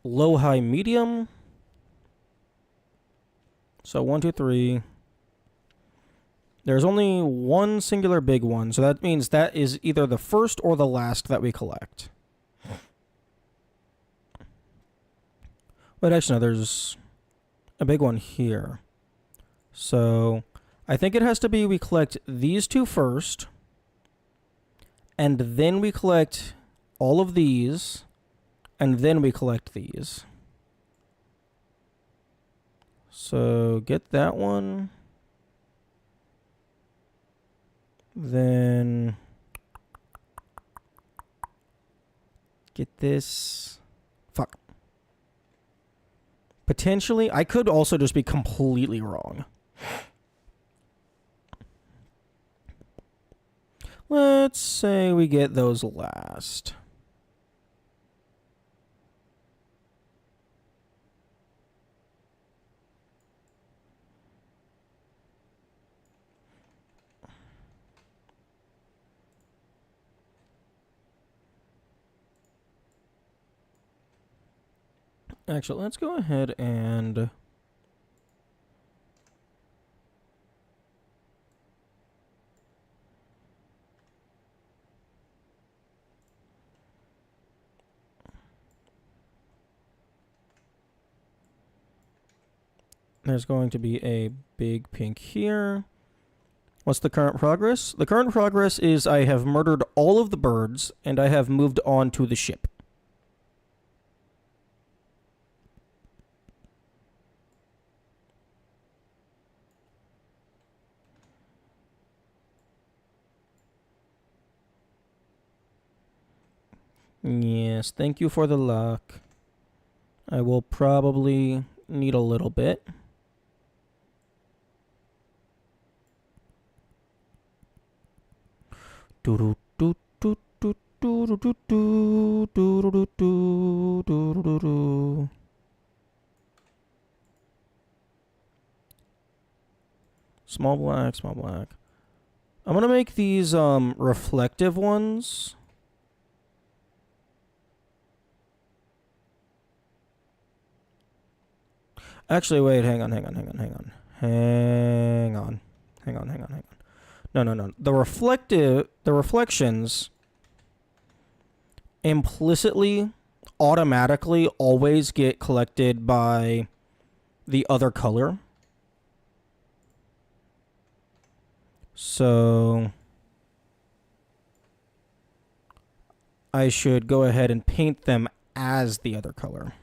low, high, medium. So 1, 2, 3. There's only one singular big one, so that means that is either the first or the last that we collect. But actually, no, there's a big one here. So I think it has to be we collect these two first, and then we collect all of these, and then we collect these. So get that one. Then get this. Fuck. Potentially, I could also just be completely wrong. Let's say we get those last. Actually, let's go ahead and there's going to be a big pink here. What's the current progress? The current progress is I have murdered all of the birds and I have moved on to the ship. Yes, thank you for the luck. I will probably need a little bit. Small black, small black. I'm gonna make these reflective ones. Actually, wait, hang on. No. The reflections implicitly, automatically always get collected by the other color. So I should go ahead and paint them as the other color.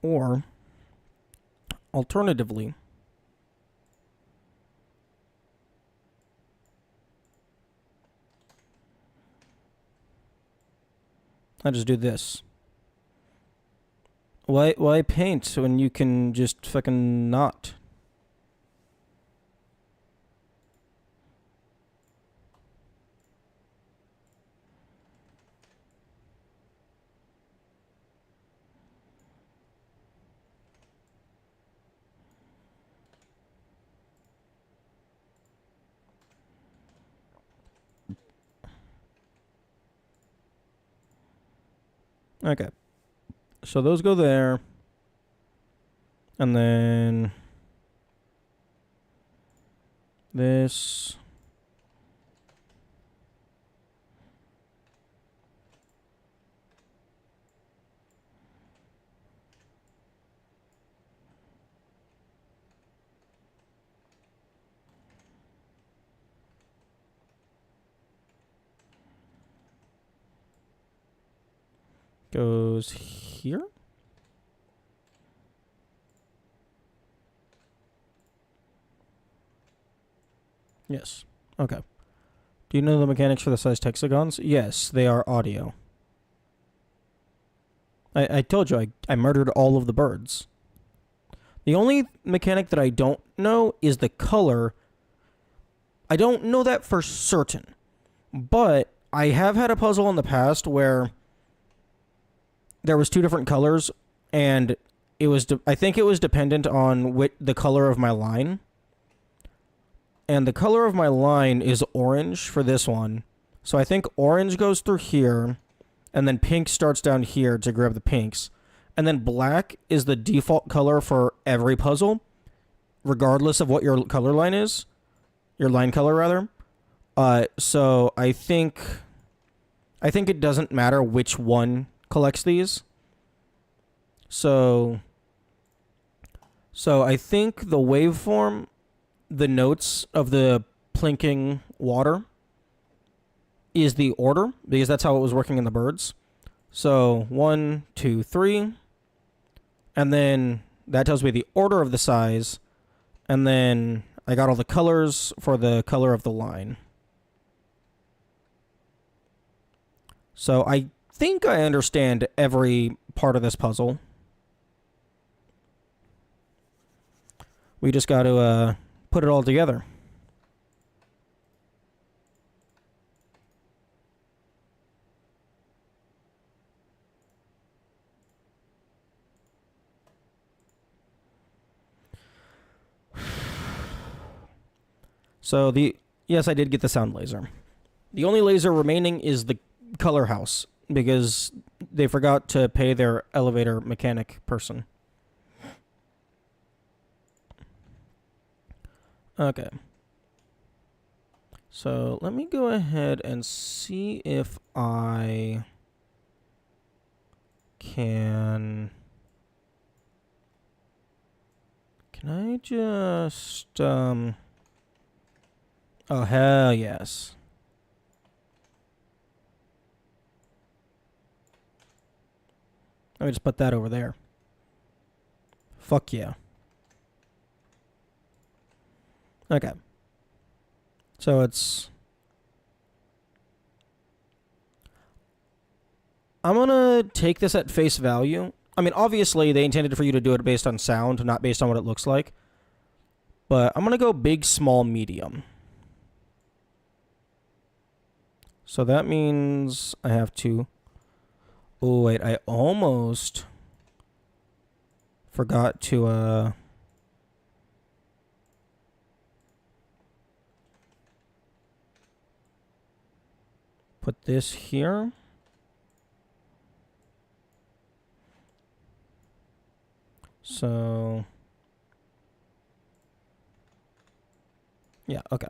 Or, alternatively, I just do this. Why paint when you can just fucking not? Okay. So those go there. And then this. Goes here. Yes. Okay. Do you know the mechanics for the sized hexagons? Yes, they are audio. I told you I murdered all of the birds. The only mechanic that I don't know is the color. I don't know that for certain. But I have had a puzzle in the past where there was two different colors, and it was I think it was dependent on the color of my line. And the color of my line is orange for this one. So I think orange goes through here, and then pink starts down here to grab the pinks. And then black is the default color for every puzzle, regardless of what your color line is. Your line color, rather. So I think it doesn't matter which one collects these. So I think the waveform, the notes of the plinking water, is the order, because that's how it was working in the birds. So 1, 2, 3, and then that tells me the order of the size, and then I got all the colors for the color of the line. So I think I understand every part of this puzzle. We just got to put it all together. So yes, I did get the sound laser. The only laser remaining is the color house, because they forgot to pay their elevator mechanic person. Okay. So let me go ahead and see if I can... Can I just... Oh, hell yes. Let me just put that over there. Fuck yeah. Okay. So it's... I'm gonna take this at face value. I mean, obviously, they intended for you to do it based on sound, not based on what it looks like. But I'm gonna go big, small, medium. So that means I have to... Oh, wait, I almost forgot to, put this here. So... Yeah, okay.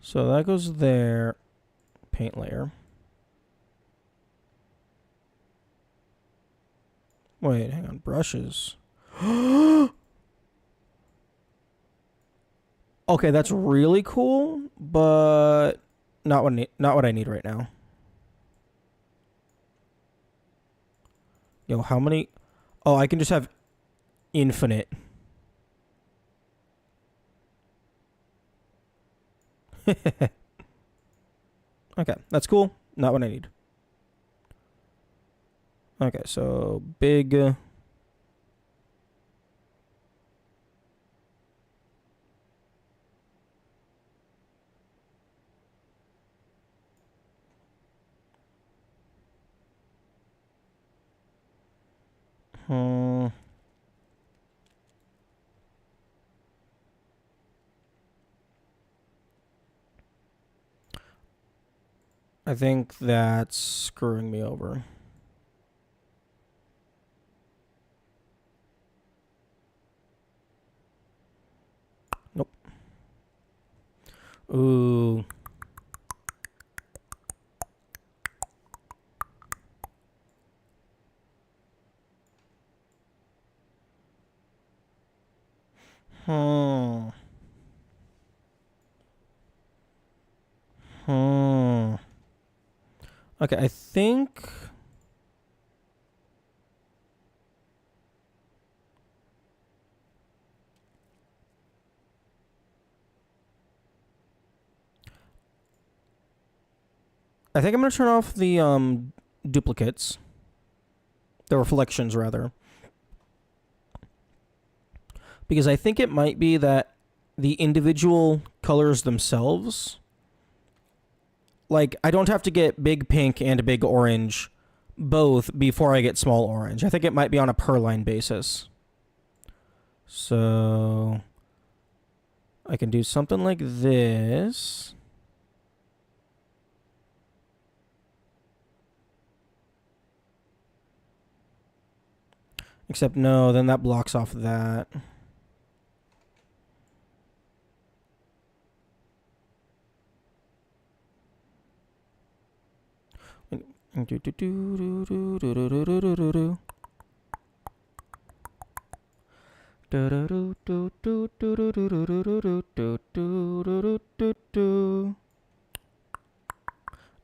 So that goes there. Paint layer. Wait, hang on. Brushes. Okay, that's really cool, but not what I need right now. Yo, how many? Oh, I can just have infinite. Okay, that's cool. Not what I need. Okay, so big. Hmm. I think that's screwing me over. Nope. Ooh. Hmm. Hmm. Okay, I think... I'm going to turn off the duplicates. The reflections, rather. Because I think it might be that the individual colors themselves... Like, I don't have to get big pink and big orange both before I get small orange. I think it might be on a per line basis. So... I can do something like this. Except no, then that blocks off that.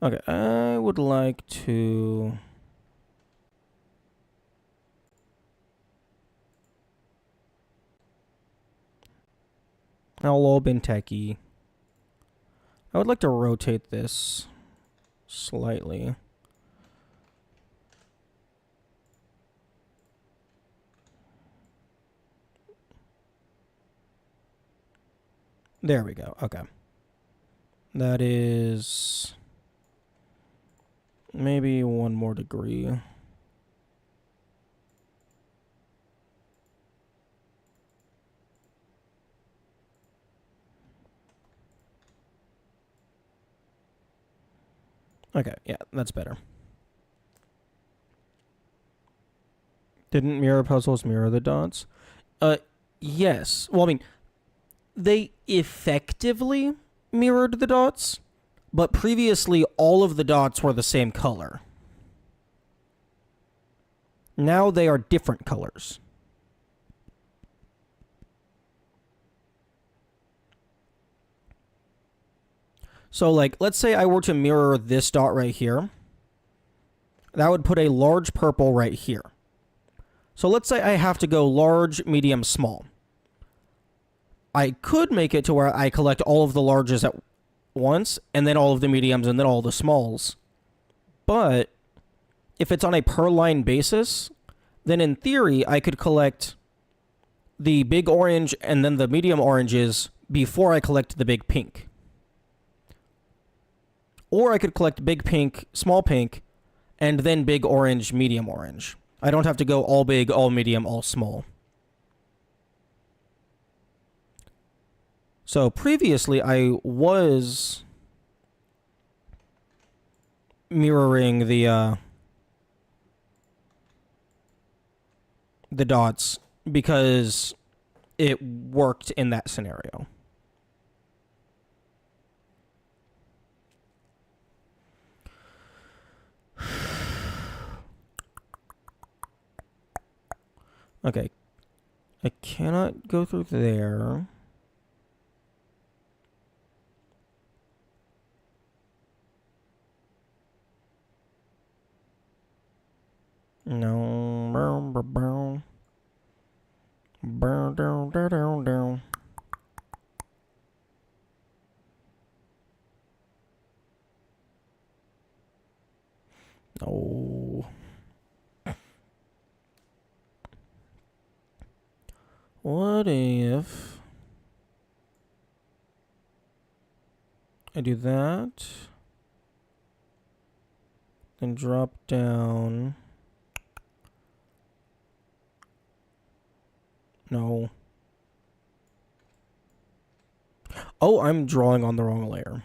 Okay, I would like to... Hello, Benteki. I would like to rotate this slightly. There we go. Okay. That is maybe one more degree. Okay, yeah, that's better. Didn't mirror puzzles mirror the dots? Yes. Well, I mean, they effectively mirrored the dots, but previously all of the dots were the same color. Now they are different colors. So, like, let's say I were to mirror this dot right here. That would put a large purple right here. So let's say I have to go large, medium, small. I could make it to where I collect all of the larges at once, and then all of the mediums, and then all the smalls. But if it's on a per line basis, then in theory, I could collect the big orange and then the medium oranges before I collect the big pink. Or I could collect big pink, small pink, and then big orange, medium orange. I don't have to go all big, all medium, all small. So previously I was mirroring the dots because it worked in that scenario. Okay. I cannot go through there. No. No. What if I do that, then drop down? No. Oh, I'm drawing on the wrong layer.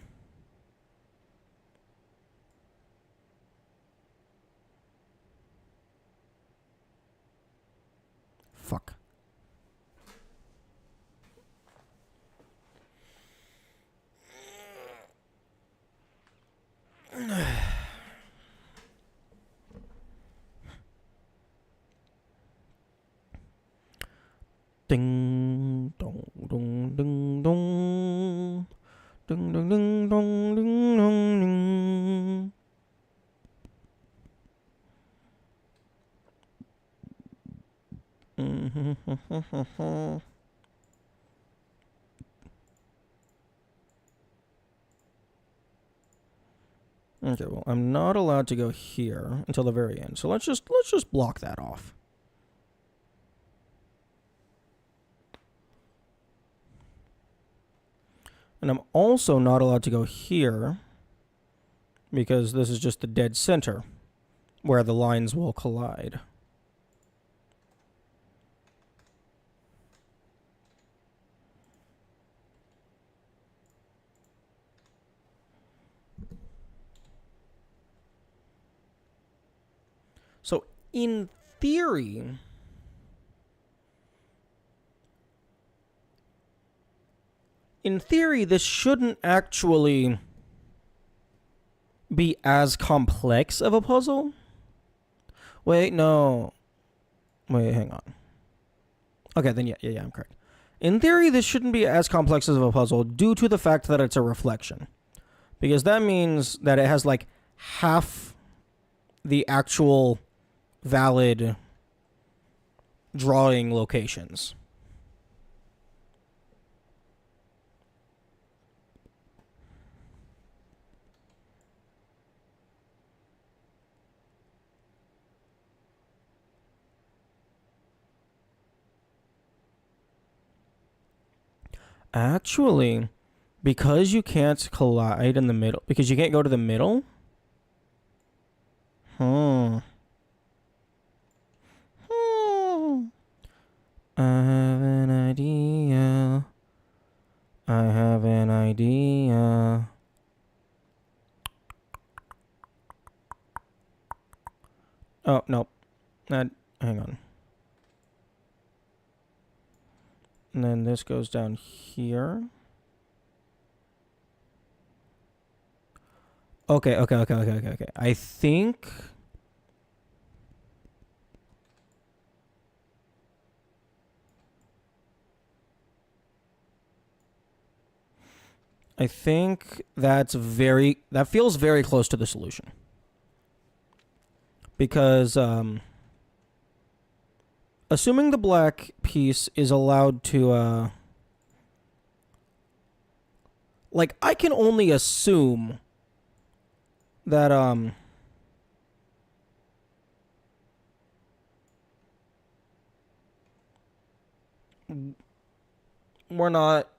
Okay, well, I'm not allowed to go here until the very end. So let's just block that off. And I'm also not allowed to go here because this is just the dead center where the lines will collide. So in theory, this shouldn't actually be as complex of a puzzle. Wait, no. Wait, hang on. Okay, then yeah, I'm correct. In theory, this shouldn't be as complex of a puzzle due to the fact that it's a reflection. Because that means that it has like half the actual valid drawing locations. Actually, because you can't collide in the middle, because you can't go to the middle. I have an idea. I have an idea. Oh, no. Hang on. And then this goes down here. Okay. I think that feels very close to the solution. Because assuming the black piece is allowed to like, I can only assume that we're not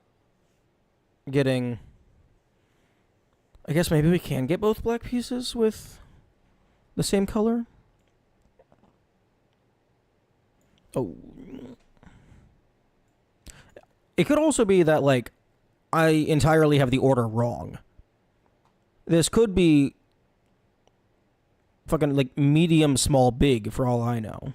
getting, I guess maybe we can get both black pieces with the same color. Oh. It could also be that, like, I entirely have the order wrong. This could be fucking, like, medium, small, big, for all I know.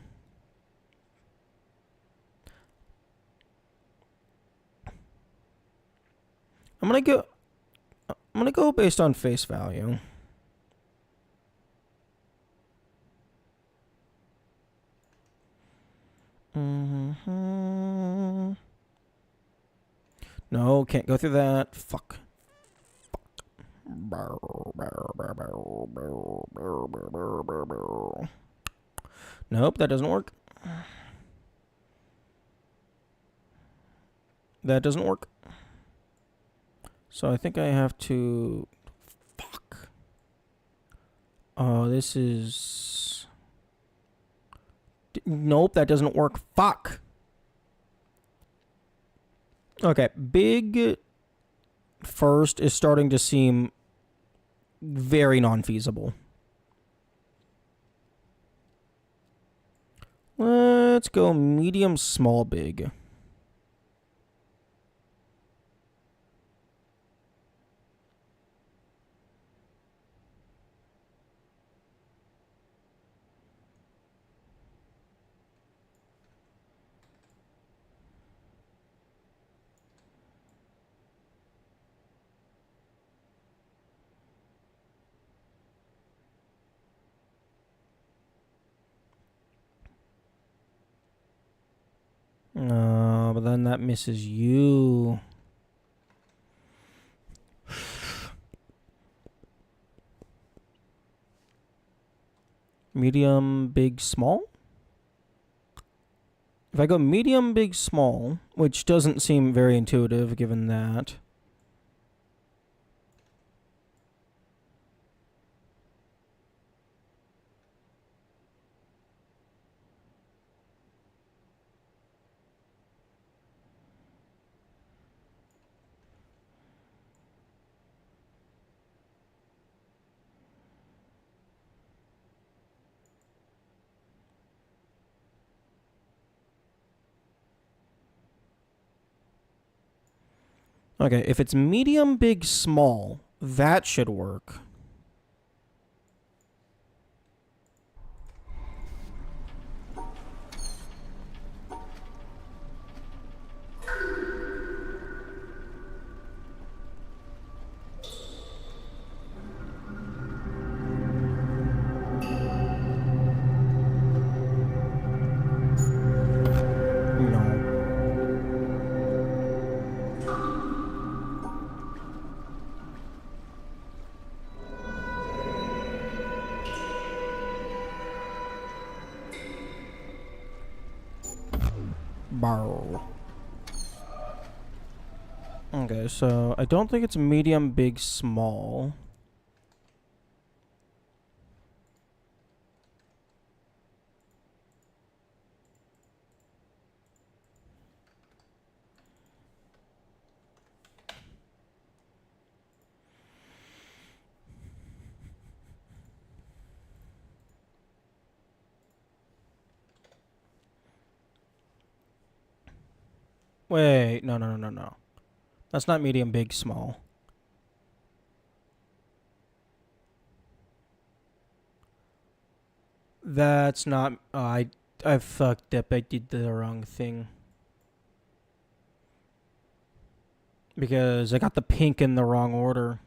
I'm gonna go based on face value. No, can't go through that. Fuck. Nope, that doesn't work. That doesn't work. So I think I have to... Fuck. Oh, this is... Nope, that doesn't work. Fuck. Okay, big first is starting to seem very non-feasible. Let's go medium, small, big. But then that misses you. Medium, big, small? If I go medium, big, small, which doesn't seem very intuitive given that. Okay, if it's medium, big, small, that should work. No. Barrel. Okay, so I don't think it's medium, big, small. Wait, no. That's not medium, big, small. That's not. I fucked up. I did the wrong thing because I got the pink in the wrong order.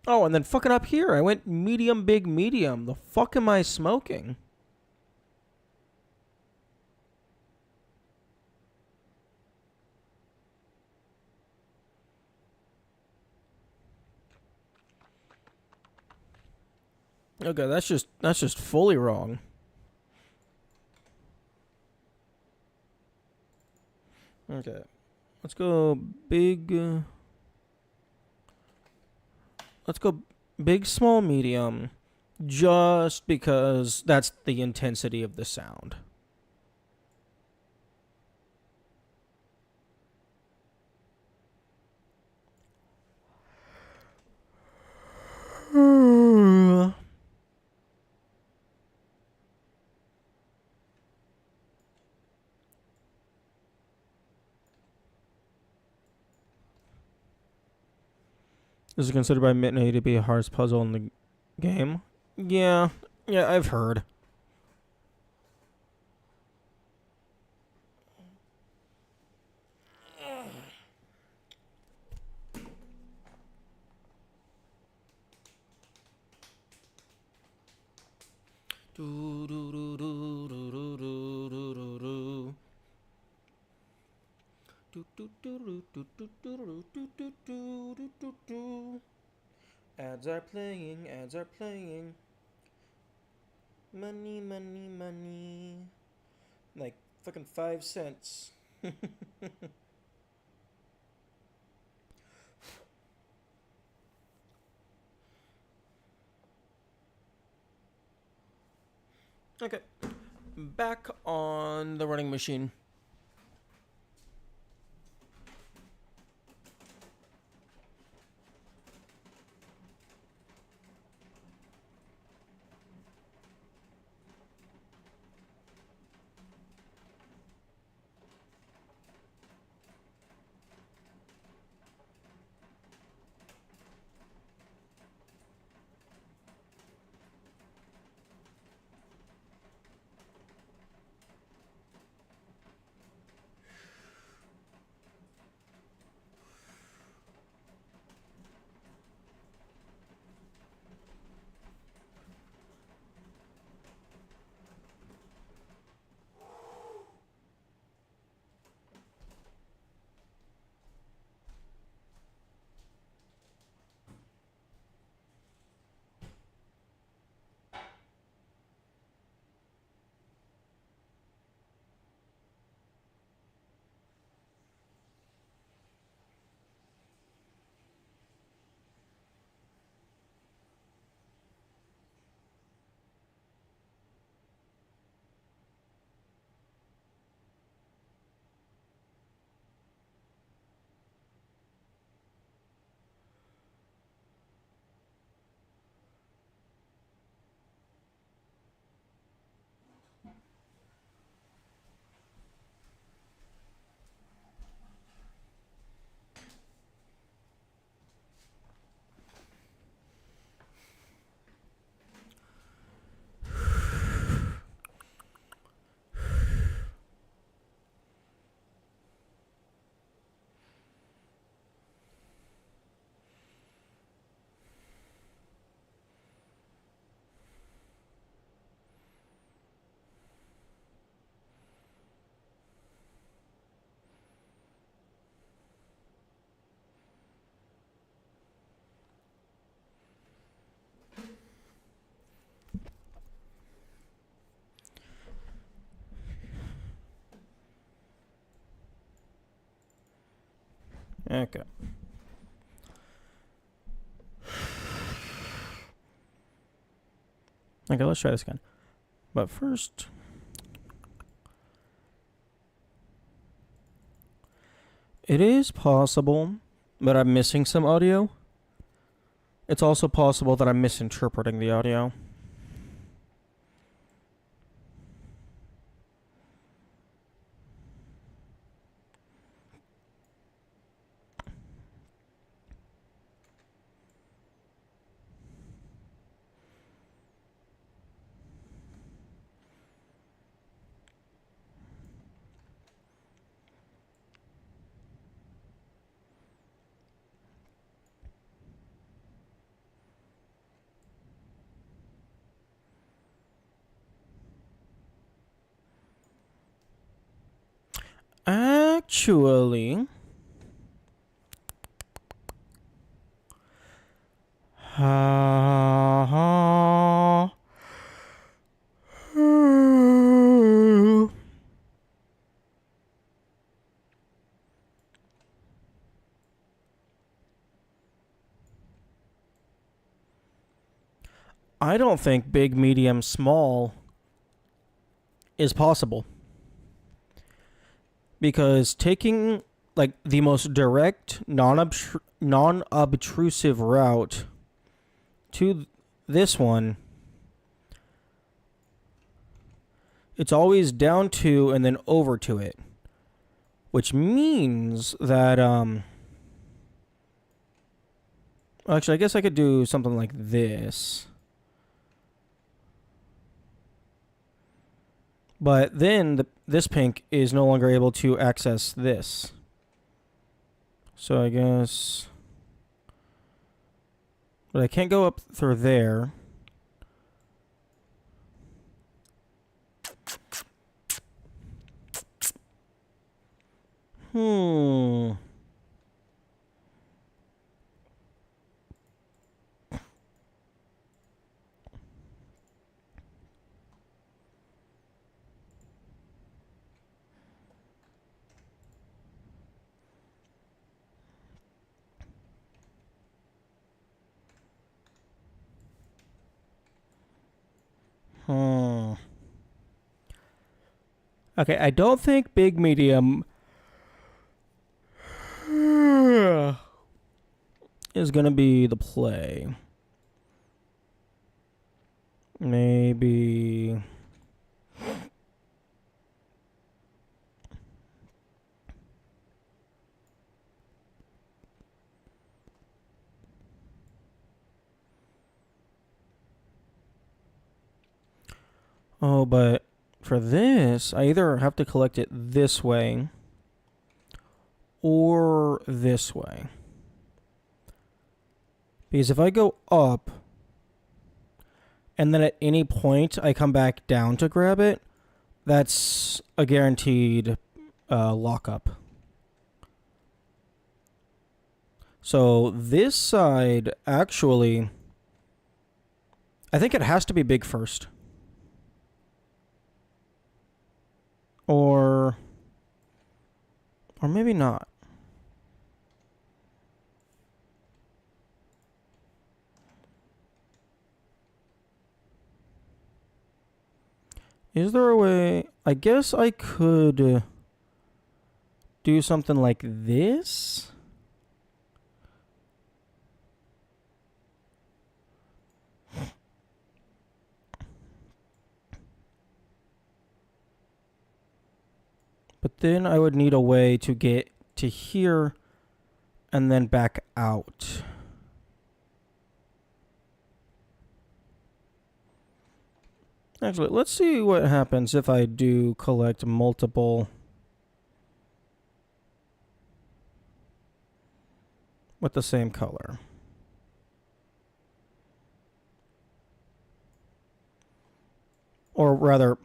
Oh, and then fucking up here, I went medium, big, medium. The fuck am I smoking? Okay, that's just fully wrong. Okay, let's go big. Let's go big, small, medium, just because that's the intensity of the sound. This is considered by Mitney to be the hardest puzzle in the game. Yeah, I've heard. Ads are playing, ads are playing. Money, money, money. Like fucking 5 cents. Okay. Back on the running machine. Okay. Okay, let's try this again. But first, it is possible that I'm missing some audio. It's also possible that I'm misinterpreting the audio. Actually, I don't think big, medium, small is possible. Because taking like the most direct, non-obtrusive route to this one, it's always down to and then over to it. Which means that actually I guess I could do something like this. But then this pink is no longer able to access this. So I guess... But I can't go up through there. Hmm. Hmm. Okay, I don't think big medium is gonna be the play. Maybe... Oh, but for this, I either have to collect it this way or this way. Because if I go up and then at any point I come back down to grab it, that's a guaranteed lockup. So this side, actually, I think it has to be big first. Or maybe not. Is there a way? I guess I could do something like this. But then I would need a way to get to here and then back out. Actually, let's see what happens if I do collect multiple with the same color. Or rather,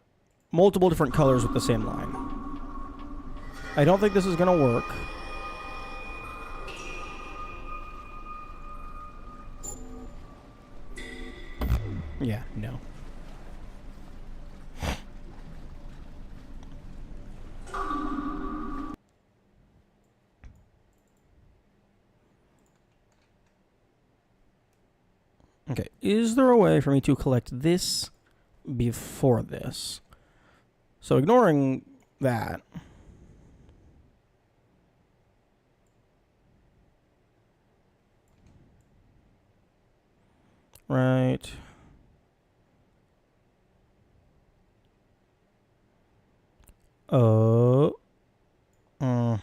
multiple different colors with the same line. I don't think this is going to work. Yeah, no. Okay, is there a way for me to collect this before this? So ignoring that. Right. Oh. Mm.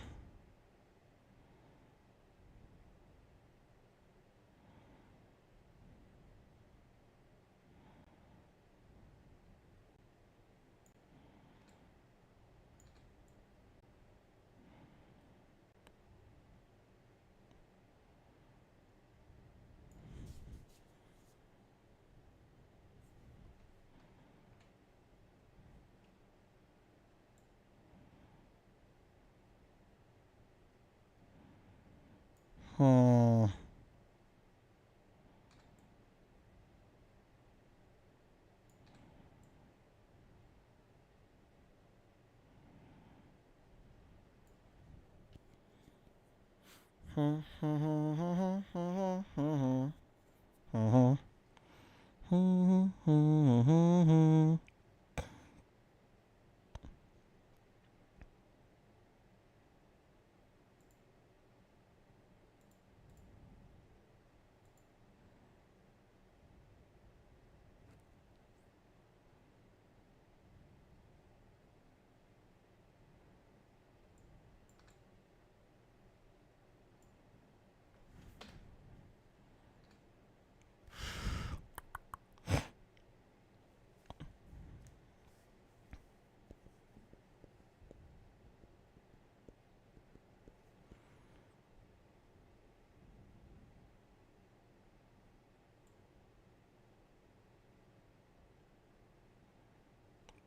Hmm.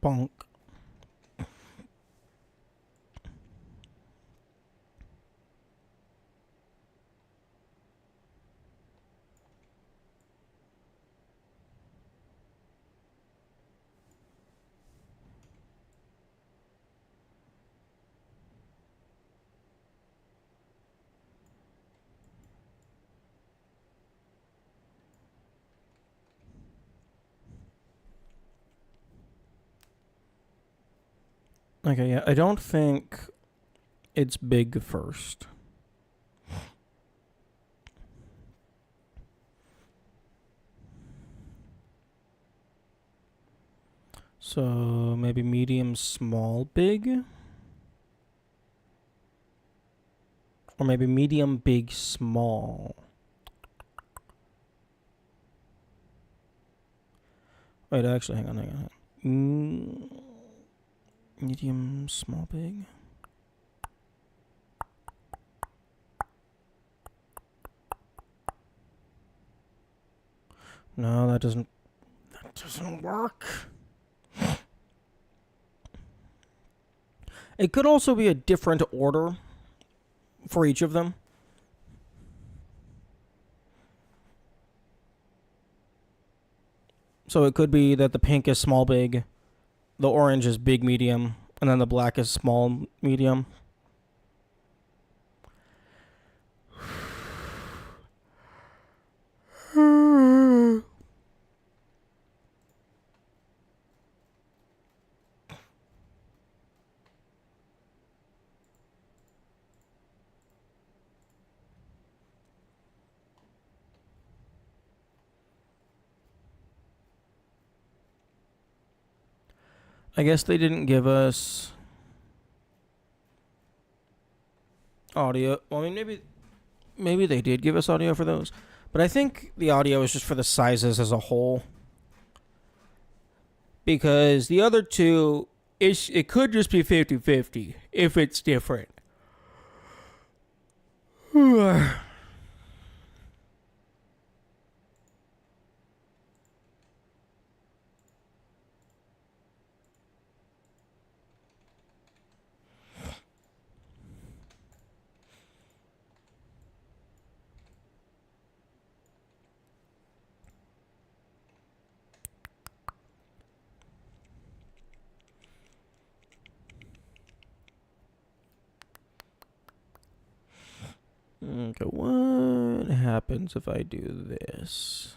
Bonk. Okay, yeah, I don't think it's big first. So maybe medium, small, big? Or maybe medium, big, small. Wait, actually, hang on. Medium, small, big. No, that doesn't work. It could also be a different order for each of them. So it could be that the pink is small, big, the orange is big, medium, and then the black is small, medium. I guess they didn't give us audio. Well, I mean, maybe they did give us audio for those, but I think the audio is just for the sizes as a whole. Because the other two, it could just be 50-50 if it's different. Okay, what happens if I do this?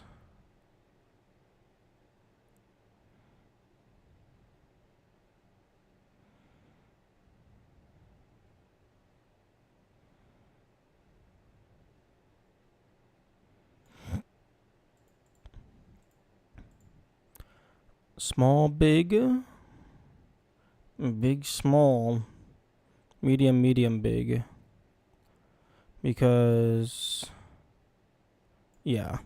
Small, big. Big, small. Medium, medium, big. Because... yeah.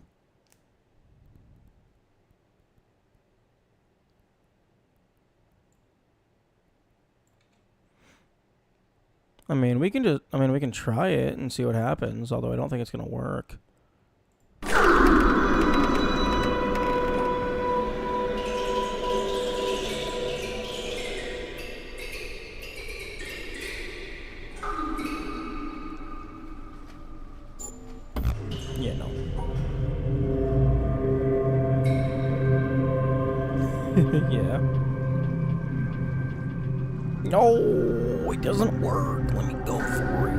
I mean, we can try it and see what happens, although I don't think it's gonna work. Yeah, no. Yeah. No, it doesn't work. Let me go for it.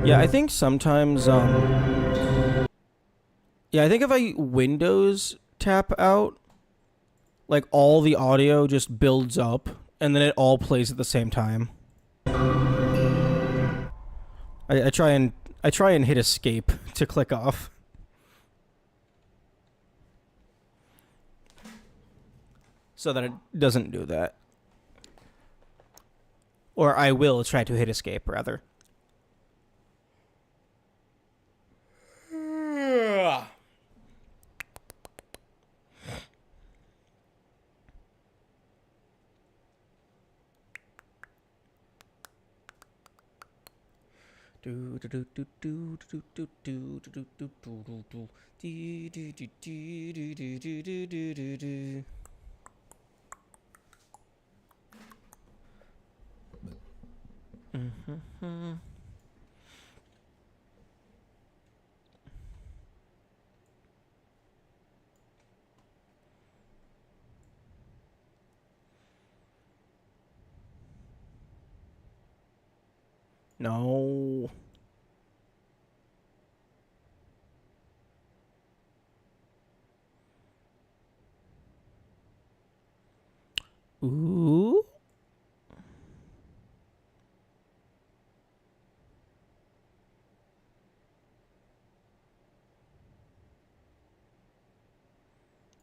Yeah, I think sometimes, yeah, I think if I Windows tap out, like all the audio just builds up and then it all plays at the same time. I try and hit escape to click off. So that it doesn't do that. Or I will try to hit escape, rather. No. Ooh.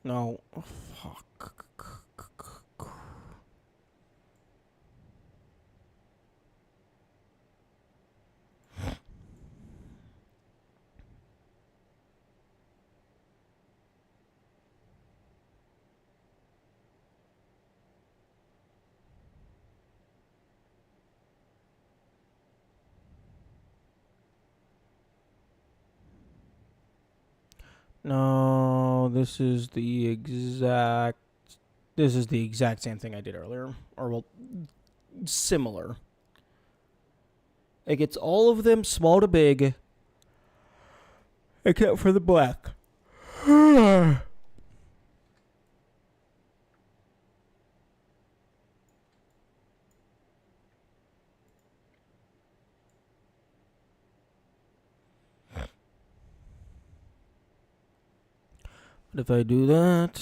No. Oh, fuck. No, this is the exact same thing I did earlier. Or, well, similar. It gets all of them small to big, except for the black. But if I do that...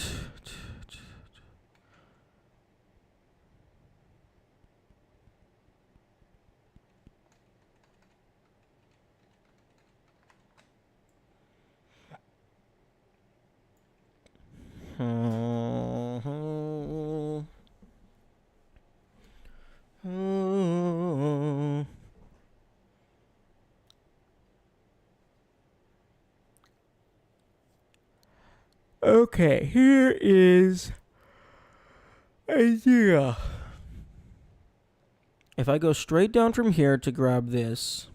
Okay, here is idea. If I go straight down from here to grab this,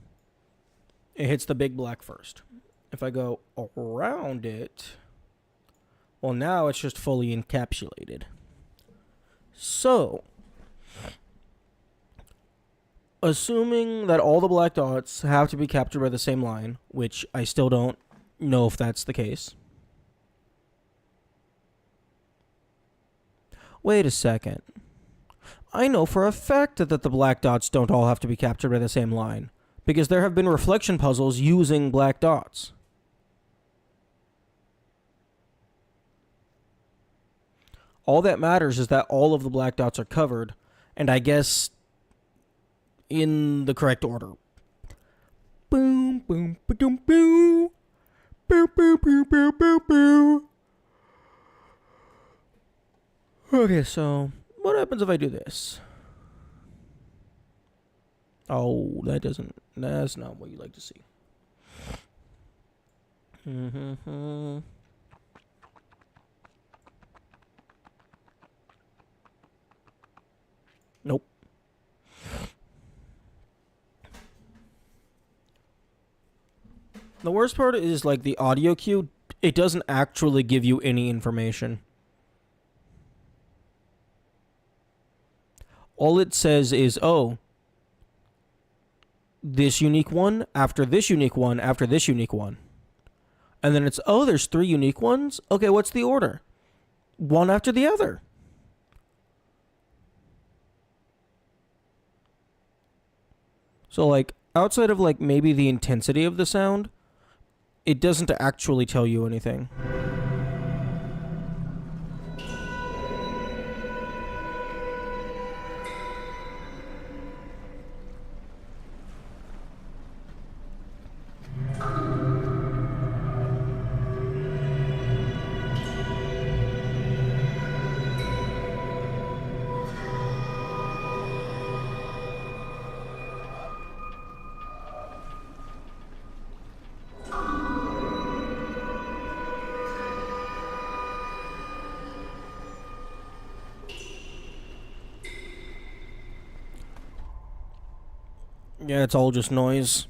it hits the big black first. If I go around it, well, now it's just fully encapsulated. So, assuming that all the black dots have to be captured by the same line, which I still don't know if that's the case. Wait a second. I know for a fact that the black dots don't all have to be captured by the same line, because there have been reflection puzzles using black dots. All that matters is that all of the black dots are covered, and I guess in the correct order. Boom, boom, ba-doom, boom. Boo, boo, boo, boo, boo, boo. Okay, so what happens if I do this? Oh, that's not what you like to see. Mm-hmm. Nope. The worst part is like the audio cue, it doesn't actually give you any information. All it says is, oh, this unique one, after this unique one, after this unique one. And then it's, oh, there's 3 unique ones? Okay, what's the order? One after the other. So, like, outside of, like, maybe the intensity of the sound, it doesn't actually tell you anything. Yeah, it's all just noise.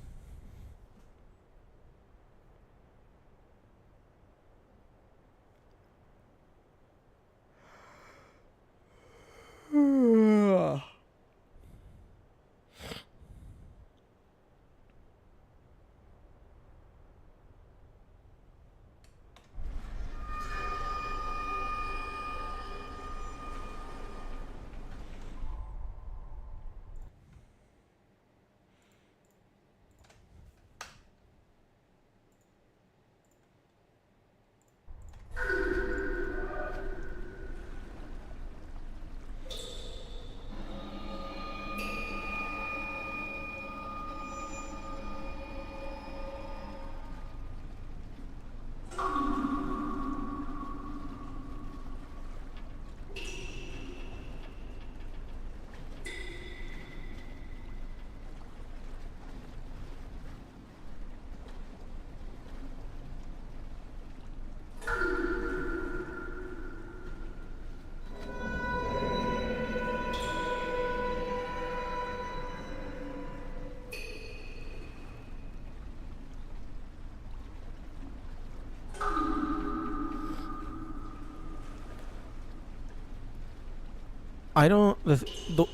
I don't. The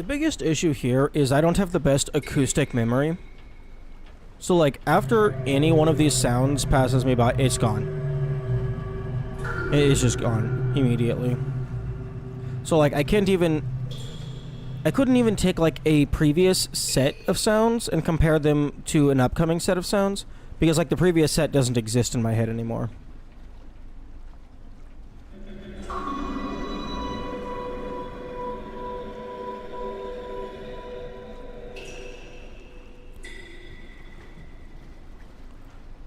biggest issue here is I don't have the best acoustic memory. So, like, after any one of these sounds passes me by, it's gone. It's just gone immediately. So, like, I couldn't even take, like, a previous set of sounds and compare them to an upcoming set of sounds, because, like, the previous set doesn't exist in my head anymore.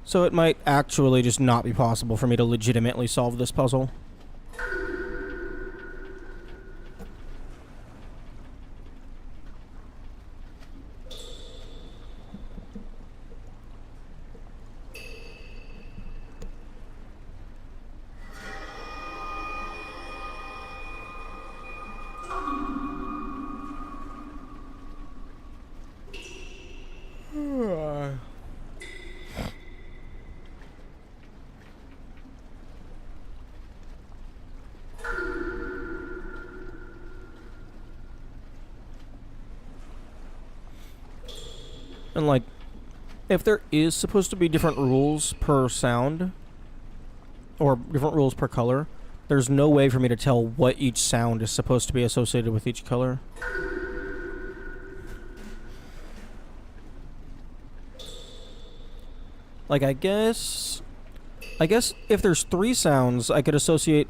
So it might actually just not be possible for me to legitimately solve this puzzle. And, like, if there is supposed to be different rules per sound, or different rules per color, there's no way for me to tell what each sound is supposed to be associated with each color. Like, I guess if there's 3 sounds, I could associate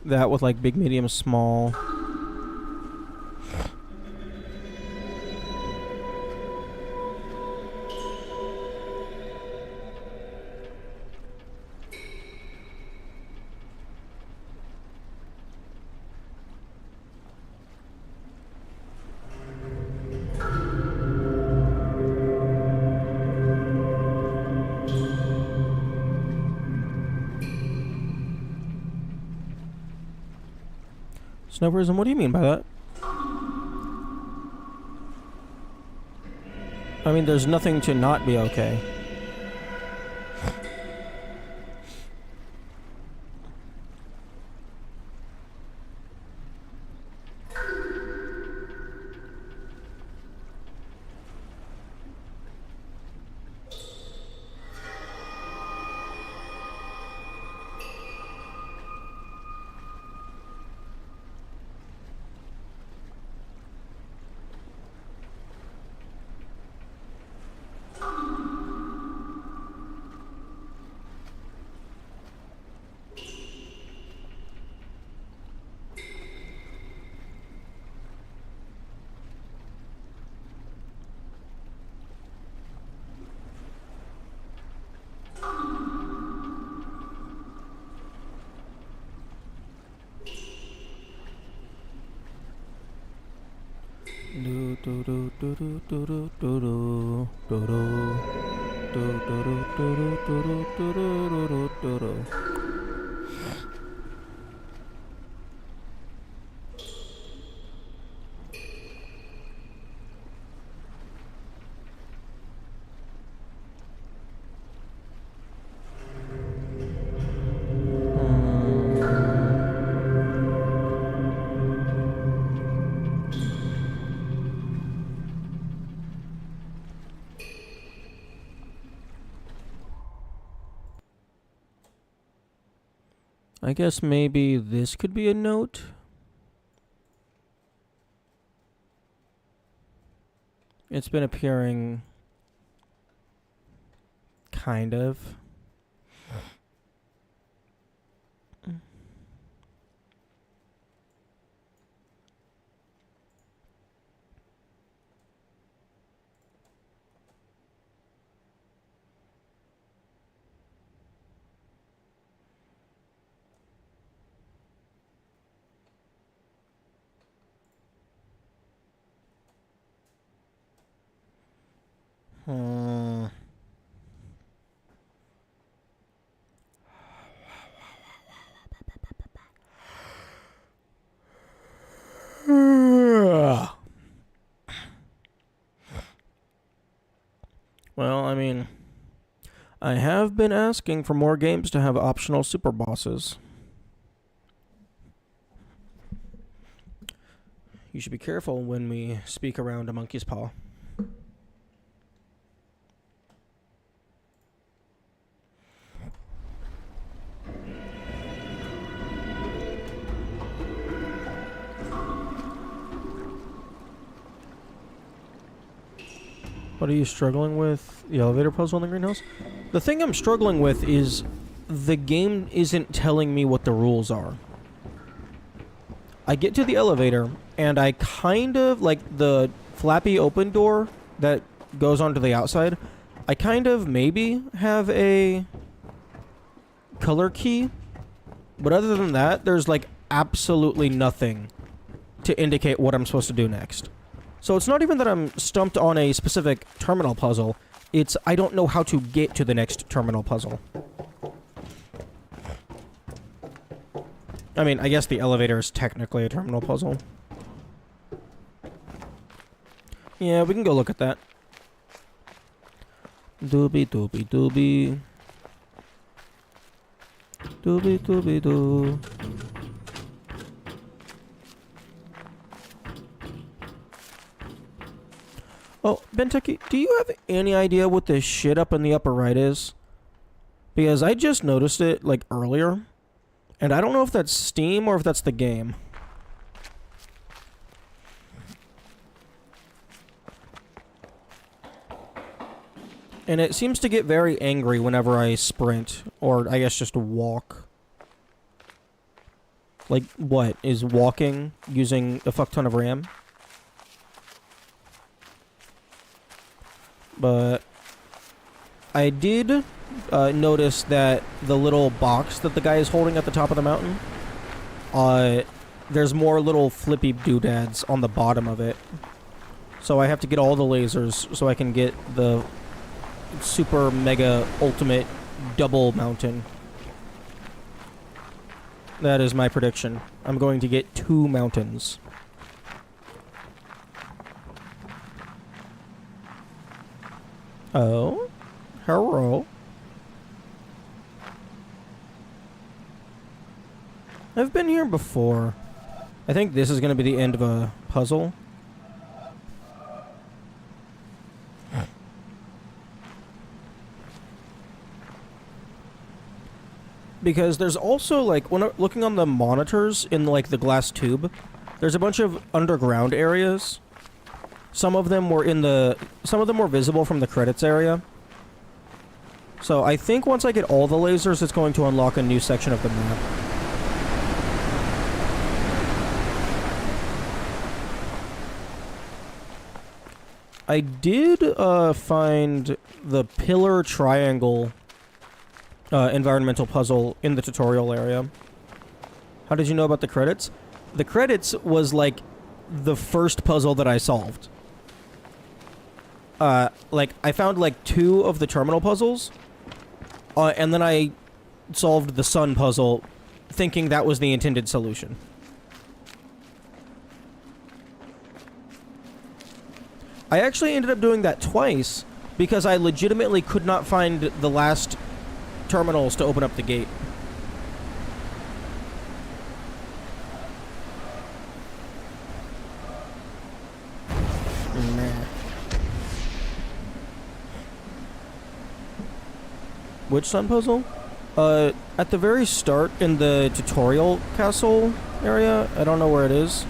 that with, like, big, medium, small. Snowbirds, what do you mean by that? I mean, there's nothing to not be okay. I guess maybe this could be a note. It's been appearing kind of. Well, I mean, I have been asking for more games to have optional super bosses. You should be careful when we speak around a monkey's paw. What are you struggling with? The elevator puzzle in the greenhouse? The thing I'm struggling with is the game isn't telling me what the rules are. I get to the elevator, and I kind of, like the flappy open door that goes onto the outside, I kind of maybe have a color key, but other than that, there's like absolutely nothing to indicate what I'm supposed to do next. So it's not even that I'm stumped on a specific terminal puzzle, it's I don't know how to get to the next terminal puzzle. I mean, I guess the elevator is technically a terminal puzzle. Yeah, we can go look at that. Doobie doobie doobie. Doobie doobie doo. Oh, Bentucky, do you have any idea what this shit up in the upper right is? Because I just noticed it, like, earlier. And I don't know if that's Steam or if that's the game. And it seems to get very angry whenever I sprint, or I guess just walk. Like, what? Is walking using a fuck ton of RAM? But I did notice that the little box that the guy is holding at the top of the mountain, there's more little flippy doodads on the bottom of it. So I have to get all the lasers so I can get the super mega ultimate double mountain. That is my prediction. I'm going to get 2 mountains. Oh? Hello? I've been here before. I think this is going to be the end of a puzzle. Because there's also, like, when looking on the monitors in, like, the glass tube, there's a bunch of underground areas. Some of them were visible from the credits area. So I think once I get all the lasers, it's going to unlock a new section of the map. I did find the pillar triangle environmental puzzle in the tutorial area. How did you know about the credits? The credits was like the first puzzle that I solved. Like I found like 2 of the terminal puzzles, and then I solved the sun puzzle, thinking that was the intended solution. I actually ended up doing that twice because I legitimately could not find the last terminals to open up the gate. Nah. Which sun puzzle? At the very start in the tutorial castle area, I don't know where it is,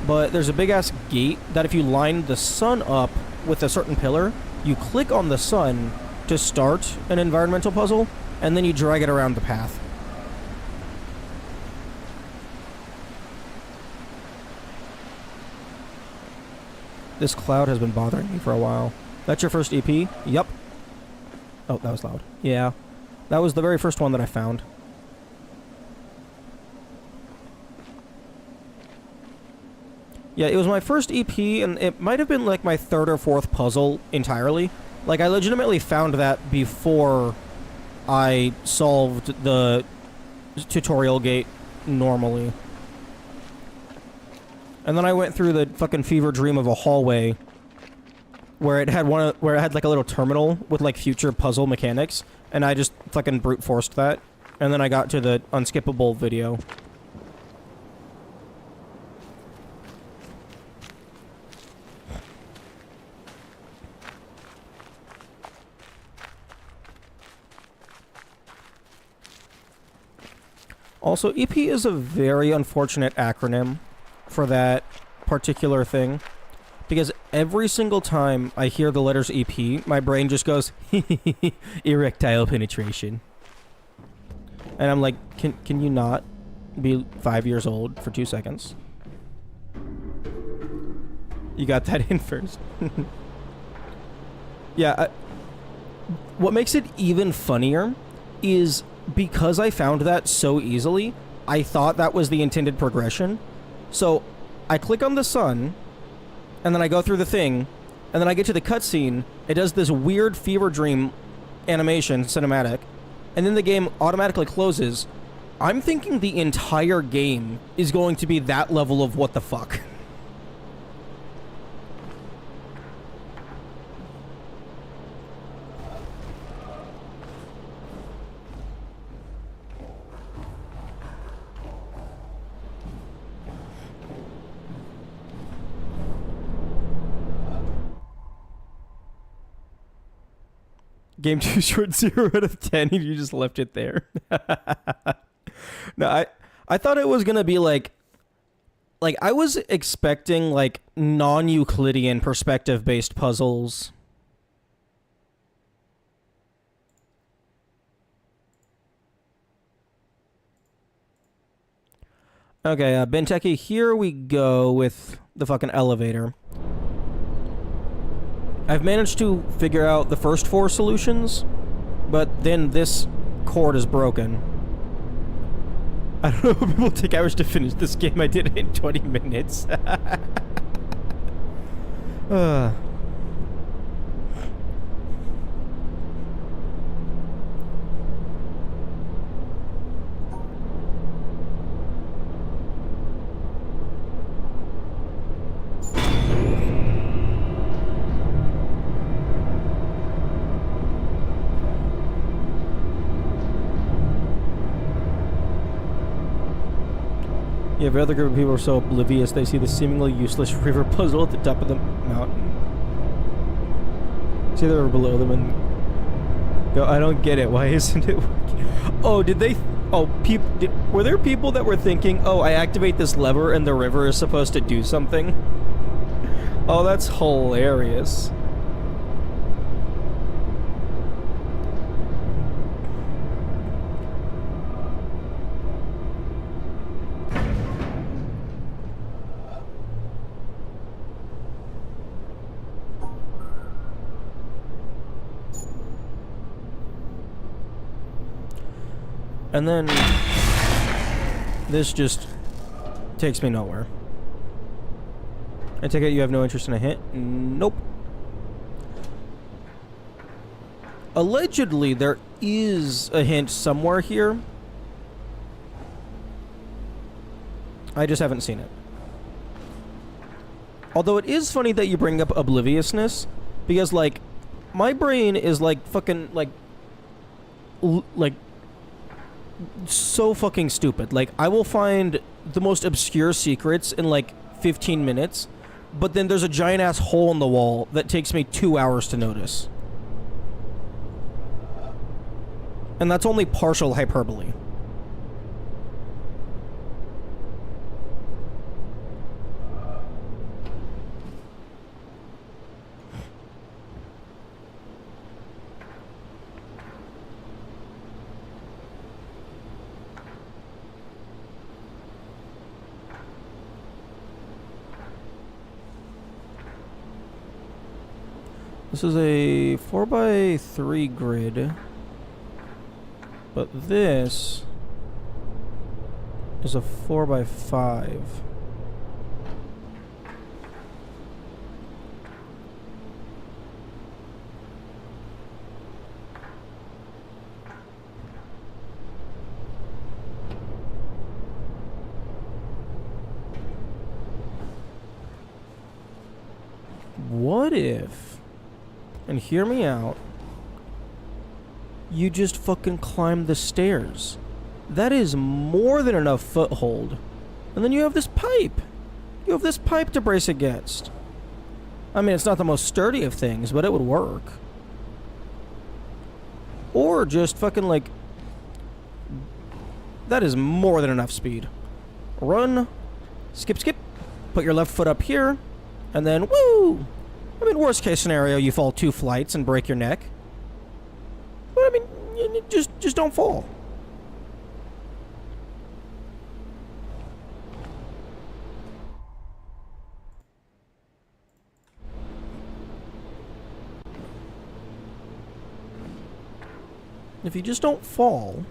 but there's a big-ass gate that if you line the sun up with a certain pillar, you click on the sun to start an environmental puzzle, and then you drag it around the path. This cloud has been bothering me for a while. That's your first EP? Yup. Oh, that was loud. Yeah. That was the very first one that I found. Yeah, it was my first EP, and it might have been like my 3rd or 4th puzzle entirely. Like, I legitimately found that before I solved the tutorial gate normally. And then I went through the fucking fever dream of a hallway where it had like a little terminal with like future puzzle mechanics, and I just fucking brute forced that. And then I got to the unskippable video. Also, EP is a very unfortunate acronym for that particular thing, because every single time I hear the letters EP, my brain just goes, erectile penetration. And I'm like, can you not be 5 years old for 2 seconds? You got that in first. Yeah, what makes it even funnier is because I found that so easily, I thought that was the intended progression. So I click on the sun, and then I go through the thing, and then I get to the cutscene. It does this weird fever dream animation cinematic, and then the game automatically closes. I'm thinking the entire game is going to be that level of what the fuck. Game too short, 0 out of 10, and you just left it there. No, I thought it was gonna be like I was expecting like non-Euclidean perspective-based puzzles. Okay, Benteke, here we go with the fucking elevator. I've managed to figure out the first 4 solutions, but then this cord is broken. I don't know if people take hours to finish this game. I did it in 20 minutes. Yeah, the other group of people are so oblivious they see the seemingly useless river puzzle at the top of the mountain. See the river below them and go, I don't get it. Why isn't it working? Oh, did they... Oh, were there people that were thinking, oh, I activate this lever and the river is supposed to do something? Oh, that's hilarious. And then this just takes me nowhere. I take it you have no interest in a hint? Nope. Allegedly, there is a hint somewhere here. I just haven't seen it. Although it is funny that you bring up obliviousness, because, like, my brain is, like, fucking, like, so fucking stupid. Like, I will find the most obscure secrets in, like, 15 minutes, but then there's a giant-ass hole in the wall that takes me 2 hours to notice. And that's only partial hyperbole. This is a 4x3 grid, but this is a 4x5. What if, and hear me out, you just fucking climb the stairs? That is more than enough foothold. And then you have this pipe. You have this pipe to brace against. I mean, it's not the most sturdy of things, but it would work. Or just fucking, like... That is more than enough speed. Run. Skip, skip. Put your left foot up here. And then, woo! I mean, worst case scenario, you fall 2 flights and break your neck. But I mean, just don't fall. If you just don't fall,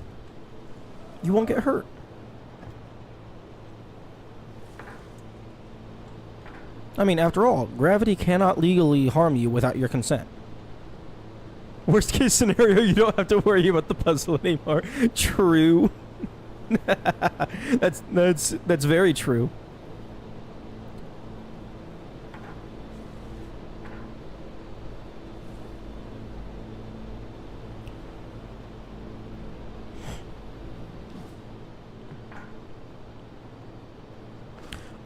you won't get hurt. I mean, after all, gravity cannot legally harm you without your consent. Worst case scenario, you don't have to worry about the puzzle anymore. True. That's very true.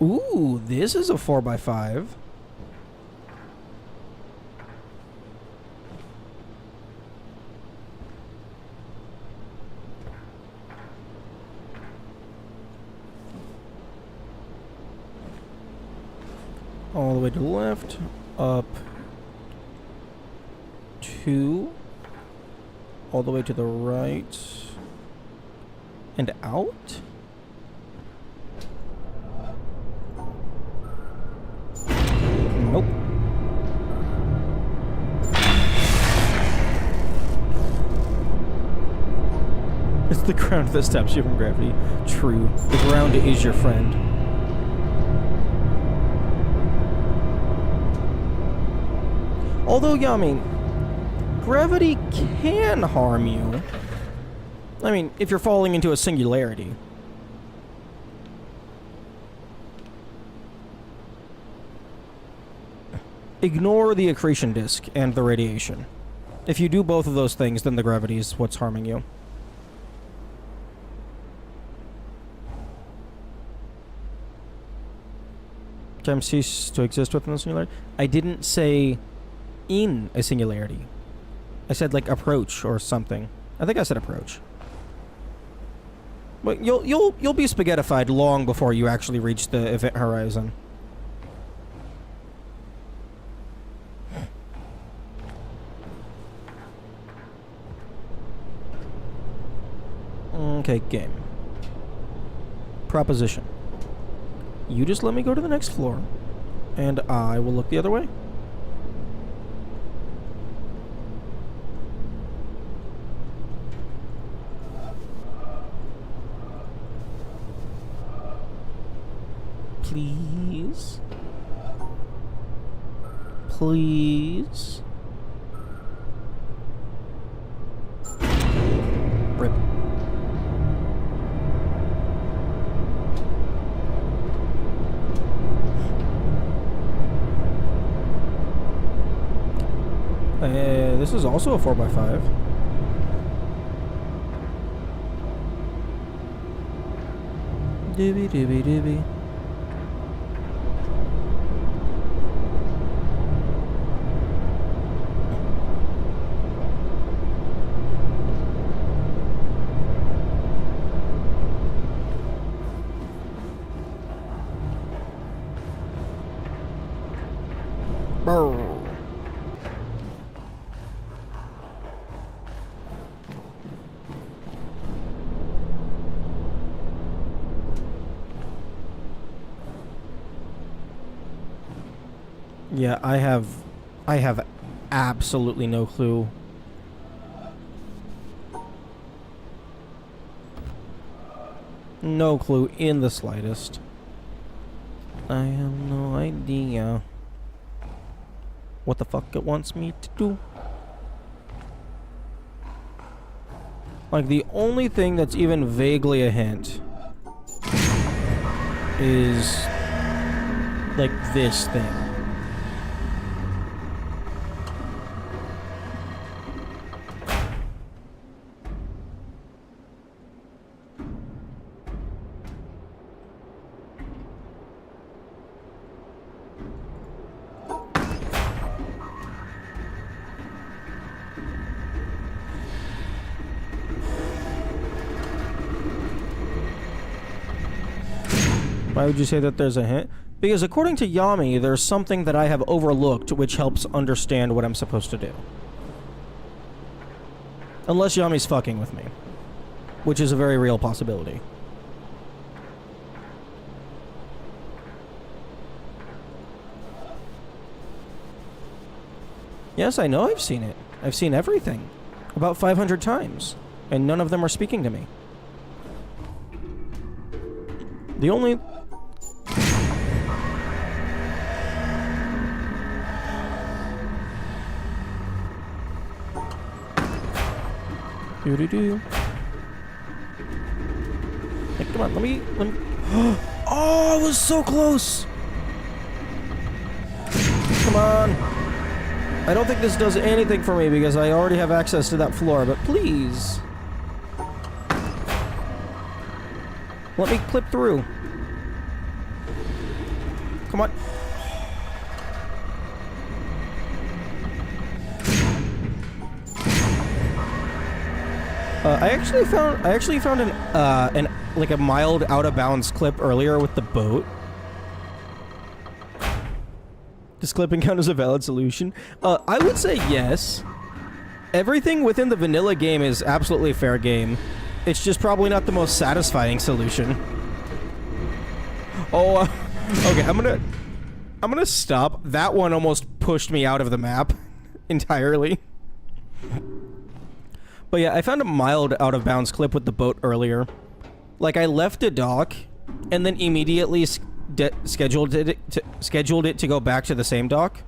Ooh, this is a 4x5. All the way to the left, up 2, all the way to the right, and out? Nope. It's the ground that stops you from gravity. True. The ground is your friend. Although, yeah, I mean, gravity can harm you. I mean, if you're falling into a singularity. Ignore the accretion disk and the radiation. If you do both of those things, then the gravity is what's harming you. time cease to exist within the singularity. I didn't say in a singularity. I said like approach or something. I think I said approach. But you'll be spaghettified long before you actually reach the event horizon. Okay, game. Proposition. You just let me go to the next floor, and I will look the other way. Please. Please. Rip. This is also a 4x5. Doobie doobie doobie. Brr. Yeah, I have absolutely no clue. No clue in the slightest. I have no idea what the fuck it wants me to do. Like, the only thing that's even vaguely a hint is like this thing. Why would you say that there's a hint? Because according to Yami, there's something that I have overlooked which helps understand what I'm supposed to do. Unless Yami's fucking with me. Which is a very real possibility. Yes, I know I've seen it. I've seen everything. About 500 times. And none of them are speaking to me. The only... Doo-doo-doo. Hey, come on, let me... Oh, I was so close! Come on. I don't think this does anything for me because I already have access to that floor, but please. Let me clip through. Come on. I actually found an like a mild out of bounds clip earlier with the boat. Does clipping count as a valid solution? I would say yes. Everything within the vanilla game is absolutely fair game. It's just probably not the most satisfying solution. Oh, okay. I'm gonna stop. That one almost pushed me out of the map entirely. But yeah, I found a mild out-of-bounds clip with the boat earlier. Like, I left a dock, and then immediately scheduled it to go back to the same dock.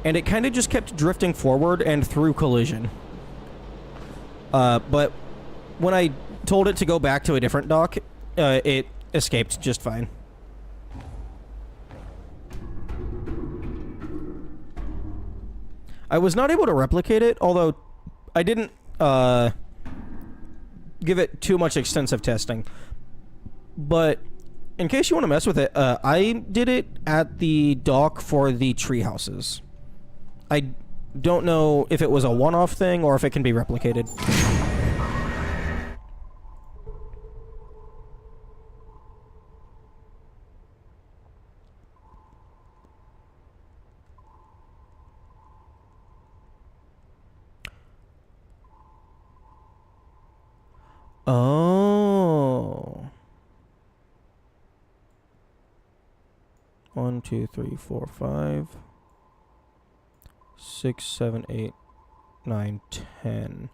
And it kind of just kept drifting forward and through collision. But when I told it to go back to a different dock, it escaped just fine. I was not able to replicate it, although I didn't give it too much extensive testing. But in case you want to mess with it, I did it at the dock for the tree houses. I don't know if it was a one-off thing or if it can be replicated. Oh. 1, 2, 3, 4, 5, 6, 7, 8, 9, 10.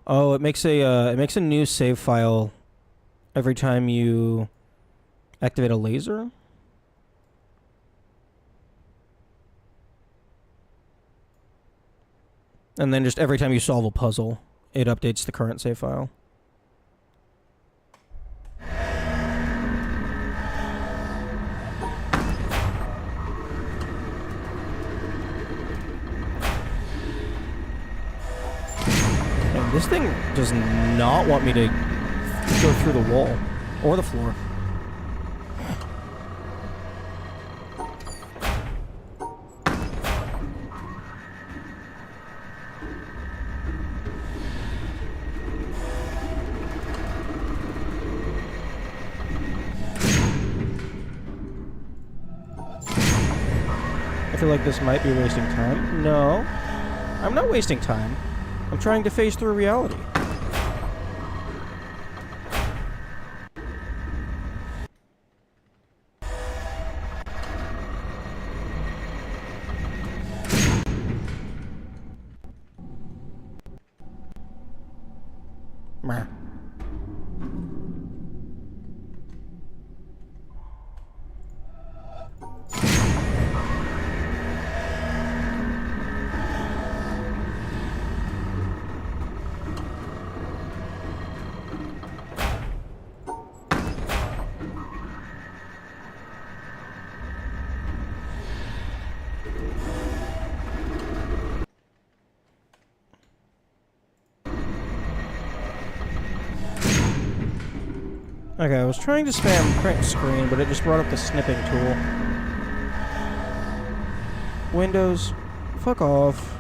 Oh, it makes a new save file every time you activate a laser. And then just every time you solve a puzzle, it updates the current save file. This thing does not want me to go through the wall or the floor. I feel like this might be wasting time. No, I'm not wasting time. I'm trying to phase through reality. Meh. Okay, I was trying to spam print screen, but it just brought up the snipping tool. Windows, fuck off.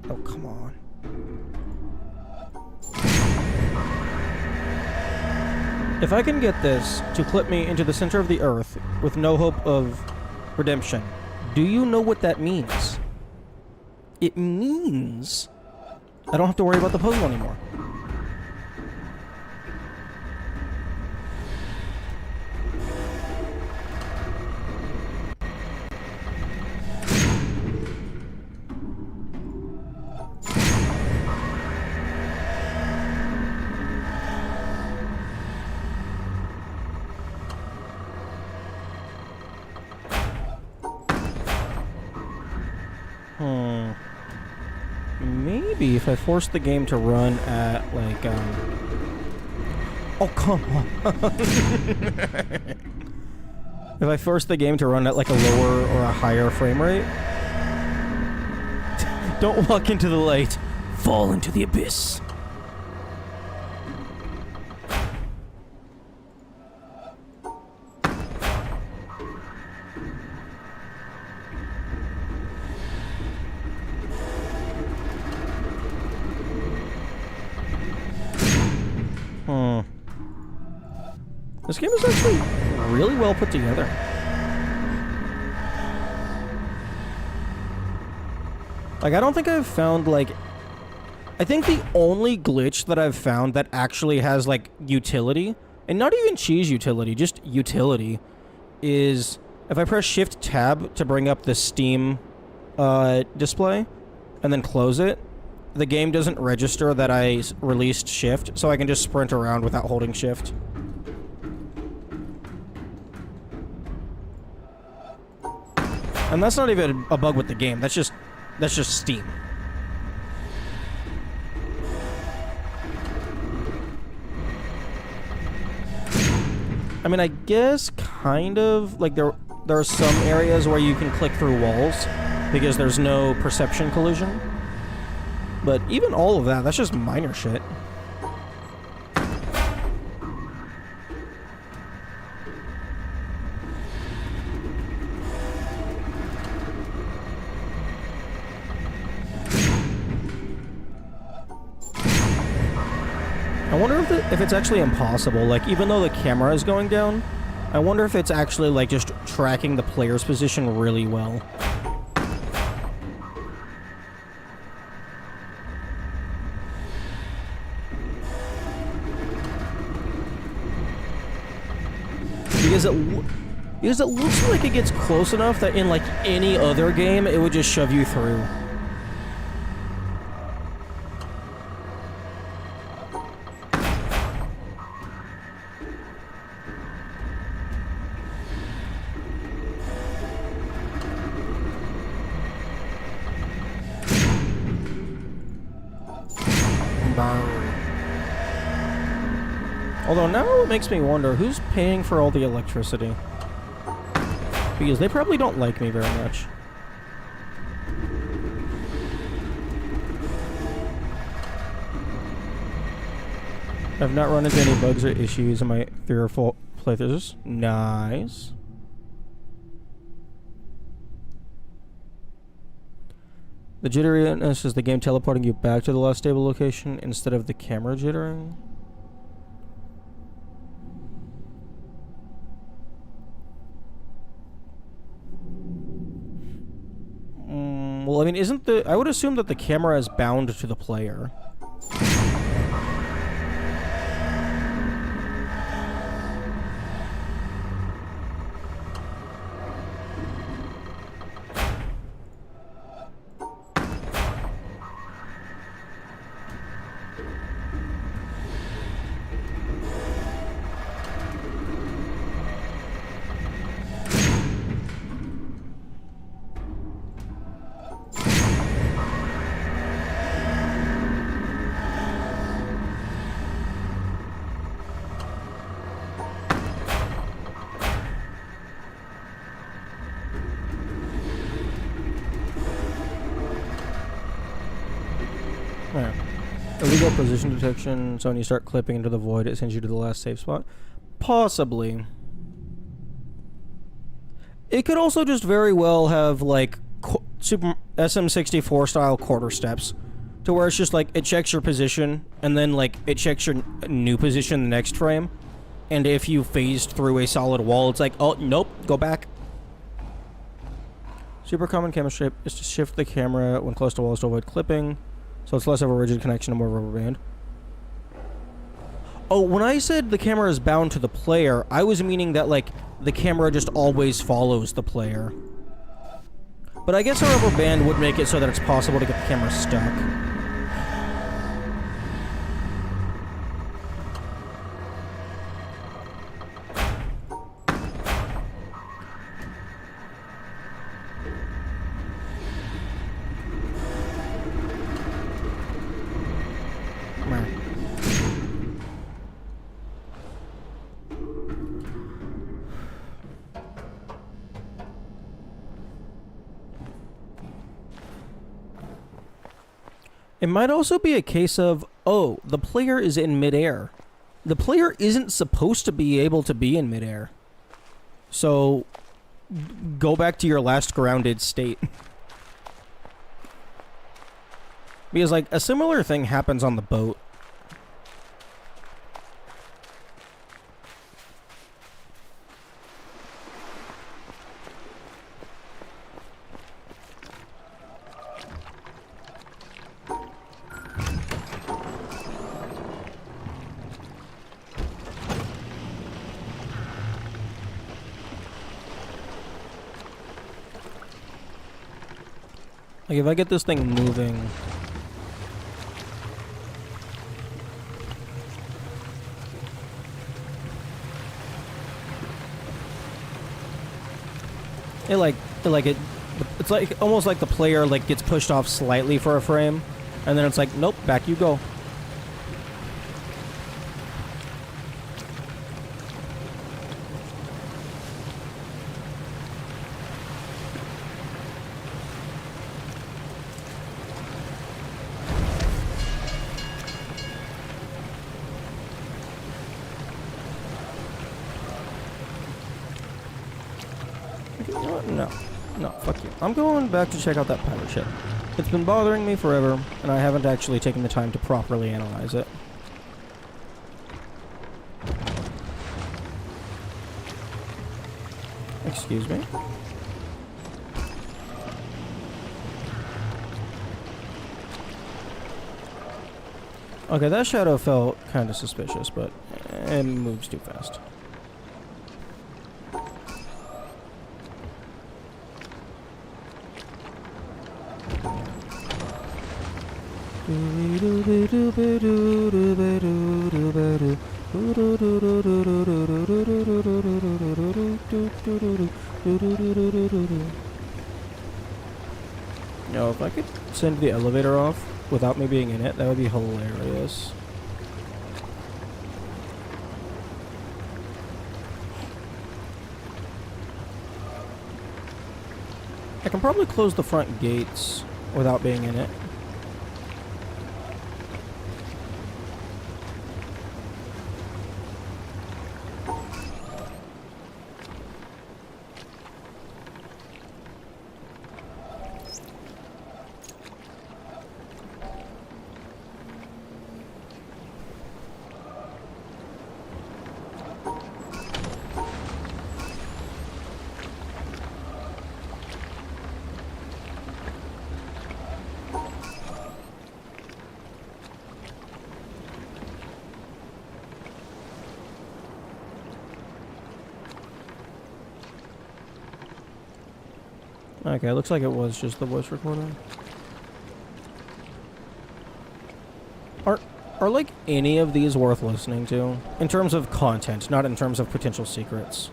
Oh, come on. If I can get this to clip me into the center of the earth with no hope of redemption, do you know what that means? It means I don't have to worry about the puzzle anymore. Maybe if I force the game to run at, like, Oh, come on. If I force the game to run at, like, a lower or a higher frame rate... Don't walk into the light. Fall into the abyss. This game is actually really well put together. Like, I don't think I've found, like... I think the only glitch that I've found that actually has, like, utility, and not even cheese utility, just utility, is if I press Shift-Tab to bring up the Steam display, and then close it, the game doesn't register that I released Shift, so I can just sprint around without holding Shift. And that's not even a bug with the game. That's just Steam. I mean, I guess kind of like there are some areas where you can click through walls because there's no perception collision. But even all of that, that's just minor shit. I wonder if it's actually impossible. Like, even though the camera is going down, I wonder if it's actually, like, just tracking the player's position really well. Because it looks like it gets close enough that in, like, any other game, it would just shove you through. Although now it makes me wonder, who's paying for all the electricity? Because they probably don't like me very much. I've not run into any bugs or issues in my fearful playthroughs. Nice. The jitteriness is the game teleporting you back to the last stable location instead of the camera jittering. Well, I mean, I would assume that the camera is bound to the player. Yeah. Illegal position detection, so when you start clipping into the void, it sends you to the last safe spot. Possibly. It could also just very well have, like, Super SM64 style quarter steps, to where it's just like, it checks your position, and then, like, it checks your new position the next frame, and if you phased through a solid wall, it's like, oh, nope, go back. Super common camera shape is to shift the camera when close to walls to avoid clipping. So it's less of a rigid connection and more rubber band. Oh, when I said the camera is bound to the player, I was meaning that, like, the camera just always follows the player. But I guess a rubber band would make it so that it's possible to get the camera stuck. It might also be a case of, oh, the player is in midair. The player isn't supposed to be able to be in midair. So, go back to your last grounded state. Because, like, a similar thing happens on the boat. Like, if I get this thing moving... It's like, almost like the player, like, gets pushed off slightly for a frame, and then it's like, nope, back you go. You know what? No. No, fuck you. I'm going back to check out that pirate ship. It's been bothering me forever, and I haven't actually taken the time to properly analyze it. Excuse me? Okay, that shadow felt kind of suspicious, but it moves too fast. Yo, if I could send the elevator off without me being in it, that would be hilarious. I can probably close the front gates without being in it. Okay, looks like it was just the voice recording. Are like any of these worth listening to? In terms of content, not in terms of potential secrets.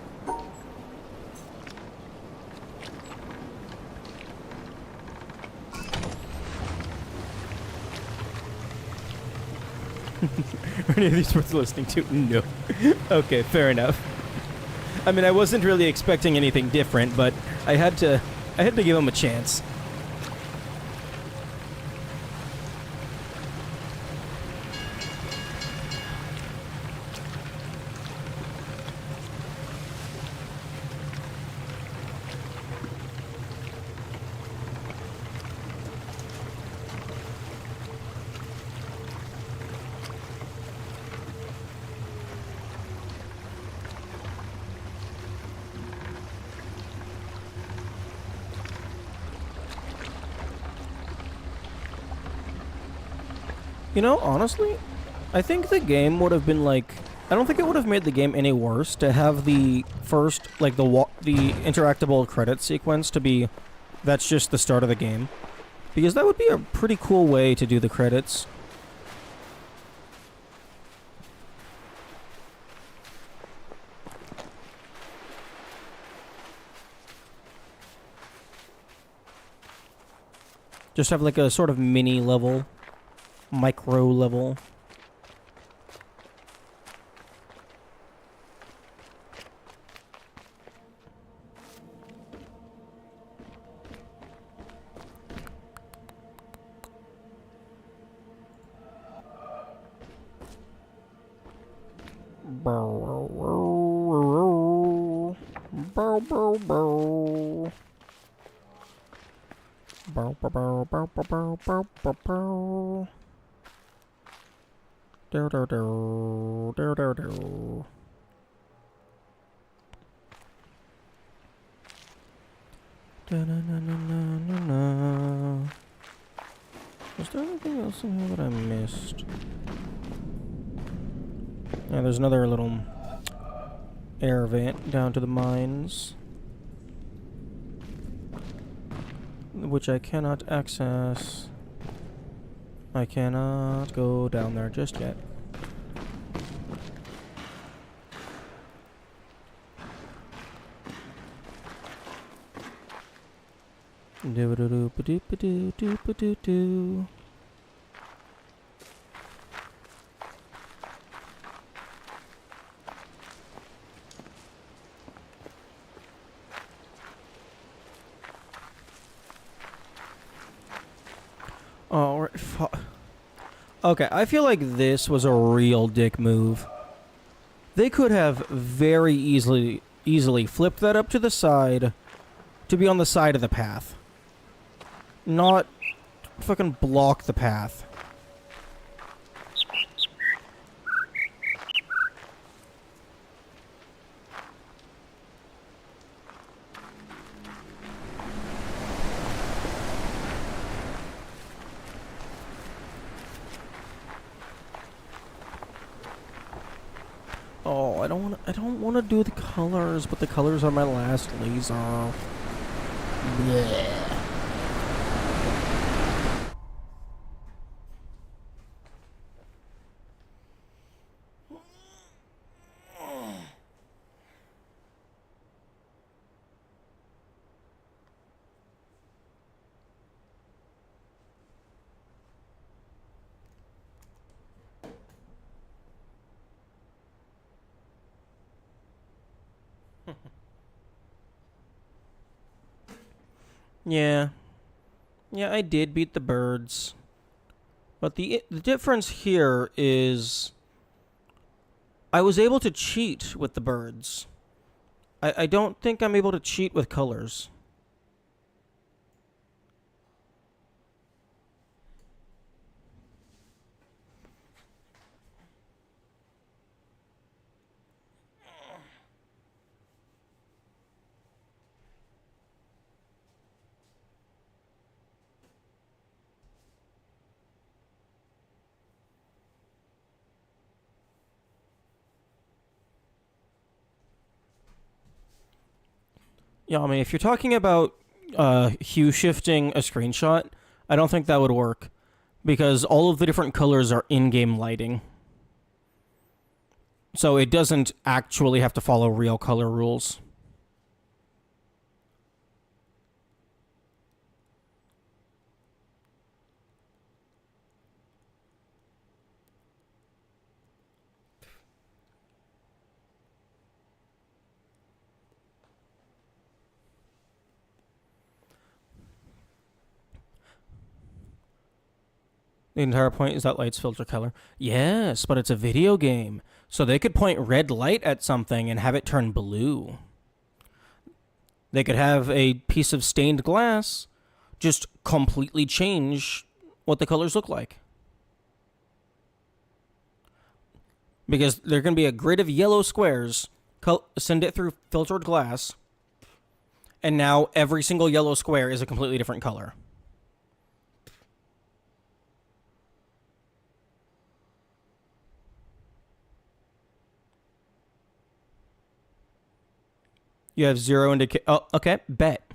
Are any of these worth listening to? No. Okay, fair enough. I mean, I wasn't really expecting anything different, but I had to give him a chance. You know, honestly, I think the game would have been like... I don't think it would have made the game any worse to have the first, like, the interactable credit sequence to be... That's just the start of the game. Because that would be a pretty cool way to do the credits. Just have, like, a sort of mini level. Micro level. Bow, bow, bow, bow. Bow, bow, bow, bow, bow, bow, bow, bow. Do do do do do do. Da na na na na na na. Is there anything else in here that I missed? Yeah, there's another little air vent down to the mines, which I cannot access. I cannot go down there just yet. Do do do do do do do do. Oh, right. Okay, I feel like this was a real dick move. They could have very easily flipped that up to the side, to be on the side of the path. Not fucking block the path. Oh, I don't want to do the colors, but the colors are my last laser. Blech. Yeah. Yeah, I did beat the birds. But the difference here is I was able to cheat with the birds. I don't think I'm able to cheat with colors. Yeah, I mean, if you're talking about hue shifting a screenshot, I don't think that would work. Because all of the different colors are in-game lighting. So it doesn't actually have to follow real color rules. The entire point is that lights filter color. Yes, but it's a video game. So they could point red light at something and have it turn blue. They could have a piece of stained glass just completely change what the colors look like. Because there can be a grid of yellow squares, send it through filtered glass, and now every single yellow square is a completely different color. You have zero indication. Oh, okay. Bet.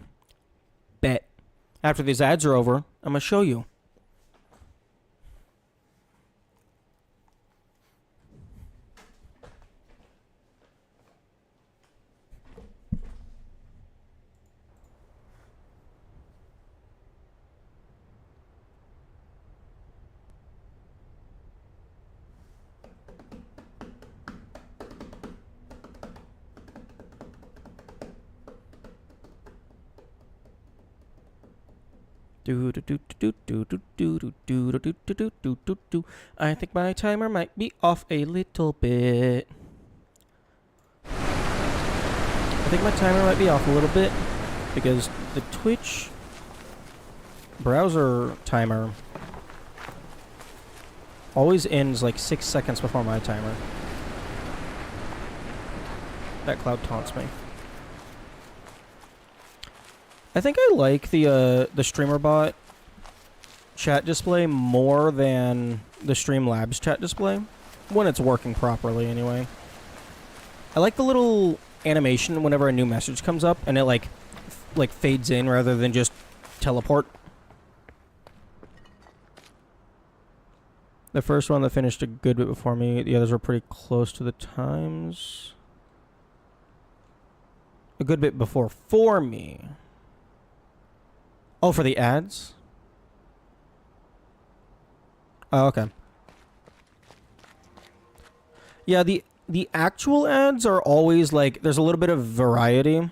After these ads are over, I'm going to show you. I think my timer might be off a little bit. Because the Twitch browser timer always ends like 6 seconds before my timer. That cloud taunts me. I think I like the streamer bot chat display more than the Streamlabs chat display when it's working properly anyway. I like the little animation whenever a new message comes up and it like fades in rather than just teleport. The first one that finished a good bit before me, the others were pretty close to the times. A good bit before for me. Oh, for the ads? Oh, okay. Yeah, the actual ads are always like, there's a little bit of variety.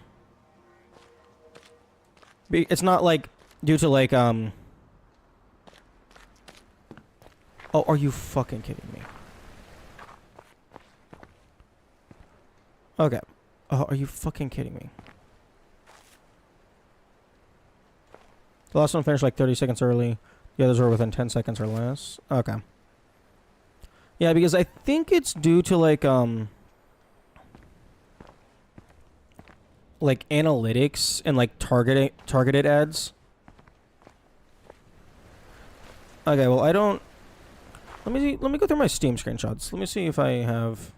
It's not like due to like oh, are you fucking kidding me? Okay. Oh, are you fucking kidding me? The last one finished like 30 seconds early. The others were within 10 seconds or less. Okay. Yeah, because I think it's due to like analytics and like targeted ads. Okay, well I don't. Let me go through my Steam screenshots. Let me see if I have.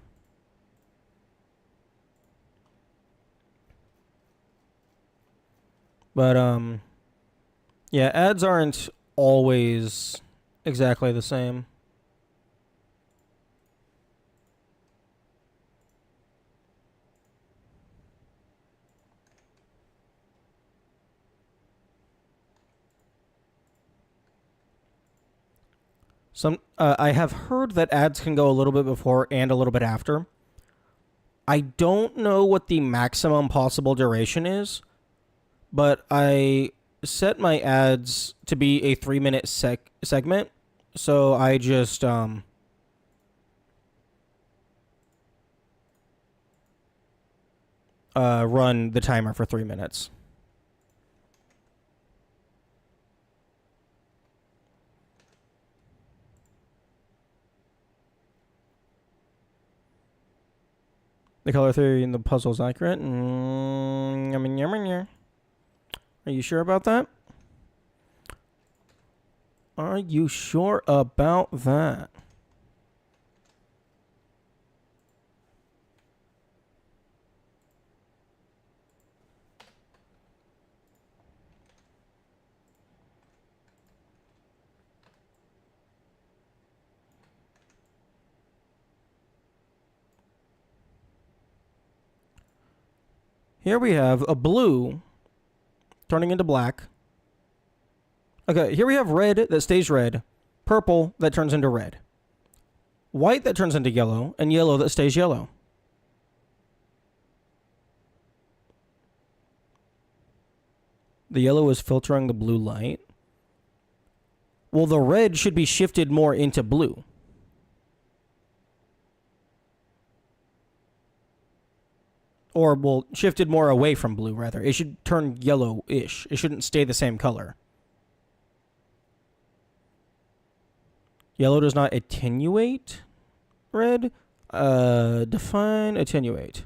But yeah, ads aren't always exactly the same. I have heard that ads can go a little bit before and a little bit after. I don't know what the maximum possible duration is, but I set my ads to be a 3 minute segment, so I just run the timer for 3 minutes. The color theory in the puzzle is accurate. Are you sure about that? Are you sure about that? Here we have a blue turning into black. Okay, here we have red that stays red, purple that turns into red, white that turns into yellow, and yellow that stays yellow. The yellow is filtering the blue light. Well, the red should be shifted more into blue. Or, well, shifted more away from blue, rather. It should turn yellow-ish. It shouldn't stay the same color. Yellow does not attenuate red. Define attenuate.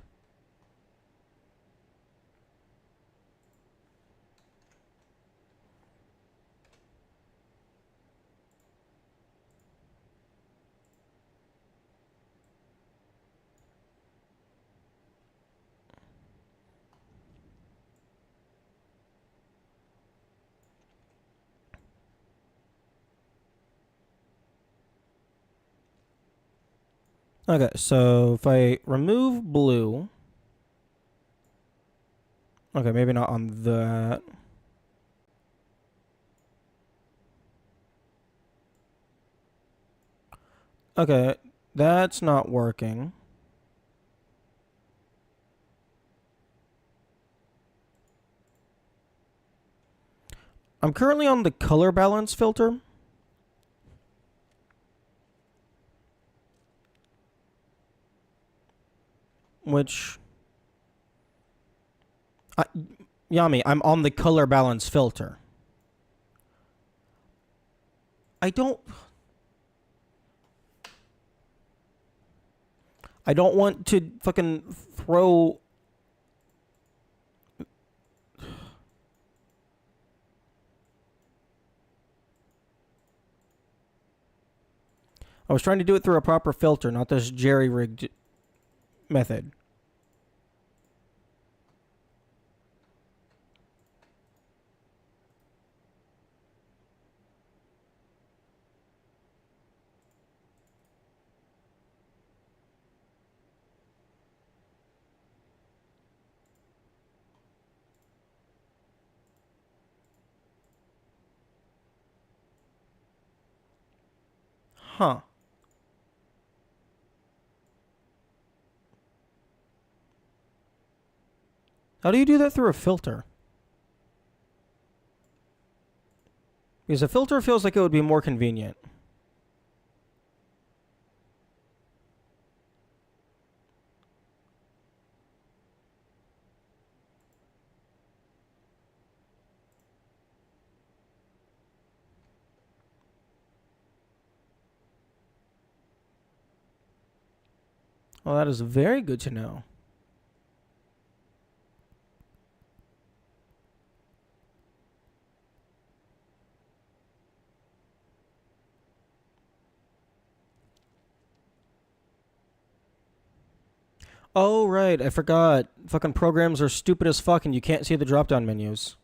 Okay, so if I remove blue... Okay, maybe not on that. Okay, that's not working. I'm currently on the color balance filter. Which... Yami, I'm on the color balance filter. I don't want to fucking throw... I was trying to do it through a proper filter, not this jerry-rigged method. Huh. How do you do that through a filter? Because a filter feels like it would be more convenient. Well, that is very good to know. Oh, right. I forgot. Fucking programs are stupid as fuck and you can't see the drop down menus.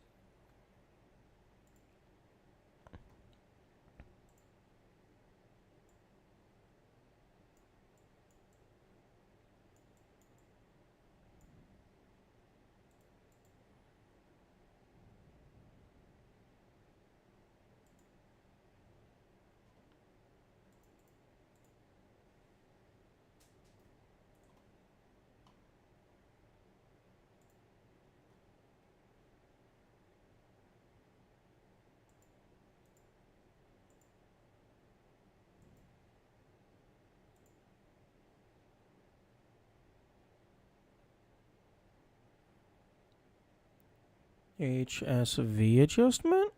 HSV adjustment?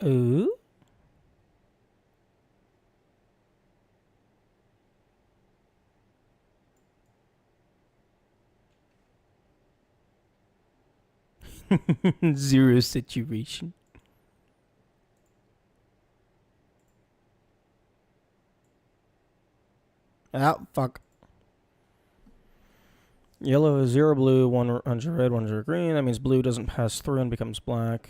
Ooh. Zero saturation. Ah, fuck. Yellow is 0 blue, 100 red, 100 green. That means blue doesn't pass through and becomes black.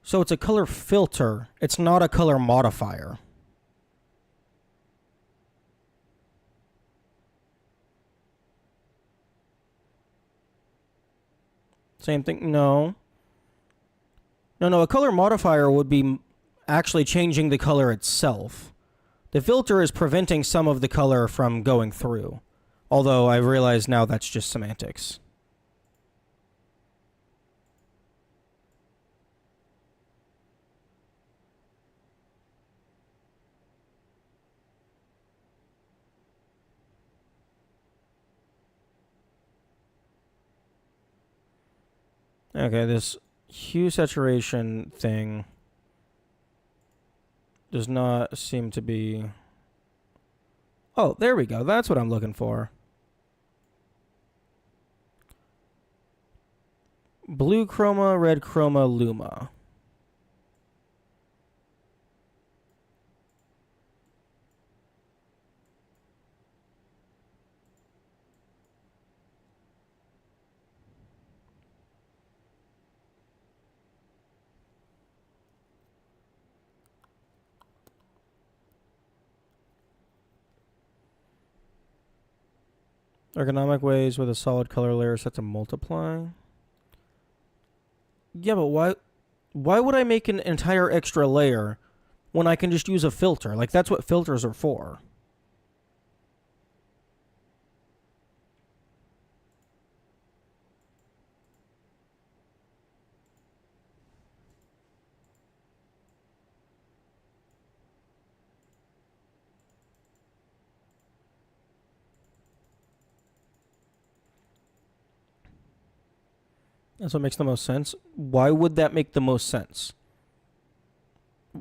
So it's a color filter. It's not a color modifier. Same thing. No. No. A color modifier would be actually changing the color itself. The filter is preventing some of the color from going through. Although I realize now that's just semantics. Okay, this hue saturation thing does not seem to be... Oh, there we go. That's what I'm looking for. Blue chroma, red chroma, luma. Ergonomic ways with a solid color layer set to multiply. Yeah, but why would I make an entire extra layer when I can just use a filter? Like, that's what filters are for. That's what makes the most sense. Why would that make the most sense?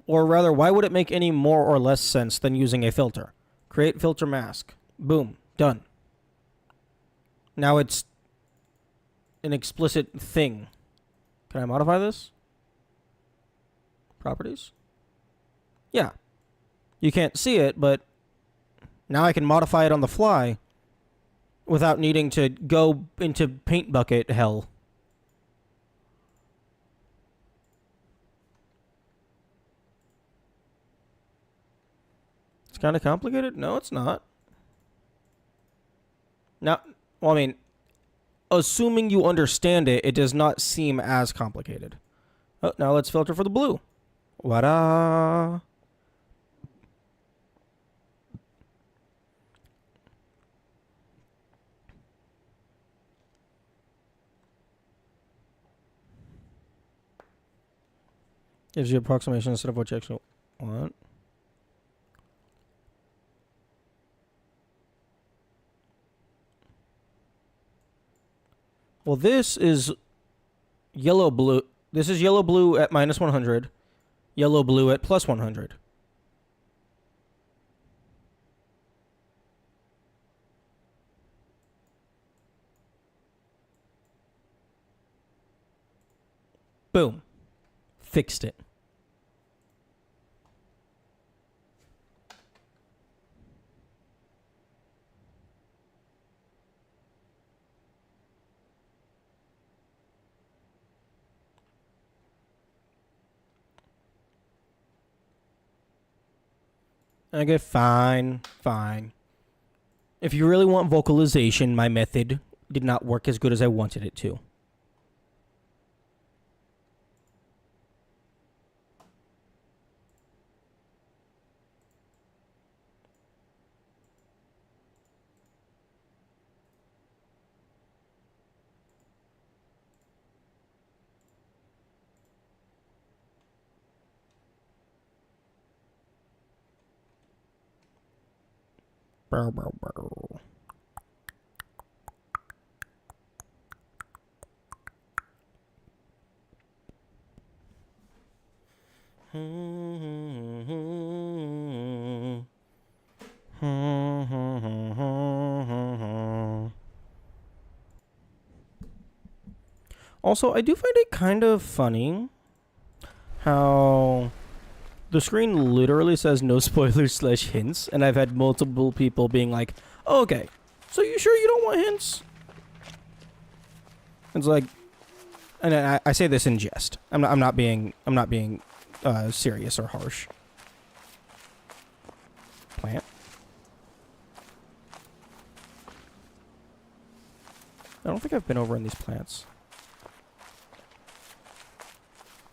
Or rather, why would it make any more or less sense than using a filter? Create filter mask. Boom. Done. Now it's an explicit thing. Can I modify this? Properties? Yeah. You can't see it, but now I can modify it on the fly without needing to go into paint bucket hell. It's kind of complicated? No, it's not. Now, well, I mean, assuming you understand it, it does not seem as complicated. Oh, now let's filter for the blue. Wada. Gives you approximation instead of what you actually want. Well, this is yellow blue. This is yellow blue at minus 100, yellow blue at plus 100. Boom. Fixed it. Okay, fine. If you really want vocalization, my method did not work as good as I wanted it to. Bow, bow, bow. Also, I do find it kind of funny how the screen literally says no spoilers slash hints, and I've had multiple people being like, oh, okay, so you sure you don't want hints? It's like, and I say this in jest. I'm not being serious or harsh. Plant. I don't think I've been over in these plants.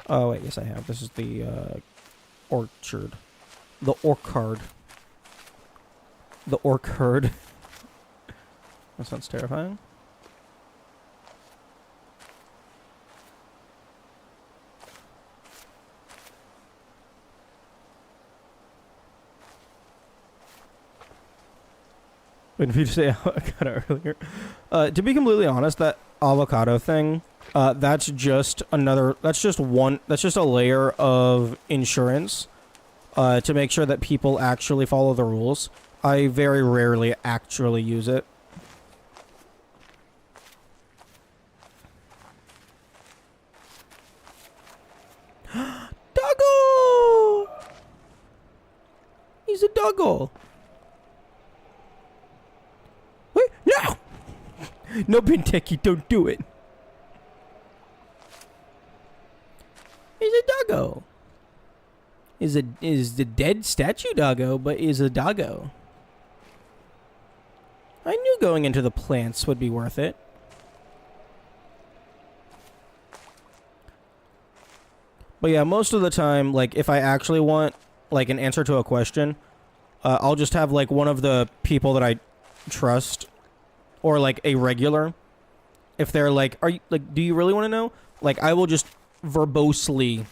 Oh wait, yes I have. This is the orchard. The orchard. The orchard. That sounds terrifying. When you say avocado earlier, to be completely honest, that avocado thing, that's just a layer of insurance, to make sure that people actually follow the rules. I very rarely actually use it. Doggo! He's a doggo. Wait, no! No, Benteki, don't do it. He's a doggo. Is the dead statue doggo, but is a doggo. I knew going into the plants would be worth it. But yeah, most of the time, like, if I actually want, like, an answer to a question, I'll just have, like, one of the people that I trust, or, like, a regular. If they're like, do you really want to know? Like, I will just verbosely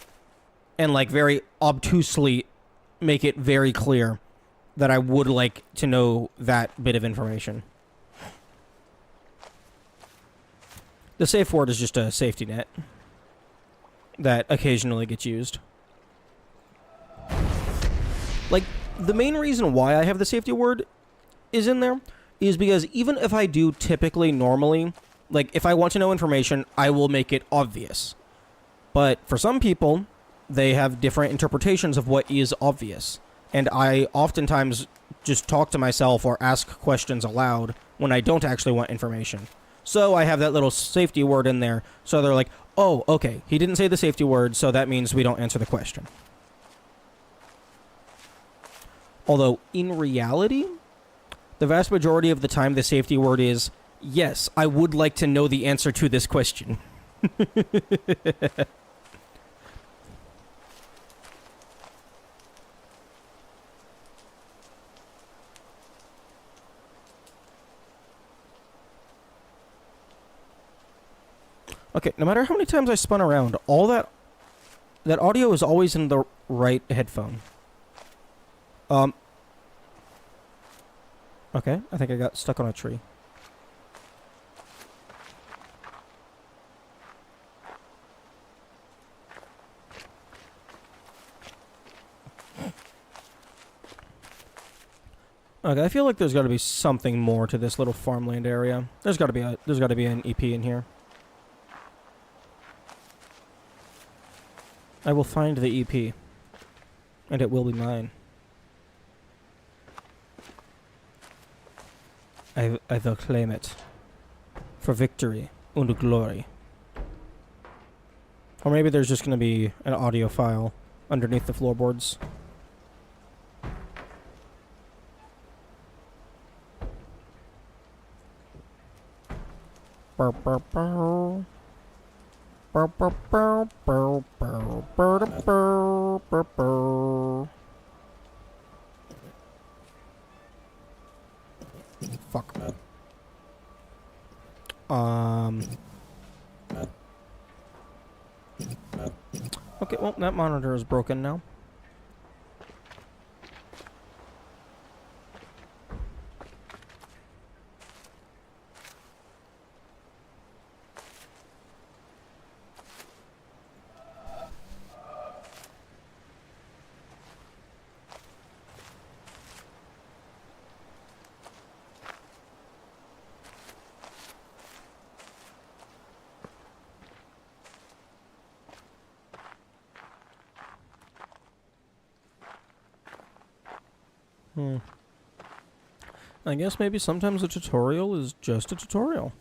and, like, very obtusely make it very clear that I would like to know that bit of information. The safe word is just a safety net that occasionally gets used. Like, the main reason why I have the safety word is in there is because even if I do typically normally, like, if I want to know information, I will make it obvious. But for some people, they have different interpretations of what is obvious. And I oftentimes just talk to myself or ask questions aloud when I don't actually want information. So I have that little safety word in there. So they're like, oh, okay, he didn't say the safety word, so that means we don't answer the question. Although, in reality, the vast majority of the time the safety word is, yes, I would like to know the answer to this question. Okay, no matter how many times I spun around, all that audio is always in the right headphone. Okay, I think I got stuck on a tree. Okay, I feel like there's got to be something more to this little farmland area. There's got to be an EP in here. I will find the EP, and it will be mine. I will claim it for victory and glory. Or maybe there's just going to be an audio file underneath the floorboards. Burr, burr, burr. Burr, burr, burr, burr, burr, burr, burr, burr, burr. Fuck. Okay, well, that monitor is broken now. I guess maybe sometimes a tutorial is just a tutorial.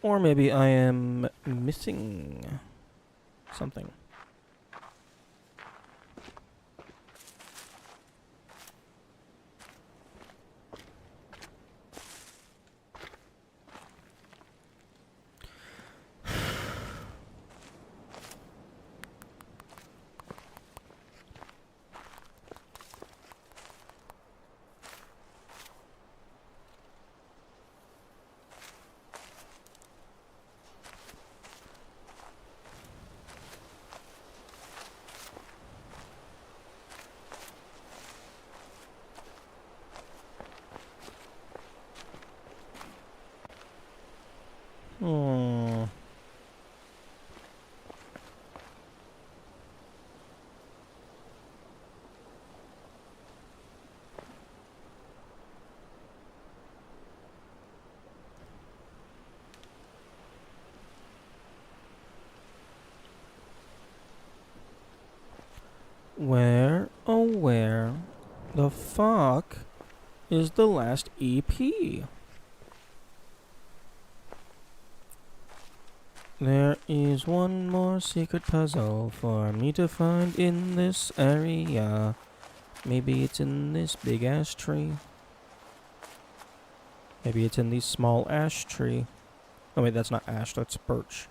Or maybe I am missing something. Hmm. Where, oh where the fuck is the last EP? There is one more secret puzzle for me to find in this area. Maybe it's in this big ash tree. Maybe it's in this small ash tree. Oh wait, that's not ash, that's birch.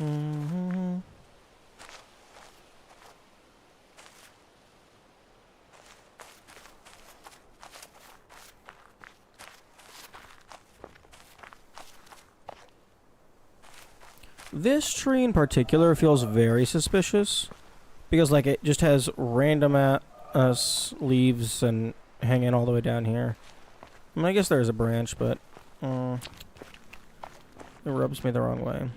Mm-hmm. This tree in particular feels very suspicious because like it just has random leaves and hanging all the way down here. I mean, I guess there's a branch, but it rubs me the wrong way.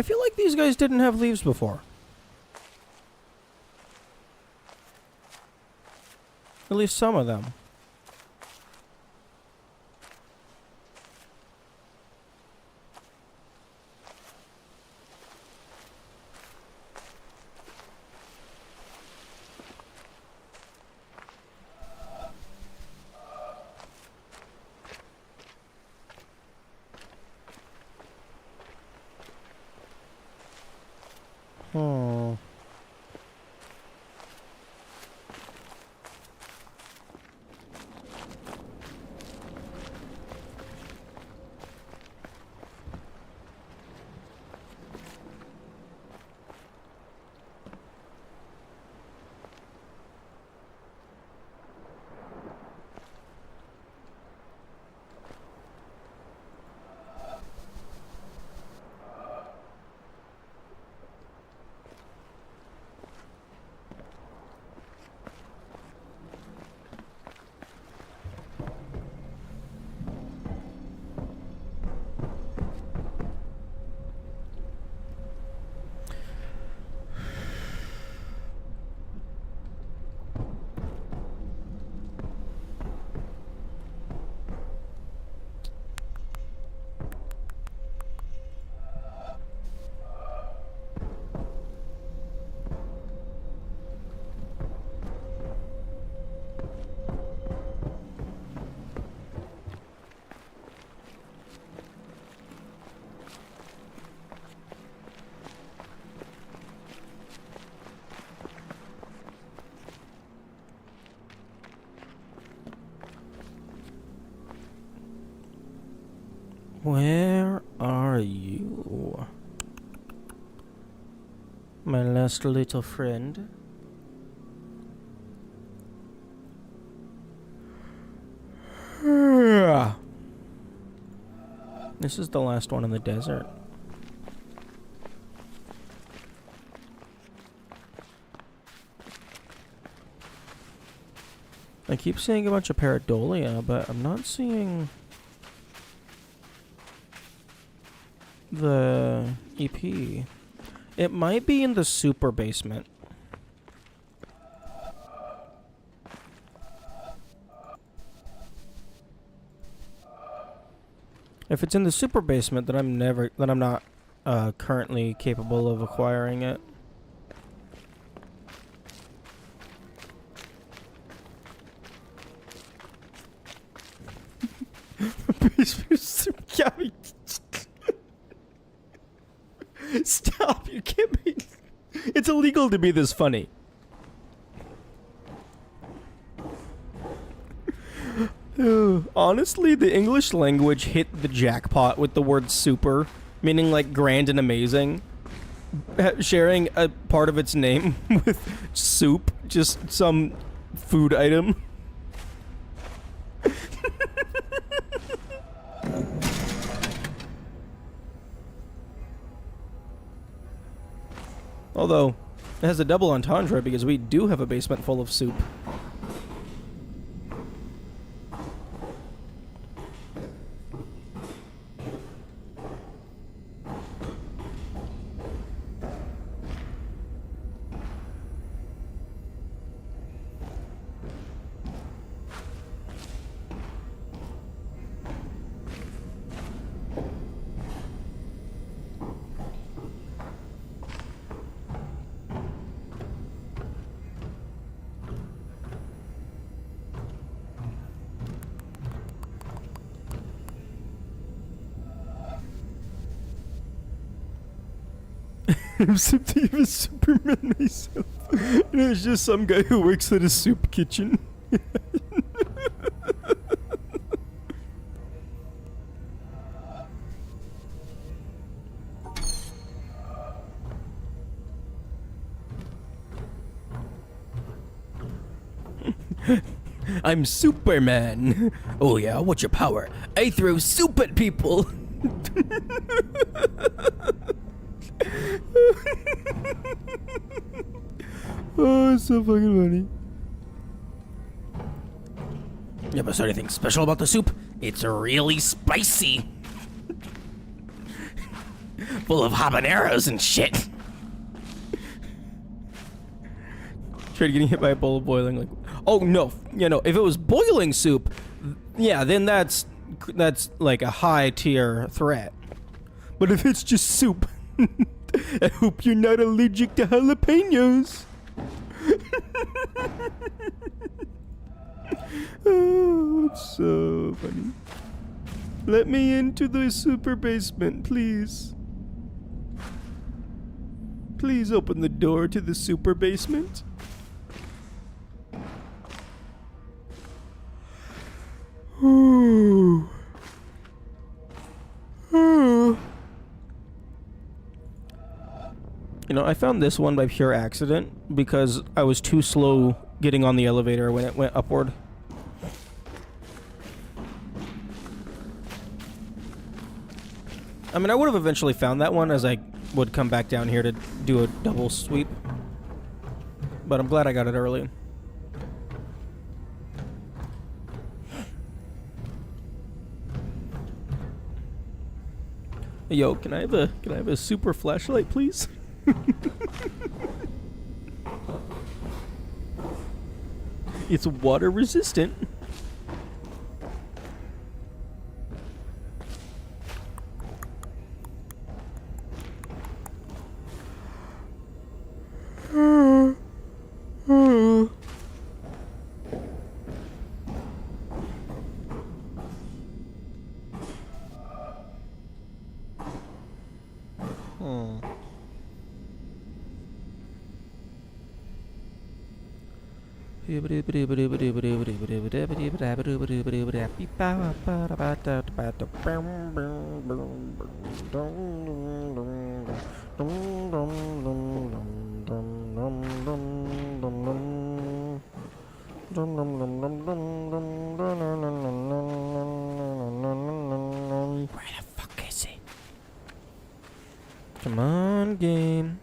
I feel like these guys didn't have leaves before. At least some of them. Hmm. Where are you? My last little friend? This is the last one in the desert. I keep seeing a bunch of pareidolia, but I'm not seeing the EP. It might be in the super basement. If it's in the super basement, then I'm not currently capable of acquiring it. Stop! You can't be. It's illegal to be this funny. Honestly, the English language hit the jackpot with the word super, meaning like grand and amazing. Sharing a part of its name with soup, just some food item. Although, it has a double entendre because we do have a basement full of soup. I'm September Superman myself. And it's just some guy who works at a soup kitchen. I'm Superman. Oh yeah, what's your power? I throw soup at people. Oh, it's so fucking funny. Yeah, but is there anything special about the soup? It's really spicy. full of habaneros and shit. Tried getting hit by a bowl of boiling, like, oh no, if it was boiling soup, yeah, then that's like a high tier threat. But if it's just soup, I hope you're not allergic to jalapenos. Oh, it's so funny. Let me into the super basement, please. Please open the door to the super basement. Ooh. Ooh. I found this one by pure accident because I was too slow getting on the elevator when it went upward. I mean, I would have eventually found that one as I would come back down here to do a double sweep. But I'm glad I got it early. Yo, can I have a super flashlight, please? It's water resistant. Where the fuck is he? Come on, game.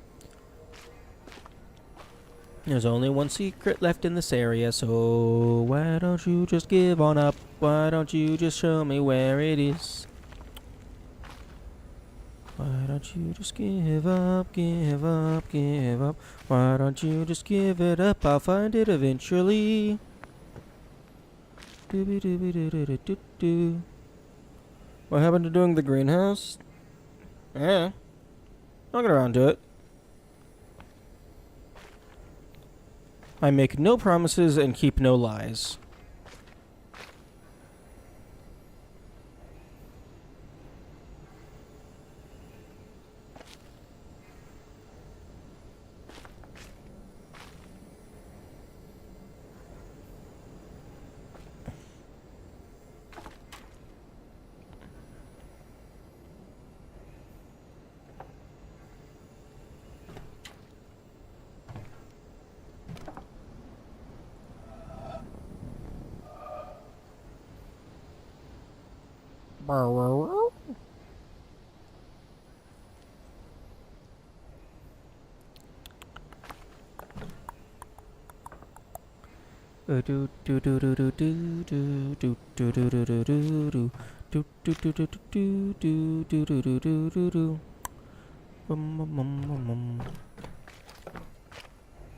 There's only one secret left in this area, so why don't you just give on up? Why don't you just show me where it is? Why don't you just give up, give up, give up? Why don't you just give it up? I'll find it eventually. Dooby dooby doo doo doo doo doo. What happened to doing the greenhouse? Yeah, I'll get around to it. I make no promises and keep no lies.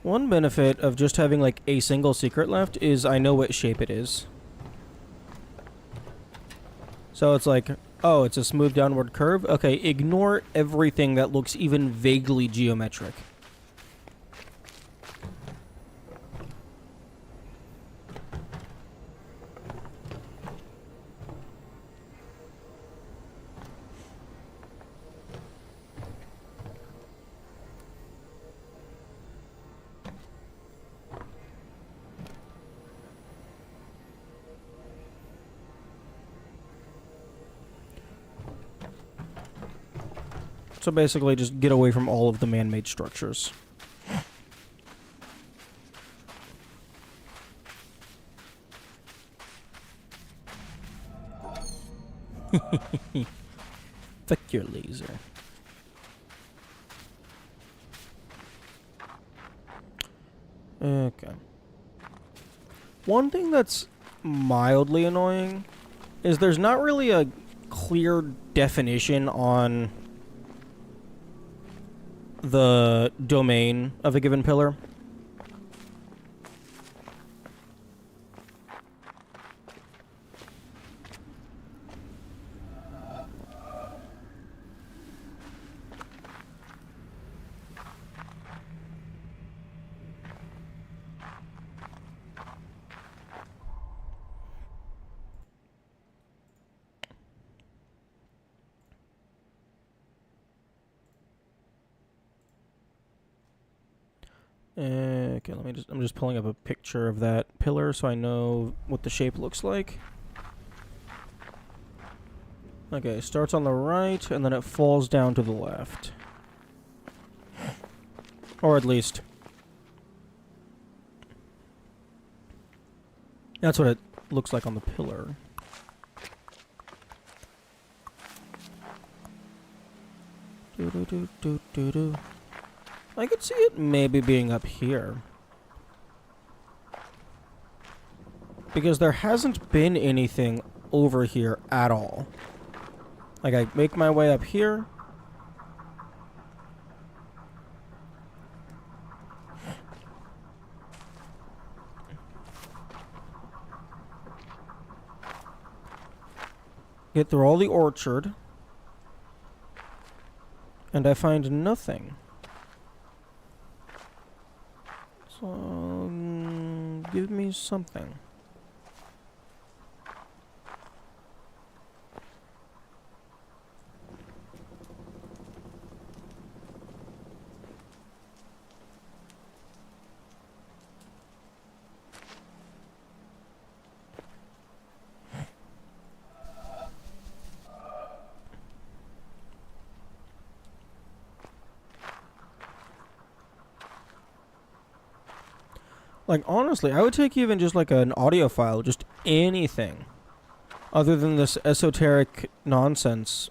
One benefit of just having like a single secret left is I know what shape it is. So it's like, oh, it's a smooth downward curve. Okay, ignore everything that looks even vaguely geometric. So basically just get away from all of the man-made structures. Fuck your laser. Okay. One thing that's mildly annoying is there's not really a clear definition on the domain of a given pillar. Okay, I'm just pulling up a picture of that pillar so I know what the shape looks like. Okay, starts on the right and then it falls down to the left. Or at least that's what it looks like on the pillar. Do. I could see it maybe being up here. Because there hasn't been anything over here at all. Like, I make my way up here. Get through all the orchard. And I find nothing. So, give me something. Like, honestly, I would take even just like an audio file, just anything. Other than this esoteric nonsense.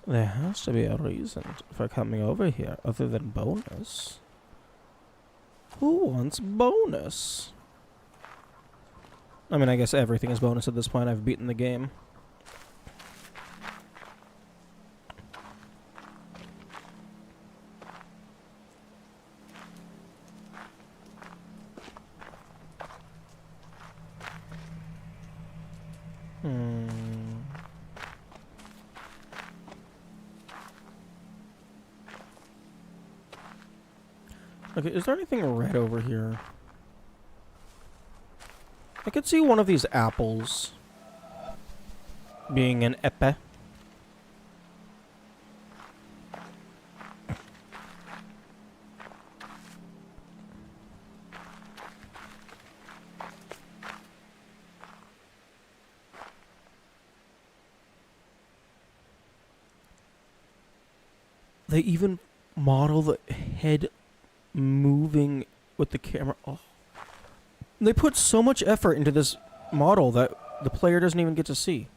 There has to be a reason for coming over here other than bonus. Who wants bonus? I mean, I guess everything is bonus at this point. I've beaten the game. Okay, is there anything red over here? I could see one of these apples being an epee. They even model the head moving with the camera. Oh. They put so much effort into this model that the player doesn't even get to see.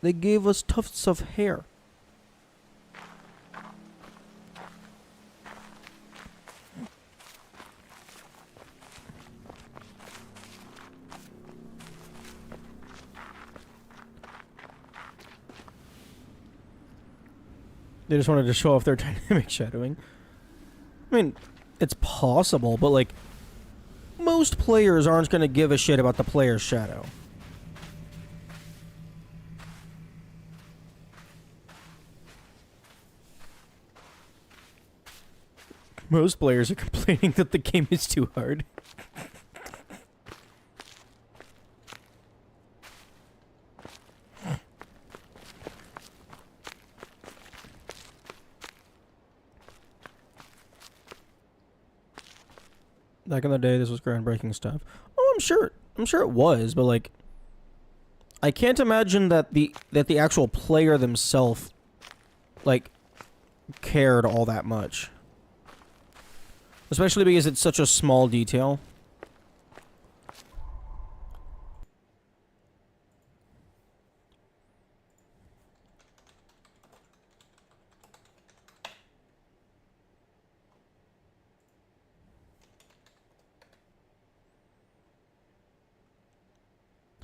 They gave us tufts of hair. They just wanted to show off their dynamic shadowing. I mean, it's possible, but like, most players aren't going to give a shit about the player's shadow. Most players are complaining that the game is too hard. Back in the day, this was groundbreaking stuff. Oh, I'm sure it was, but like, I can't imagine that the actual player themselves, like, cared all that much. Especially because it's such a small detail.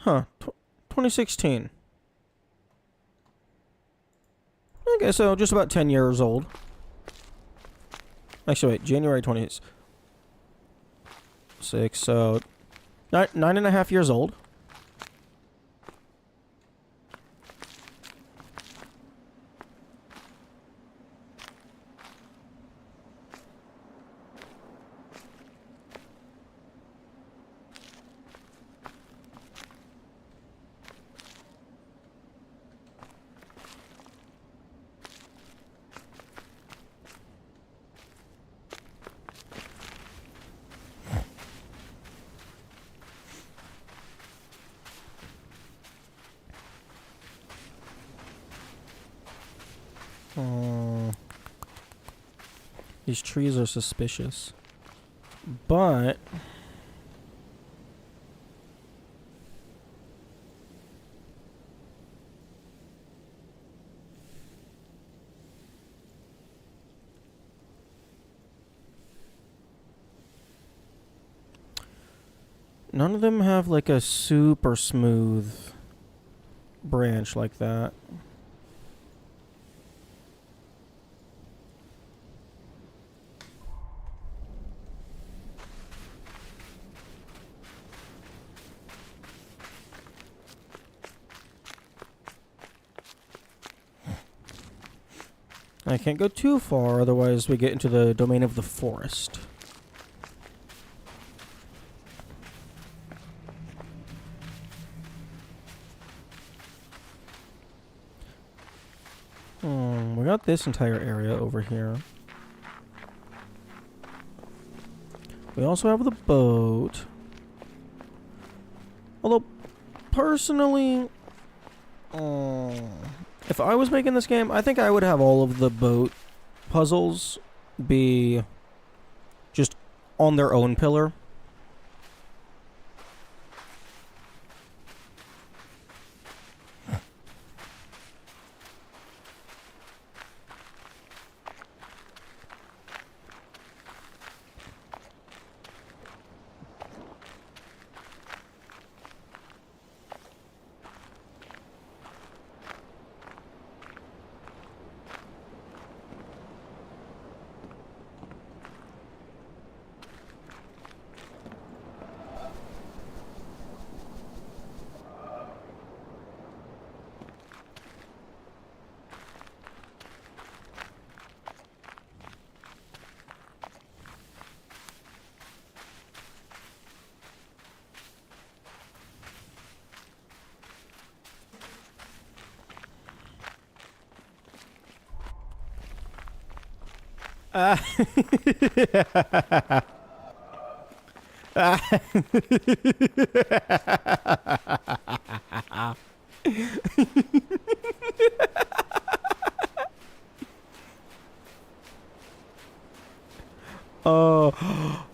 Huh. 2016. Okay, so just about 10 years old. Actually, wait, January 26. So 9.5 years old. These trees are suspicious. But none of them have like a super smooth branch like that. I can't go too far, otherwise we get into the domain of the forest. We got this entire area over here. We also have the boat. Although, personally, if I was making this game, I think I would have all of the boat puzzles be just on their own pillar.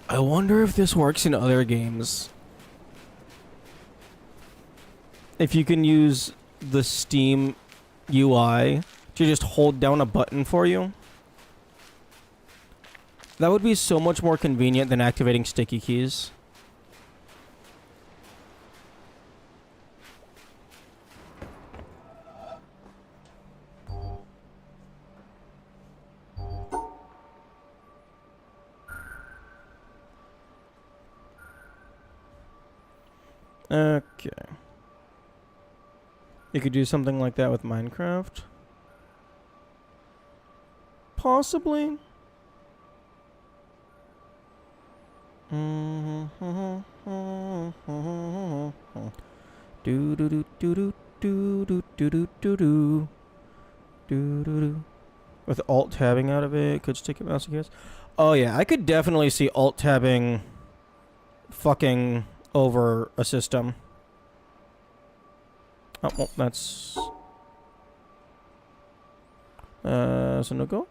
I wonder if this works in other games. If you can use the Steam UI to just hold down a button for you. That would be so much more convenient than activating sticky keys. Okay. You could do something like that with Minecraft. Possibly. Do do do do do do do do do do do do do. With alt tabbing out of it, could stick it mouse against. Oh yeah, I could definitely see alt tabbing fucking over a system. Oh well, that's so no go.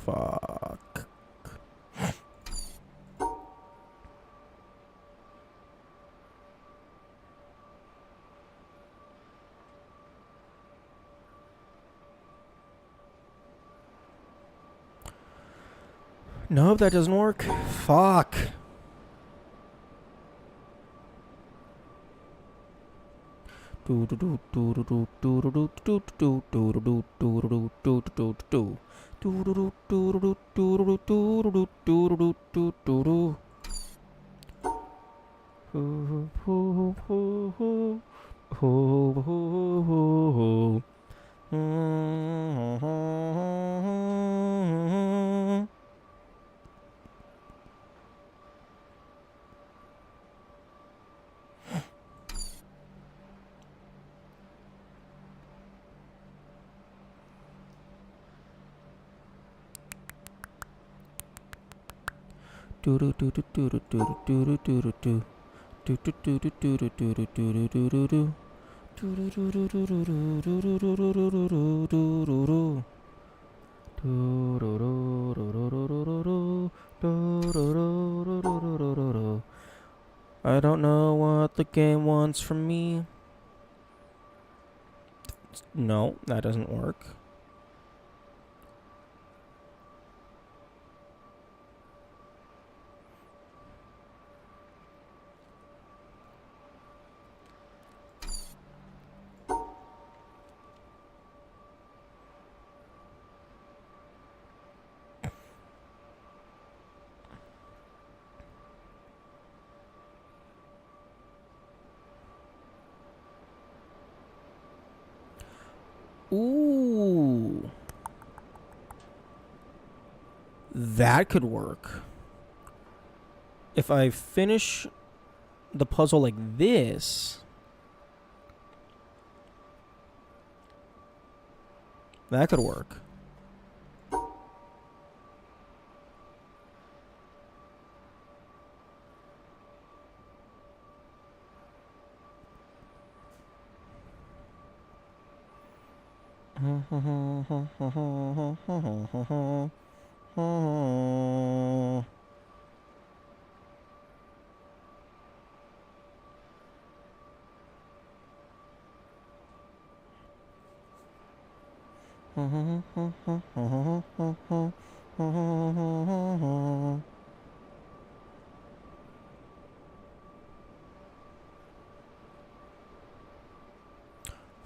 Fuck. Nope, that doesn't work. Fuck. I don't know what the game wants from me. No, that doesn't work. Ooh. That could work. If I finish the puzzle like this, that could work.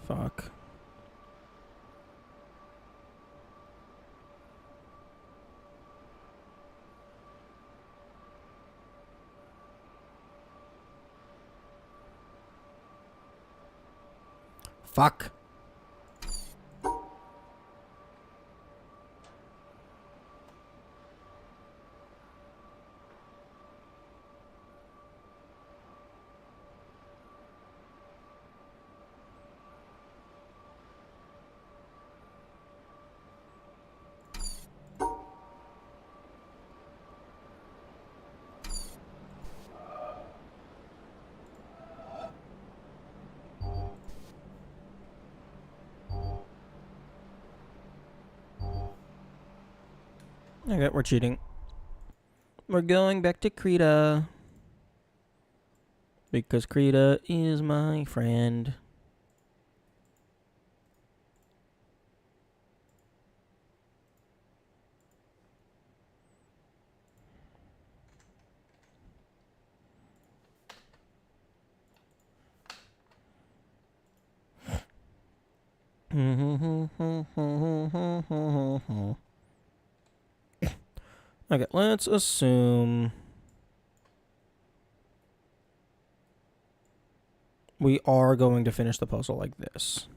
Fuck. Fuck. Okay, we're cheating. We're going back to Krita. Because Krita is my friend. Okay, let's assume We are going to finish the puzzle like this.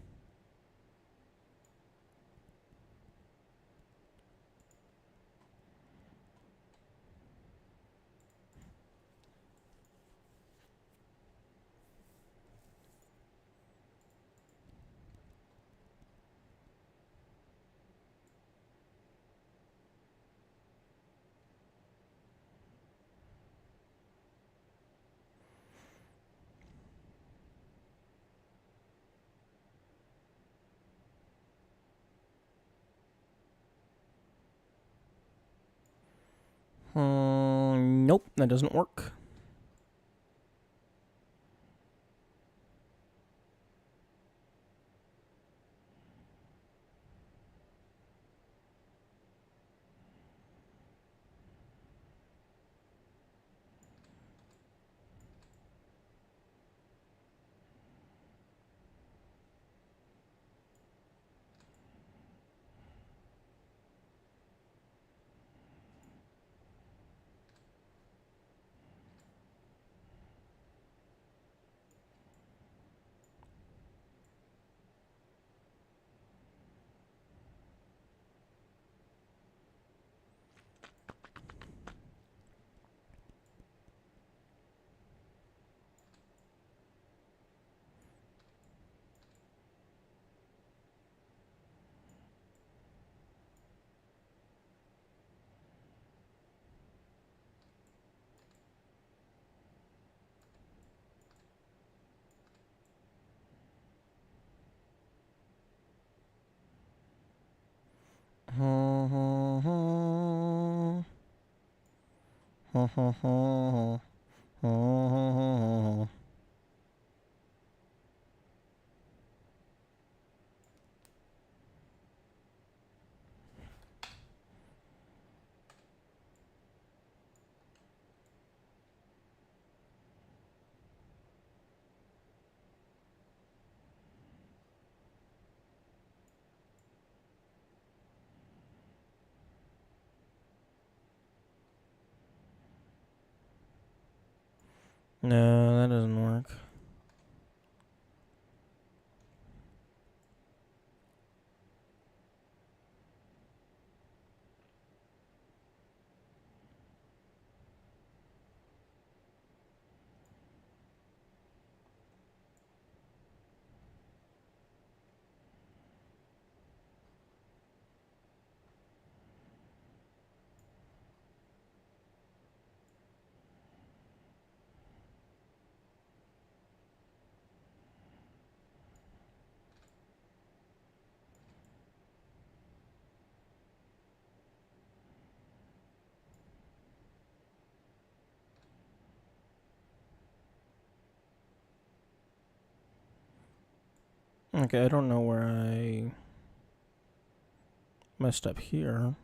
Nope, that doesn't work. No, that doesn't work. Okay, I don't know where I messed up here.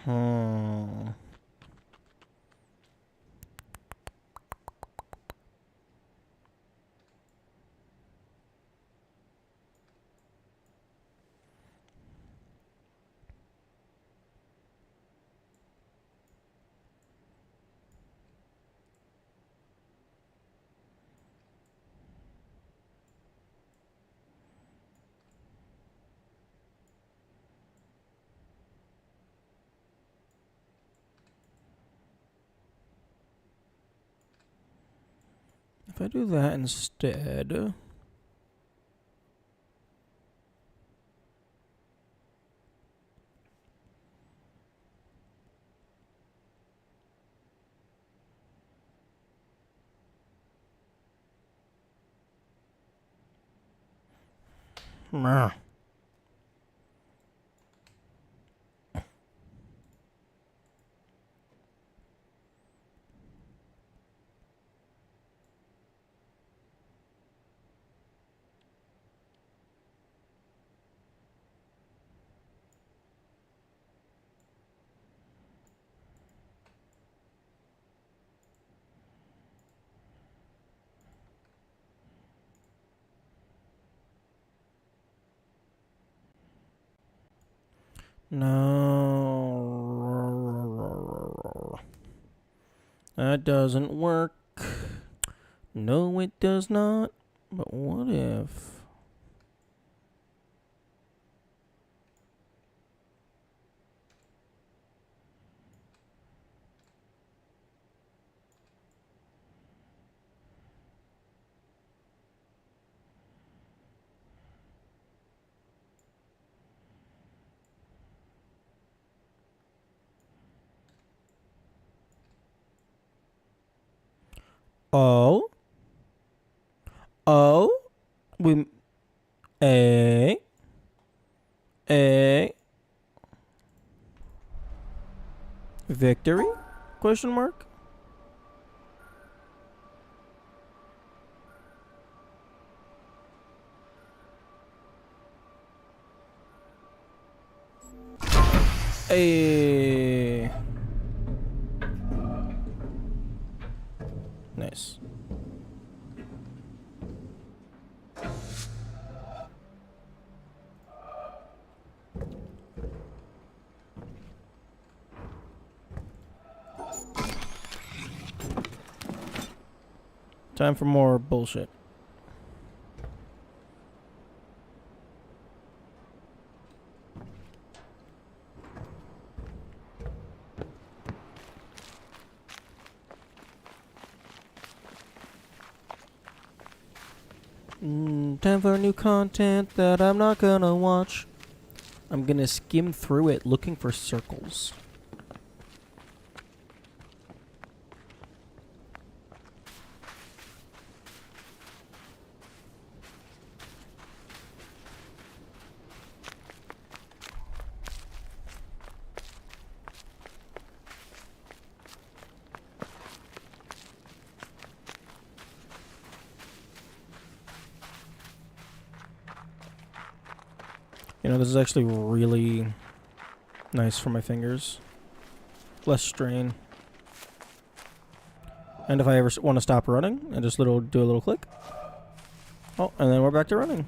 Hmm. If I do that instead... Meh. No. That doesn't work. No, it does not. But what if... Oh? Oh? We... A... A... Victory? Question mark? A... Nice. Time for more bullshit. Time for new content that I'm not gonna watch. I'm gonna skim through it looking for circles. You know, this is actually really nice for my fingers. Less strain. And if I ever want to stop running, I just do a little click. Oh, and then we're back to running.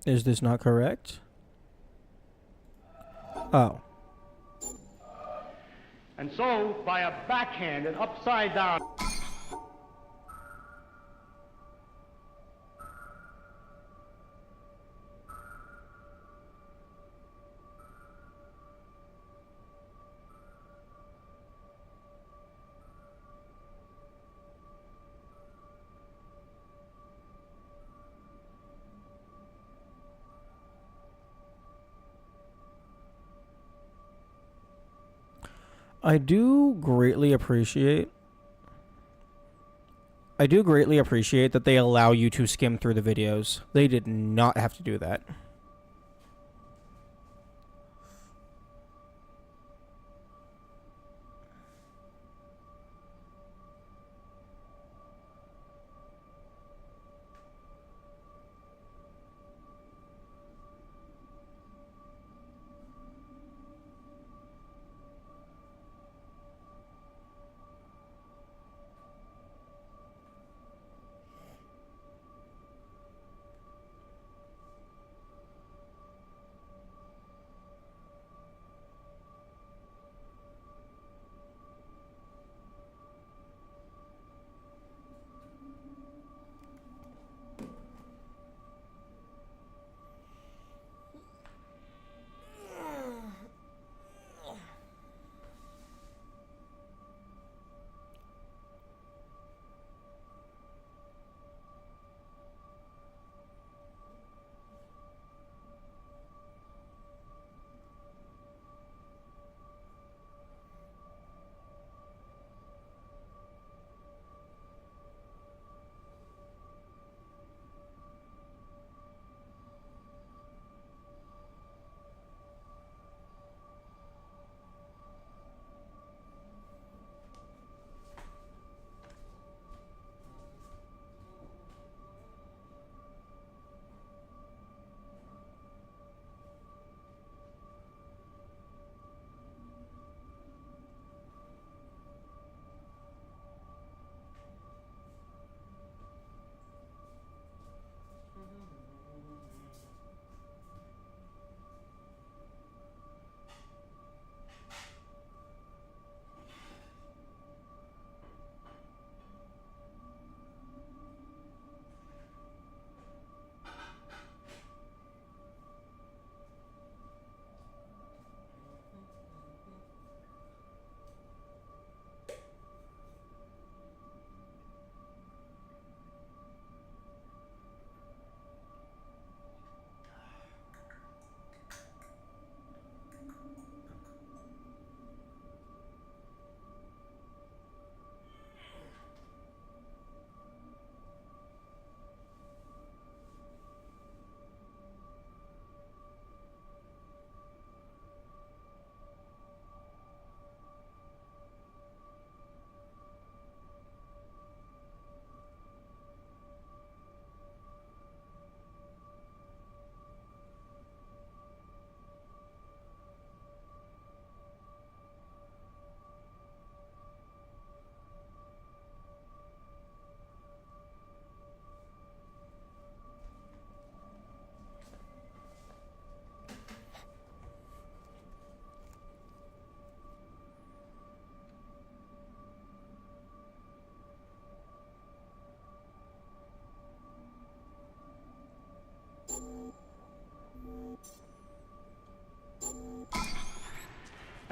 Is this not correct? Oh. And so, by a backhanded, upside down... I do greatly appreciate that they allow you to skim through the videos. They did not have to do that.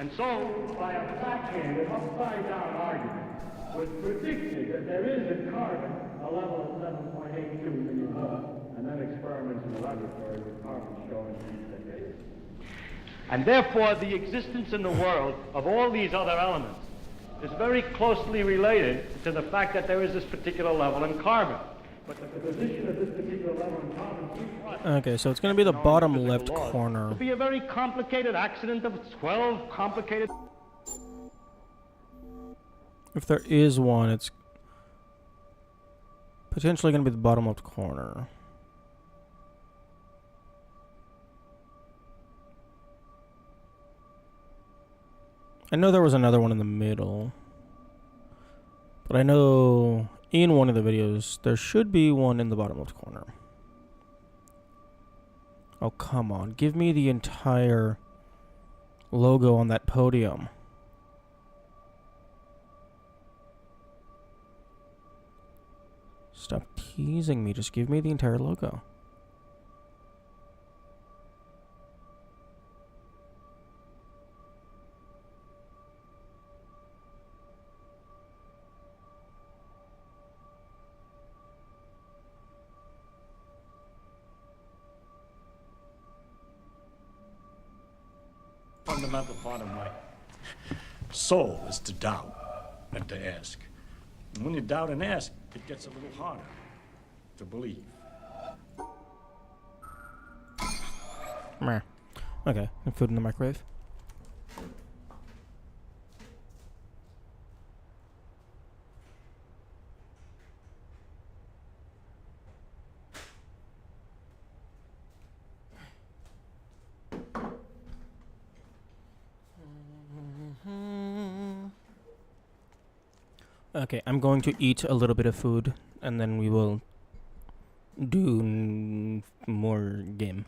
And so, by a backhanded, upside-down argument, was predicted that there is in carbon a level of 7.82 million volts, and then experiments in the laboratory with carbon showing these decades. And therefore, the existence in the world of all these other elements is very closely related to the fact that there is this particular level in carbon. But the position of this particular level in carbon... Okay, so it's going to be the bottom left corner. It'd be a very complicated accident of 12 complicated... If there is one, it's potentially going to be the bottom left corner. I know there was another one in the middle. But I know in one of the videos, there should be one in the bottom left corner. Oh, come on. Give me the entire logo on that podium. Stop teasing me. Just give me the entire logo. Fundamental part of my soul is to doubt and to ask. And when you doubt and ask, it gets a little harder to believe. Meh. Okay, food in the microwave. Okay, I'm going to eat a little bit of food, and then we will do more game.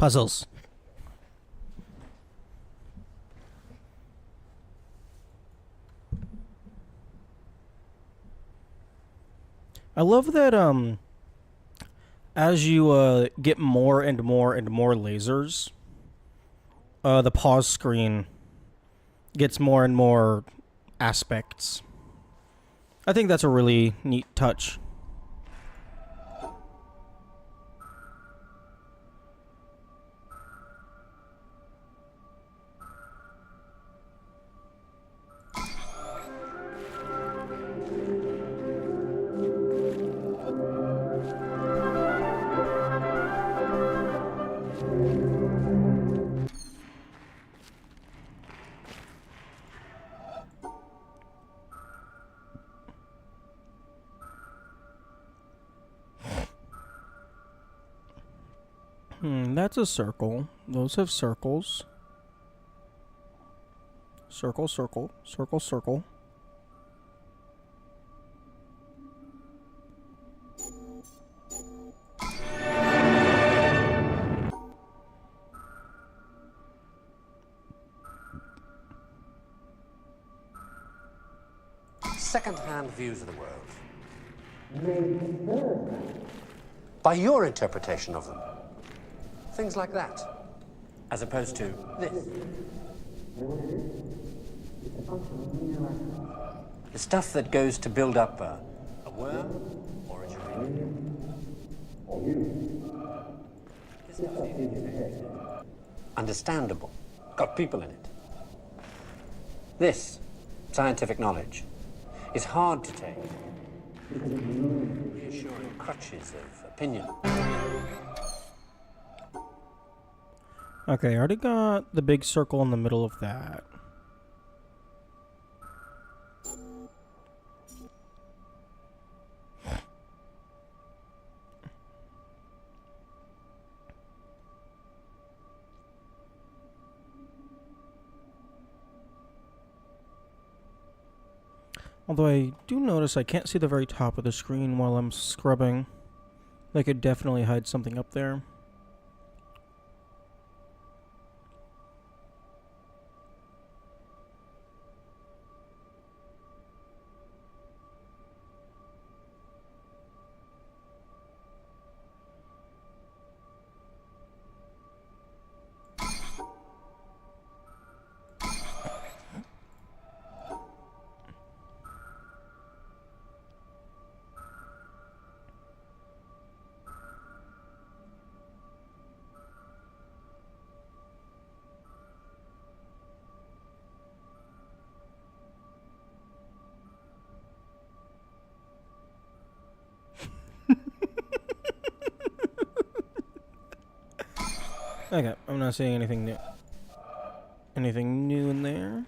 Puzzles. I love that as you get more and more and more lasers, the pause screen gets more and more aspects. I think that's a really neat touch. That's a circle. Those have circles. Circle, circle, circle, circle. Second-hand views of the world. By your interpretation of them. Things like that. As opposed to this. The stuff that goes to build up a worm or a geranium. Understandable. Got people in it. This, scientific knowledge, is hard to take. Reassuring crutches of opinion. Okay, I already got the big circle in the middle of that. Although I do notice I can't see the very top of the screen while I'm scrubbing. They could definitely hide something up there. Okay, I'm not seeing anything new. Anything new in there?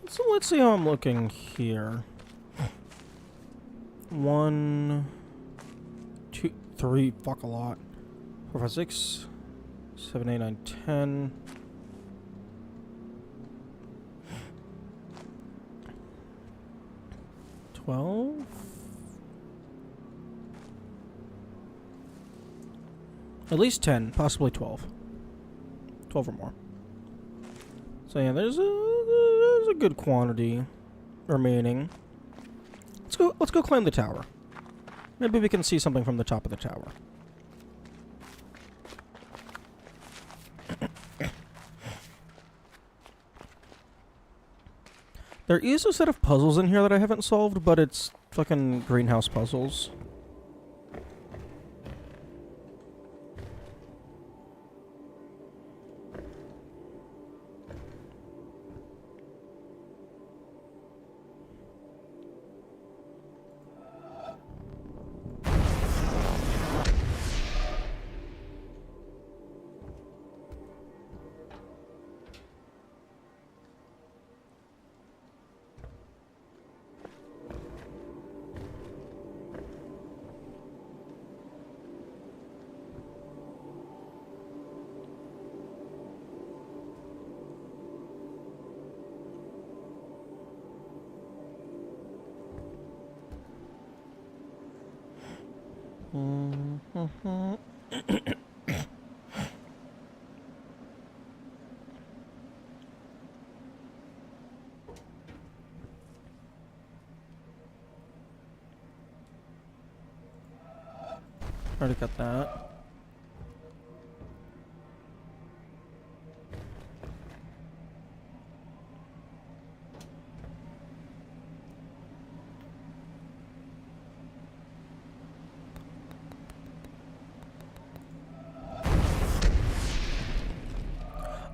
So let's see how I'm looking here. 1, 2, 3, fuck a lot. 4, 5, 6, 7, 8, 9, 10. At least 10, possibly 12. 12 or more. So yeah, there's a good quantity remaining. Let's go climb the tower. Maybe we can see something from the top of the tower. There is a set of puzzles in here that I haven't solved, but it's fucking greenhouse puzzles. Already got that.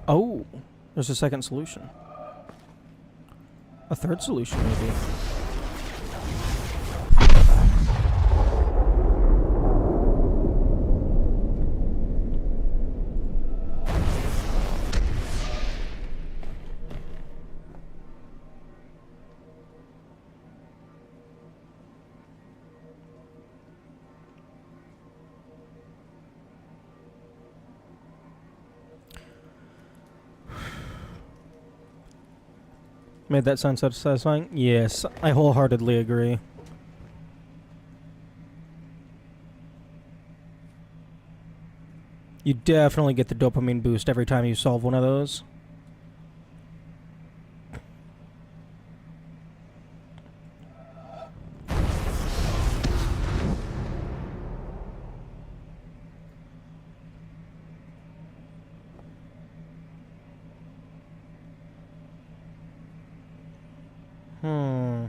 Oh, there's a second solution. A third solution, maybe. Made that sound satisfying? Yes, I wholeheartedly agree. You definitely get the dopamine boost every time you solve one of those. Hmm.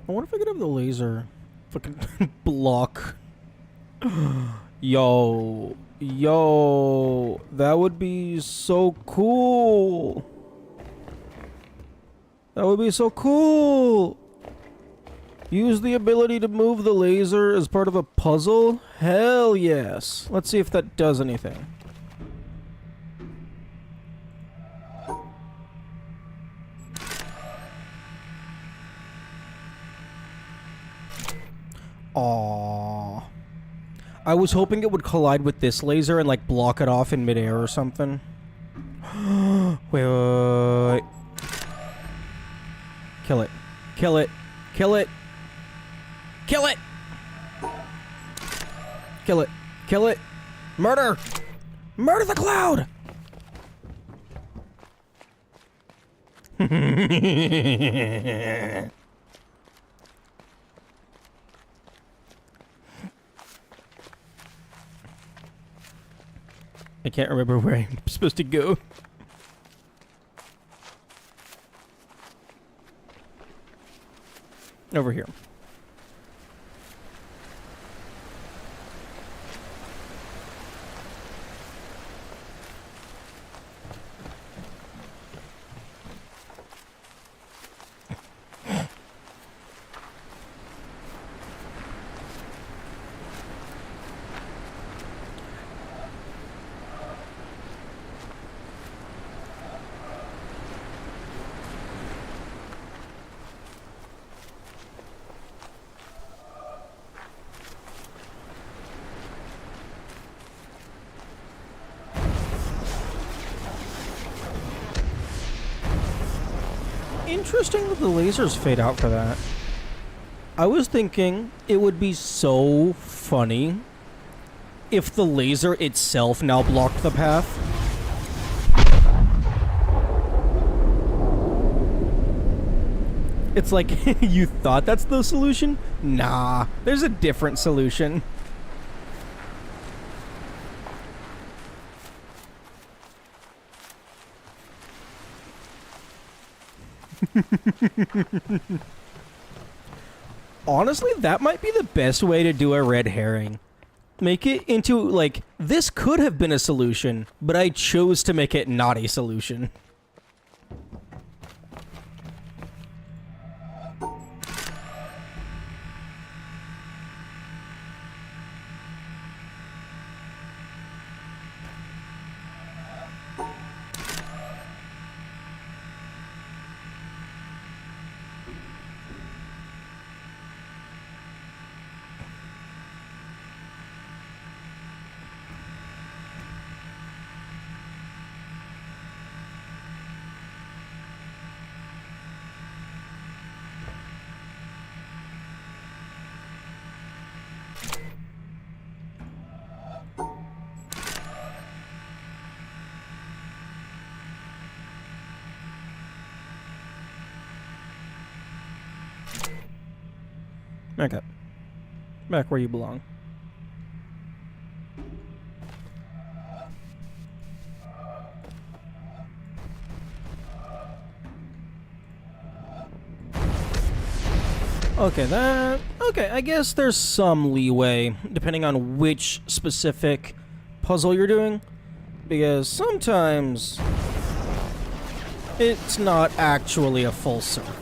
I wonder if I could have the laser fucking block. Yo, that would be so cool. That would be so cool. Use the ability to move the laser as part of a puzzle? Hell yes. Let's see if that does anything. Aww. I was hoping it would collide with this laser and like block it off in midair or something. Wait. Kill it. Kill it. Kill it. Kill it! Kill it. Kill it. Murder! Murder the cloud! I can't remember where I'm supposed to go. Over here. Interesting that the lasers fade out for that. I was thinking it would be so funny if the laser itself now blocked the path. It's like, you thought that's the solution? Nah, there's a different solution. Honestly, that might be the best way to do a red herring. Make it into, like, this could have been a solution, but I chose to make it not a solution. Okay. Back where you belong. Okay, I guess there's some leeway, depending on which specific puzzle you're doing. Because sometimes it's not actually a full circle.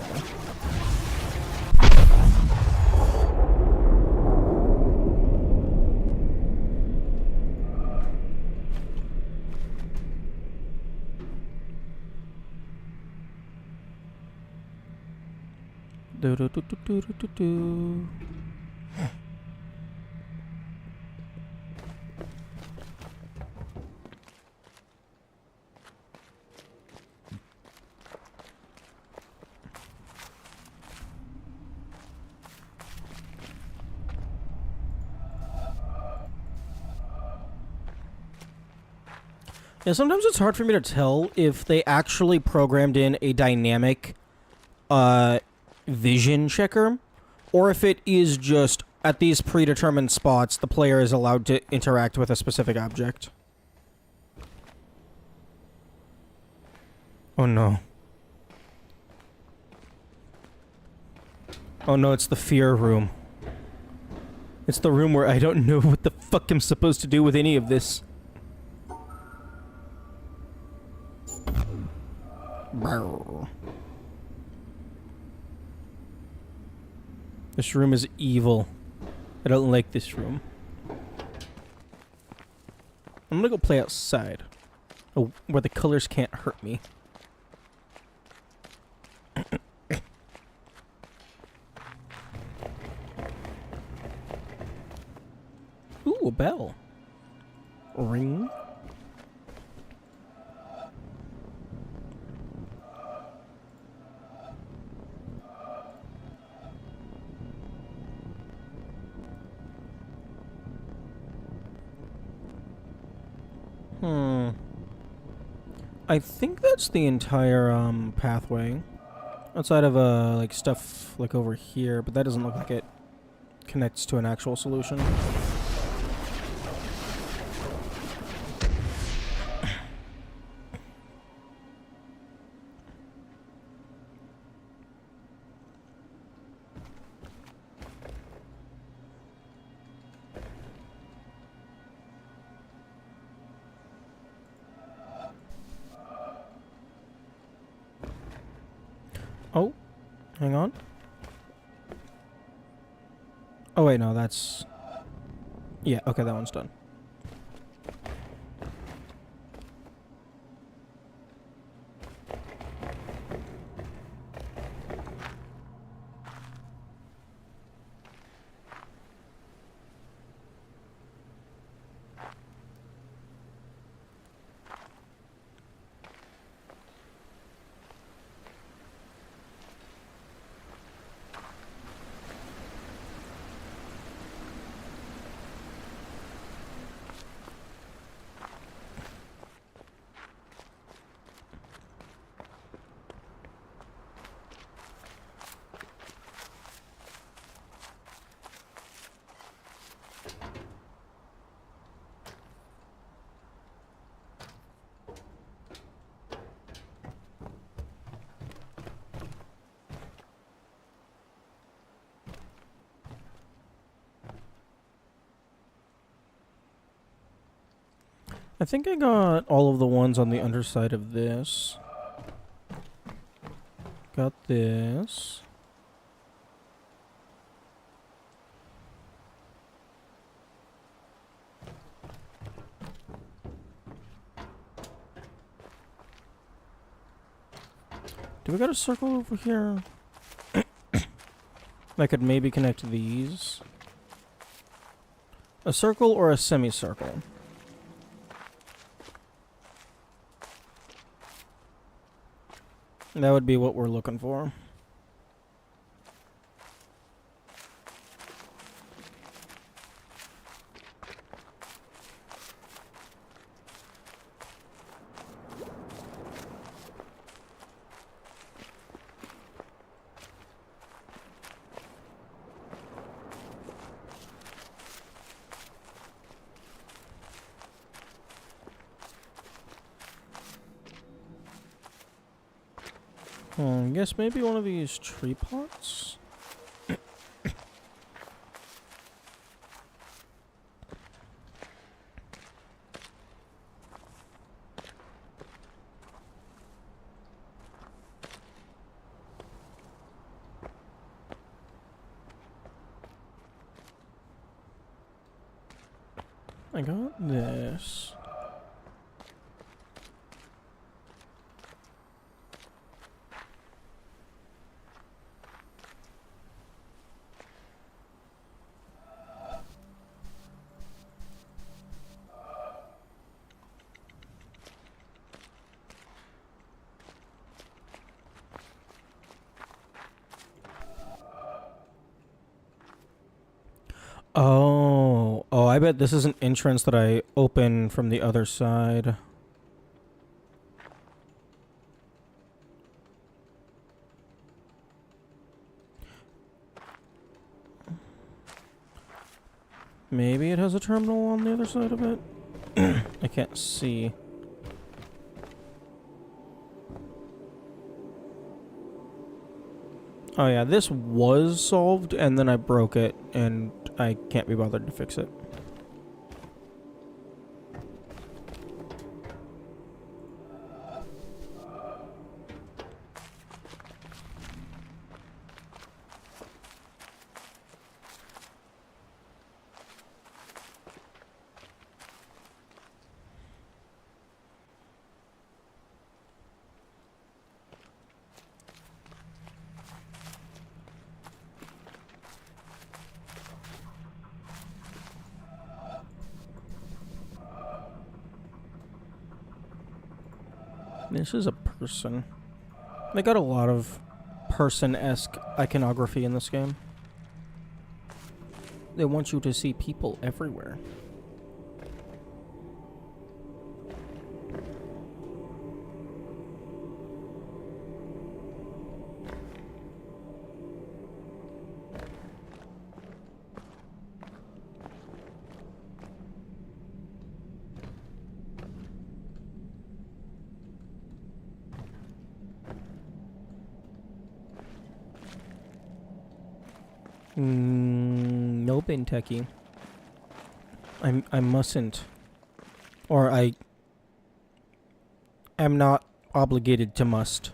Do. Yeah, sometimes it's hard for me to tell if they actually programmed in a dynamic vision checker, or if it is just at these predetermined spots the player is allowed to interact with a specific object. Oh no. Oh no, it's the fear room. It's the room where I don't know what the fuck I'm supposed to do with any of this. Brrr. This room is evil. I don't like this room. I'm gonna go play outside. Oh, where the colors can't hurt me. Ooh, a bell. Ring. I think that's the entire pathway. Outside of like stuff like over here, but that doesn't look like it connects to an actual solution. Oh, hang on. Oh wait, no, that's... Yeah, okay, that one's done. I think I got all of the ones on the underside of this. Got this. Do we got a circle over here? I could maybe connect these. A circle or a semicircle? That would be what we're looking for. I guess maybe one of these tree pots? I got this. Oh, I bet this is an entrance that I open from the other side. Maybe it has a terminal on the other side of it? I can't see. Oh yeah, this was solved, and then I broke it, and I can't be bothered to fix it. This is a person. They got a lot of person-esque iconography in this game. They want you to see people everywhere. Nope, in techie. I mustn't. Or I am not obligated to must.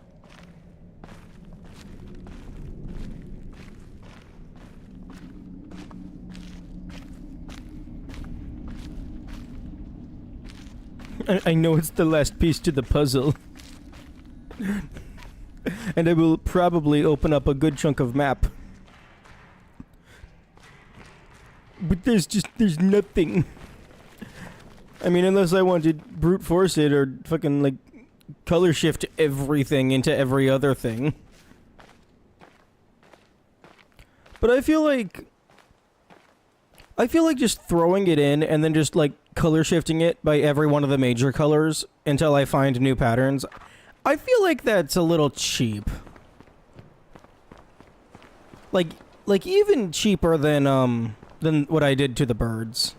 I know it's the last piece to the puzzle. And I will probably open up a good chunk of map. But there's nothing. I mean, unless I want to brute force it or fucking, like, color shift everything into every other thing. But I feel like just throwing it in and then just, like, color shifting it by every one of the major colors until I find new patterns, I feel like that's a little cheap. Like even cheaper than what I did to the birds.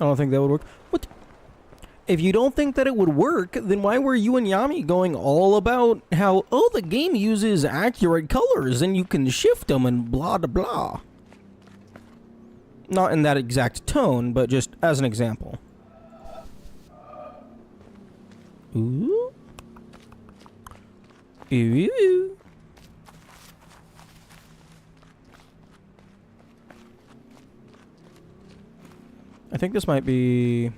I don't think that would work. What? if you don't think that it would work, then why were you and Yami going all about how, oh, the game uses accurate colors and you can shift them and blah blah blah? Not in that exact tone, but just as an example. Ooh. Ooh. I think this might be...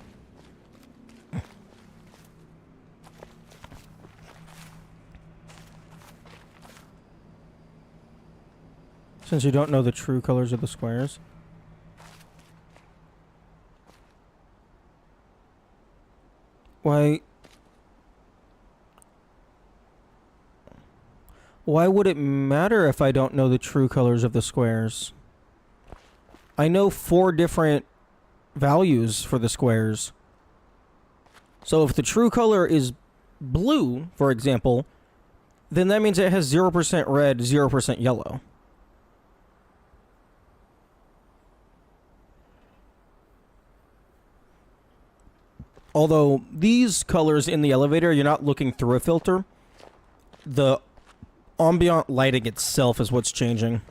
Since you don't know the true colors of the squares. Why would it matter if I don't know the true colors of the squares? I know 4 different values for the squares. So if the true color is blue, for example, then that means it has 0% red, 0% yellow. Although these colors in the elevator, you're not looking through a filter. The ambient lighting itself is what's changing.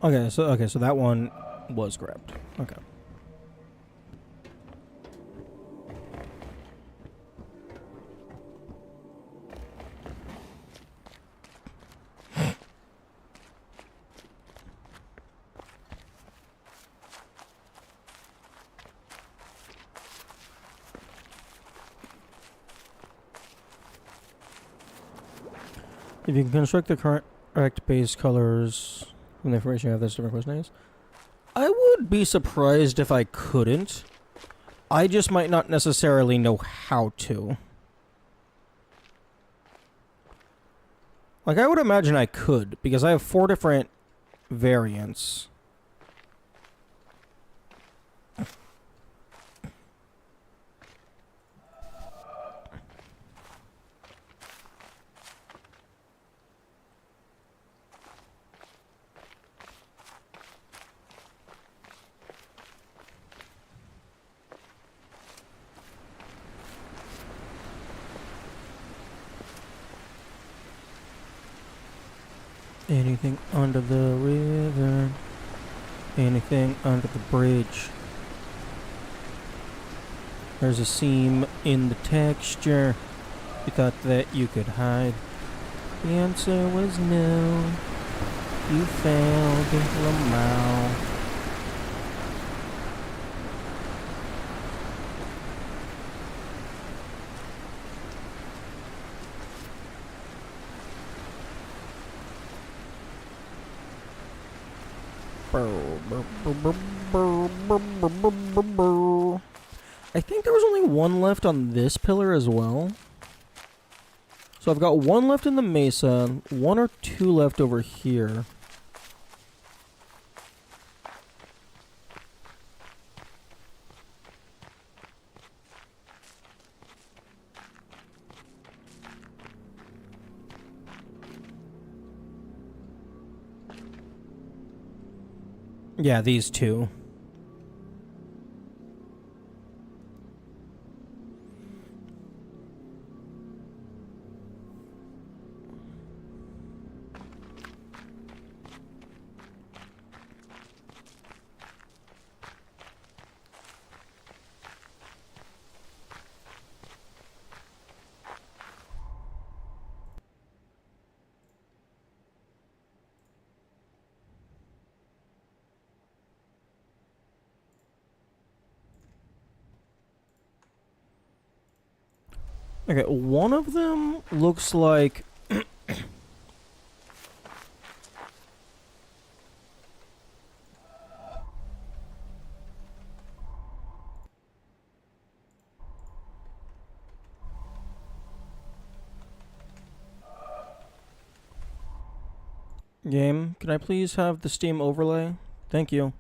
Okay, so that one was grabbed. Okay. If you can construct the correct base colors from the information you have, that's different question is. I would be surprised if I couldn't. I just might not necessarily know how to. Like, I would imagine I could, because I have 4 different variants. Anything under the river, anything under the bridge. There's a seam in the texture. You thought that you could hide. The answer was no. You failed, Lamau. I think there was only 1 left on this pillar as well. So I've got 1 left in the mesa, 1 or 2 left over here. Yeah, these 2. Okay, one of them looks like Game, can I please have the Steam overlay? Thank you.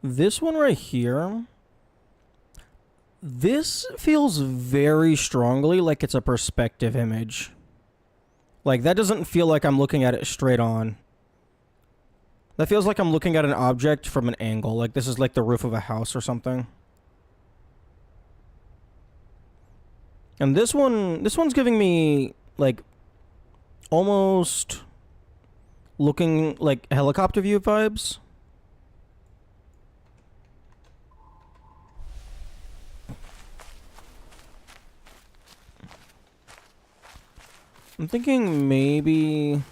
This one right here, this feels very strongly like it's a perspective image. Like, that doesn't feel like I'm looking at it straight on. That feels like I'm looking at an object from an angle. Like, this is like the roof of a house or something. And this one's giving me, like, almost looking like helicopter view vibes. I'm thinking maybe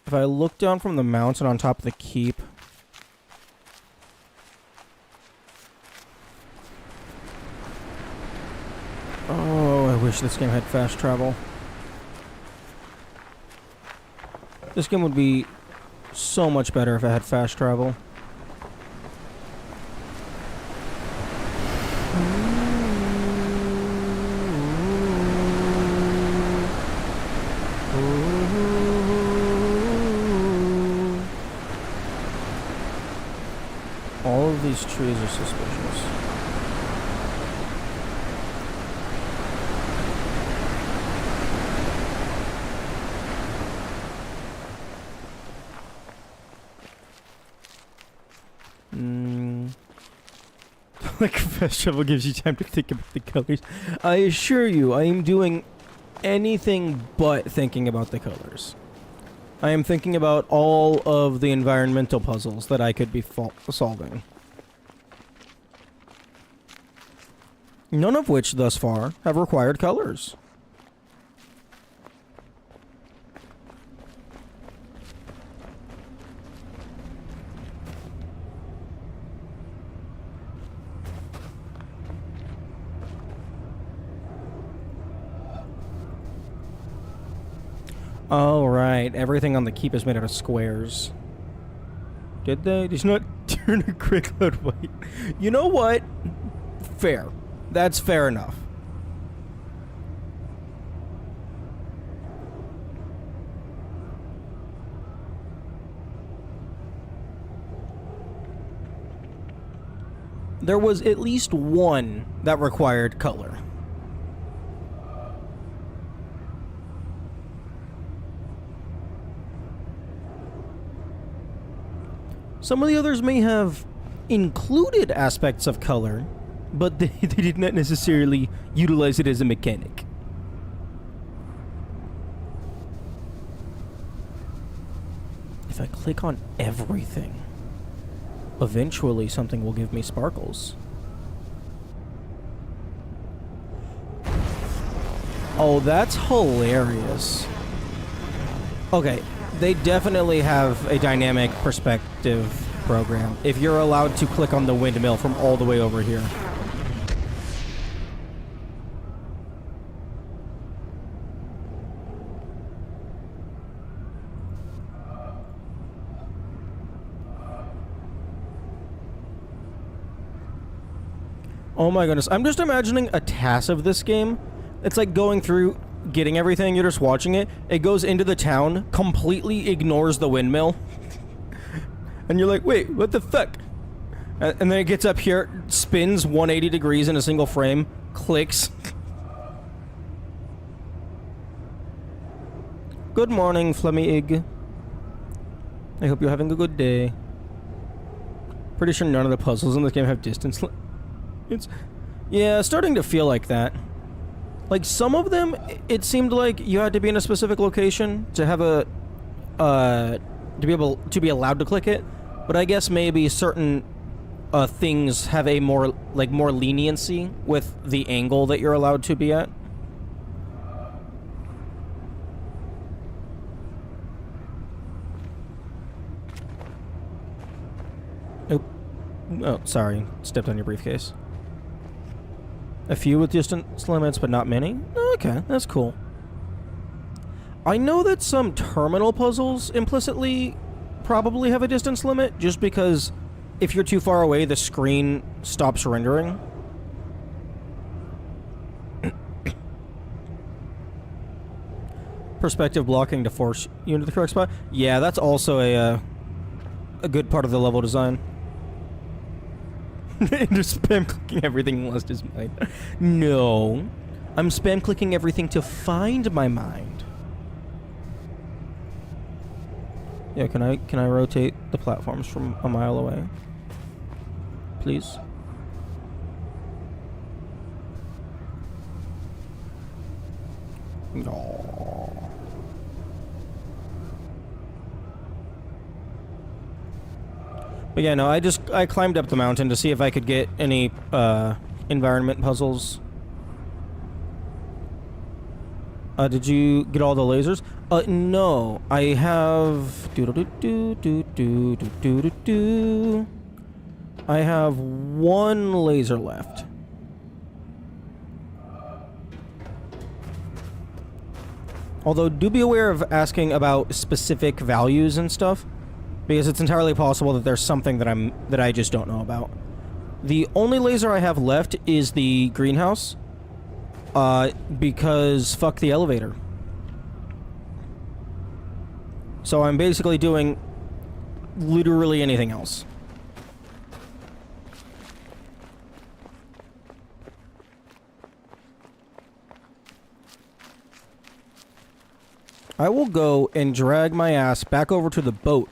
if I look down from the mountain on top of the keep. Oh, I wish this game had fast travel. This game would be so much better if it had fast travel. All of these trees are suspicious. Like, fast travel gives you time to think about the colors. I assure you, I am doing anything but thinking about the colors. I am thinking about all of the environmental puzzles that I could be solving. None of which, thus far, have required colors. Oh, right. Everything on the keep is made out of squares. Did they? Did you not turn a gray cloud white? You know what? Fair. That's fair enough. There was at least one that required color. Some of the others may have included aspects of color, but they did not necessarily utilize it as a mechanic. If I click on everything, eventually something will give me sparkles. Oh, that's hilarious. Okay. They definitely have a dynamic perspective program if you're allowed to click on the windmill from all the way over here. Oh my goodness, I'm just imagining a task of this game. It's like going through getting everything, you're just watching it. It goes into the town, completely ignores the windmill. And you're like, wait, what the fuck? And then it gets up here, spins 180 degrees in a single frame, clicks. Good morning, Flemmy. I hope you're having a good day. Pretty sure none of the puzzles in this game have distance. Yeah, starting to feel like that. Like, some of them, it seemed like you had to be in a specific location to have a, to be allowed to click it. But I guess maybe certain, things have a more leniency with the angle that you're allowed to be at. Oh, sorry. Stepped on your briefcase. A few with distance limits, but not many? Okay, that's cool. I know that some terminal puzzles implicitly probably have a distance limit, just because if you're too far away, the screen stops rendering. Perspective blocking to force you into the correct spot. Yeah, that's also a good part of the level design. Just spam clicking everything lost his mind. No, I'm spam clicking everything to find my mind. Yeah, can I rotate the platforms from a mile away? Please. No. But yeah, no, I climbed up the mountain to see if I could get any environment puzzles. Did you get all the lasers? No. I have I have one laser left. Although, do be aware of asking about specific values and stuff, because it's entirely possible that there's something that I just don't know about. The only laser I have left is the greenhouse, because fuck the elevator. So I'm basically doing literally anything else. I will go and drag my ass back over to the boat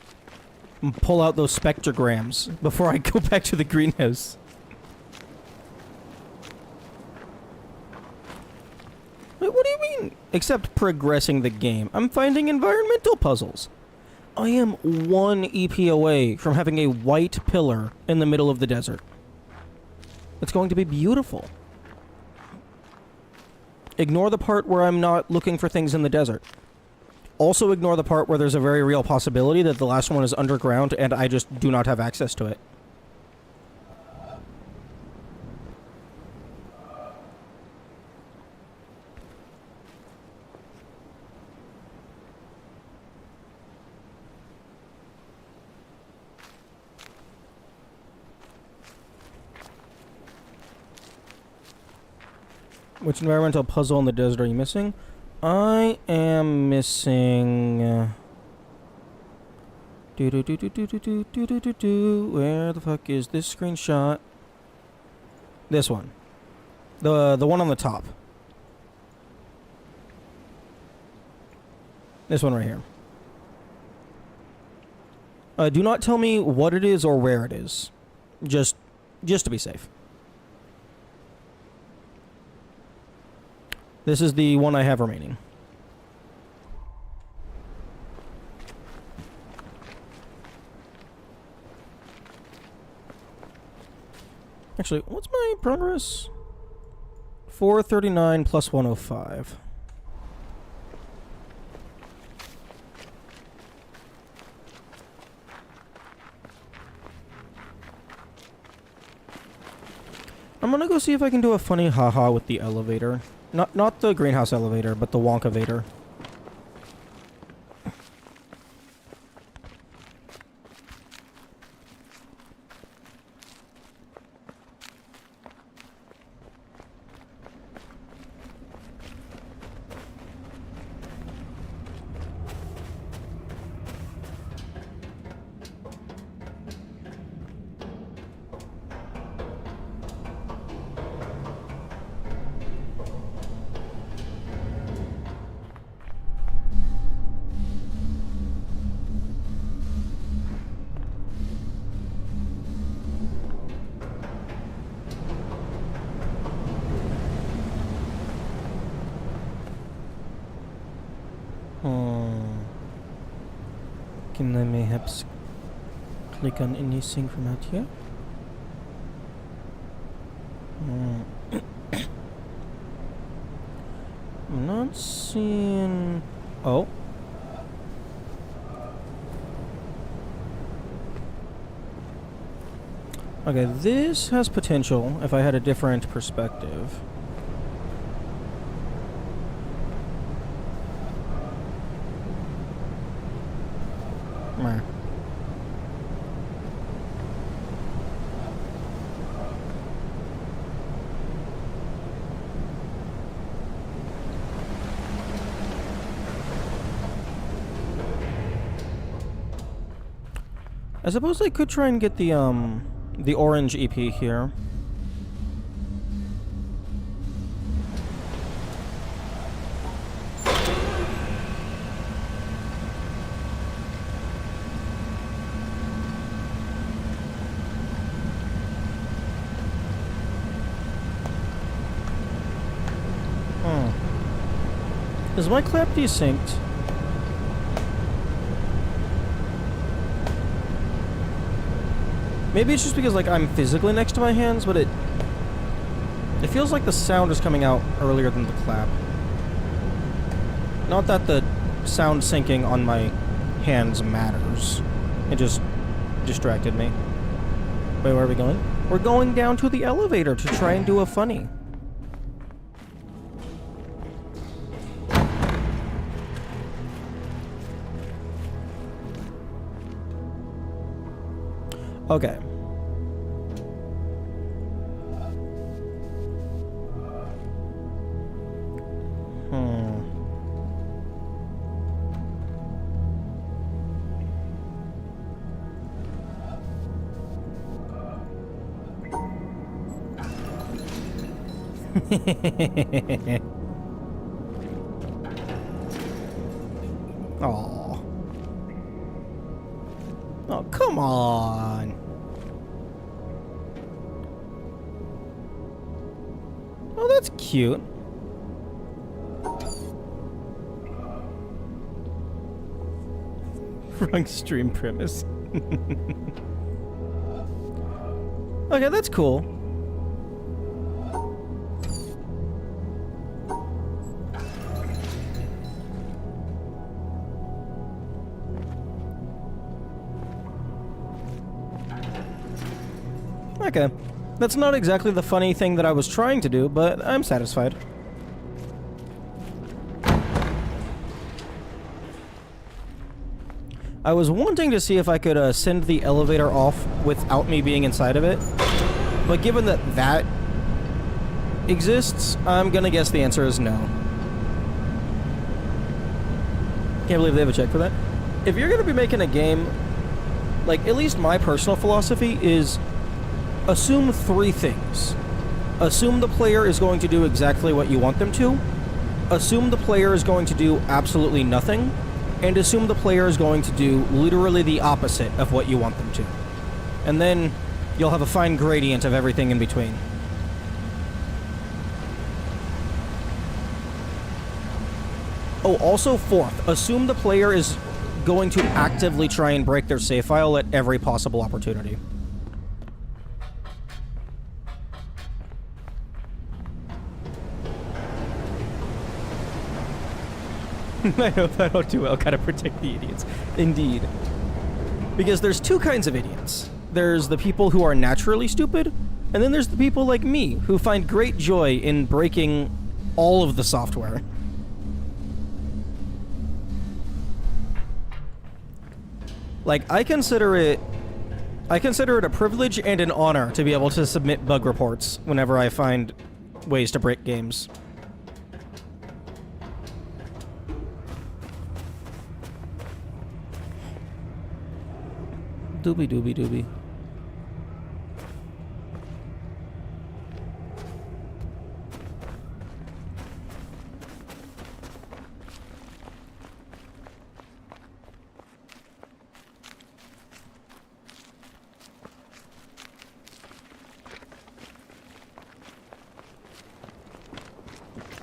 and pull out those spectrograms before I go back to the greenhouse. Wait, what do you mean? Except progressing the game. I'm finding environmental puzzles. I am 1 EP away from having a white pillar in the middle of the desert. It's going to be beautiful. Ignore the part where I'm not looking for things in the desert. Also ignore the part where there's a very real possibility that the last one is underground and I just do not have access to it. Which environmental puzzle in the desert are you missing? I am missing... Where the fuck is this screenshot? This one. The one on the top. This one right here. Do not tell me what it is or where it is. Just to be safe. This is the one I have remaining. Actually, what's my progress? 439 plus 105. I'm gonna go see if I can do a funny haha with the elevator. Not the greenhouse elevator, but the Wonkavator. Can I mayhaps click on anything from out here? I'm not seeing... Oh. Okay, this has potential if I had a different perspective. Meh. I suppose I could try and get the orange EP here. Is my clap desynced? Maybe it's just because like I'm physically next to my hands, but it feels like the sound is coming out earlier than the clap. Not that the sound syncing on my hands matters. It just distracted me. Wait, where are we going? We're going down to the elevator to try and do a funny. Okay. Oh. Oh, come on. Oh, that's cute. Wrong stream premise. Okay, that's cool. Okay. That's not exactly the funny thing that I was trying to do, but I'm satisfied. I was wanting to see if I could send the elevator off without me being inside of it, but given that that exists, I'm gonna guess the answer is no. Can't believe they have a check for that. If you're gonna be making a game, like, at least my personal philosophy is assume three things. Assume the player is going to do exactly what you want them to, assume the player is going to do absolutely nothing, and assume the player is going to do literally the opposite of what you want them to. And then you'll have a fine gradient of everything in between. Oh, also fourth, assume the player is going to actively try and break their save file at every possible opportunity. I hope that'll do well. Gotta protect the idiots. Indeed. Because there's two kinds of idiots. There's the people who are naturally stupid, and then there's the people like me, who find great joy in breaking all of the software. Like, I consider it a privilege and an honor to be able to submit bug reports whenever I find ways to break games. Doobie doobie doobie.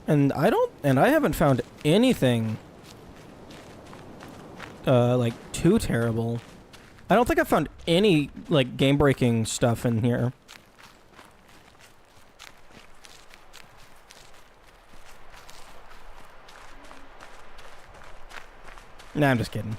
And I haven't found anything like too terrible. I don't think I found any, like, game-breaking stuff in here. Nah, I'm just kidding.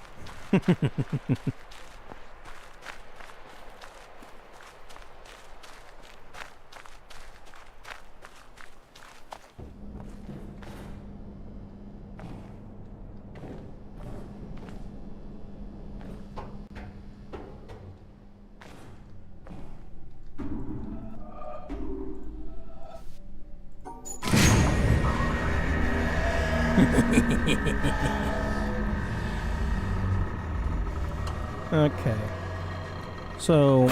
Okay. So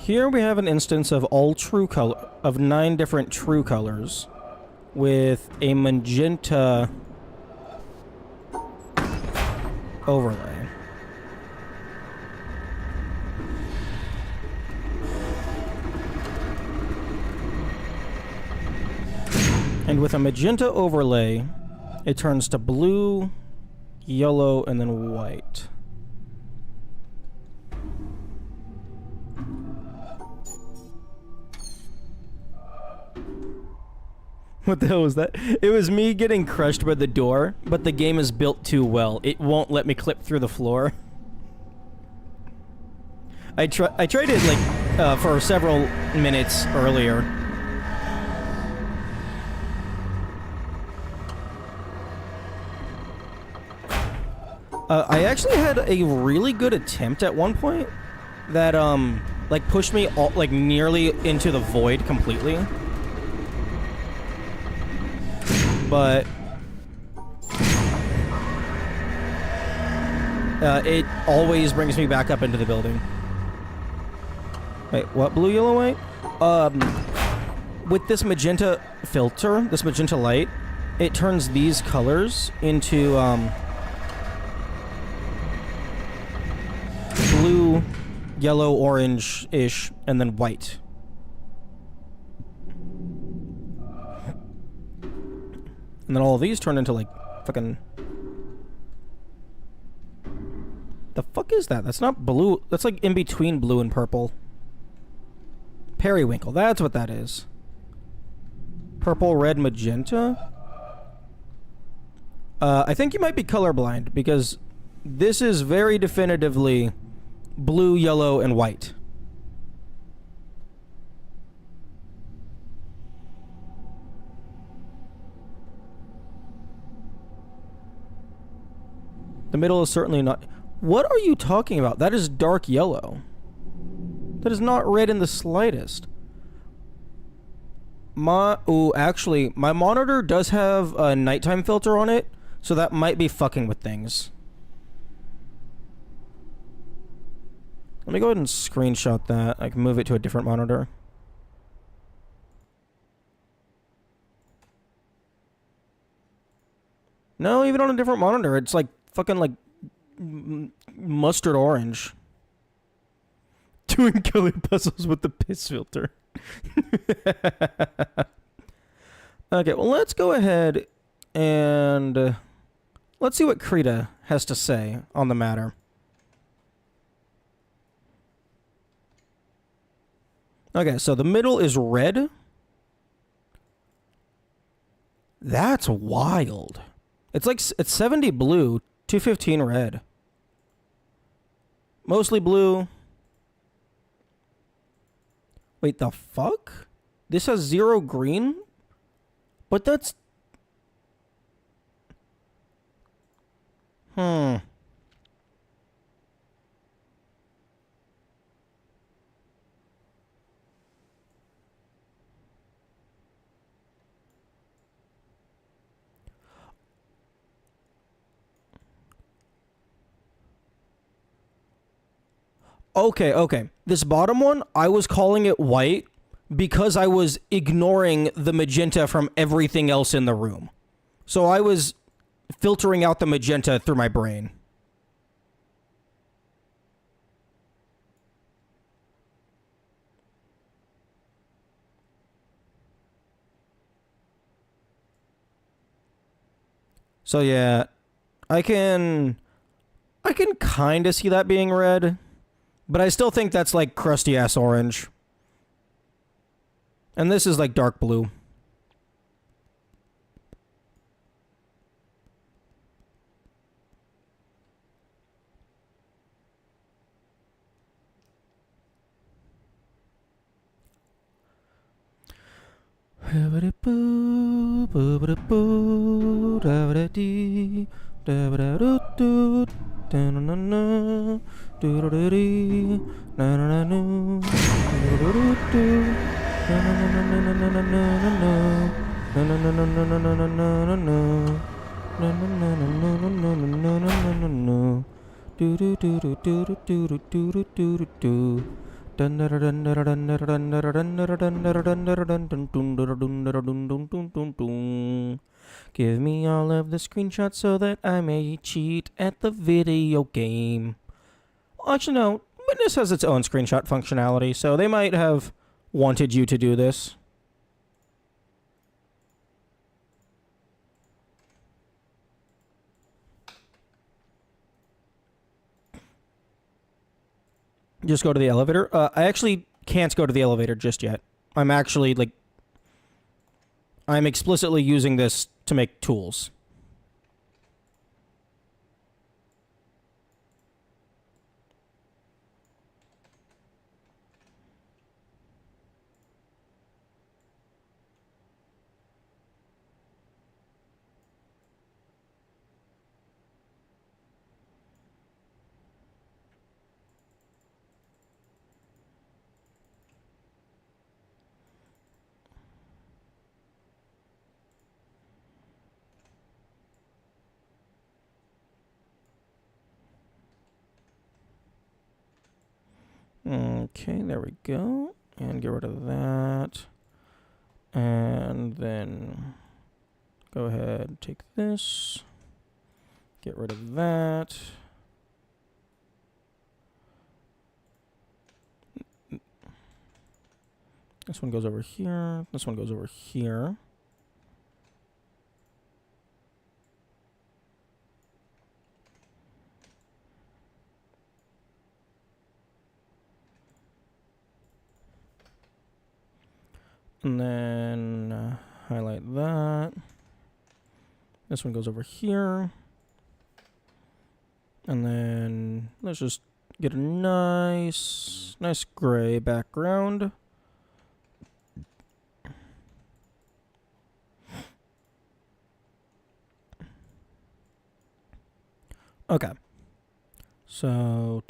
here we have an instance of all true color of 9 different true colors with a magenta overlay. And with a magenta overlay, it turns to blue, yellow, and then white. What the hell was that? It was me getting crushed by the door, but the game is built too well. It won't let me clip through the floor. I tried it like for several minutes earlier. I actually had a really good attempt at one point that like pushed me all, like nearly into the void completely. But it always brings me back up into the building. Wait, what? Blue, yellow, white? With this magenta filter, this magenta light, it turns these colors into blue, yellow, orange-ish, and then white. And then all of these turn into, like, fucking... The fuck is that? That's not blue. That's, like, in between blue and purple. Periwinkle. That's what that is. Purple, red, magenta? I think you might be colorblind, because this is very definitively blue, yellow, and white. The middle is certainly not... What are you talking about? That is dark yellow. That is not red in the slightest. Actually, my monitor does have a nighttime filter on it, so that might be fucking with things. Let me go ahead and screenshot that. I can move it to a different monitor. No, even on a different monitor, it's like fucking like mustard orange. Doing color puzzles with the piss filter. Okay, well, let's go ahead and let's see what Krita has to say on the matter. Okay, so the middle is red. That's wild. It's like, it's 70 blue, 215 red. Mostly blue. Wait, the fuck? This has 0 green? But that's... Okay. This bottom one, I was calling it white because I was ignoring the magenta from everything else in the room. So I was filtering out the magenta through my brain. So yeah, I can kind of see that being red. But I still think that's like crusty ass orange. And this is like dark blue. Give me all of the screenshots so that I may cheat at the video game. Actually, no. Witness has its own screenshot functionality, so they might have wanted you to do this. Just go to the elevator. I actually can't go to the elevator just yet. I'm actually, like... I'm explicitly using this to make tools. Okay, there we go. And get rid of that. And then go ahead, take this. Get rid of that. This one goes over here. This one goes over here. And then highlight that. This one goes over here. And then let's just get a nice gray background. Okay. So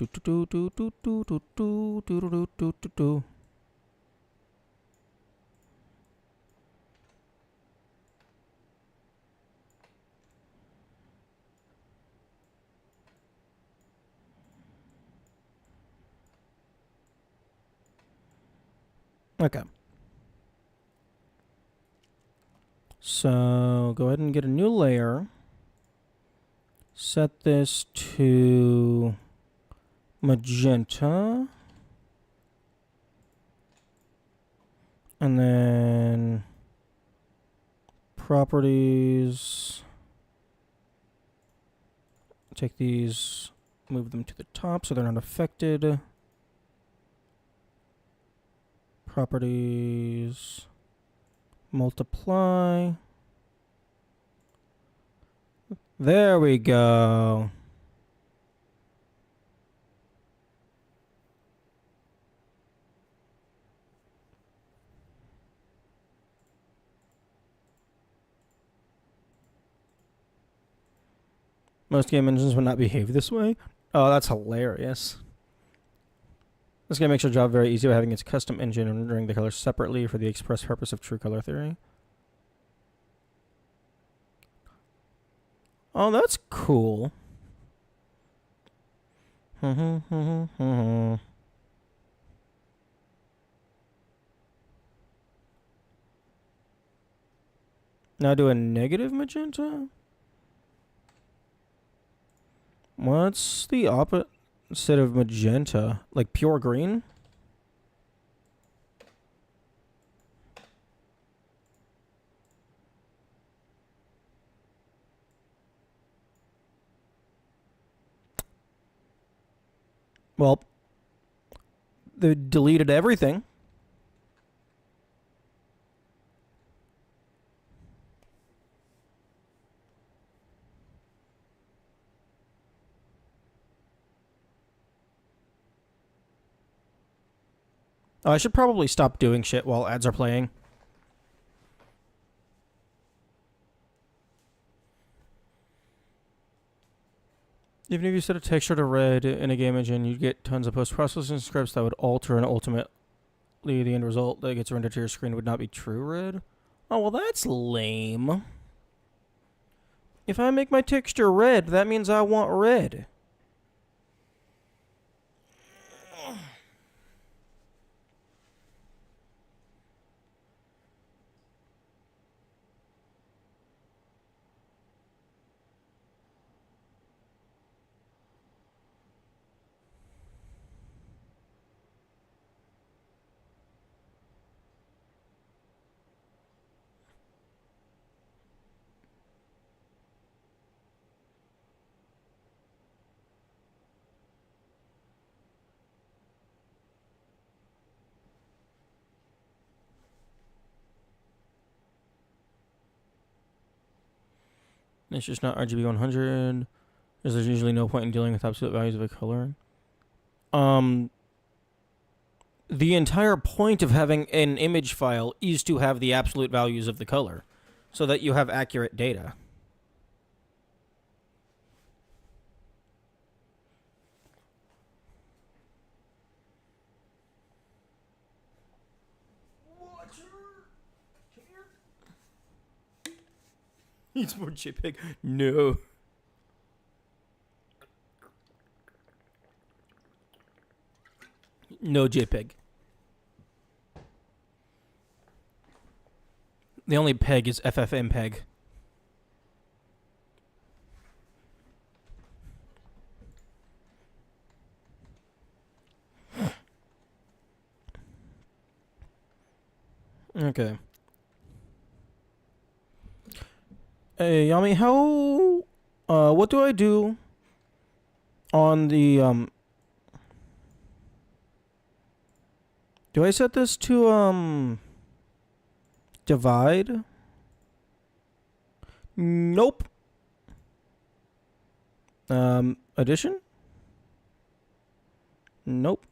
okay. So go ahead and get a new layer. Set this to magenta. And then properties. Take these, move them to the top so they're not affected. Properties, multiply. There we go. Most game engines would not behave this way. Oh, that's hilarious. This game makes your job very easy by having its custom engine and rendering the colors separately for the express purpose of true color theory. Oh, that's cool. Now do a negative magenta? What's the opposite of magenta? Like pure green? Well, they deleted everything. Oh, I should probably stop doing shit while ads are playing. Even if you set a texture to red in a game engine, you'd get tons of post-processing scripts that would alter, and ultimately the end result that gets rendered to your screen would not be true red. Oh, well, that's lame. If I make my texture red, that means I want red. It's just not RGB 100. There's usually no point in dealing with absolute values of a color. The entire point of having an image file is to have the absolute values of the color, so that you have accurate data. Needs more JPEG. No. No JPEG. The only peg is FFmpeg. Okay. Hey, Yami, how... what do I do on the, do I set this to, divide? Nope. Addition? Nope.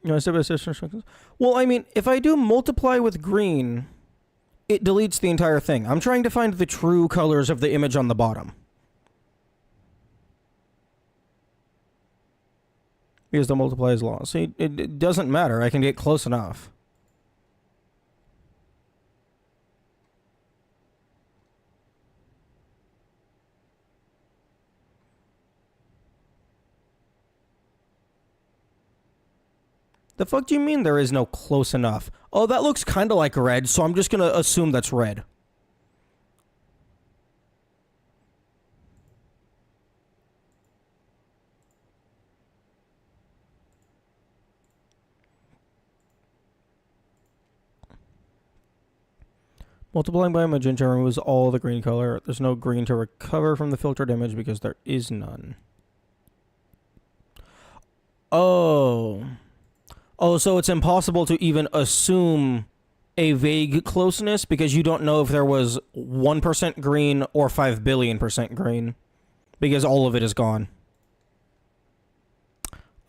No, step-by-step instructions. Well, I mean, if I do multiply with green, it deletes the entire thing. I'm trying to find the true colors of the image on the bottom. Because the multiply is lost. See, it doesn't matter. I can get close enough. The fuck do you mean there is no close enough? Oh, that looks kind of like red, so I'm just gonna assume that's red. Multiplying by magenta removes all the green color. There's no green to recover from the filtered image because there is none. Oh. Oh, so it's impossible to even assume a vague closeness because you don't know if there was 1% green or 5 billion% green because all of it is gone.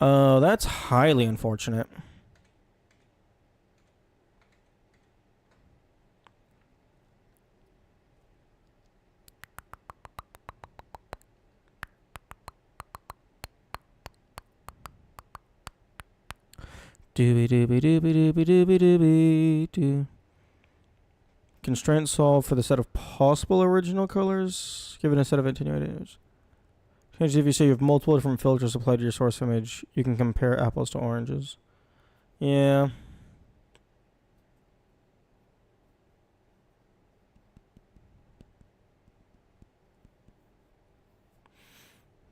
That's highly unfortunate. Doobie doobie doobie doobie doobie doobie doo. Constraint solve for the set of possible original colors given a set of attenuated images. If you say you have multiple different filters applied to your source image, you can compare apples to oranges. Yeah.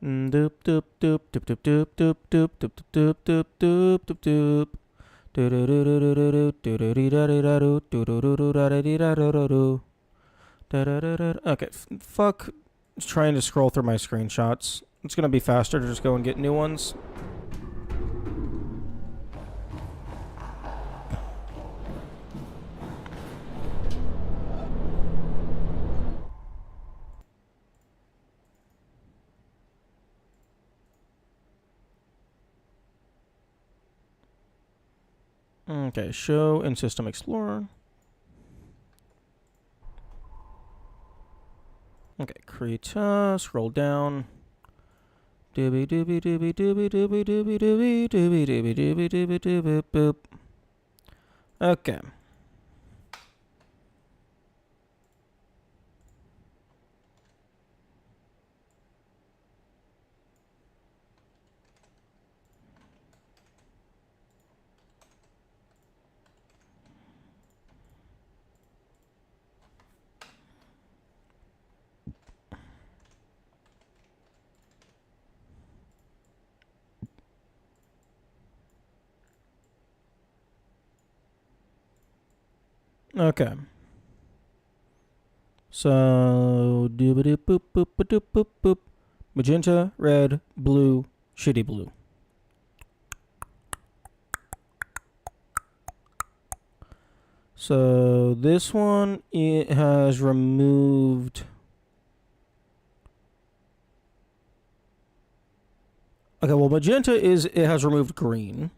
Doop doop doop doop doop doop doop doop doop doop doop doop doop doop. Okay, fuck trying to scroll through my screenshots. It's gonna be faster to just go and get new ones. Okay, show in System Explorer. Okay, Krita, scroll down. Doobie doobie doobie doobie doobie doobie doobie doobie doobie doobie doobie doobie boop. Okay. Okay. So doobie boop boop boop boop boop. Magenta, red, blue, shitty blue. So this one, it has removed. Okay, well, magenta it has removed green.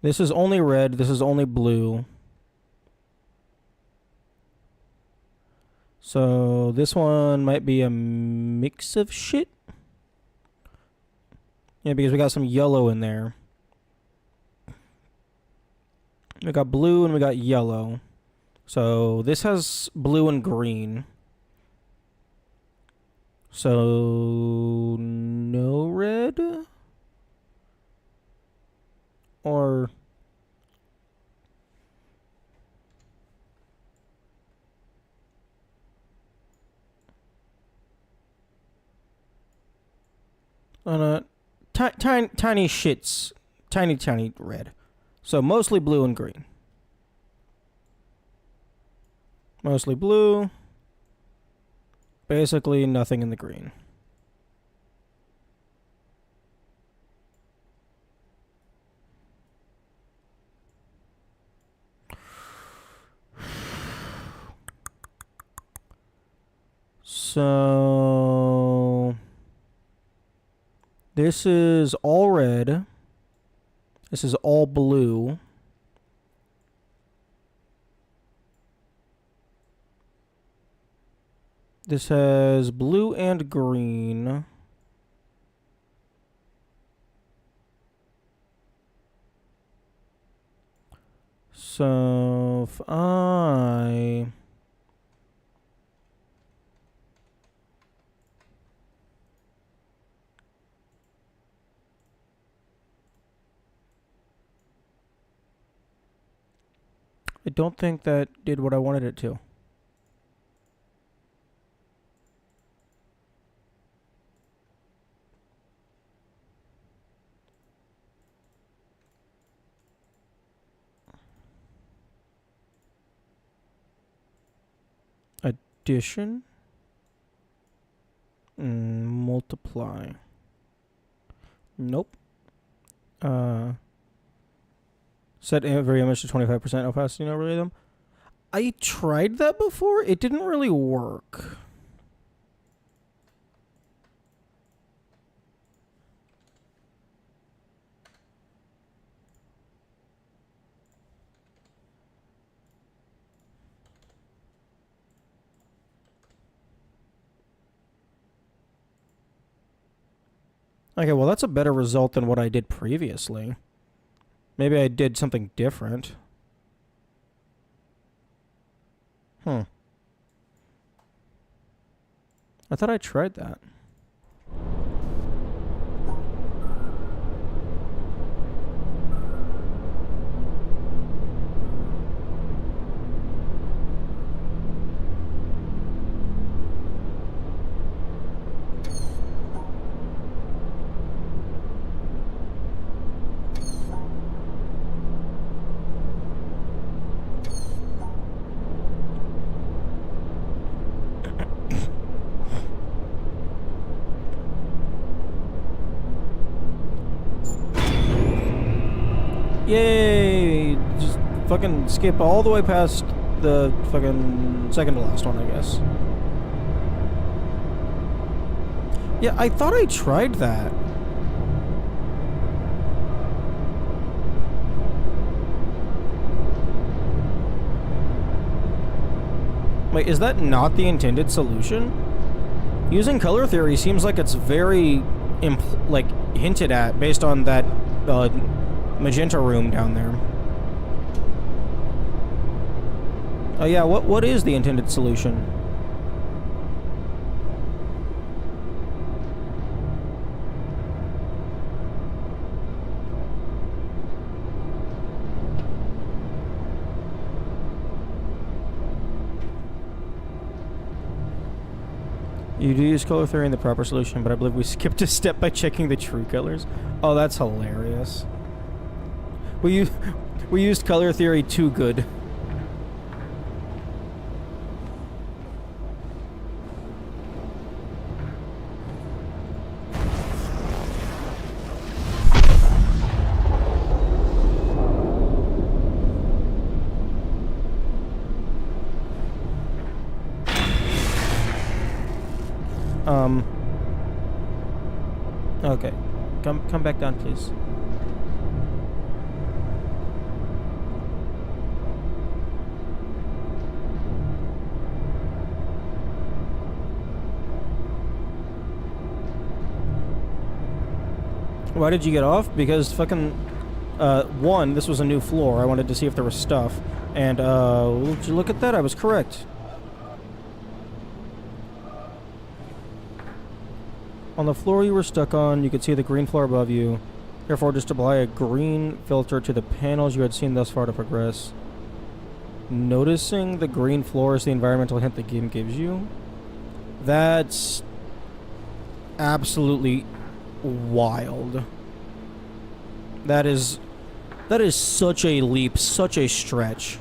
This is only red. This is only blue. So this one might be a mix of shit. Yeah, because we got some yellow in there. We got blue and we got yellow. So this has blue and green. So no red? Or tiny shits, tiny red. So mostly blue and green. Mostly blue. Basically nothing in the green. So this is all red. This is all blue. This has blue and green. So if I don't think that did what I wanted it to. Addition. Multiply. Nope. Set every image to 25% opacity and overlay them. I tried that before. It didn't really work. Okay, well, that's a better result than what I did previously. Maybe I did something different. I thought I tried that. Yay! Just fucking skip all the way past the fucking second to last one, I guess. Yeah, I thought I tried that. Wait, is that not the intended solution? Using color theory seems like it's very, hinted at based on that, magenta room down there. Oh yeah, what is the intended solution? You do use color theory in the proper solution, but I believe we skipped a step by checking the true colors. Oh, that's hilarious. We used color theory too good. Come back down, please. Why did you get off? Because fucking, one, this was a new floor. I wanted to see if there was stuff. And, would you look at that? I was correct. On the floor you were stuck on, you could see the green floor above you. Therefore, just apply a green filter to the panels you had seen thus far to progress. Noticing the green floor is the environmental hint the game gives you? That's absolutely wild. That is such a leap, such a stretch.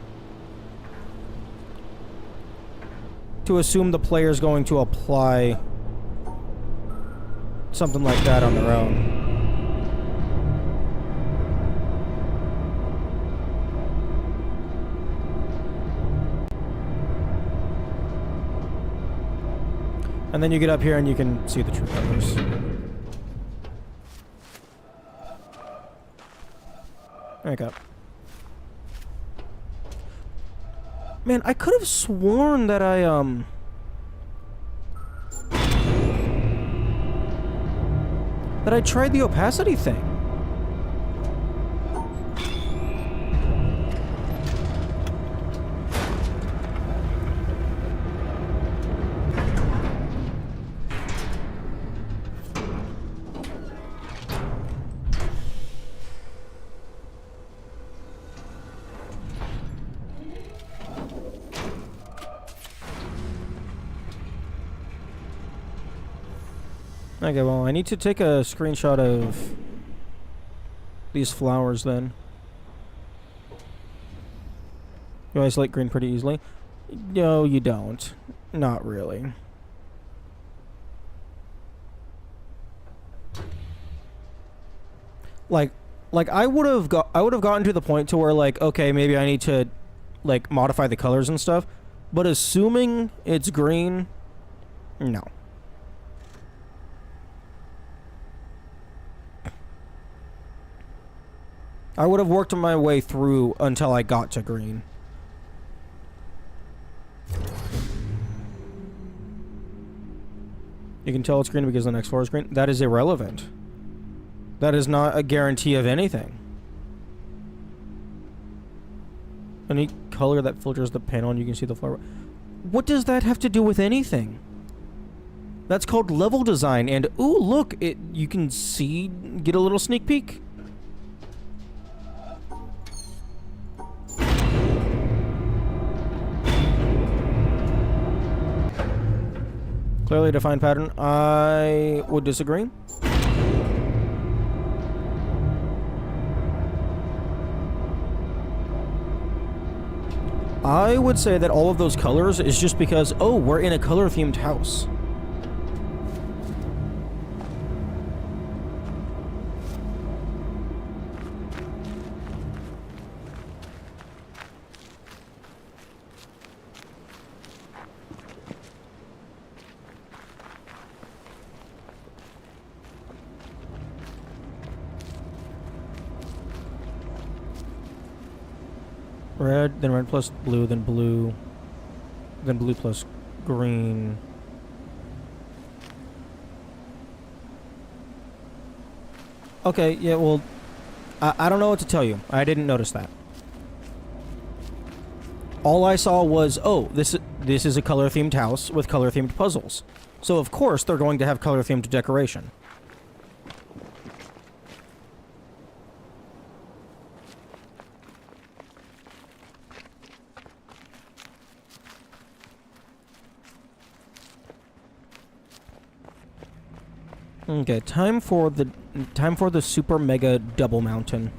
To assume the player's going to apply something like that on their own. And then you get up here and you can see the true colors. Okay. Man, I could have sworn that I tried the opacity thing. Okay, well, I need to take a screenshot of these flowers then. You isolate green pretty easily? No, you don't. Not really. Like I would have gotten to the point to where, like, okay, maybe I need to, like, modify the colors and stuff, but assuming it's green, no. I would have worked my way through until I got to green. You can tell it's green because the next floor is green. That is irrelevant. That is not a guarantee of anything. Any color that filters the panel and you can see the flower. What does that have to do with anything? That's called level design, and ooh, look, you can see, get a little sneak peek. Clearly defined pattern. I would disagree. I would say that all of those colors is just because, oh, we're in a color-themed house. Red, then red plus blue, then blue plus green. Okay, yeah, well, I don't know what to tell you. I didn't notice that. All I saw was, oh, this is a color-themed house with color-themed puzzles. So of course they're going to have color-themed decoration. Okay, time for the super mega double mountain.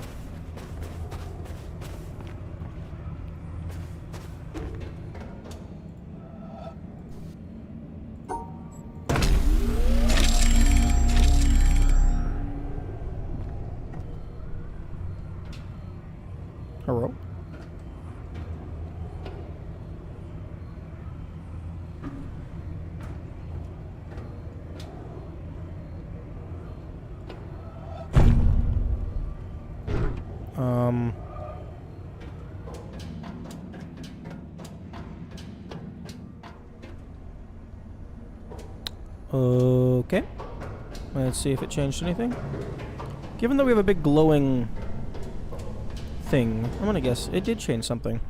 Hello. Okay. Let's see if it changed anything. Given that we have a big glowing thing, I'm gonna guess it did change something.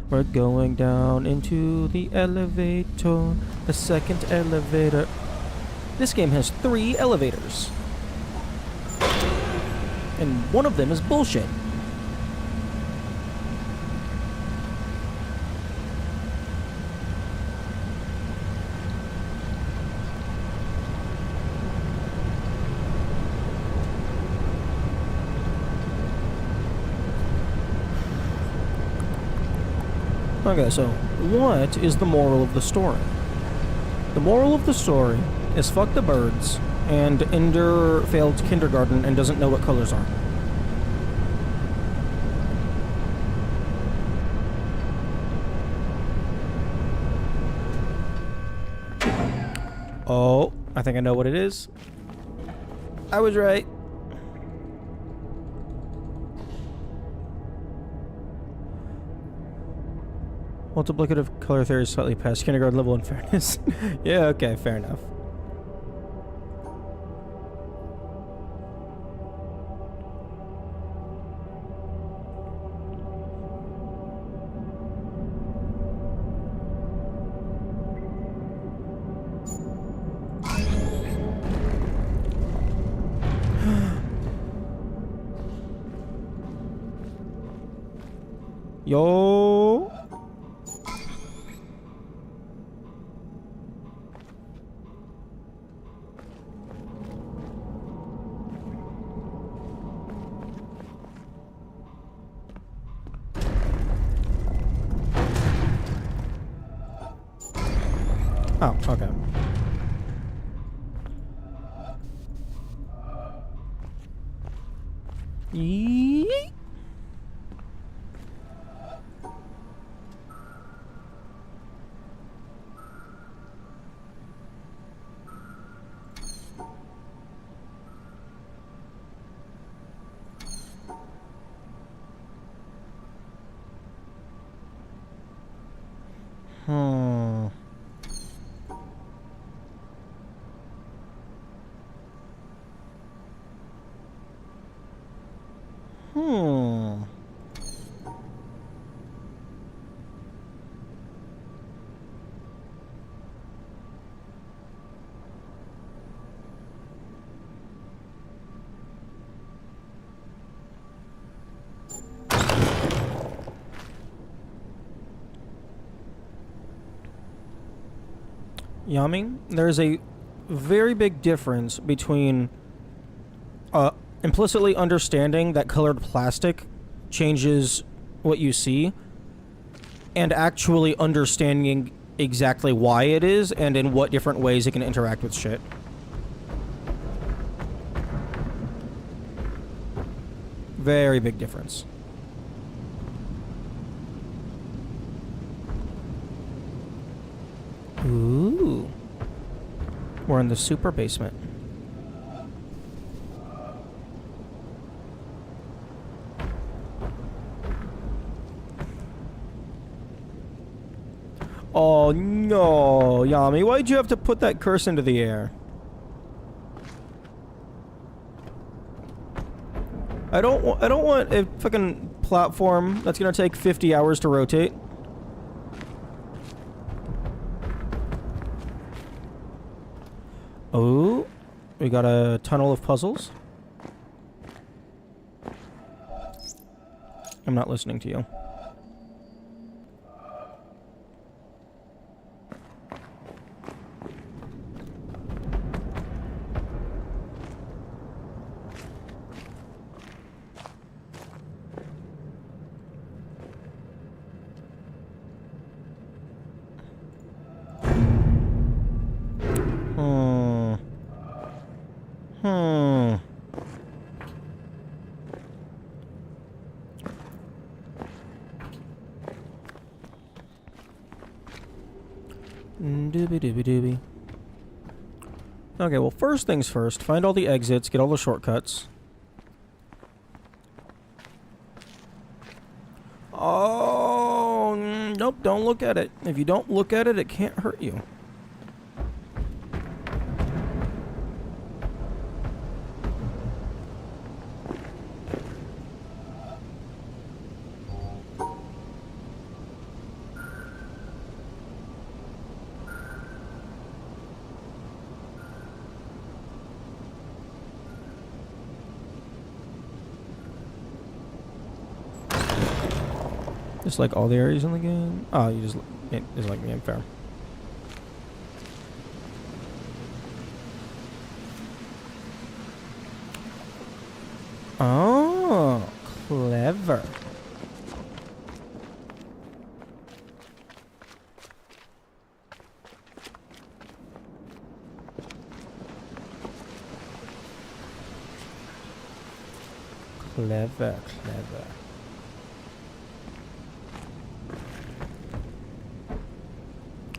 We're going down into the elevator, the second elevator. This game has 3 elevators. And one of them is bullshit. Okay, so what is the moral of the story? The moral of the story is fuck the birds, and Ender failed kindergarten and doesn't know what colors are. Oh, I think I know what it is. I was right. Multiplicative color theory is slightly past kindergarten level in fairness. Yeah, okay, fair enough. Yo. Oh, okay. Yeet. Hmm. Hmm. Yami, there's a very big difference between implicitly understanding that colored plastic changes what you see and actually understanding exactly why it is and in what different ways it can interact with shit. Very big difference. Ooh. We're in the super basement. Oh no, Yami, why'd you have to put that curse into the air? I don't want a fucking platform that's gonna take 50 hours to rotate. Oh, we got a tunnel of puzzles. I'm not listening to you. doobie doobie. Okay, well, first things first, find all the exits, get all the shortcuts. Oh, nope, don't look at it. If you don't look at it, it can't hurt you. Just like all the areas in the game. Oh, you just it's like me. I'm fair. Oh, clever. Clever, clever.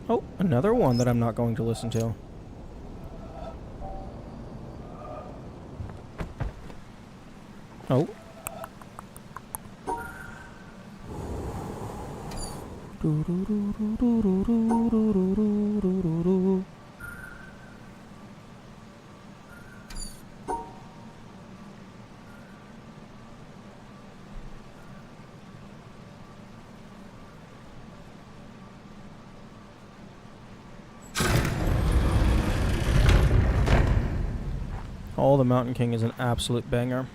Oh, another one that I'm not going to listen to. Oh. Oh, the Mountain King is an absolute banger.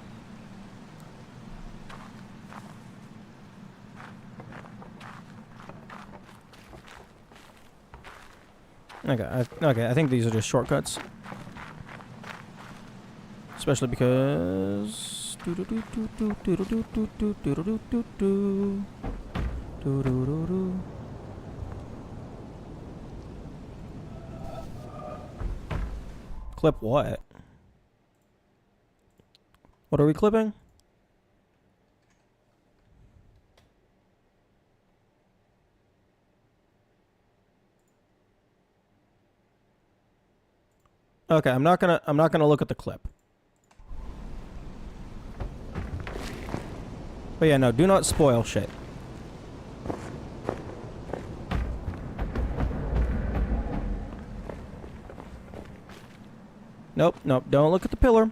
Okay, I think these are just shortcuts. Especially because... Clip what? What are we clipping? Okay, I'm not gonna look at the clip. But yeah, no, do not spoil shit. Nope, nope, don't look at the pillar.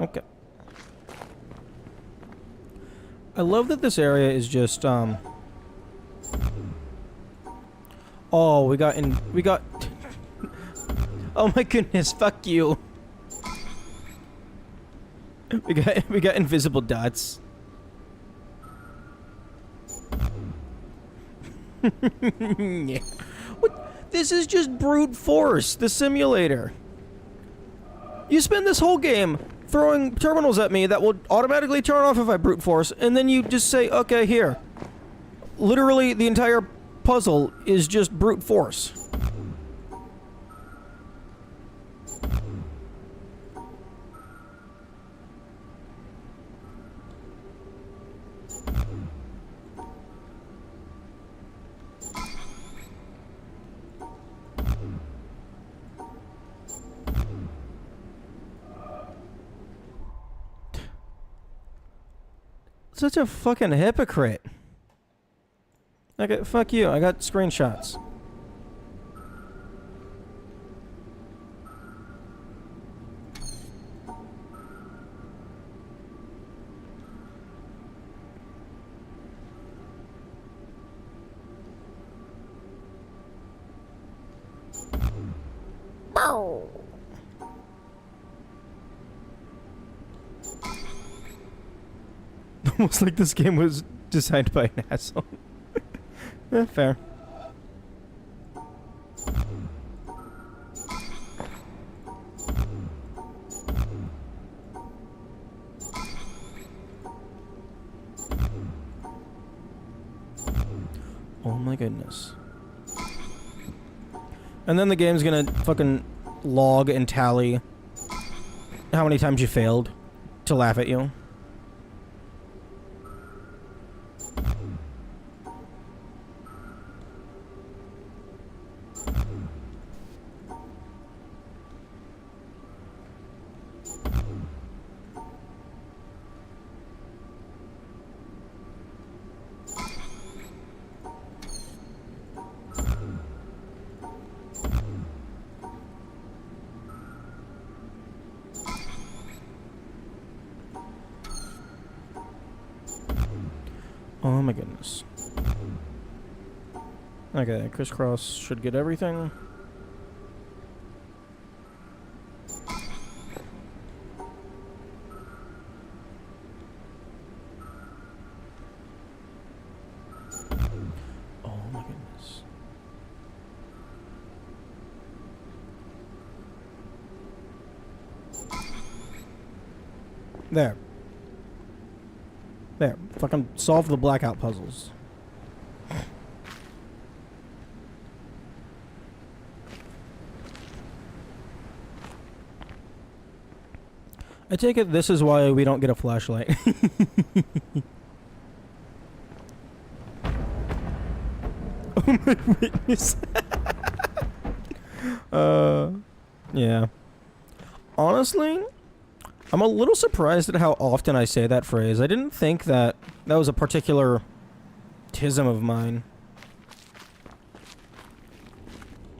Okay. I love that this area is just, Oh, we got... Oh my goodness, fuck you. We got invisible dots. Yeah. What? This is just brute force, the simulator. You spend this whole game throwing terminals at me that will automatically turn off if I brute force, and then you just say, okay, here. Literally, the entire puzzle is just brute force. Such a fucking hypocrite. Okay, fuck you. I got screenshots. Almost like this game was designed by an asshole. Fair. my goodness. And then the game's gonna fucking log and tally how many times you failed to laugh at you. Oh my goodness. Okay, crisscross should get everything. Oh my goodness. There. There. Fucking solve the blackout puzzles. I take it this is why we don't get a flashlight. Oh my witness. Yeah. Honestly, I'm a little surprised at how often I say that phrase. I didn't think that that was a particular tism of mine.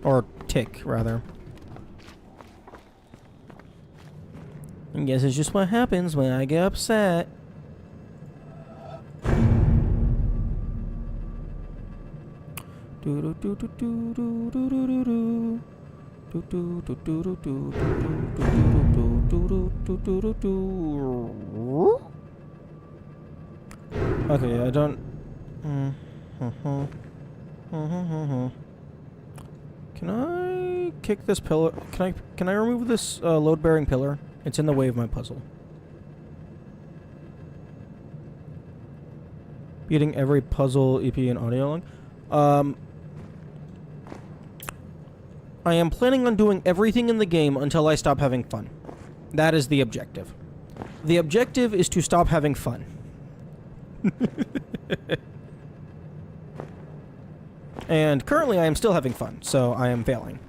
Or tick, rather. I guess it's just what happens when I get upset. Okay, I don't. Can I kick this pillar? Can I remove this load-bearing pillar? It's in the way of my puzzle. Beating every puzzle, EP, and audio log. I am planning on doing everything in the game until I stop having fun. That is the objective. The objective is to stop having fun. And currently I am still having fun, so I am failing.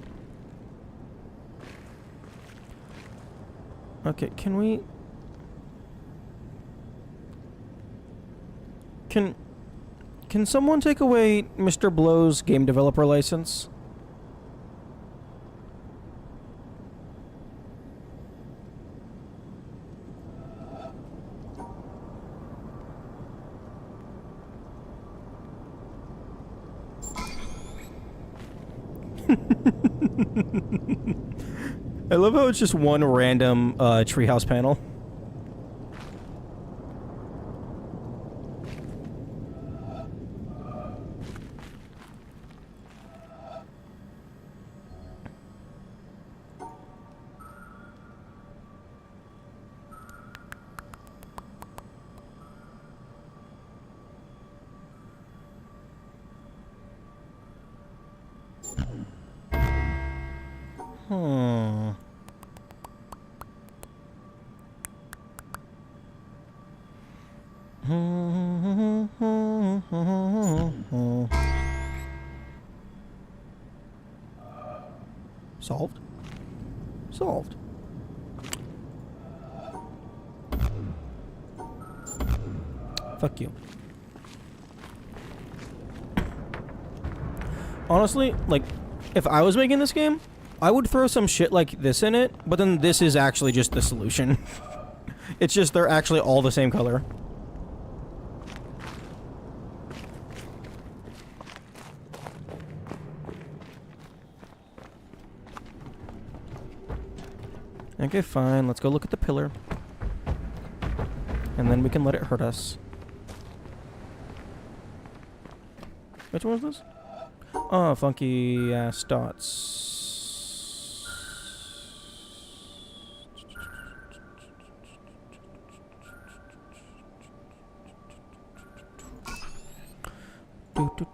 Okay, can we... Can someone take away Mr. Blow's game developer license? I love how it's just one random treehouse panel. Solved? Solved. Fuck you. Honestly, like, if I was making this game, I would throw some shit like this in it, but then this is actually just the solution. It's just they're actually all the same color. Okay, fine. Let's go look at the pillar. And then we can let it hurt us. Which one was this? Oh, funky ass dots. Do, do,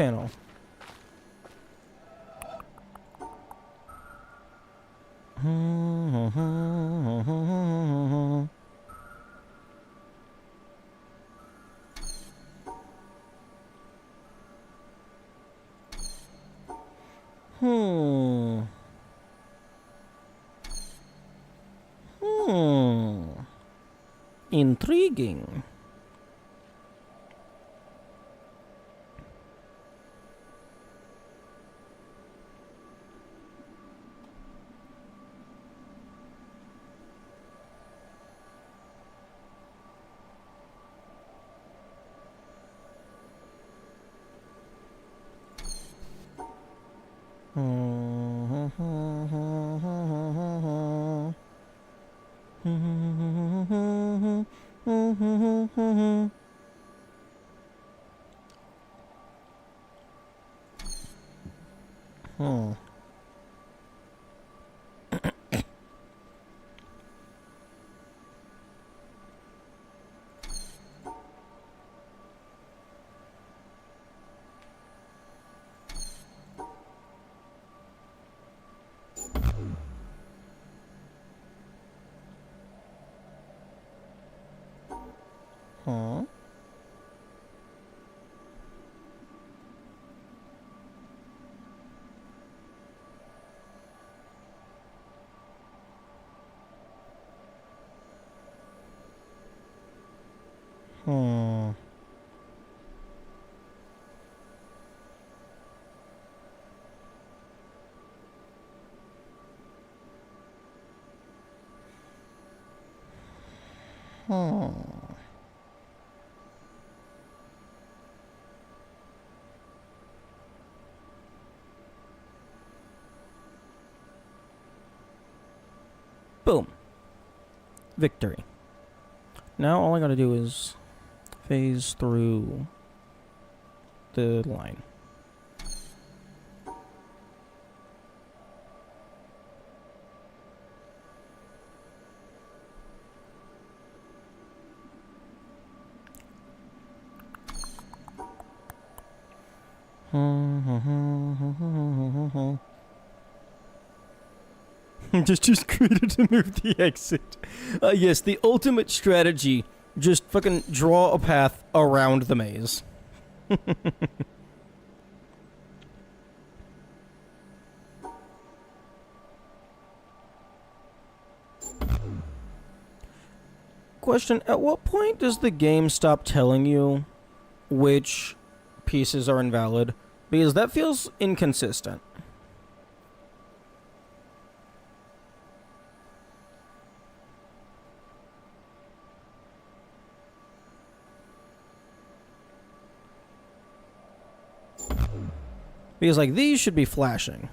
panel. Hmm. Intriguing. Hmm. Huh? Hmm. Hmm. Boom. Victory. Now all I gotta do is phase through the line. Just created to move the exit. Yes, the ultimate strategy. Just fucking draw a path around the maze. Question, at what point does the game stop telling you which pieces are invalid? Because that feels inconsistent. Because, like, these should be flashing.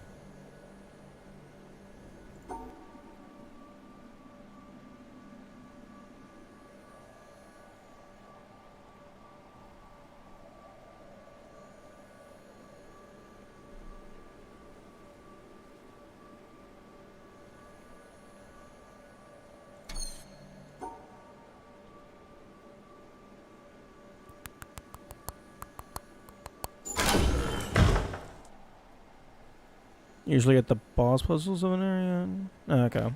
Usually get the boss puzzles of an area. Okay.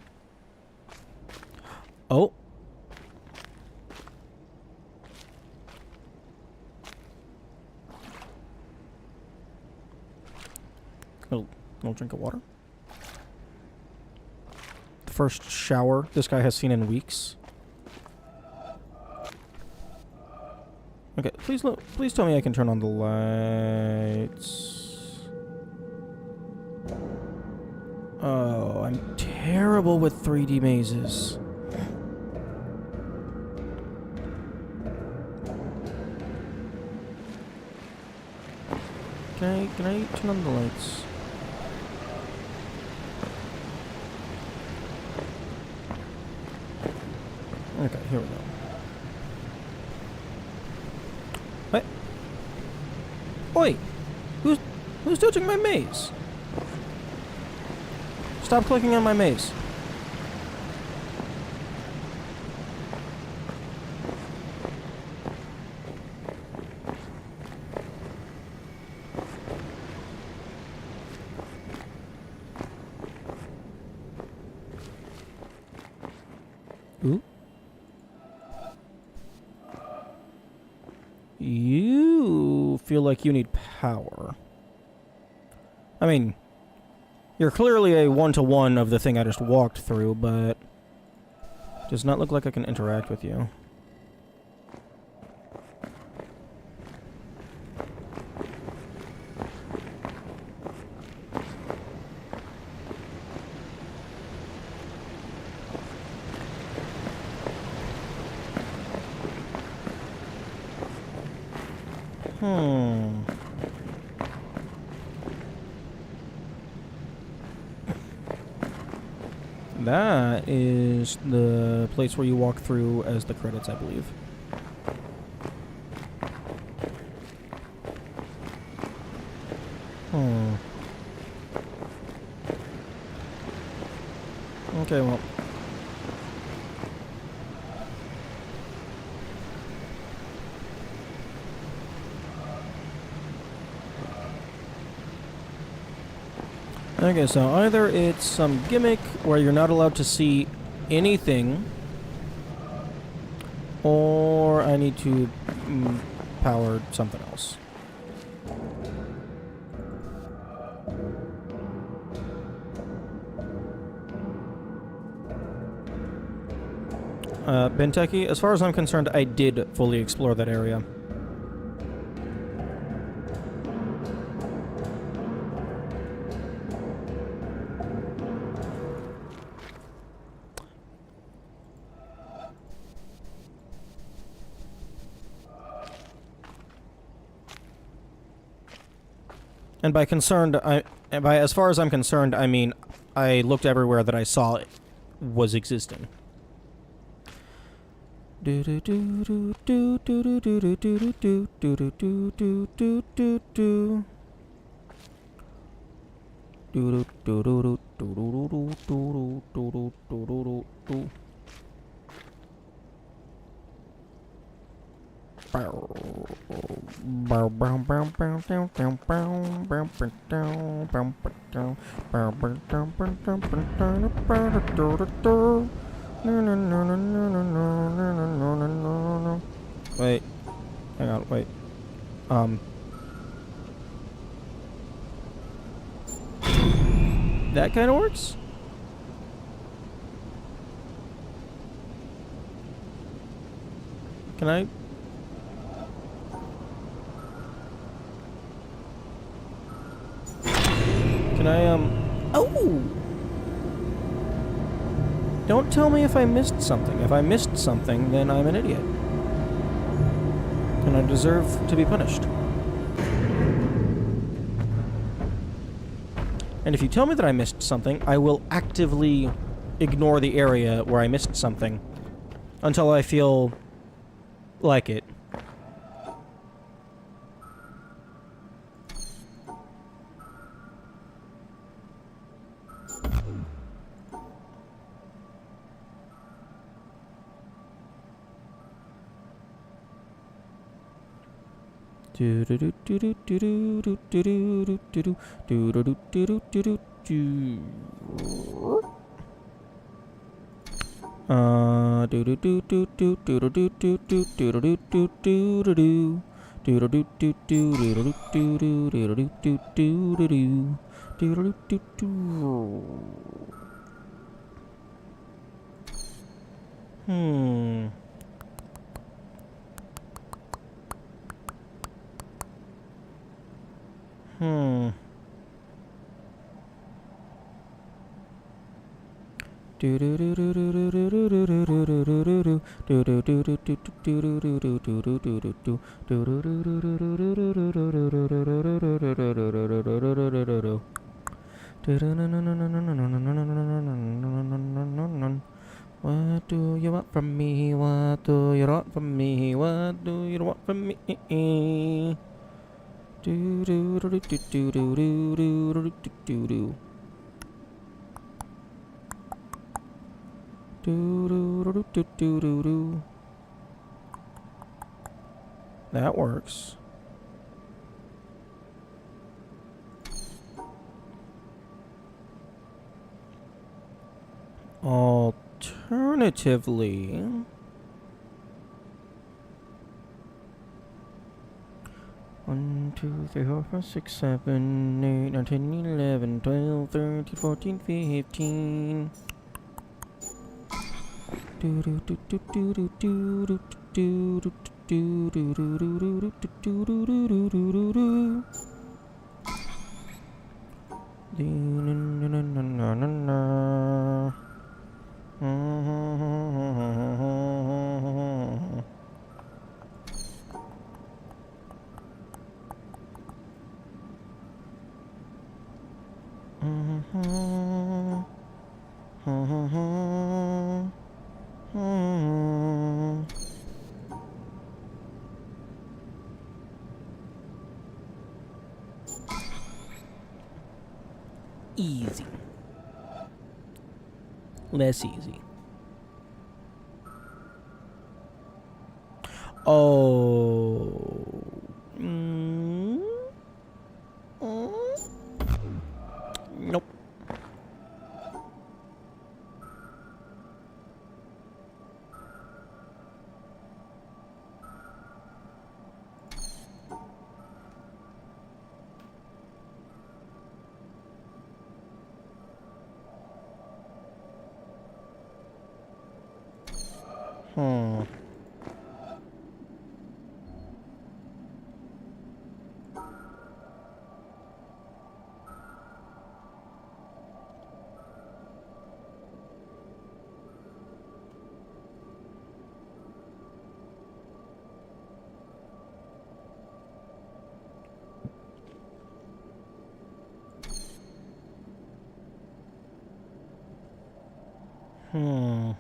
Oh. Little drink of water. The first shower this guy has seen in weeks. Okay, please tell me I can turn on the lights. Oh, I'm terrible with 3D mazes. Can I turn on the lights? Okay, here we go. What? Oi! Who's touching my maze? Stop clicking on my maze. You feel like you need power. I mean, you're clearly a one-to-one of the thing I just walked through, but does not look like I can interact with you. That is the place where you walk through as the credits, I believe. Okay, well. Okay, so either it's some gimmick where you're not allowed to see anything, or I need to power something else. Benteki, as far as I'm concerned, I did fully explore that area. And by concerned, by as far as I'm concerned, I mean I looked everywhere that I saw it was existing. Wait. Hang on, wait. That kind of works? Can I? Can I, Oh! Don't tell me if I missed something. If I missed something, then I'm an idiot. And I deserve to be punished. And if you tell me that I missed something, I will actively ignore the area where I missed something until I feel like it. What do you want from me? What do you want from me? What do you want from me? Do do do do do do do do do do do. Do. That works. Alternatively, 2, 3, 4, 5, 6, 7, 8, 9, 10, 11, 12, 13, 14, 15. Do do do do do do do do do do do do do do do do do do do do. Easy. Less easy. Oh. Nope. Hmm. Hmm.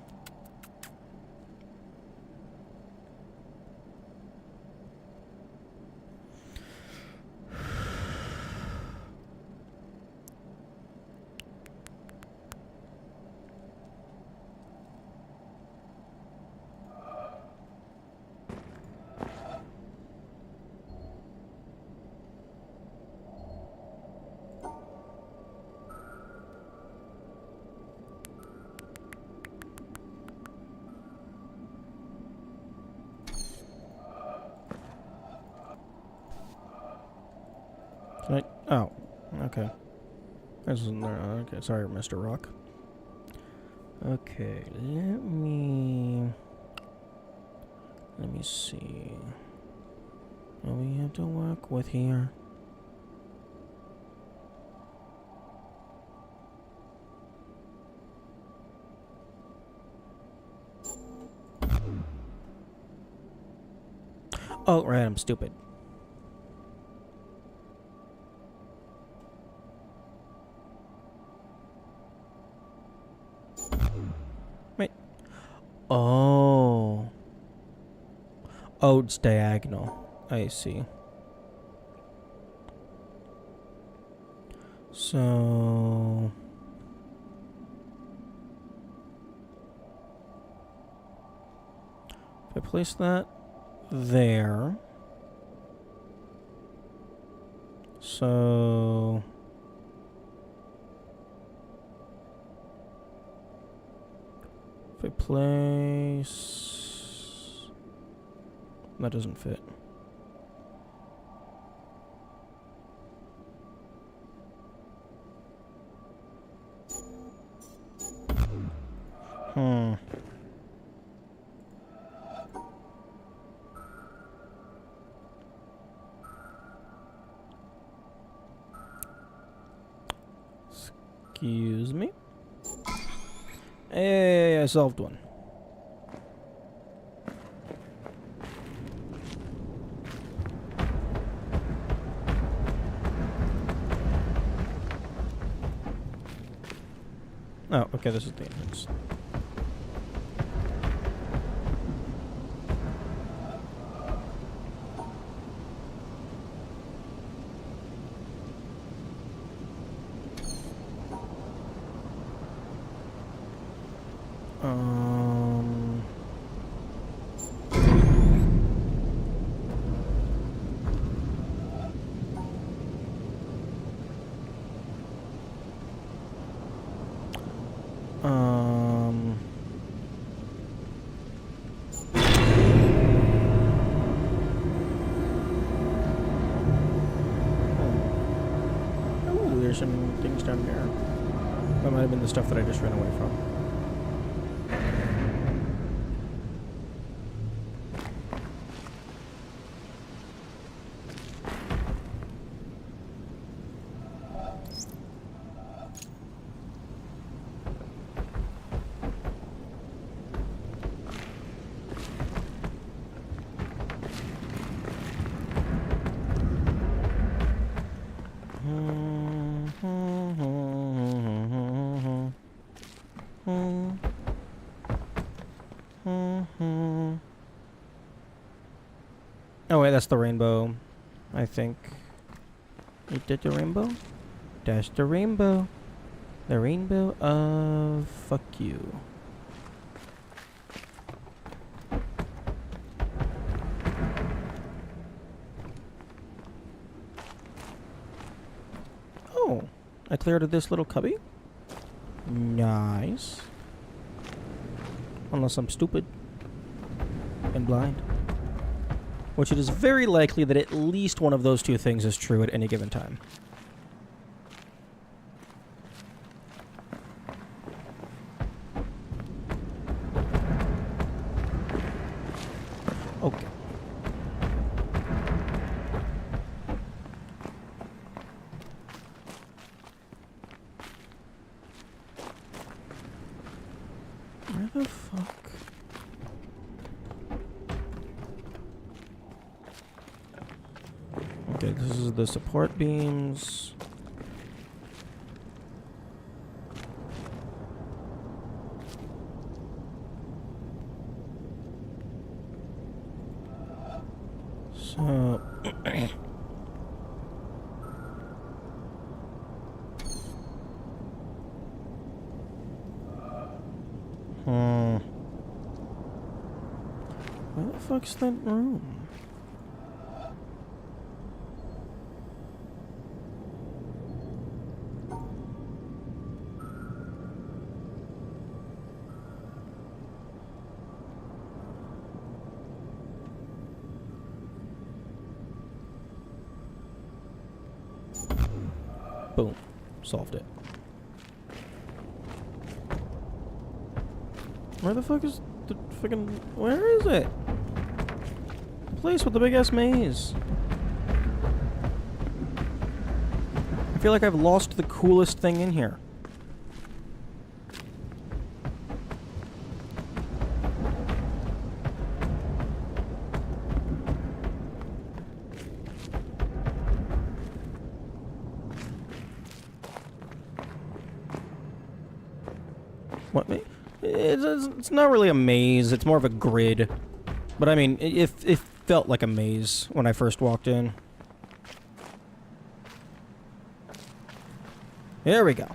Can I? Oh, okay. This isn't there. Okay, sorry, Mr. Rock. Okay, let me see what we have to work with here. Oh, right, I'm stupid. Wait. Oh. Oh, it's diagonal. I see. So... if I place that there... so... if I place... that doesn't fit. Hmm. Excuse me. Hey, I solved one. Oh, okay, this is the entrance. Um... some things down there. That might have been the stuff that I just ran away from. Oh wait, that's the rainbow, I think. Is that the rainbow? That's the rainbow. The rainbow of fuck you. Oh, I cleared this little cubby. Nice. Unless I'm stupid and blind. Which it is very likely that at least one of those two things is true at any given time. Okay. Where the fuck? Okay, this is the support beams. So where the fuck's that room? Boom. Solved it. Where the fuck is the fucking... Where is it? Place with the big ass maze. I feel like I've lost the coolest thing in here. What? It's not really a maze. It's more of a grid. But I mean, it felt like a maze when I first walked in. There we go.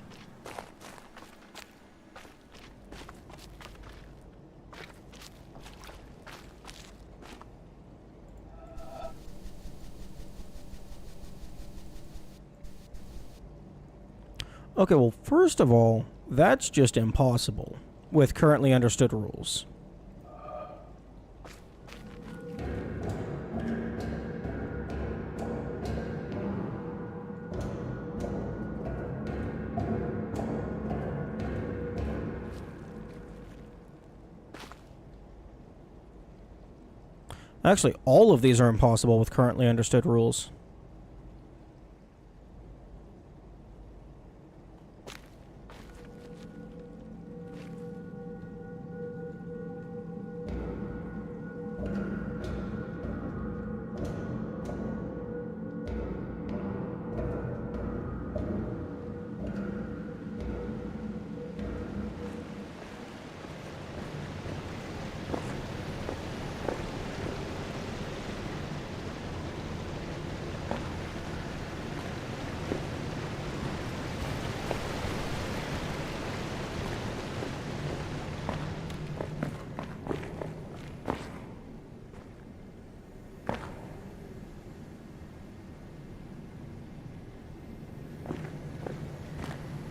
Okay, well, first of all, that's just impossible with currently understood rules. Actually, all of these are impossible with currently understood rules.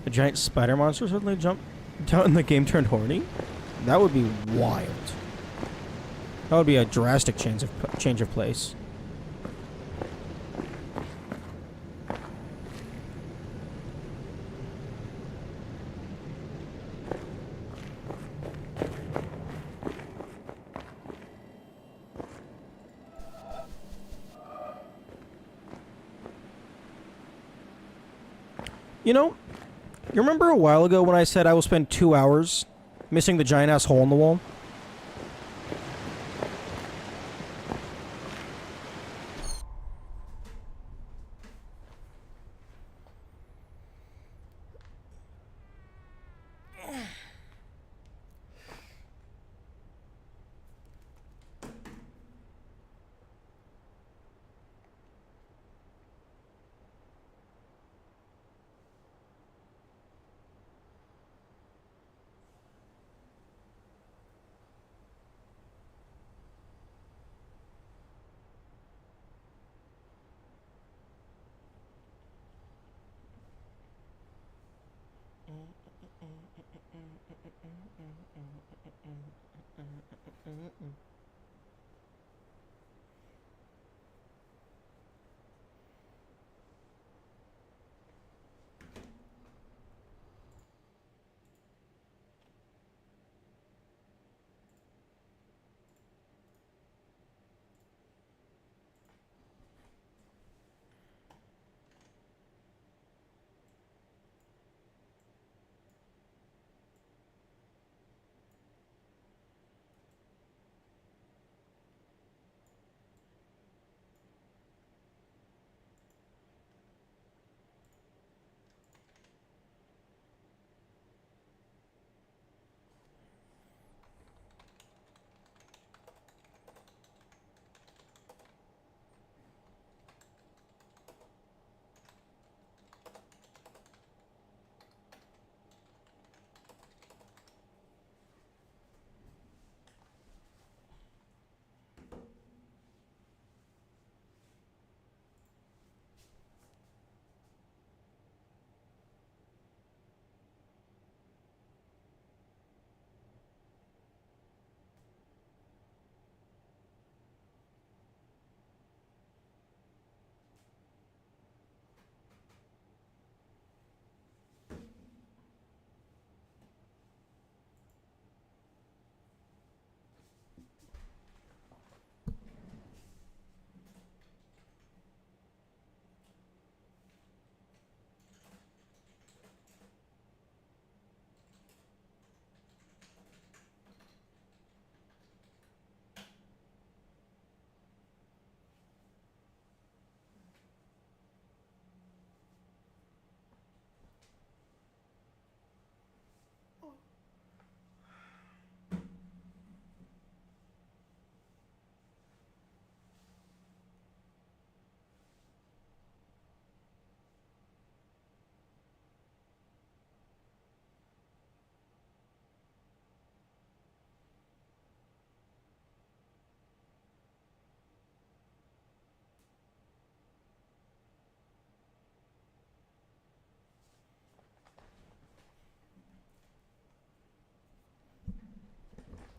A giant spider monster suddenly jumped down and the game turned horny? That would be wild. That would be a drastic change of place. You know, you remember a while ago when I said I will spend 2 hours missing the giant ass hole in the wall?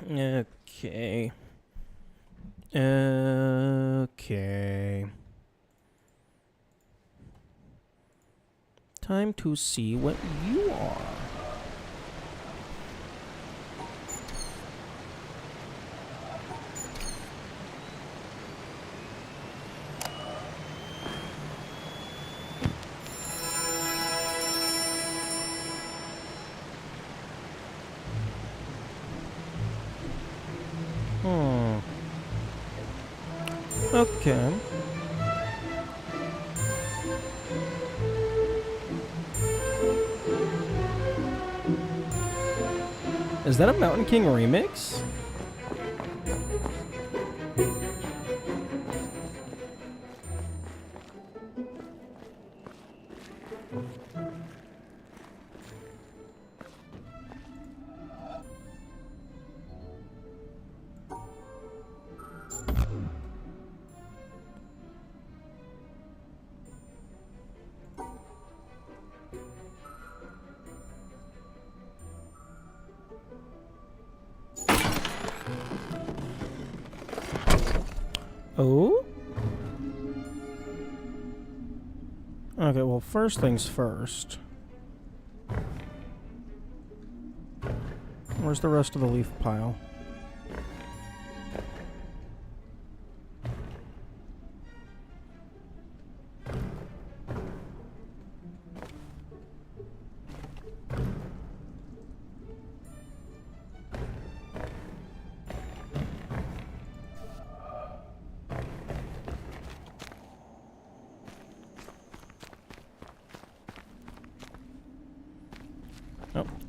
Okay. Okay. Time to see what you are. Okay. Is that a Mountain King remix? Oh? Okay, well, first things first. Where's the rest of the leaf pile?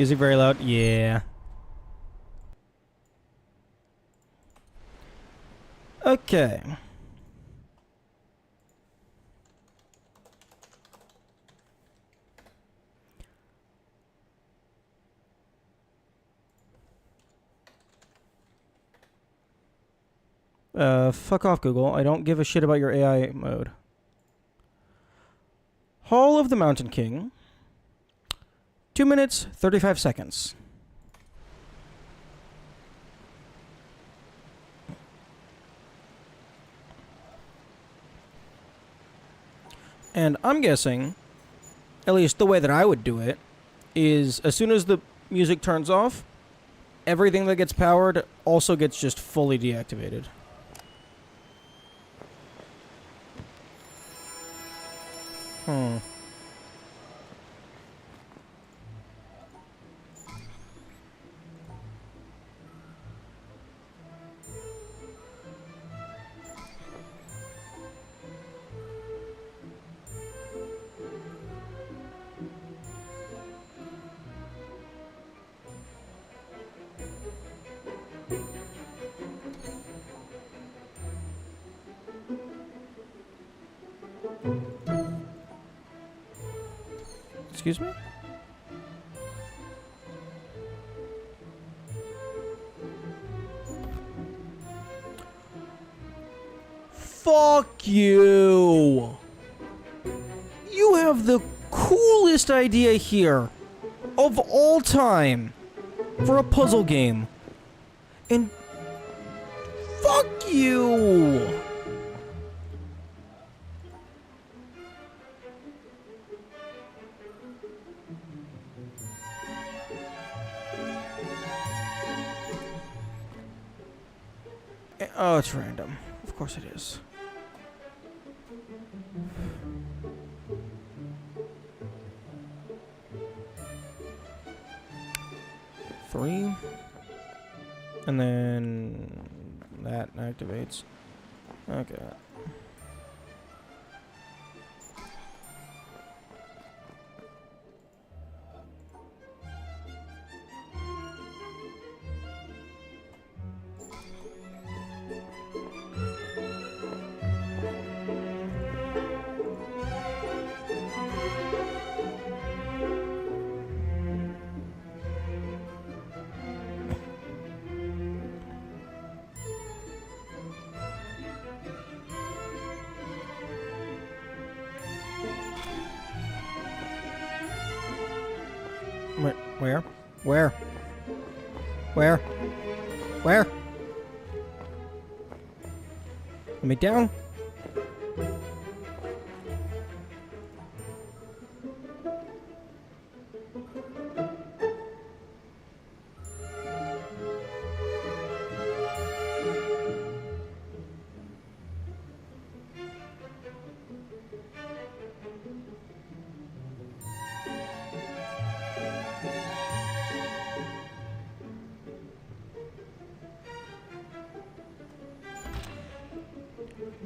Music very loud. Yeah. Okay. Fuck off, Google. I don't give a shit about your AI mode. Hall of the Mountain King. 2 minutes, 35 seconds. And I'm guessing, at least the way that I would do it, is as soon as the music turns off, everything that gets powered also gets just fully deactivated. Excuse me? Fuck you! You have the coolest idea here of all time for a puzzle game. And fuck you! Oh, it's random. Of course it is. Three. And then that activates. Okay. Where? Where? Where? Where? Let me down.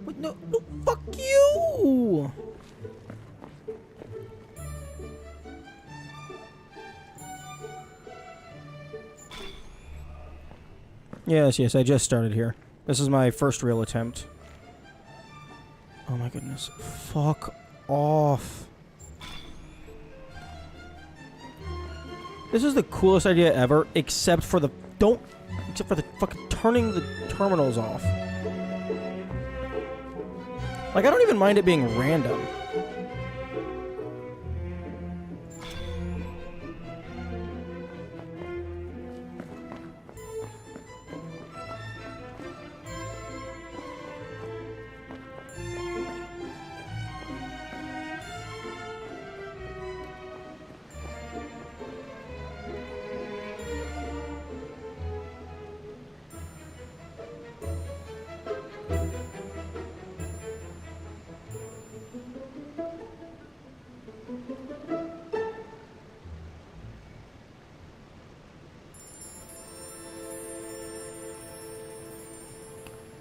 Wait, no, no, fuck you! Yes, yes, I just started here. This is my first real attempt. Oh my goodness. Fuck off. This is the coolest idea ever, except for the fucking turning the terminals off. Like, I don't even mind it being random.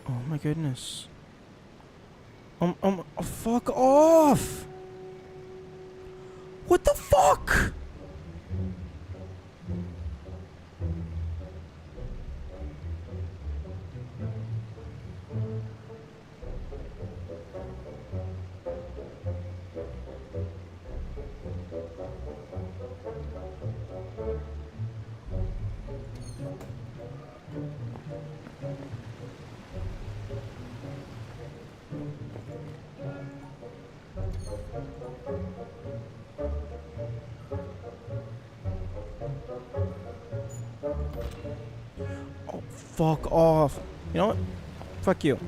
Oh my goodness. Fuck off! What the fuck? Oh, fuck off. You know what? Fuck you.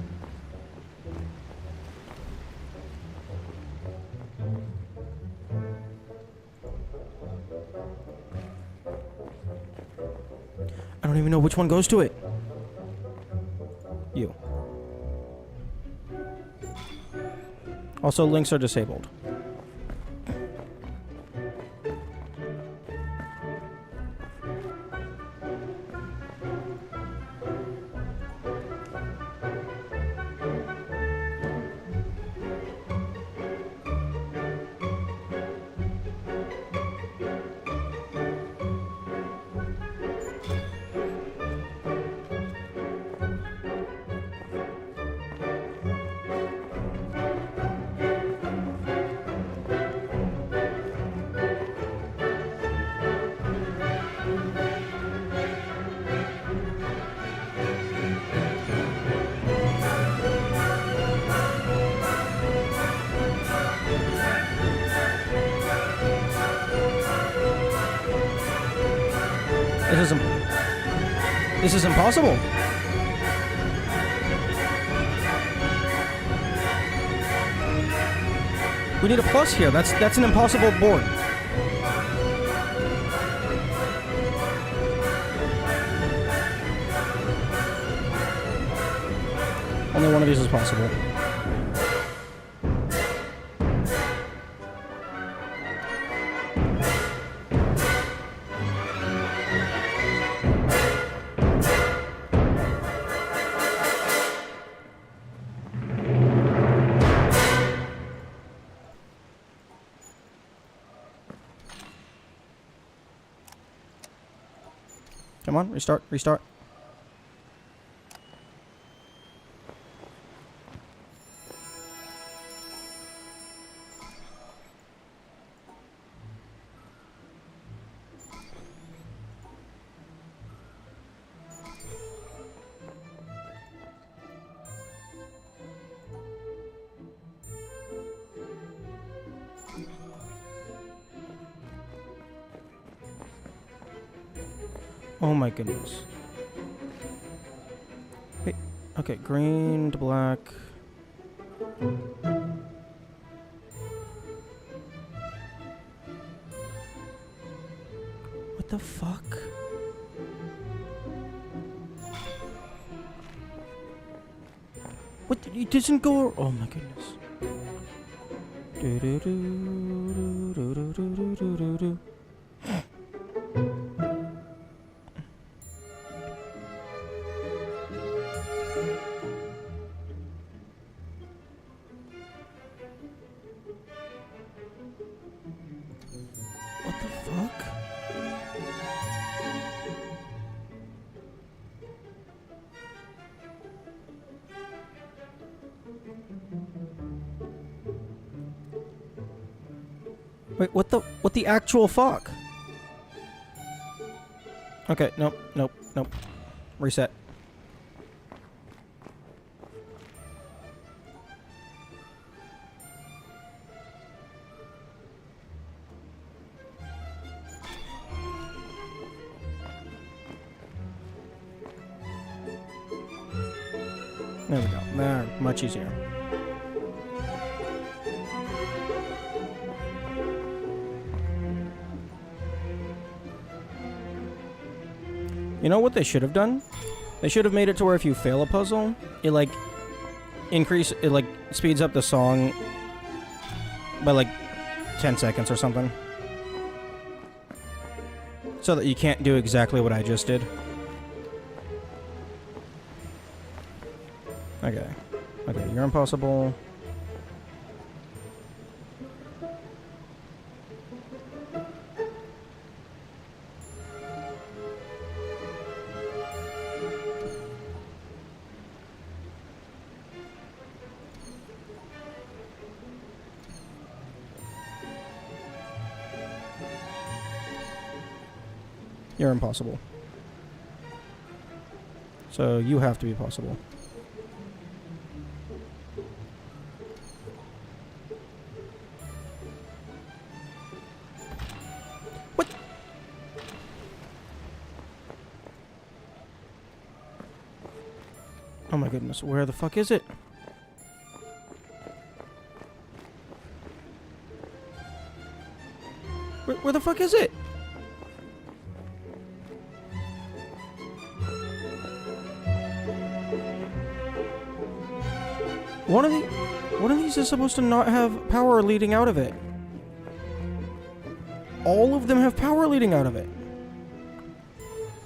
I don't even know which one goes to it. You. Also, links are disabled. This is impossible. We need a plus here. That's an impossible board. Only one of these is possible. Come on, restart, restart. Oh my goodness. Wait, okay, green to black. What the fuck? What? It doesn't go. Oh my goodness. Do do do do do do do do do. What the fuck? Wait, what the actual fuck? Okay, nope, nope, nope. Reset. There we go. There, much easier. You know what they should have done? They should have made it to where if you fail a puzzle, it like speeds up the song by like 10 seconds or something. So that you can't do exactly what I just did. Okay. Okay, you're impossible. You're impossible. So you have to be possible. What? Oh my goodness, where the fuck is it? Where the fuck is it? One of these is supposed to not have power leading out of it. All of them have power leading out of it.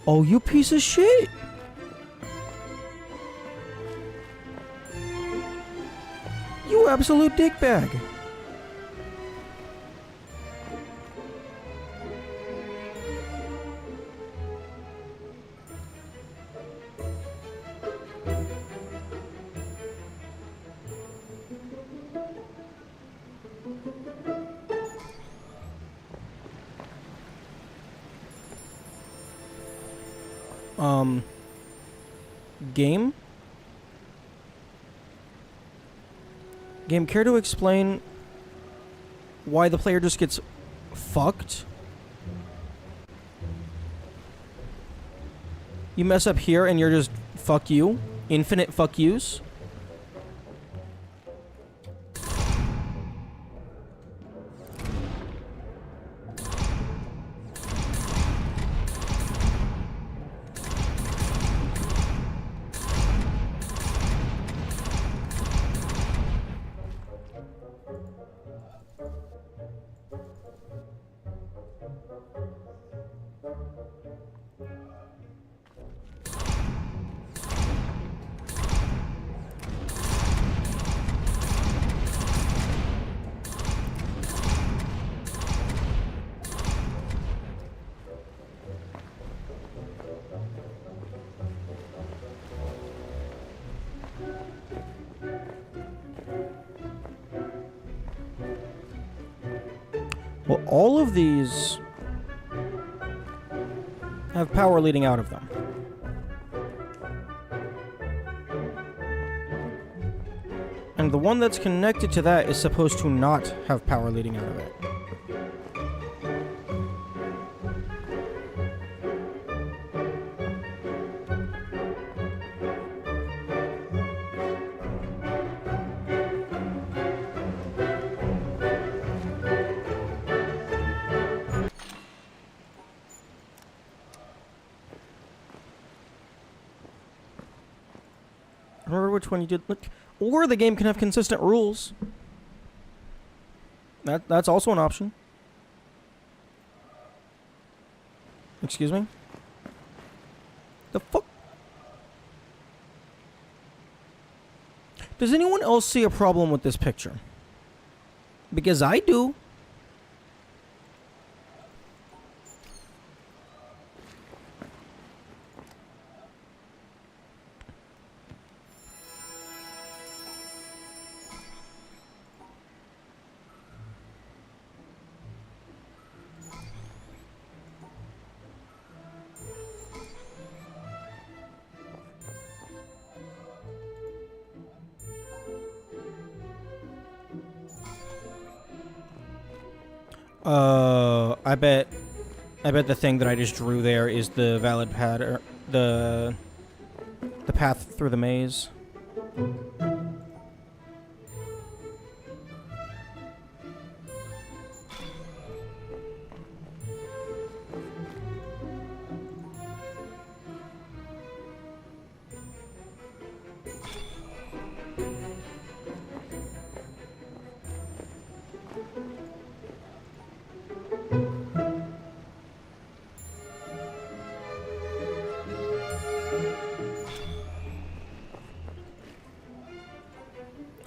Oh, you piece of shit! You absolute dickbag! Game? Game, care to explain why the player just gets fucked? You mess up here and you're just fuck you? Infinite fuck yous? Well, all of these have power leading out of them. And the one that's connected to that is supposed to not have power leading out of it. Remember which one you did? Look, or the game can have consistent rules. That's also an option. Excuse me? The fuck? Does anyone else see a problem with this picture? Because I do. I bet the thing that I just drew there is the valid pad, or the path through the maze.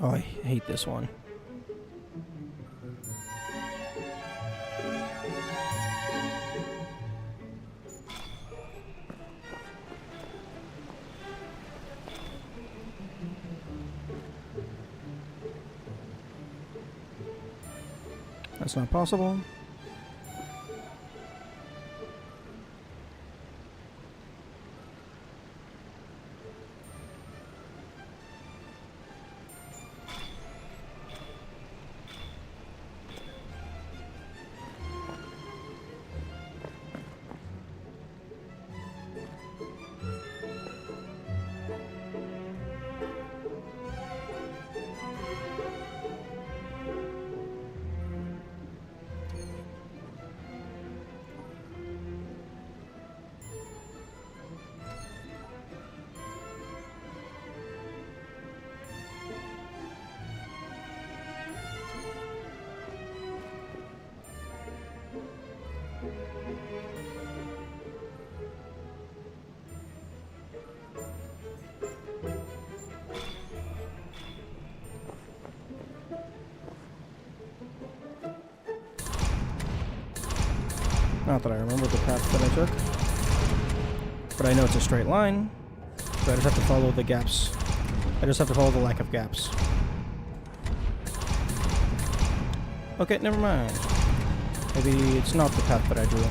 Oh, I hate this one. That's not possible. Not that I remember the path that I took. But I know it's a straight line. So I just have to follow the gaps. I just have to follow the lack of gaps. Okay, never mind. Maybe it's not the path that I drew.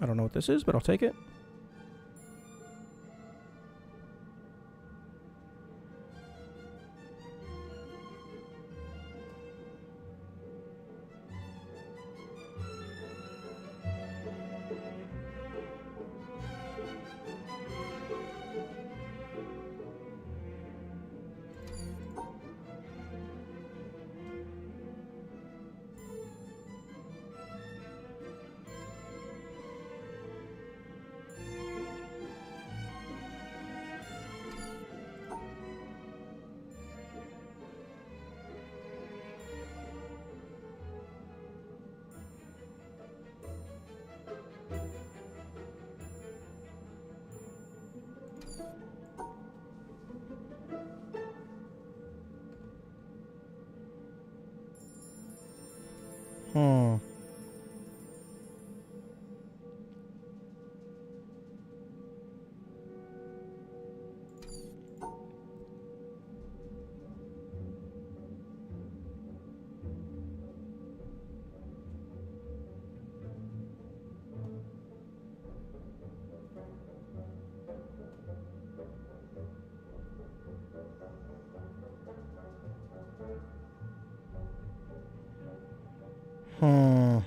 I don't know what this is, but I'll take it. Hmm. Hmm.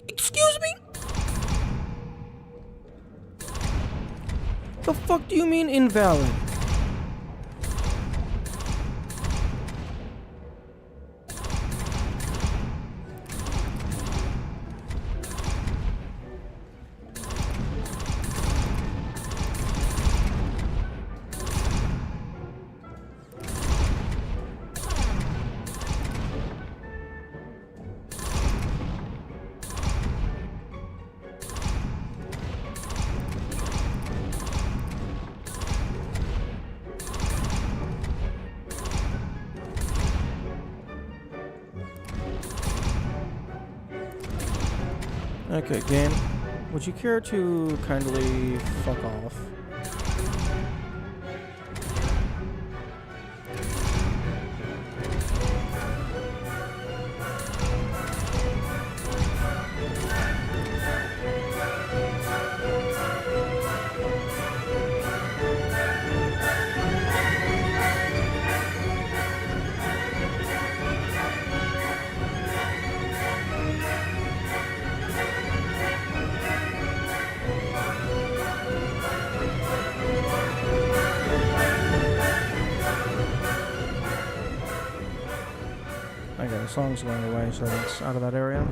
Excuse me? The fuck do you mean invalid? Okay, game. Would you care to kindly fuck off? Okay, the song's going away, so it's out of that area.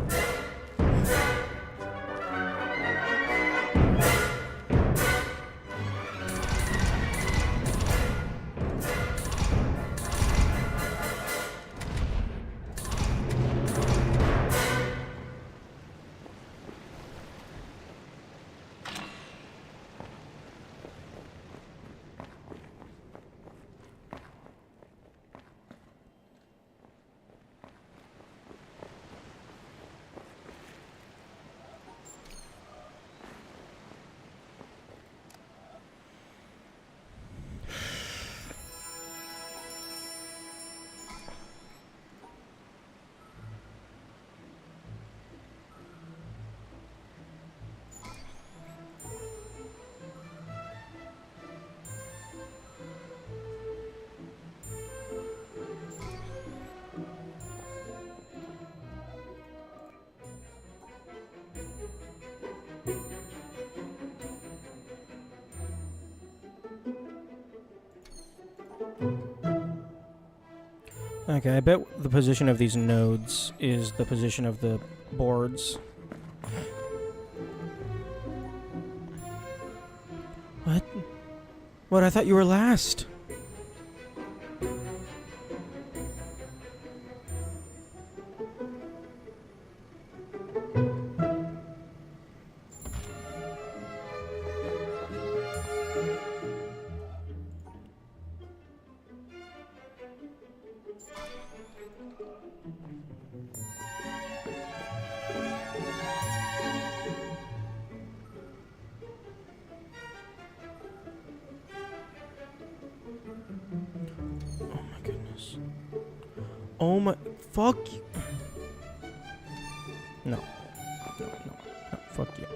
Okay, I bet the position of these nodes is the position of the boards. What? What? I thought you were last. Oh my goodness. Oh my... Fuck you. No. No, no, no. Fuck you.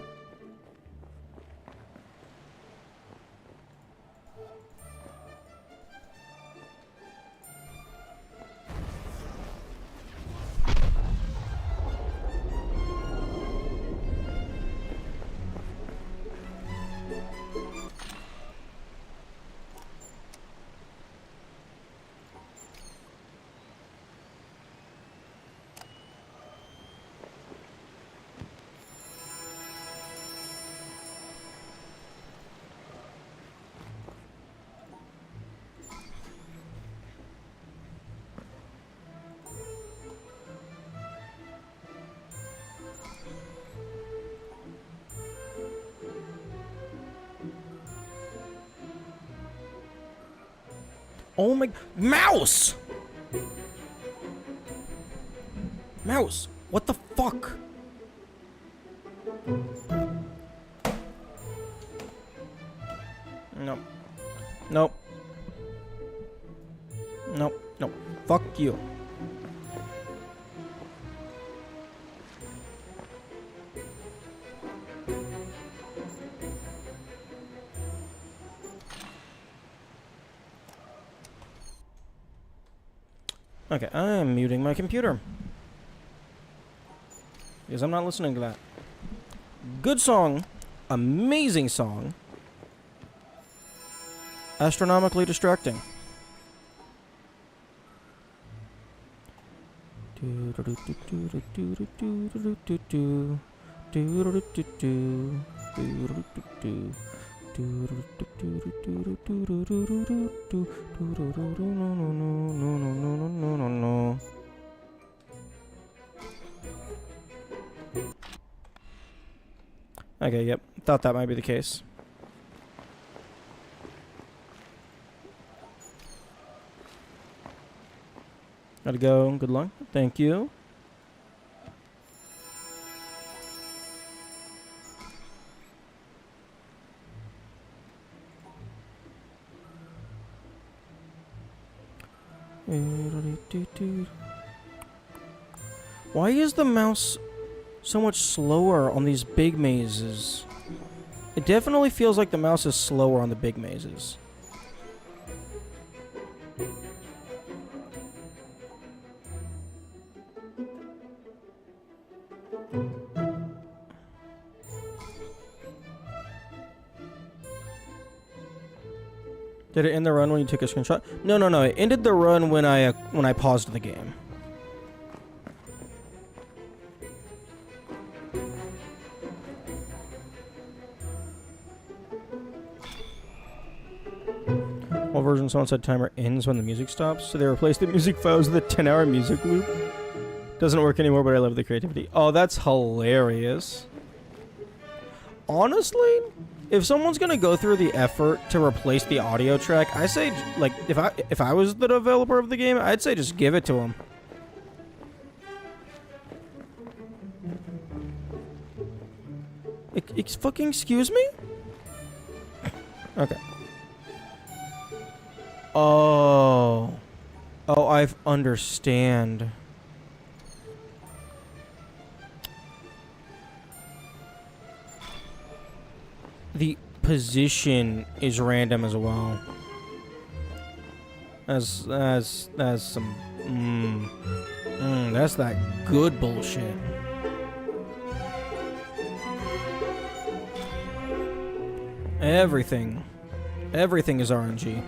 Oh my... Mouse! Mouse! What the fuck? Nope. Nope. Nope. Nope. Fuck you. Okay, I am muting my computer. Because I'm not listening to that. Good song. Amazing song. Astronomically distracting. Okay, yep. Thought that might be the case. Gotta go. Good luck. Thank you. Why is the mouse so much slower on these big mazes? It definitely feels like the mouse is slower on the big mazes. Did it end the run when you took a screenshot? No, no, no. It ended the run when I paused the game. What version someone said timer ends when the music stops? So they replaced the music files with a 10-hour music loop. Doesn't work anymore, but I love the creativity. Oh, that's hilarious. Honestly, if someone's gonna go through the effort to replace the audio track, I say, like, if I was the developer of the game, I'd say just give it to them. Fucking excuse me? Okay. Oh. Oh, I understand. The position is random as well. As some that's that good bullshit. Everything is RNG.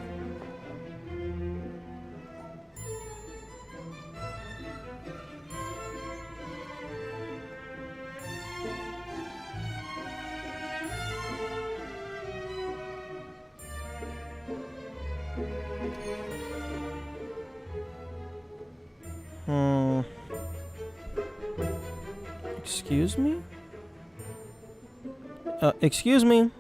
Excuse me? Excuse me?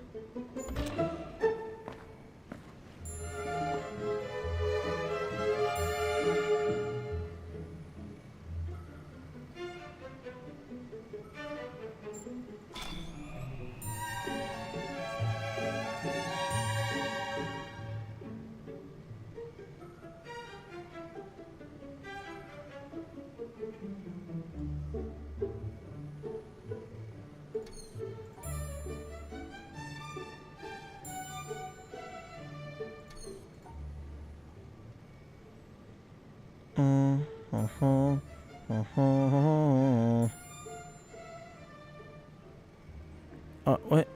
Oh, wait.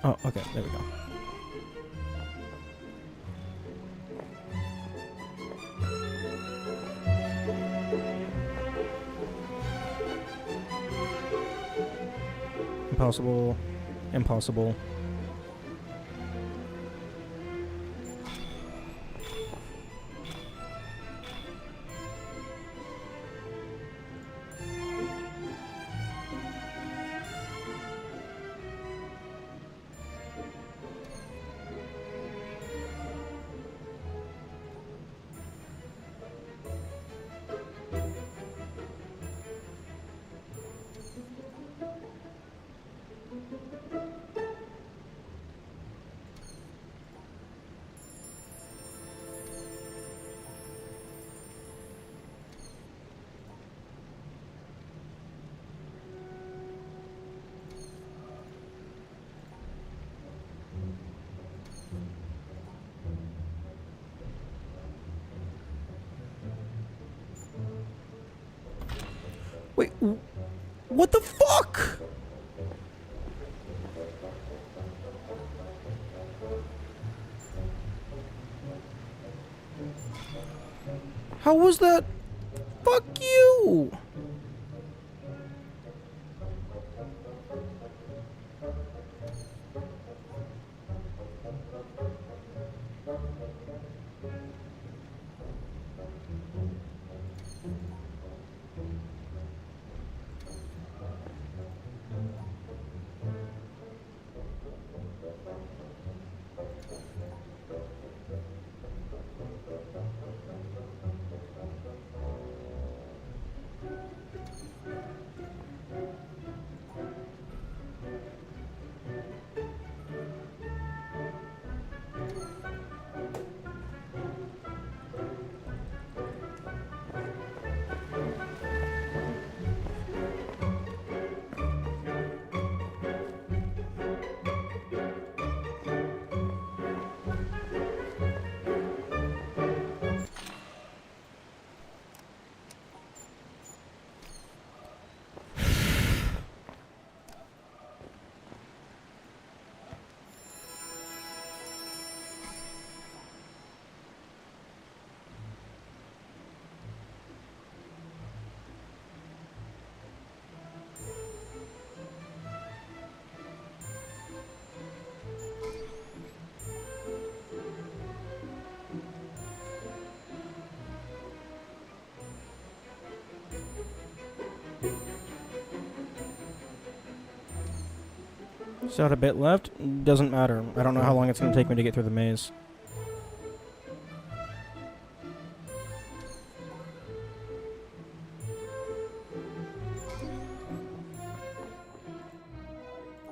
Oh, okay, there we go. Impossible. Impossible. Wait, what the fuck? How was that? Fuck you! Still got a bit left. Doesn't matter. I don't know how long it's going to take me to get through the maze.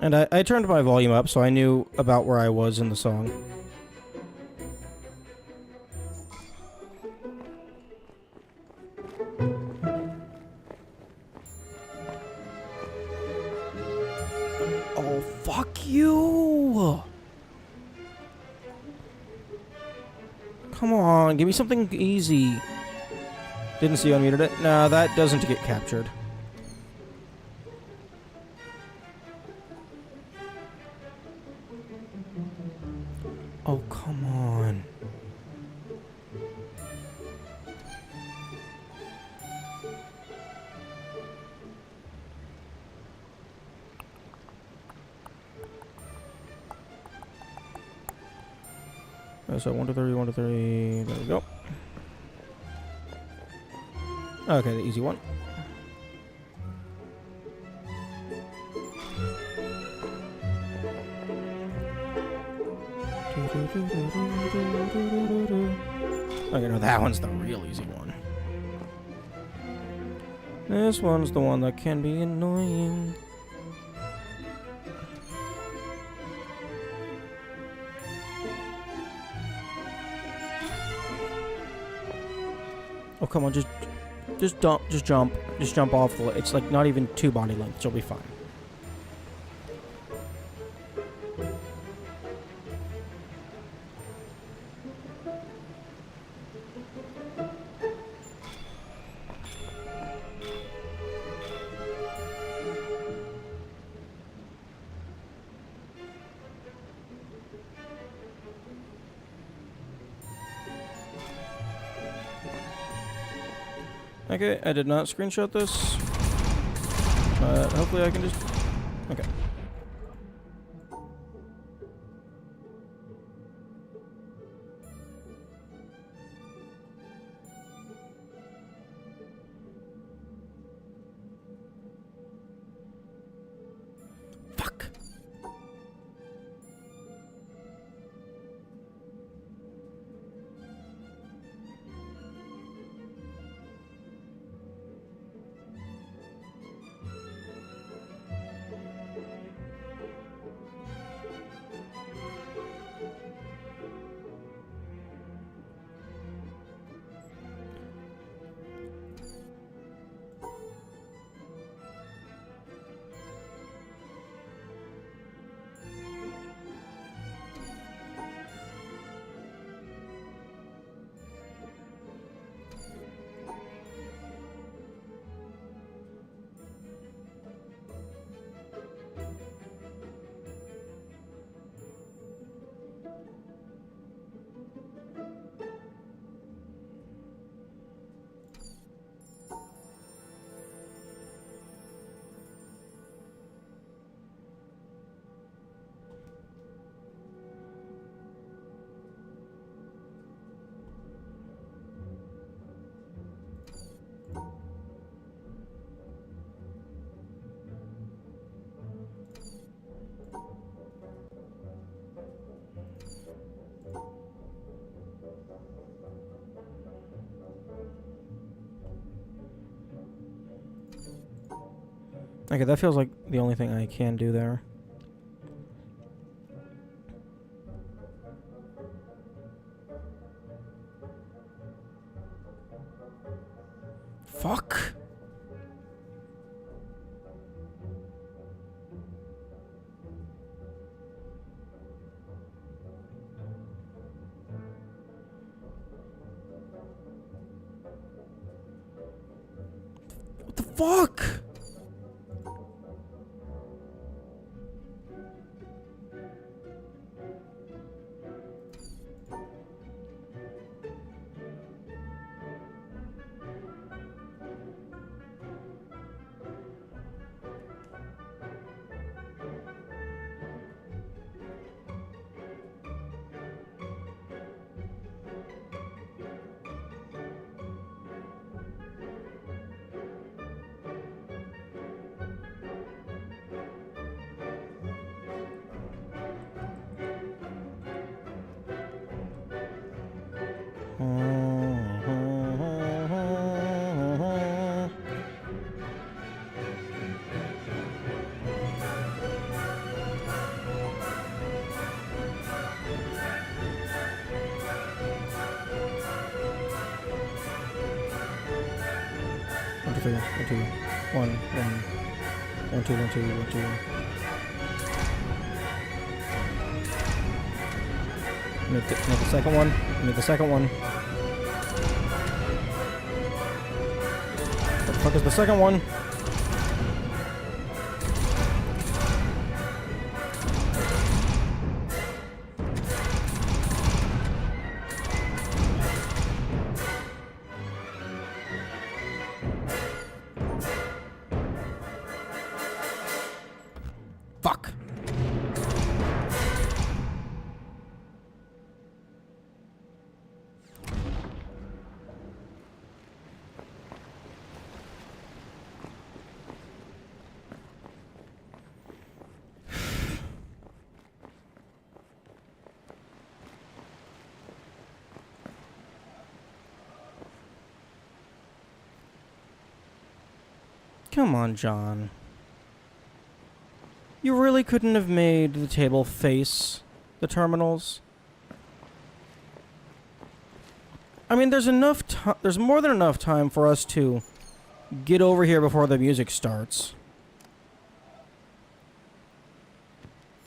And I turned my volume up so I knew about where I was in the song. Oh, fuck you! Come on, give me something easy. Didn't see you unmuted it. No, that doesn't get captured. Oh, come on. So 1 to 3, 1 to 3. There we go. Okay, the easy one. Okay, no, that one's the real easy one. This one's the one that can be annoying. Oh, come on, just jump. Just jump off the... It's like not even 2 body lengths. You'll be fine. Okay, I did not screenshot this. Hopefully I can just... Okay. Fuck. Okay, that feels like the only thing I can do there. Fuck! What the fuck? One, two, three, one, two, one, one, one, two, one, two, one, two. Make the second one. Make the second one. What the fuck is the second one? Fuck. Come on, John. You really couldn't have made the table face the terminals? I mean, there's enough time. There's more than enough time for us to get over here before the music starts.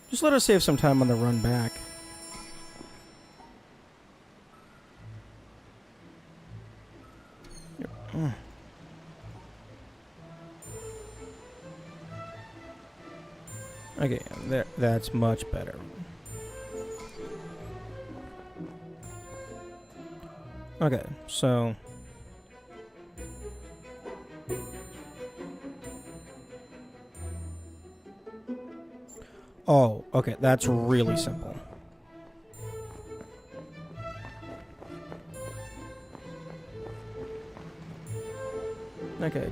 Just let us save some time on the run back. Okay, there. That's much better. Okay, so... Oh, okay, that's really simple. Okay.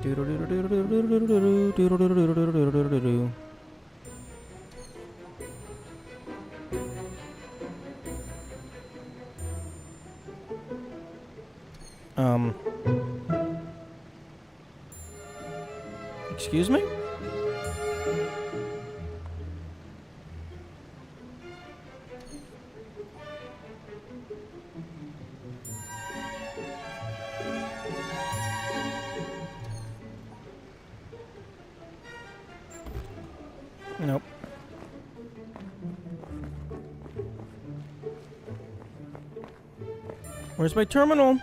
Excuse me? Nope. Where's my terminal?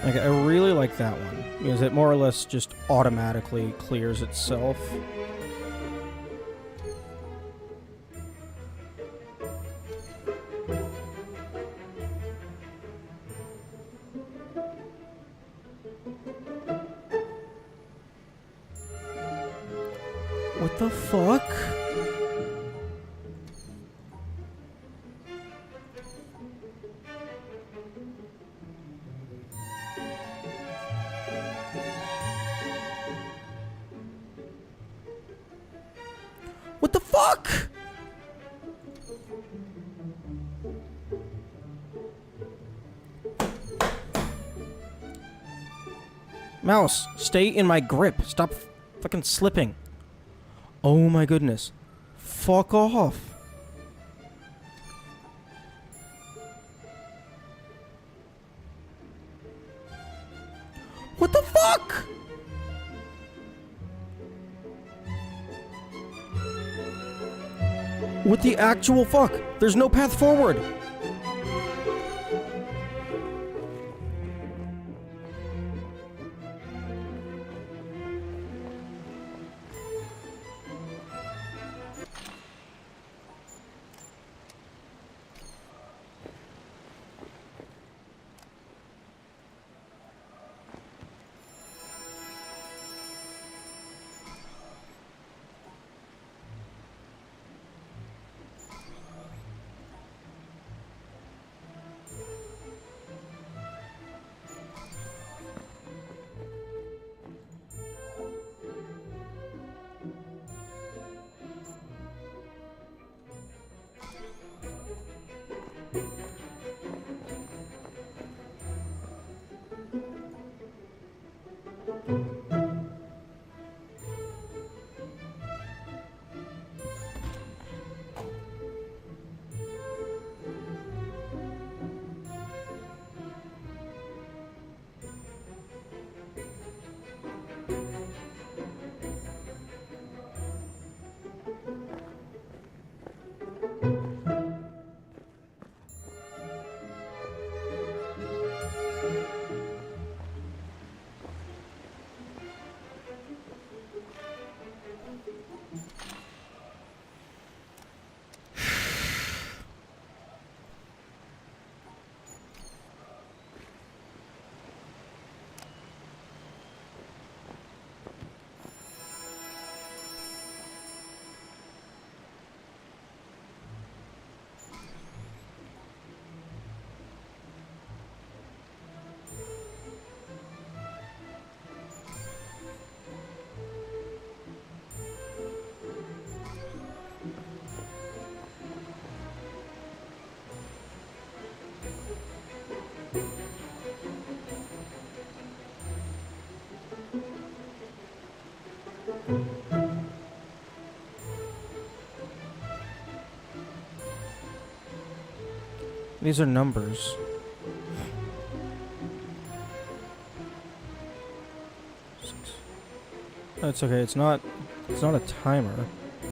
Okay, I really like that one because it more or less just automatically clears itself. What the fuck? What the fuck? Mouse, stay in my grip. Stop fucking slipping. Oh my goodness. Fuck off. What the fuck? What the actual fuck? There's no path forward. These are numbers. That's okay. It's not a timer.